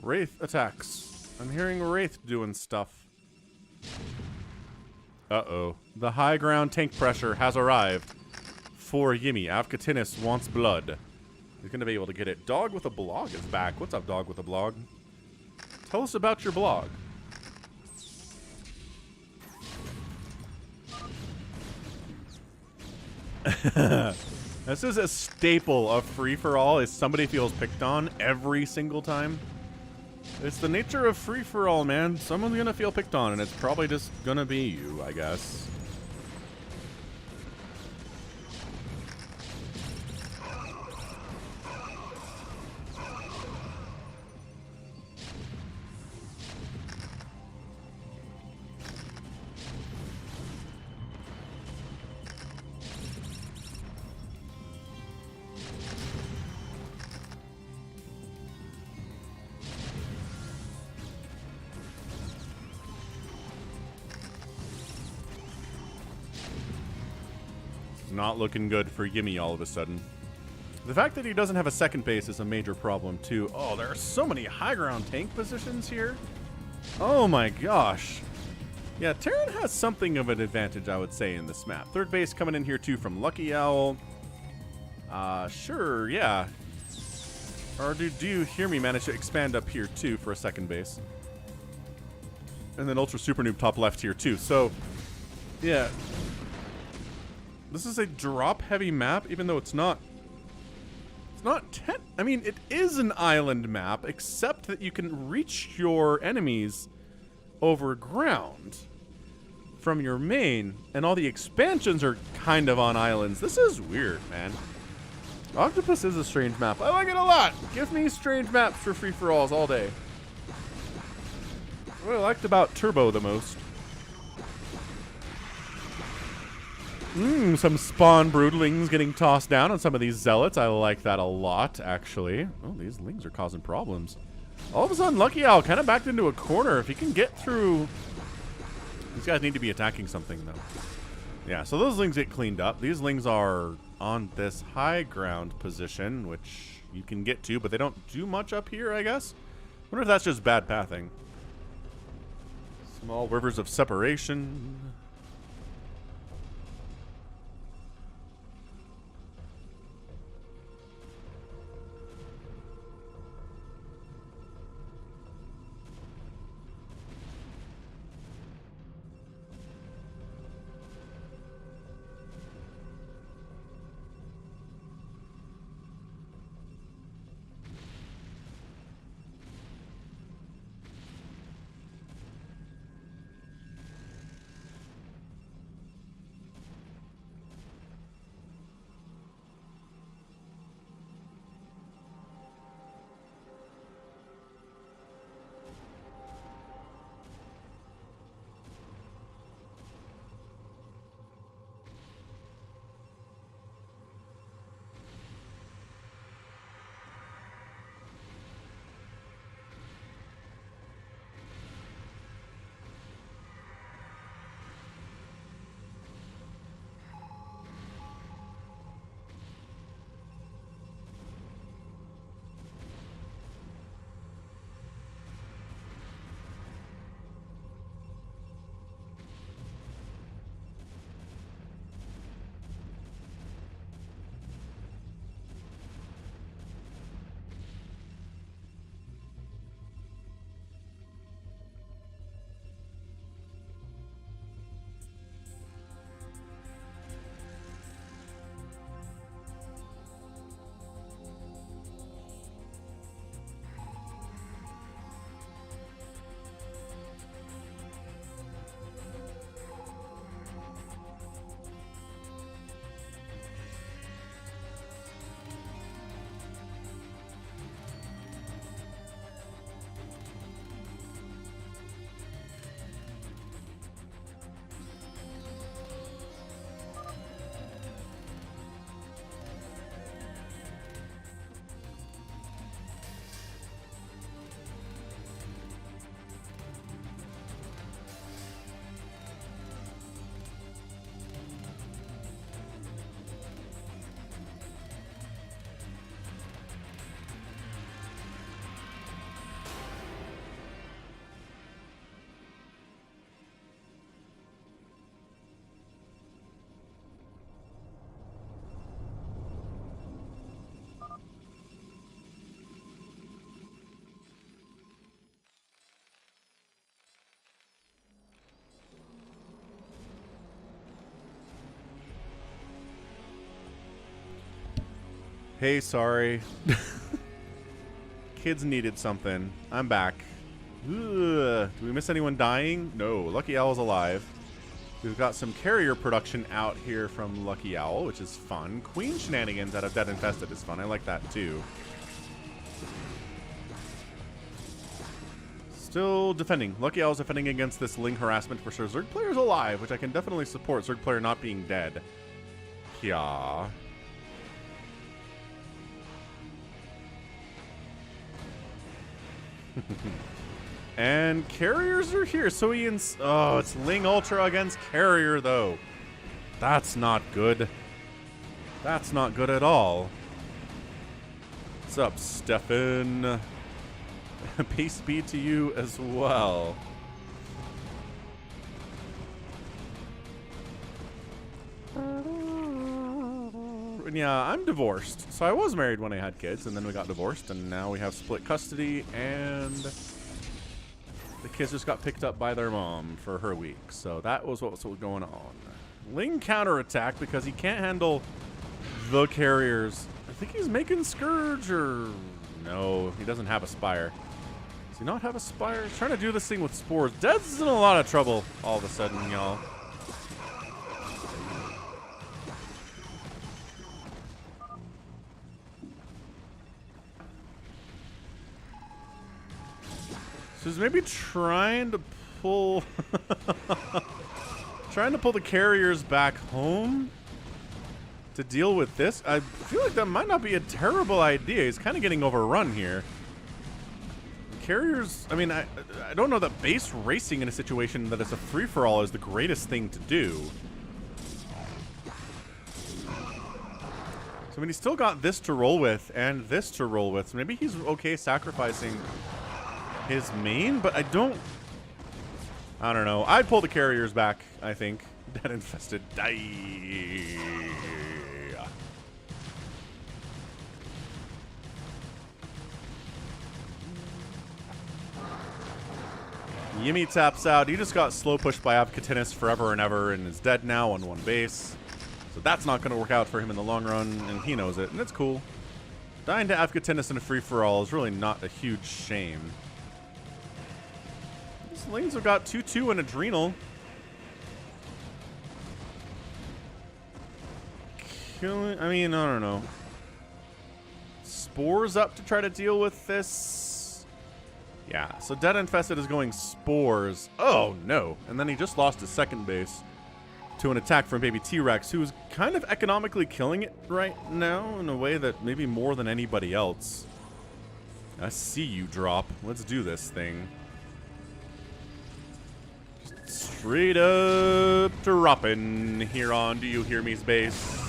Wraith attacks. I'm hearing Wraith doing stuff. Uh-oh. The high ground tank pressure has arrived for Yimmy. Afgatinis wants blood. He's going to be able to get it. Dog with a blog is back. What's up, Dog with a blog? Tell us about your blog. This is a staple of free-for-all, is somebody feels picked on every single time. It's the nature of free-for-all, man. Someone's gonna feel picked on, and it's probably just gonna be you, I guess. Not looking good for Gimme all of a sudden. The fact that he doesn't have a second base is a major problem, too. Oh, there are so many high ground tank positions here. Oh my gosh. Yeah, Terran has something of an advantage, I would say, in this map. Third base coming in here, too, from Lucky Owl. Sure, yeah. Or do you hear me manage to expand up here, too, for a second base? And then Ultra Super Noob top left here, too. So, yeah. This is a drop-heavy map, even though it's not... I mean, it is an island map, except that you can reach your enemies over ground from your main, and all the expansions are kind of on islands. This is weird, man. Octopus is a strange map. I like it a lot. Give me strange maps for free-for-alls all day. What I liked about Turbo the most. Some spawn broodlings getting tossed down on some of these zealots. I like that a lot, actually. Oh, these lings are causing problems. All of a sudden, Lucky Owl kind of backed into a corner. If he can get through... These guys need to be attacking something, though. Yeah, so those lings get cleaned up. These lings are on this high ground position, which you can get to, but they don't do much up here, I guess. Wonder if that's just bad pathing. Small rivers of separation. Hey, sorry. Kids needed something. I'm back. Ugh. Do we miss anyone dying? No. Lucky Owl's alive. We've got some carrier production out here from Lucky Owl, which is fun. Queen shenanigans out of Dead Infested is fun. I like that, too. Still defending. Lucky Owl's defending against this Ling harassment for sure. Zerg player's alive, which I can definitely support. Zerg player not being dead. Yeah. And carriers are here, so oh, it's Ling Ultra against carrier, though. That's not good. That's not good at all. What's up, Stefan? Peace be to you as well. And yeah, I'm divorced. So I was married when I had kids, and then we got divorced, and now we have split custody, and the kids just got picked up by their mom for her week. So that was what was going on. Ling counterattack because he can't handle the carriers. I think he's making Scourge, or no, he doesn't have a Spire. Does he not have a Spire? He's trying to do this thing with Spores. Dead's in a lot of trouble all of a sudden, y'all. So he's maybe trying to pull the carriers back home to deal with this. I feel like that might not be a terrible idea. He's kind of getting overrun here. Carriers, I mean, I don't know that base racing in a situation that is a free-for-all is the greatest thing to do. So, I mean, he's still got this to roll with and this to roll with. So maybe he's okay sacrificing his main, but I don't know. I'd pull the carriers back, I think. Dead infested. Die. Yimmy taps out. He just got slow pushed by Avcatinus forever and ever and is dead now on one base. So that's not going to work out for him in the long run, and he knows it, and it's cool. Dying to Avcatinus in a free-for-all is really not a huge shame. These Lings have got 2-2 and Adrenal. Killing, I mean, I don't know. Spores up to try to deal with this. Yeah, so Dead Infested is going Spores. Oh, no. And then he just lost his second base to an attack from Baby T-Rex, who is kind of economically killing it right now in a way that maybe more than anybody else. I see you, Drop. Let's do this thing. Straight up dropping here on Do You Hear Me's base.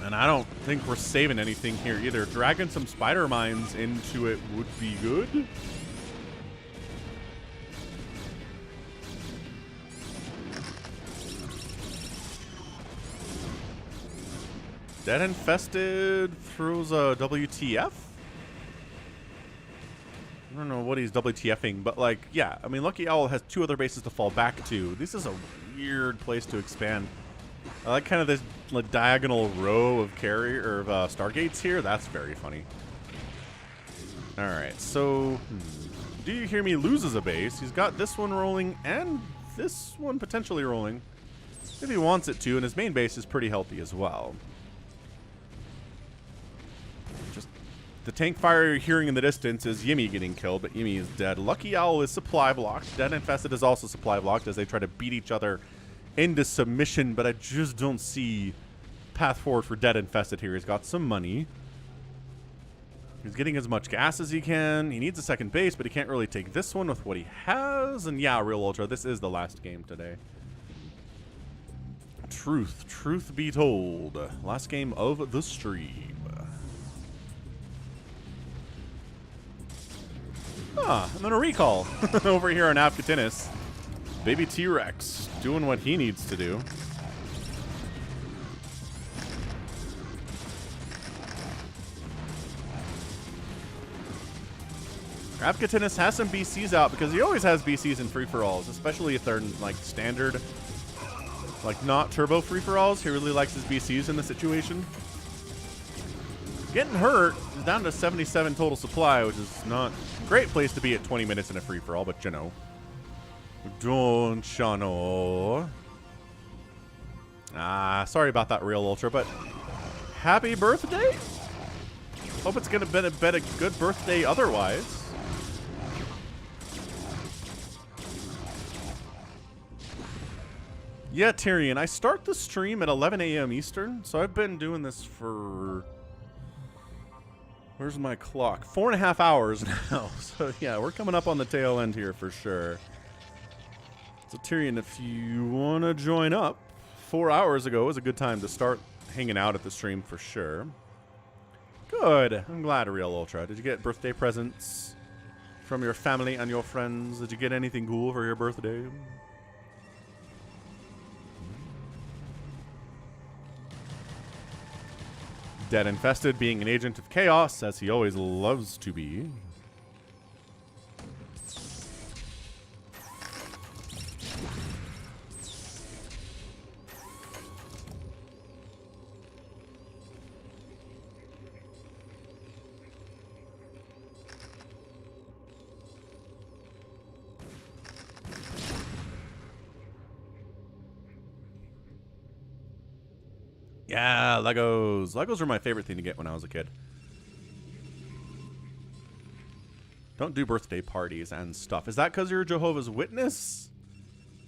And I don't think we're saving anything here either. Dragging some spider mines into it would be good. Dead Infested throws a WTF? I don't know what he's WTFing, but like, yeah. I mean, Lucky Owl has 2 other bases to fall back to. This is a weird place to expand. I like kind of this like, diagonal row of carrier or Stargates here. That's very funny. All right, so Do You Hear Me loses a base. He's got this one rolling and this one potentially rolling if he wants it to, and his main base is pretty healthy as well. Just the tank fire you're hearing in the distance is Yimmy getting killed, but Yimmy is dead. Lucky Owl is supply blocked. Dead Infested is also supply blocked as they try to beat each other into submission, but I just don't see path forward for Dead Infested here. He's got some money. He's getting as much gas as he can. He needs a second base, but he can't really take this one with what he has. And yeah, Real Ultra, this is the last game today. Truth be told. Last game of the stream. Ah, and then a recall over here on Avcatinus. Baby T-Rex doing what he needs to do. Avcatinus has some BCs out because he always has BCs in free-for-alls, especially if they're like standard, like not turbo free-for-alls. He really likes his BCs in the situation. Getting hurt. He's down to 77 total supply, which is not a great place to be at 20 minutes in a free-for-all, but you know. Don't you know? Ah, sorry about that, Real Ultra, but happy birthday? Hope it's gonna be a good birthday otherwise. Yeah, Tyrion, I start the stream at 11 a.m. Eastern, so I've been doing this for... Where's my clock? 4.5 hours now. So yeah, we're coming up on the tail end here for sure. So Tyrion, if you want to join up, 4 hours ago was a good time to start hanging out at the stream for sure. Good. I'm glad, Real Ultra. Did you get birthday presents from your family and your friends? Did you get anything cool for your birthday? Dead Infested being an agent of chaos, as he always loves to be. Yeah, Legos. Legos were my favorite thing to get when I was a kid. Don't do birthday parties and stuff. Is that because you're a Jehovah's Witness?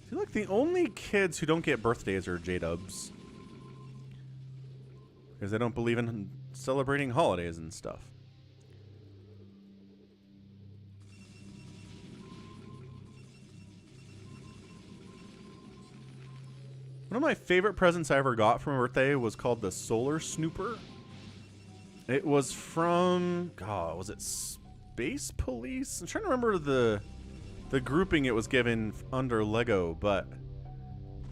I feel like the only kids who don't get birthdays are J-dubs. Because they don't believe in celebrating holidays and stuff. One of my favorite presents I ever got from a birthday was called the Solar Snooper. It was from, God, was it Space Police? I'm trying to remember the grouping it was given under Lego, but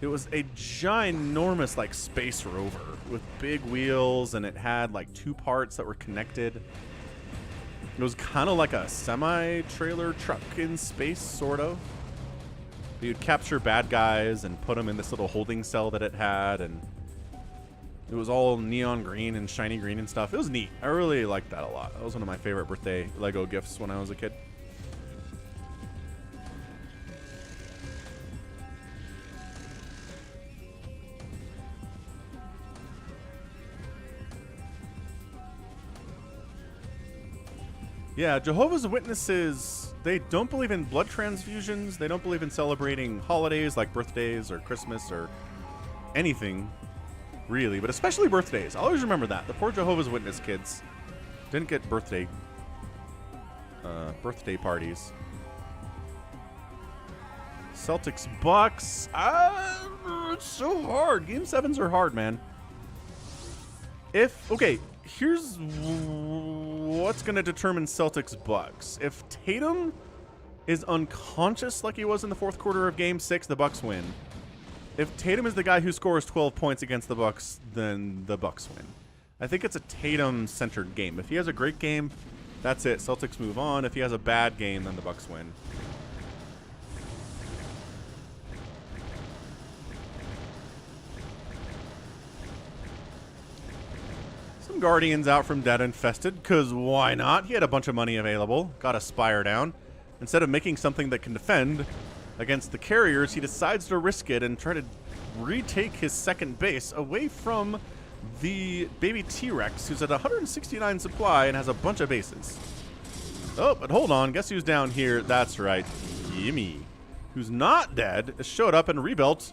it was a ginormous like space rover with big wheels, and it had like 2 parts that were connected. It was kind of like a semi-trailer truck in space, sort of. You'd capture bad guys and put them in this little holding cell that it had, and it was all neon green and shiny green and stuff. It was neat. I really liked that a lot. That was one of my favorite birthday Lego gifts when I was a kid. Yeah, Jehovah's Witnesses, they don't believe in blood transfusions. They don't believe in celebrating holidays like birthdays or Christmas or anything, really. But especially birthdays. I'll always remember that. The poor Jehovah's Witness kids didn't get birthday parties. Celtics Bucks. It's so hard. Game 7s are hard, man. Okay, here's what's going to determine Celtics Bucks. If Tatum is unconscious like he was in the 4th quarter of Game 6, the Bucks win. If Tatum is the guy who scores 12 points against the Bucks, then the Bucks win. I think it's a Tatum-centered game. If he has a great game, that's it. Celtics move on. If he has a bad game, then the Bucks win. Some Guardians out from Dead Infested, because why not? He had a bunch of money available. Got a Spire down. Instead of making something that can defend against the carriers, he decides to risk it and try to retake his second base away from the baby T-Rex, who's at 169 supply and has a bunch of bases. Oh, but hold on. Guess who's down here? That's right. Yimmy, who's not dead, showed up and rebuilt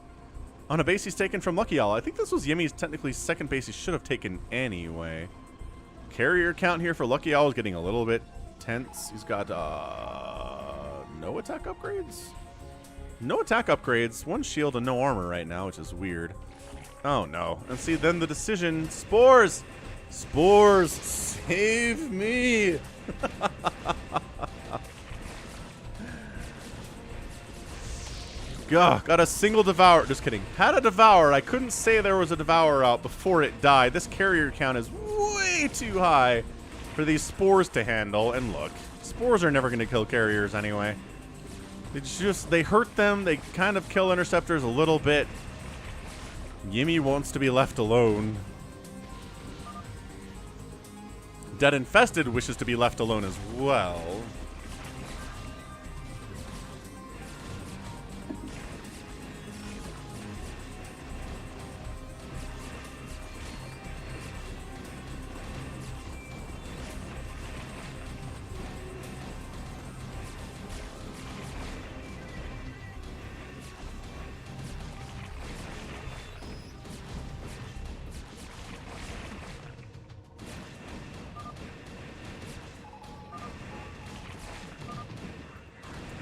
on a base he's taken from Lucky Owl. I think this was Yimmy's technically second base he should have taken anyway. Carrier count here for Lucky Owl is getting a little bit tense. He's got no attack upgrades? No attack upgrades. 1 shield and no armor right now, which is weird. Oh, no. And see, then the decision. Spores! Spores! Save me! Gah, got a single Devour. Just kidding. Had a Devour. I couldn't say there was a Devour out before it died. This carrier count is way too high for these Spores to handle. And look, Spores are never going to kill carriers anyway. They hurt them. They kind of kill interceptors a little bit. Yimmy wants to be left alone. Dead Infested wishes to be left alone as well.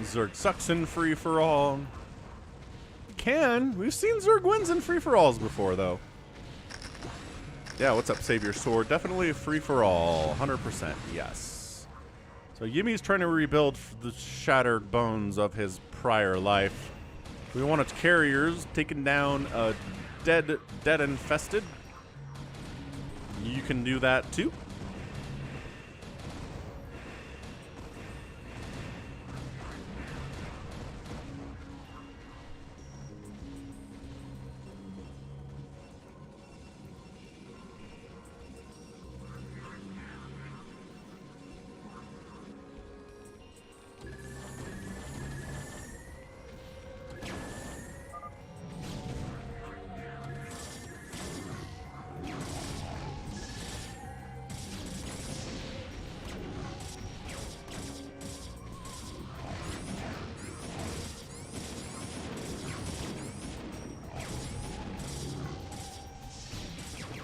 Zerg Suction free for all. can. We've seen Zerg wins in free-for-alls before, though. Yeah, what's up, Savior Sword? Definitely a free-for-all. 100%, yes. So Yumi's trying to rebuild the shattered bones of his prior life. We want its carriers taking down a dead infested. You can do that, too.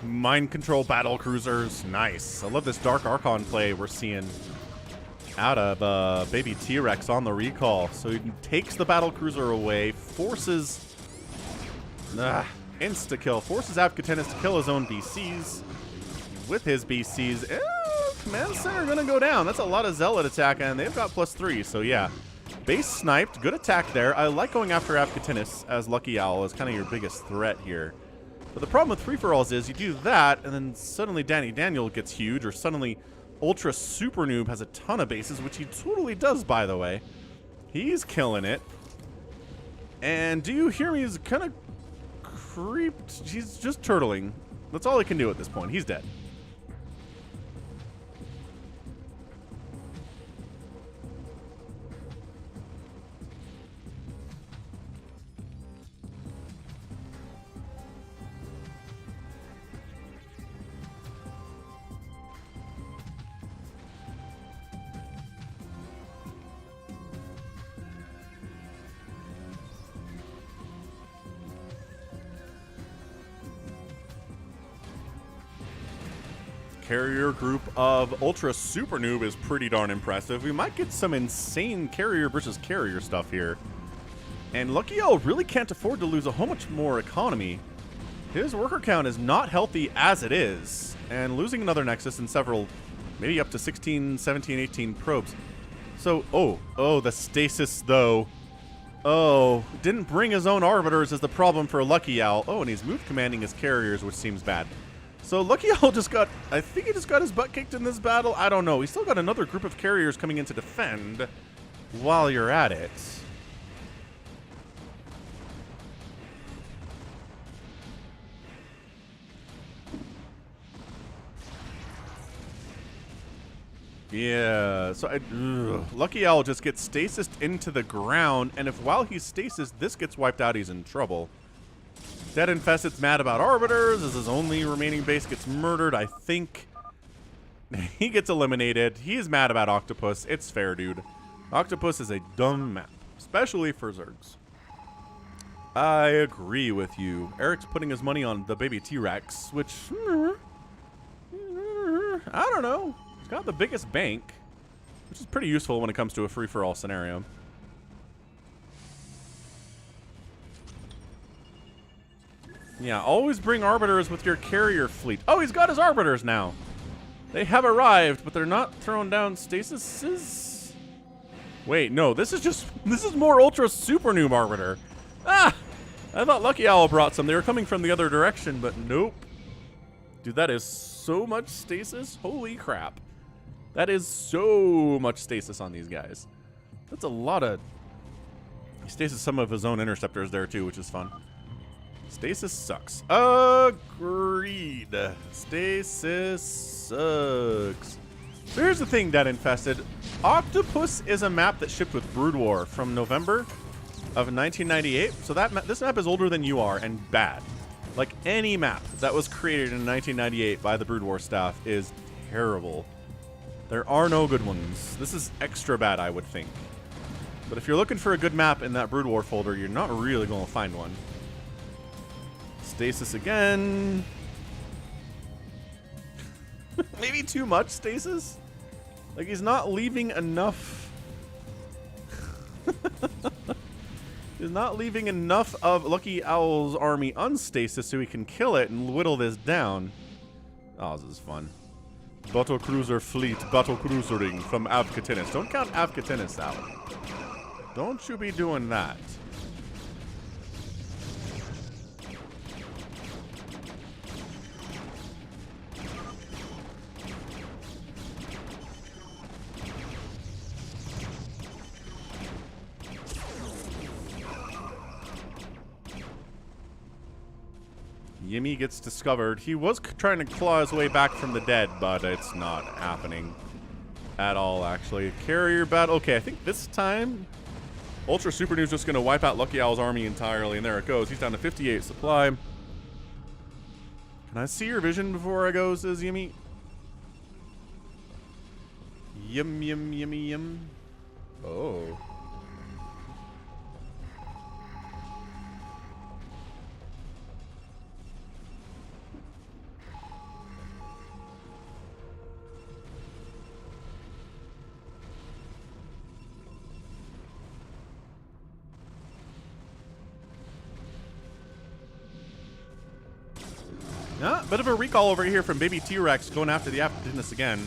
Mind control battle cruisers. Nice. I love this Dark Archon play we're seeing out of baby T-Rex on the recall. So he takes the battle cruiser away, forces insta-kill, forces Avcatinus to kill his own BCs. With his BCs, Command Center gonna go down. That's a lot of Zealot attack, and they've got +3, so yeah. Base sniped, good attack there. I like going after Avcatinus as Lucky Owl as kind of your biggest threat here. But the problem with free-for-alls is you do that, and then suddenly Danny Daniel gets huge, or suddenly Ultra Super Noob has a ton of bases, which he totally does, by the way. He's killing it. And do you hear me? He's kind of creeped. He's just turtling. That's all he can do at this point. He's dead. Carrier group of Ultra Super Noob is pretty darn impressive. We might get some insane carrier versus carrier stuff here. And Lucky Owl really can't afford to lose a whole much more economy. His worker count is not healthy as it is. And losing another Nexus and several, maybe up to 16, 17, 18 probes. So, oh, the stasis though. Oh, didn't bring his own Arbiters is the problem for Lucky Owl. Oh, and he's move commanding his carriers, which seems bad. So Lucky Owl just got, I think he just got his butt kicked in this battle. I don't know. He's still got another group of carriers coming in to defend while you're at it. Yeah, so Lucky Owl just gets stasis into the ground, and if while he's stasis, this gets wiped out, he's in trouble. Dead Infested's mad about Arbiters as his only remaining base gets murdered, I think. He gets eliminated. He is mad about Octopus. It's fair, dude. Octopus is a dumb map, especially for Zergs. I agree with you. Eric's putting his money on the baby T-Rex, which, I don't know. He's got the biggest bank, which is pretty useful when it comes to a free-for-all scenario. Yeah, always bring Arbiters with your carrier fleet. Oh, he's got his Arbiters now. They have arrived, but they're not throwing down stasises. Wait, no, this is more Ultra Super Noob Arbiter. Ah! I thought Lucky Owl brought some. They were coming from the other direction, but nope. Dude, that is so much stasis. Holy crap. That is so much stasis on these guys. That's a lot of... He stasis some of his own interceptors there, too, which is fun. Stasis sucks. Agreed. Stasis sucks. So here's the thing, Dead Infested. Octopus is a map that shipped with Brood War from November of 1998. So this map is older than you are and bad. Like any map that was created in 1998 by the Brood War staff is terrible. There are no good ones. This is extra bad, I would think. But if you're looking for a good map in that Brood War folder, you're not really going to find one. Stasis again. Maybe too much stasis? Like he's not leaving enough. He's not leaving enough of Lucky Owl's army unstasis so he can kill it and whittle this down. Oh, this is fun. Battle cruiser fleet, battle cruisering from Avkatinis. Don't count Avkatinis out. Don't you be doing that. Yimmy gets discovered. He was trying to claw his way back from the dead, but it's not happening at all, actually. Carrier battle. Okay, I think this time Ultra Super News just going to wipe out Lucky Owl's army entirely, and there it goes. He's down to 58 supply. Can I see your vision before I go, says Yimmy? Yum, yum, yummy, yum. Oh. Bit of a recall over here from Baby T-Rex going after the Apodinus again.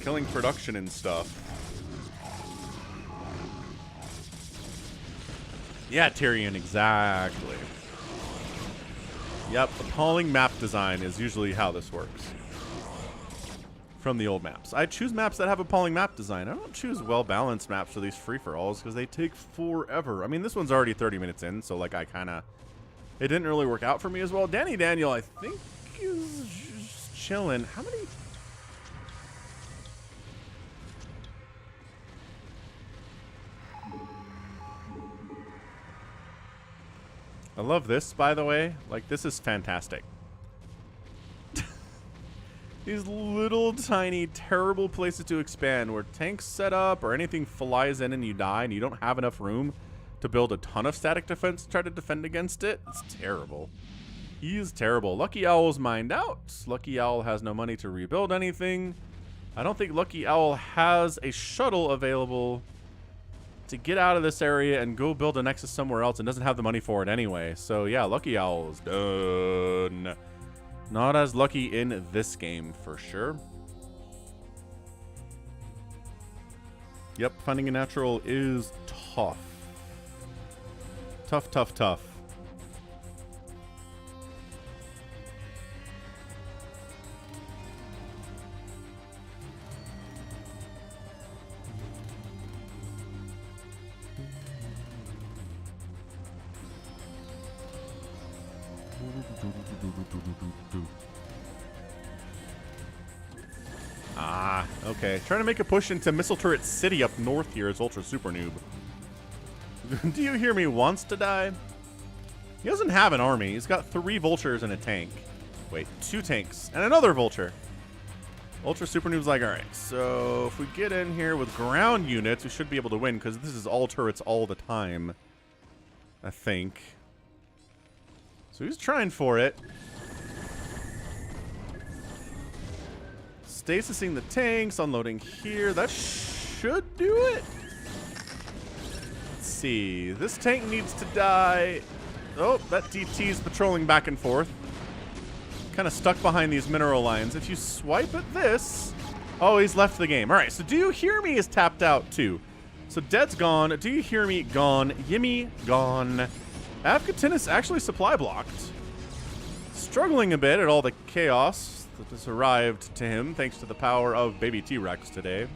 Killing production and stuff. Yeah, Tyrion, exactly. Yep, appalling map design is usually how this works. From the old maps. I choose maps that have appalling map design. I don't choose well-balanced maps for these free-for-alls because they take forever. I mean, this one's already 30 minutes in, so like I kind of... It didn't really work out for me as well. Danny Daniel, I think, is just chilling. How many? I love this, by the way. Like, this is fantastic. These little, tiny, terrible places to expand where tanks set up or anything flies in and you die and you don't have enough room to build a ton of static defense to try to defend against it. It's terrible. He is terrible. Lucky Owl's mined out. Lucky Owl has no money to rebuild anything. I don't think Lucky Owl has a shuttle available to get out of this area and go build a Nexus somewhere else and doesn't have the money for it anyway. So yeah, Lucky Owl is done. Not as lucky in this game for sure. Yep, finding a natural is tough. Tough, tough, tough. Ah, okay. Trying to make a push into Missile Turret City up north here is Ultra Super Noob. Do you hear me wants to die? He doesn't have an army. He's got 3 vultures and a tank. Wait, 2 tanks and another vulture. Ultra Super Noob's like, alright, so if we get in here with ground units, we should be able to win because this is all turrets all the time. I think. So he's trying for it. Stasising the tanks, unloading here. That should do it. Let's see. This tank needs to die. Oh, that DT's patrolling back and forth. Kind of stuck behind these mineral lines. If you swipe at this... Oh, he's left the game. All right, so Do You Hear Me is tapped out too. So Dead's gone. Do You Hear Me gone. Yimmy gone. Avkatinis actually supply blocked. Struggling a bit at all the chaos that has arrived to him thanks to the power of Baby T-Rex today.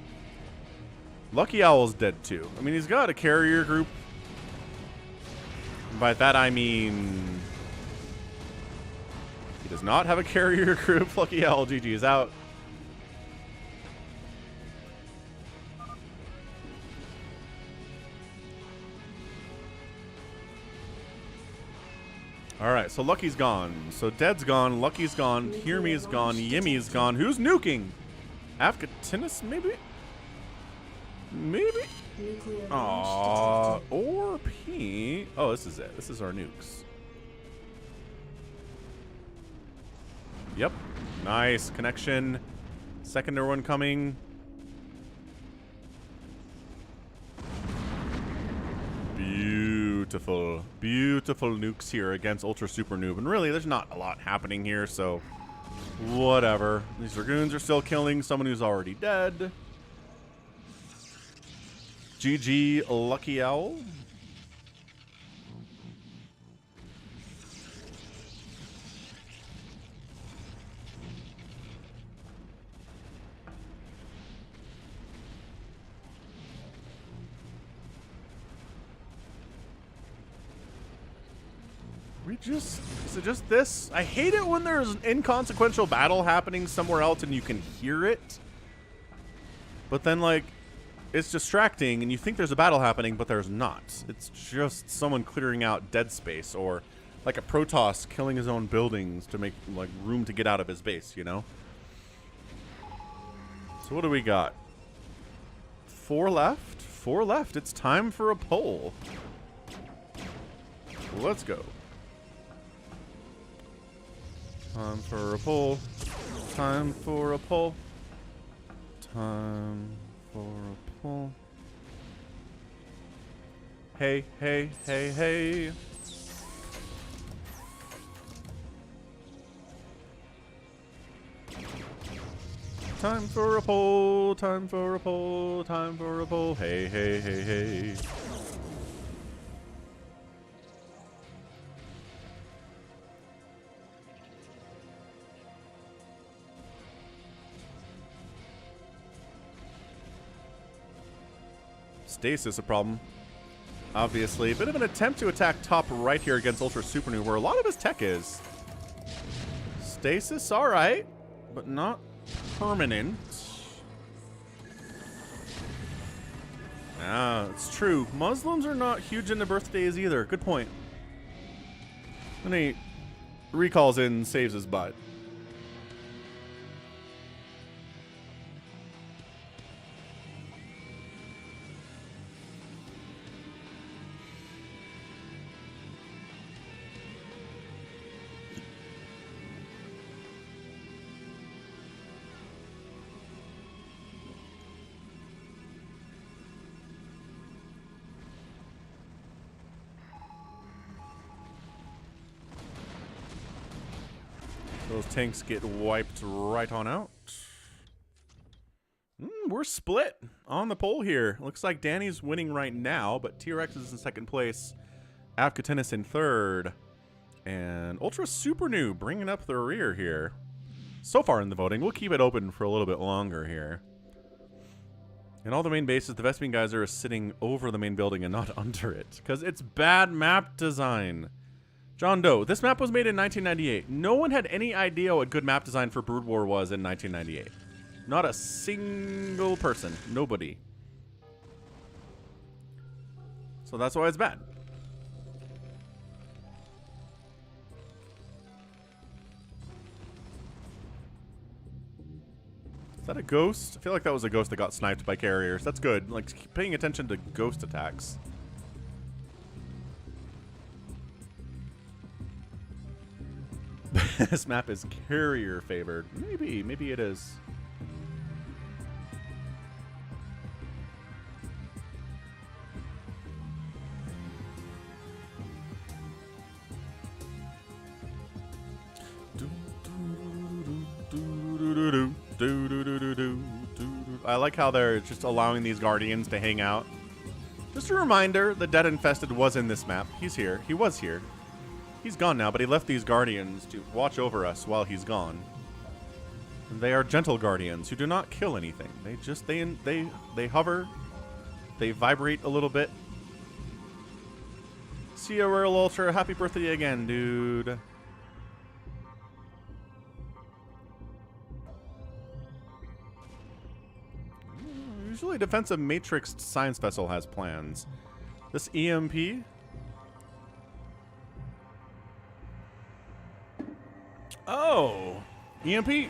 Lucky Owl's dead too. I mean, he's got a carrier group. By that I mean... he does not have a carrier group. Lucky Owl, GG is out. Alright, so Lucky's gone. So Dead's gone. Lucky's gone. Hear Me is gone. Yimmy's gone. Who's nuking? Avkatinis, maybe? Maybe? Aww. Or P. Oh, this is it. This is our nukes. Yep. Nice. Connection. Secondary one coming. Beaut. beautiful, beautiful nukes here against Ultra Super Noob. And really, there's not a lot happening here, so whatever. These Dragoons are still killing someone who's already dead. GG, Lucky Owl. Is it just this? I hate it when there's an inconsequential battle happening somewhere else and you can hear it. But then, like, it's distracting and you think there's a battle happening, but there's not. It's just someone clearing out dead space, or like a Protoss killing his own buildings to make, like, room to get out of his base, you know? So what do we got? 4 left? 4 left. It's time for a poll. Let's go. Time for a poll. Time for a poll. Time for a poll. Hey, hey, hey, hey. Time for a poll. Time for a poll. Time for a poll. Hey, hey, hey, hey. Stasis a problem, obviously. A bit of an attempt to attack top right here against Ultra Super Noob, where a lot of his tech is. Stasis, alright, but not permanent. Ah, it's true. Muslims are not huge into birthdays either. Good point. Then he recalls in and saves his butt. Those tanks get wiped right on out. We're split on the poll here. Looks like Danny's winning right now, but T-Rex is in second place. Avkatinus in third. And Ultra Super Noob bringing up the rear here. So far in the voting. We'll keep it open for a little bit longer here. And all the main bases, the Vespene Geyser is sitting over the main building and not under it, because it's bad map design. John Doe, this map was made in 1998. No one had any idea what good map design for Brood War was in 1998. Not a single person. Nobody. So that's why it's bad. Is that a ghost? I feel like that was a ghost that got sniped by carriers. That's good. Like, keep paying attention to ghost attacks. This map is carrier favored. Maybe it is. I like how they're just allowing these Guardians to hang out. Just a reminder, the Dead Infested was in this map. He's here. He was here. He's gone now, but he left these Guardians to watch over us while he's gone. And they are gentle Guardians who do not kill anything. They just, they hover. They vibrate a little bit. See ya, Royal Ultra. Happy birthday again, dude. Usually defensive matrixed science vessel has plans. This EMP... Oh, EMP,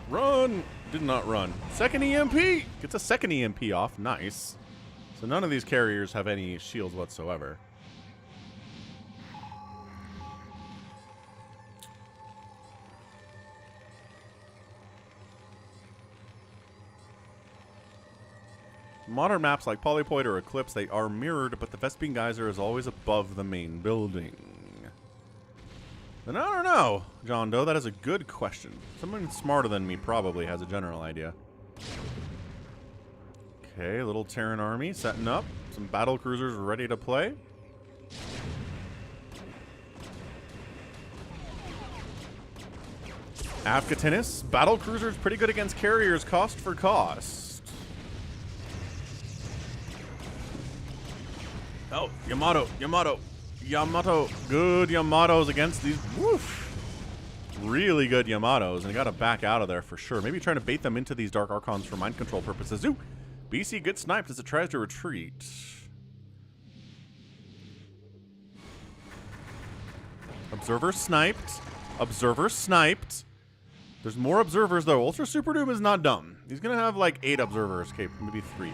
run, did not run. Second EMP, gets a second EMP off, nice. So none of these carriers have any shields whatsoever. Modern maps like Polypoid or Eclipse, they are mirrored, but the Vespene Geyser is always above the main building. And I don't know, John Doe. That is a good question. Someone smarter than me probably has a general idea. Okay, little Terran army setting up. Some battle cruisers ready to play. Afghatinis. Battle cruisers pretty good against carriers cost for cost. Oh, Yamato. Good Yamatos against these. Woof. Really good Yamatos. And you got to back out of there for sure. Maybe trying to bait them into these Dark Archons for mind control purposes. Ooh. BC gets sniped as it tries to retreat. Observer sniped. Observer sniped. There's more observers, though. Ultra Super Doom is not dumb. He's going to have like 8 observers. Okay, maybe 3.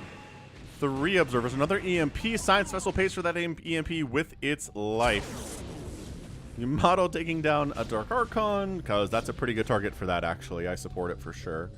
3 observers. Another EMP. Science vessel pays for that EMP with its life. Yamato taking down a Dark Archon, because that's a pretty good target for that, actually. I support it for sure.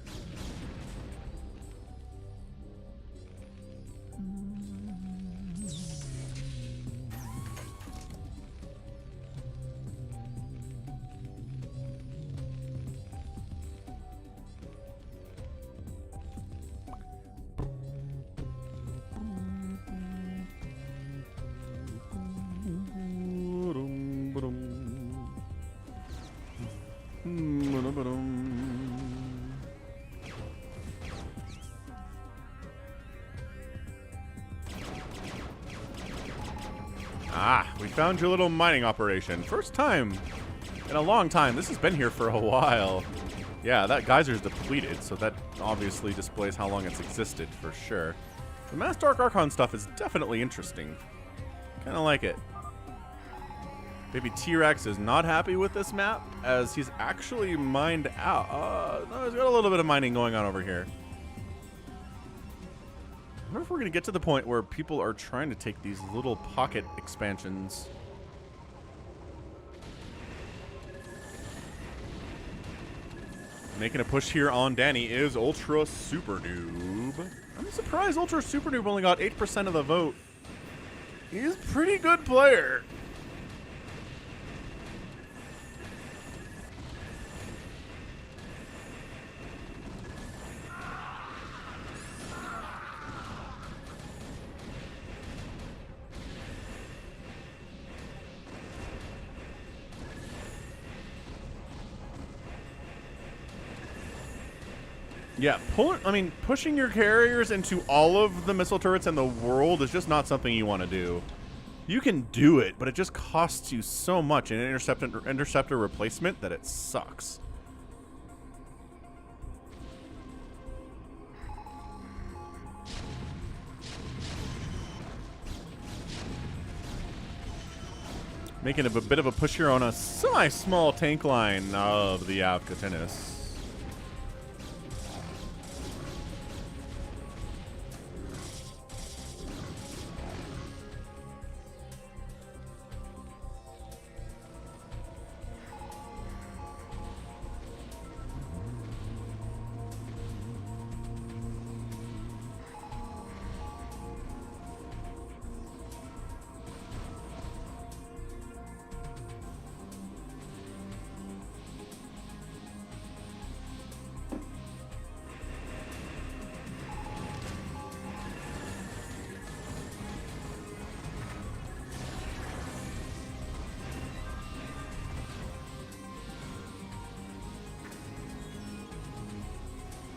Ah, we found your little mining operation. First time in a long time. This has been here for a while. Yeah, that geyser's depleted, so that obviously displays how long it's existed for sure. The Mass Dark Archon stuff is definitely interesting. Kind of like it. Baby T-Rex is not happy with this map, as he's actually mined out. No, he's got a little bit of mining going on over here. I wonder if we're going to get to the point where people are trying to take these little pocket expansions. Making a push here on Danny is Ultra Super Noob. I'm surprised Ultra Super Noob only got 8% of the vote. He's a pretty good player. Yeah, pushing your carriers into all of the missile turrets in the world is just not something you want to do. You can do it, but it just costs you so much in interceptor replacement that it sucks. Making a bit of a push here on a semi-small tank line of the Afghatinis.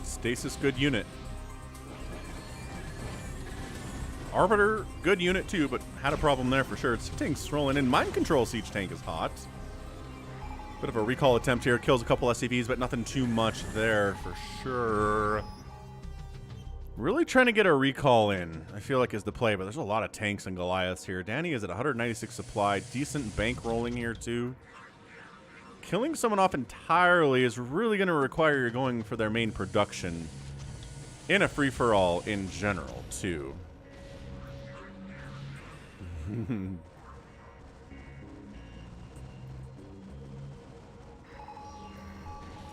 Stasis, good unit. Arbiter, good unit too, but had a problem there for sure. Siege tank's rolling in. Mind control siege tank is hot. Bit of a recall attempt here. Kills a couple SCVs, but nothing too much there for sure. Really trying to get a recall in, I feel like, is the play, but there's a lot of tanks and Goliaths here. Danny is at 196 supply. Decent bank rolling here too. Killing someone off entirely is really going to require you going for their main production in a free-for-all in general, too.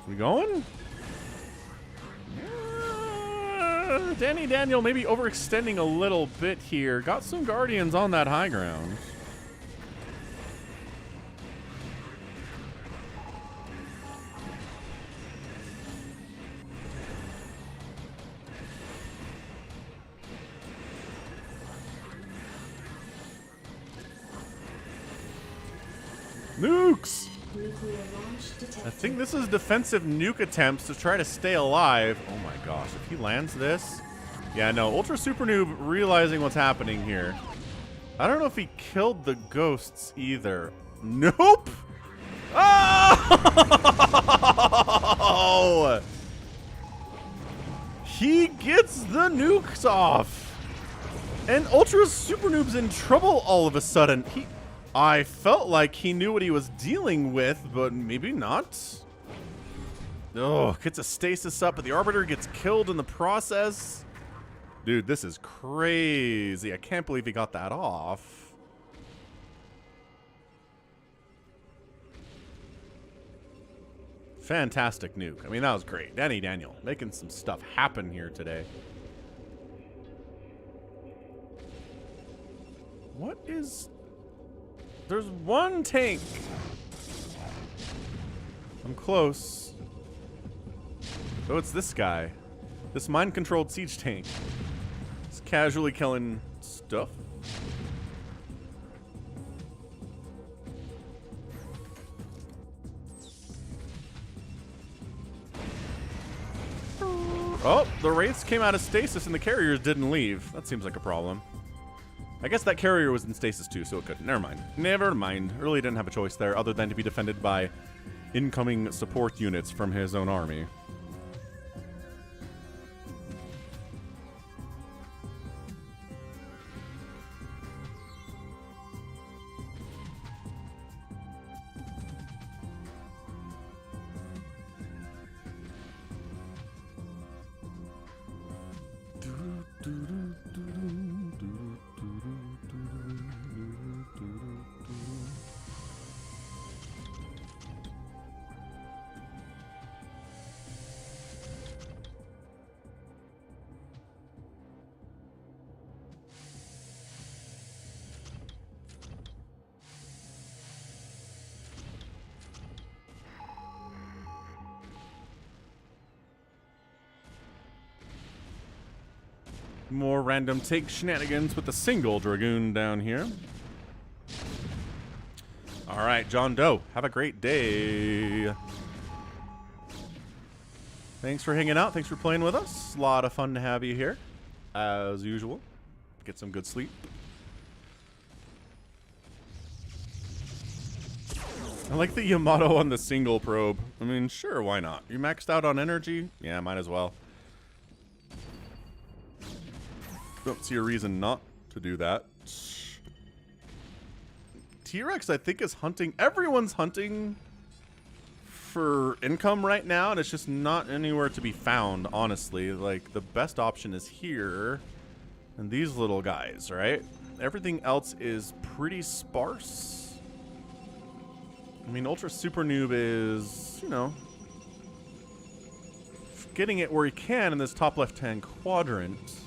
We going? Danny Daniel maybe overextending a little bit here. Got some Guardians on that high ground. Nukes! Nuclear launch detected. I think this is defensive nuke attempts to try to stay alive. Oh my gosh, if he lands this... Yeah, no, Ultra Super Noob realizing what's happening here. I don't know if he killed the ghosts either. Nope! Oh! He gets the nukes off! And Ultra Super Noob's in trouble all of a sudden. I felt like he knew what he was dealing with, but maybe not. Oh, gets a stasis up, but the Arbiter gets killed in the process. Dude, this is crazy. I can't believe he got that off. Fantastic nuke. I mean, that was great. Danny Daniel making some stuff happen here today. What is... There's one tank. I'm close. Oh, it's this guy. This mind-controlled siege tank. It's casually killing stuff. Oh, the Wraiths came out of stasis and the carriers didn't leave. That seems like a problem. I guess that carrier was in stasis too, so it couldn't. Never mind. Never mind. Really didn't have a choice there other than to be defended by incoming support units from his own army. More random take shenanigans with a single Dragoon down here. All right, John Doe, have a great day. Thanks for hanging out. Thanks for playing with us. A lot of fun to have you here, as usual. Get some good sleep. I like the Yamato on the single probe. I mean, sure, why not? You maxed out on energy? Yeah, might as well. Don't see a reason not to do that. T-Rex, I think, is hunting. Everyone's hunting for income right now, and it's just not anywhere to be found, honestly. Like, the best option is here and these little guys, right? Everything else is pretty sparse. I mean, Ultra Super Noob is, you know, getting it where he can in this top left-hand quadrant.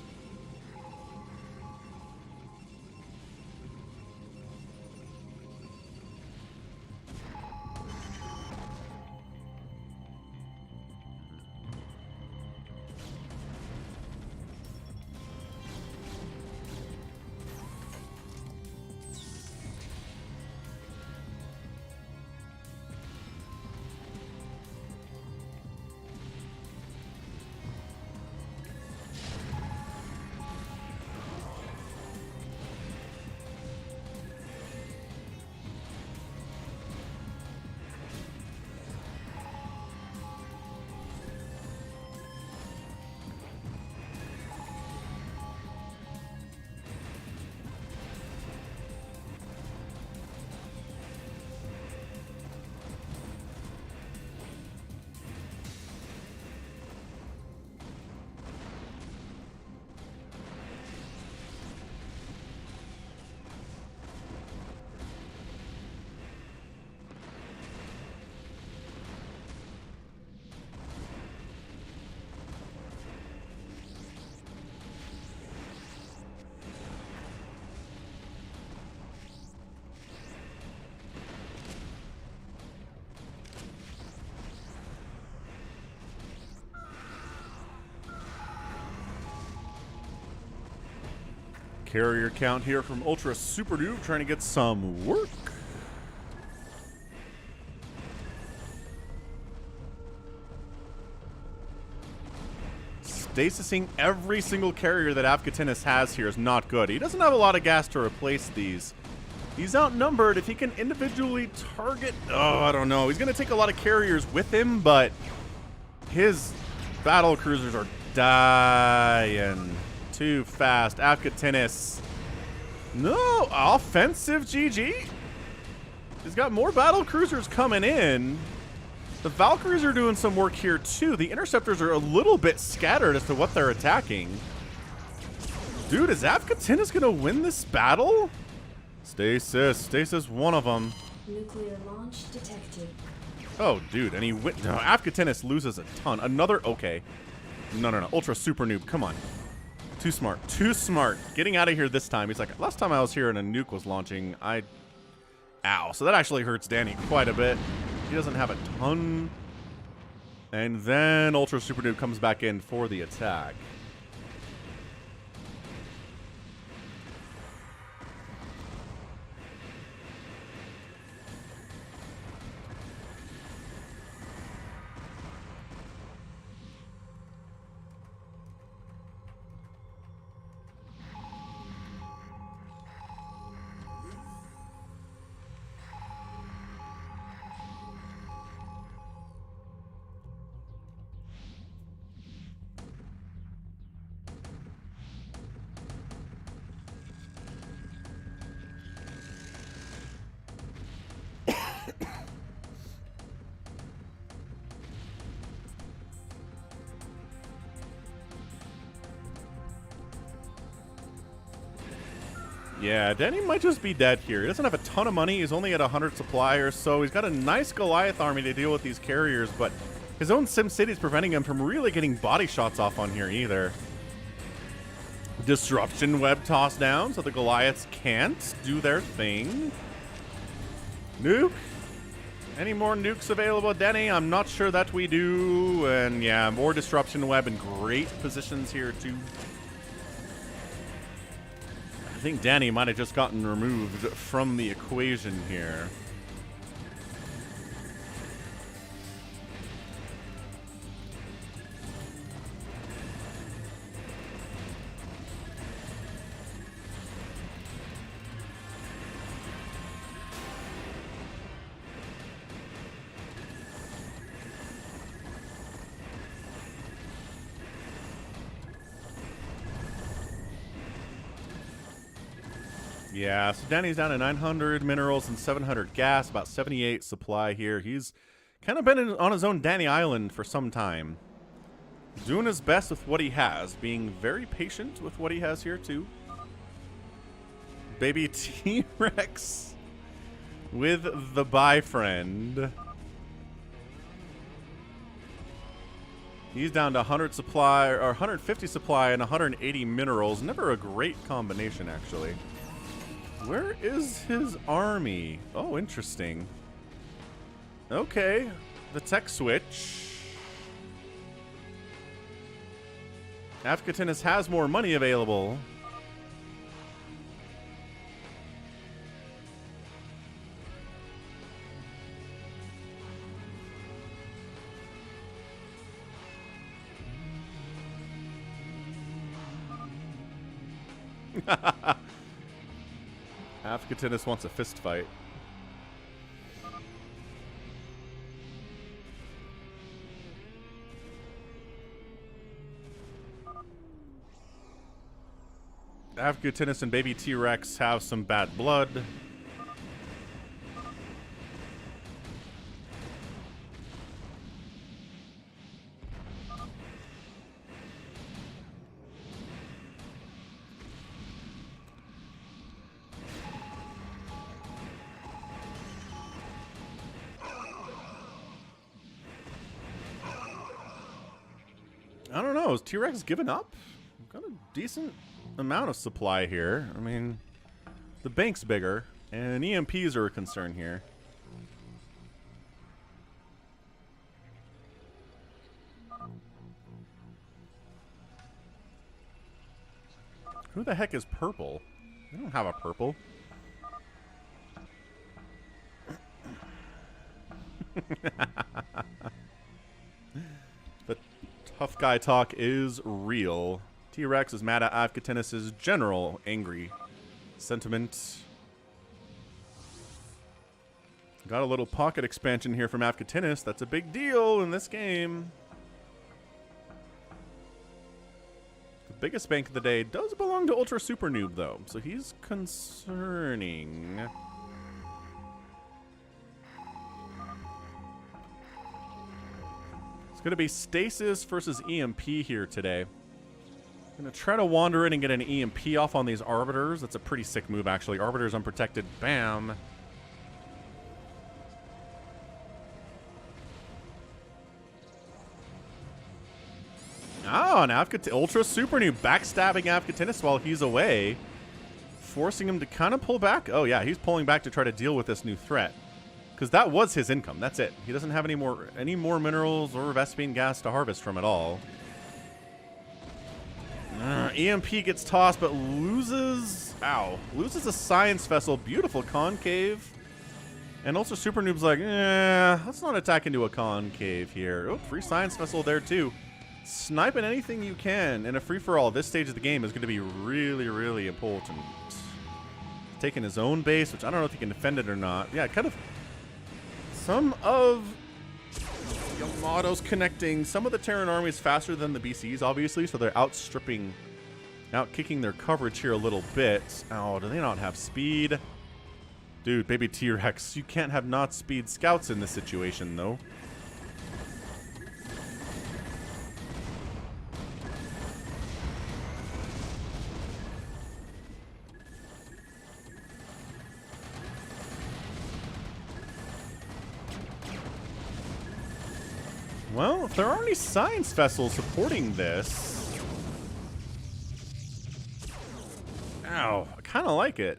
Carrier count here from Ultra Super Noob trying to get some work. Stasising every single carrier that Afghatinus has here is not good. He doesn't have a lot of gas to replace these. He's outnumbered. If he can individually target... Oh, I don't know. He's going to take a lot of carriers with him, but his battle cruisers are dying too fast. Afghatinus. No, offensive GG. He's got more battle cruisers coming in. The Valkyries are doing some work here too. The Interceptors are a little bit scattered as to what they're attacking. Dude, is Afghatinus gonna win this battle? Stasis one of them. Nuclear launch detected. Oh, dude, and he went. No, Afghatinus loses a ton. Another, okay. No. Ultra Super Noob, come on. Too smart. Too smart. Getting out of here this time. He's like, last time I was here and a nuke was launching, Ow. So that actually hurts Danny quite a bit. He doesn't have a ton. And then Ultra Super Noob comes back in for the attack. Yeah, Danny might just be dead here. He doesn't have a ton of money. He's only at 100 supply or so. He's got a nice Goliath army to deal with these carriers, but his own SimCity is preventing him from really getting body shots off on here either. Disruption web tossed down, so the Goliaths can't do their thing. Nuke? Any more nukes available, Danny? I'm not sure that we do. And yeah, more disruption web in great positions here too. I think Danny might have just gotten removed from the equation here. Yeah, so Danny's down to 900 minerals and 700 gas, about 78 supply here. He's kind of been on his own Danny Island for some time. Doing his best with what he has, being very patient with what he has here too. Baby T-Rex with the bye friend. He's down to 100 supply, or 150 supply and 180 minerals. Never a great combination, actually. Where is his army? Oh, interesting. Okay, the tech switch. Afghatinus has more money available. Afghatinus wants a fist fight. Afghatinus and baby T-Rex have some bad blood. I don't know. Is T-Rex giving up? Got a decent amount of supply here. I mean, the bank's bigger, and EMPs are a concern here. Who the heck is purple? I don't have a purple. The tough guy talk is real. T-Rex is mad at Avcatinus' general angry sentiment. Got a little pocket expansion here from Avcatinus. That's a big deal in this game. The biggest bank of the day does belong to Ultra Super Noob, though, so he's concerning. It's going to be Stasis versus EMP here today. Going to try to wander in and get an EMP off on these Arbiters. That's a pretty sick move, actually. Arbiters unprotected. Bam. Oh, and Ultra Super Noob backstabbing Avcatinus while he's away, forcing him to kind of pull back. Oh, yeah, he's pulling back to try to deal with this new threat. Because that was his income. That's it. He doesn't have any more minerals or Vespine gas to harvest from at all. EMP gets tossed, but loses... Ow. Loses a Science Vessel. Beautiful concave. And also Super Noob's like, let's not attack into a concave here. Oh, free Science Vessel there, too. Sniping anything you can in a free-for-all this stage of the game is going to be really, really important. Taking his own base, which I don't know if he can defend it or not. Yeah, kind of... Some of Yamato's connecting. Some of the Terran armies faster than the BCs, obviously, so they're outstripping, out-kicking their coverage here a little bit. Oh, do they not have speed? Dude, baby T-Rex, you can't have not speed scouts in this situation, though. Well, if there are any science vessels supporting this... Ow, I kind of like it.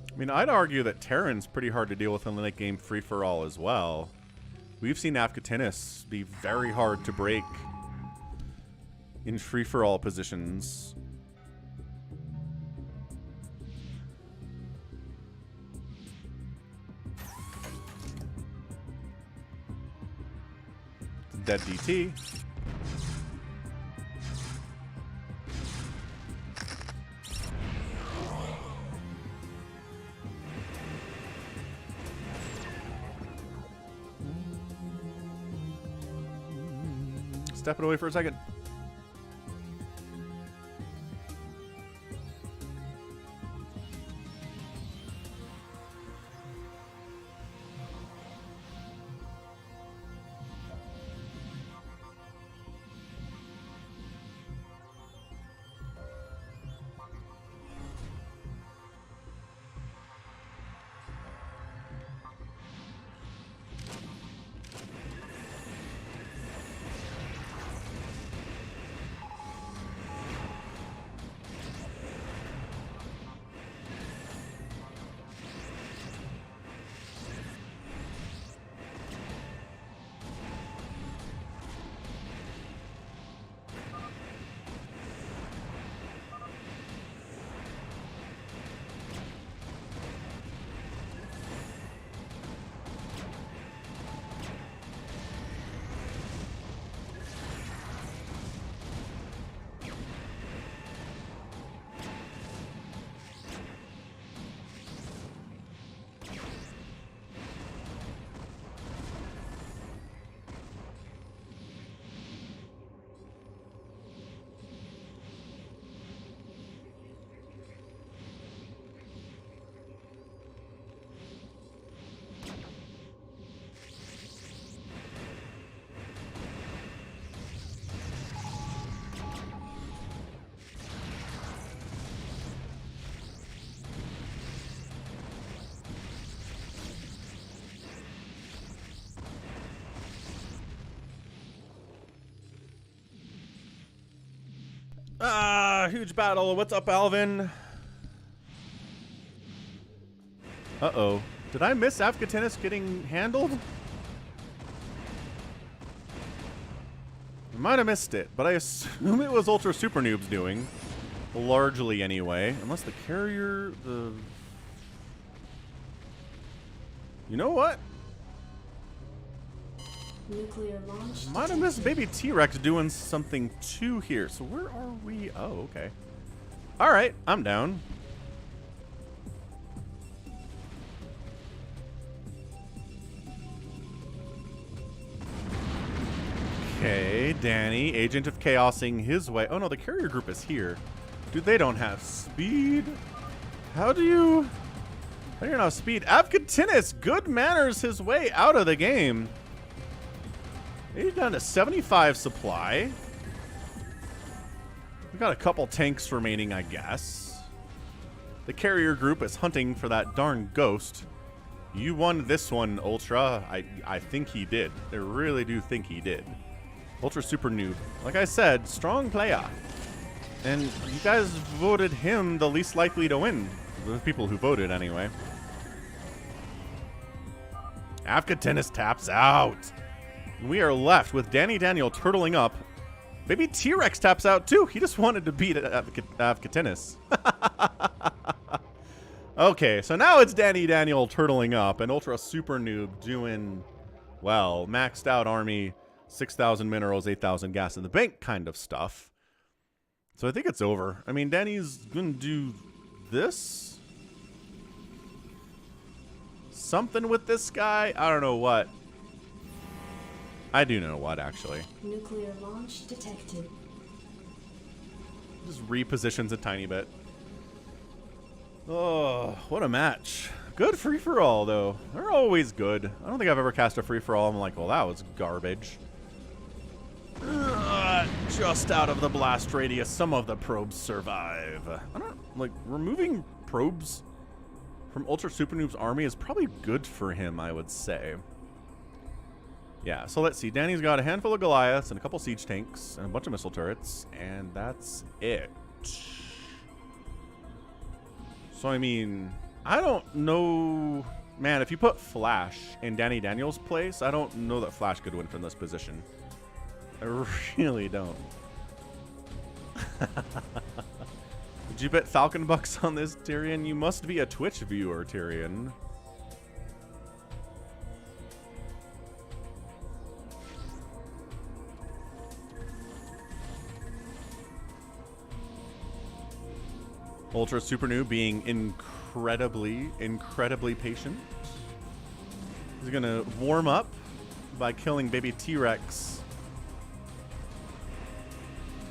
I mean, I'd argue that Terran's pretty hard to deal with in the late game free-for-all as well. We've seen Avcatinus be very hard to break in free-for-all positions. Dead DT. Step it away for a second. Huge battle. What's up, Alvin? Uh-oh. Did I miss Afghatinus getting handled? I might have missed it, but I assume it was Ultra Super Noob's doing. Largely, anyway. Unless the carrier... You know what? Nuclear launch Might have missed detected. baby T-Rex doing something too here. So where are we? Oh, okay. Alright, I'm down. Okay, Danny, Agent of Chaosing his way. Oh no, the carrier group is here. Dude, they don't have speed. How do you not have speed? Afghatinus, good manners his way out of the game. He's down to 75 supply. We got a couple tanks remaining, I guess. The carrier group is hunting for that darn ghost. You won this one, Ultra. I think he did. I really do think he did. Ultra Super Noob. Like I said, strong player. And you guys voted him the least likely to win. The people who voted, anyway. Afghatinus taps out. We are left with Danny Daniel turtling up. Maybe T-Rex taps out too. He just wanted to beat Afghatinus. Okay, so now it's Danny Daniel turtling up and Ultra Super Noob doing, well, maxed out army, 6,000 minerals, 8,000 gas in the bank kind of stuff. So I think it's over. I mean, Danny's going to do this. Something with this guy. I don't know what. I do know what, actually. Nuclear launch detected. Just repositions a tiny bit. Oh, what a match. Good free-for-all, though. They're always good. I don't think I've ever cast a free-for-all. I'm like, well, that was garbage. Just out of the blast radius, some of the probes survive. I don't, like, removing probes from Ultra Super Noob's army is probably good for him, I would say. Yeah, so let's see. Danny's got a handful of Goliaths and a couple siege tanks and a bunch of missile turrets, and that's it. So, I mean, I don't know. Man, if you put Flash in Danny Daniel's place, I don't know that Flash could win from this position. I really don't. Did you bet Falcon Bucks on this, Tyrion? You must be a Twitch viewer, Tyrion. Ultra Super Noob being incredibly patient. He's gonna warm up by killing baby T-Rex.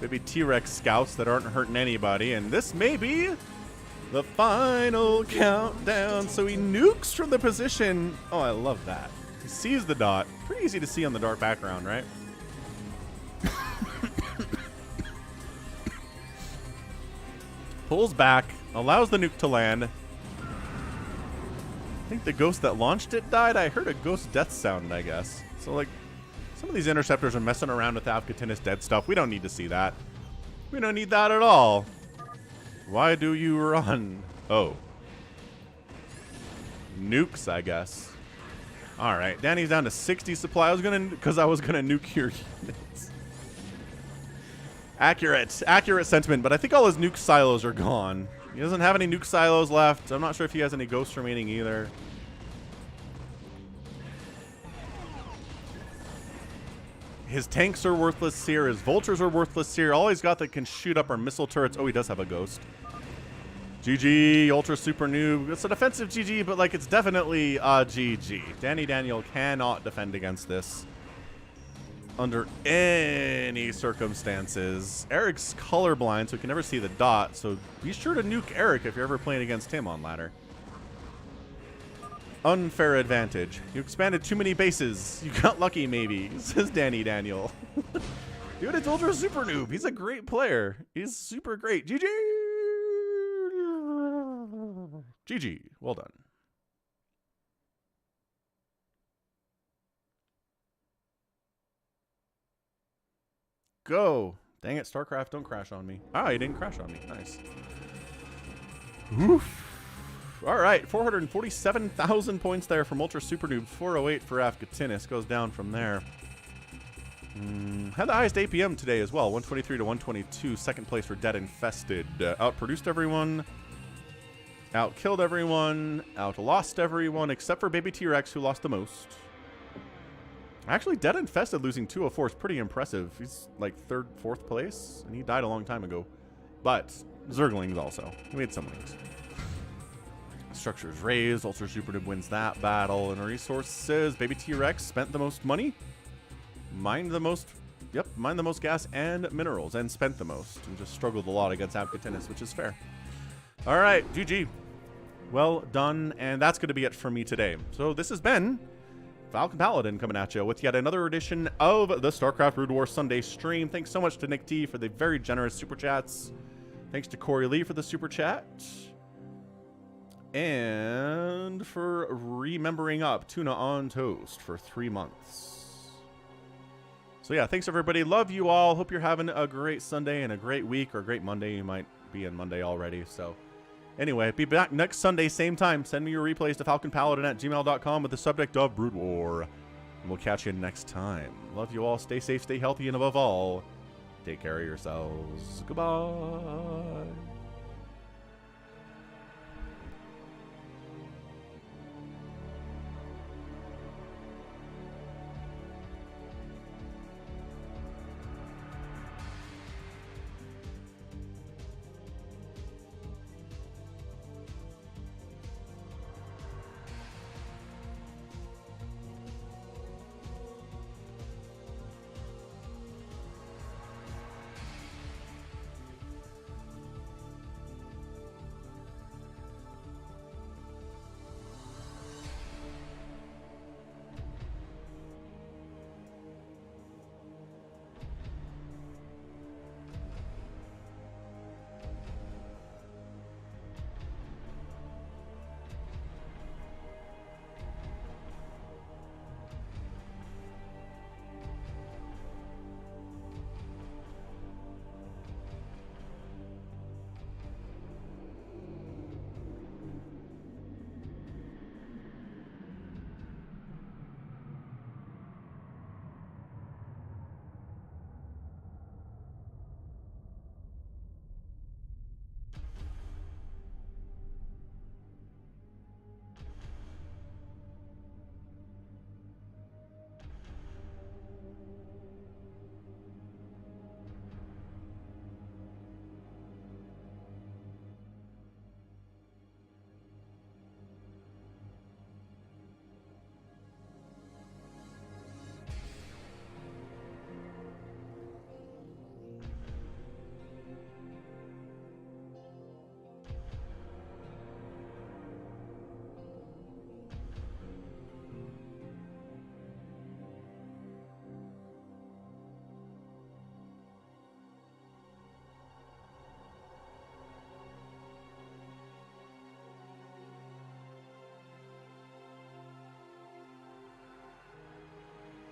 Baby T-Rex scouts that aren't hurting anybody, and this may be the final countdown. So he nukes from the position. Oh, I love that. He sees the dot. Pretty easy to see on the dark background, right? Pulls back, allows the nuke to land. I think the ghost that launched it died. I heard a ghost death sound, I guess. So, like, some of these interceptors are messing around with Afghatinus dead stuff. We don't need to see that. We don't need that at all. Why do you run? Oh. Nukes, I guess. All right, Danny's down to 60 supply. I was gonna nuke your units. Accurate sentiment, but I think all his nuke silos are gone. He doesn't have any nuke silos left. I'm not sure if he has any ghosts remaining either. His tanks are worthless here. His vultures are worthless here. All he's got that can shoot up are missile turrets. Oh, he does have a ghost. GG, Ultra Super Noob. It's a defensive GG, but like it's definitely a GG. Danny Daniel cannot defend against this under any circumstances. Eric's colorblind, so he can never see the dot, so be sure to nuke Eric if you're ever playing against him on ladder. Unfair advantage. You expanded too many bases. You got lucky, maybe, says Danny Daniel. Dude, it's Ultra Super Noob. He's a great player. He's super great. GG! GG. Well done. Go. Dang it, StarCraft, don't crash on me. Ah, he didn't crash on me. Nice. Oof. All right, 447,000 points there from Ultra Super Noob. 408 for Afgatinis. Goes down from there. Had the highest APM today as well. 123 to 122. Second place for Dead Infested. Outproduced everyone. Outkilled everyone. Outlost everyone except for Baby T-Rex, who lost the most. Actually, Dead Infested losing 204 is pretty impressive. He's like third, fourth place, and he died a long time ago. But Zerglings also. He made some wings. Structures raised. Ultra Super Noob wins that battle. And resources. Baby T-Rex spent the most money. Mined the most. Yep, mined the most gas and minerals, and spent the most. And just struggled a lot against Abkatinis, which is fair. All right, GG. Well done, and that's going to be it for me today. So this has been Falcon Paladin coming at you with yet another edition of the StarCraft Brood War Sunday stream. Thanks so much to Nick T for the very generous super chats. Thanks to Corey Lee for the super chat. And for remembering up Tuna on Toast for 3 months. So yeah, thanks everybody. Love you all. Hope you're having a great Sunday and a great week, or a great Monday. You might be in Monday already. So anyway, be back next Sunday, same time. Send me your replays to falconpaladin@gmail.com with the subject of Brood War. And we'll catch you next time. Love you all. Stay safe, stay healthy, and above all, take care of yourselves. Goodbye.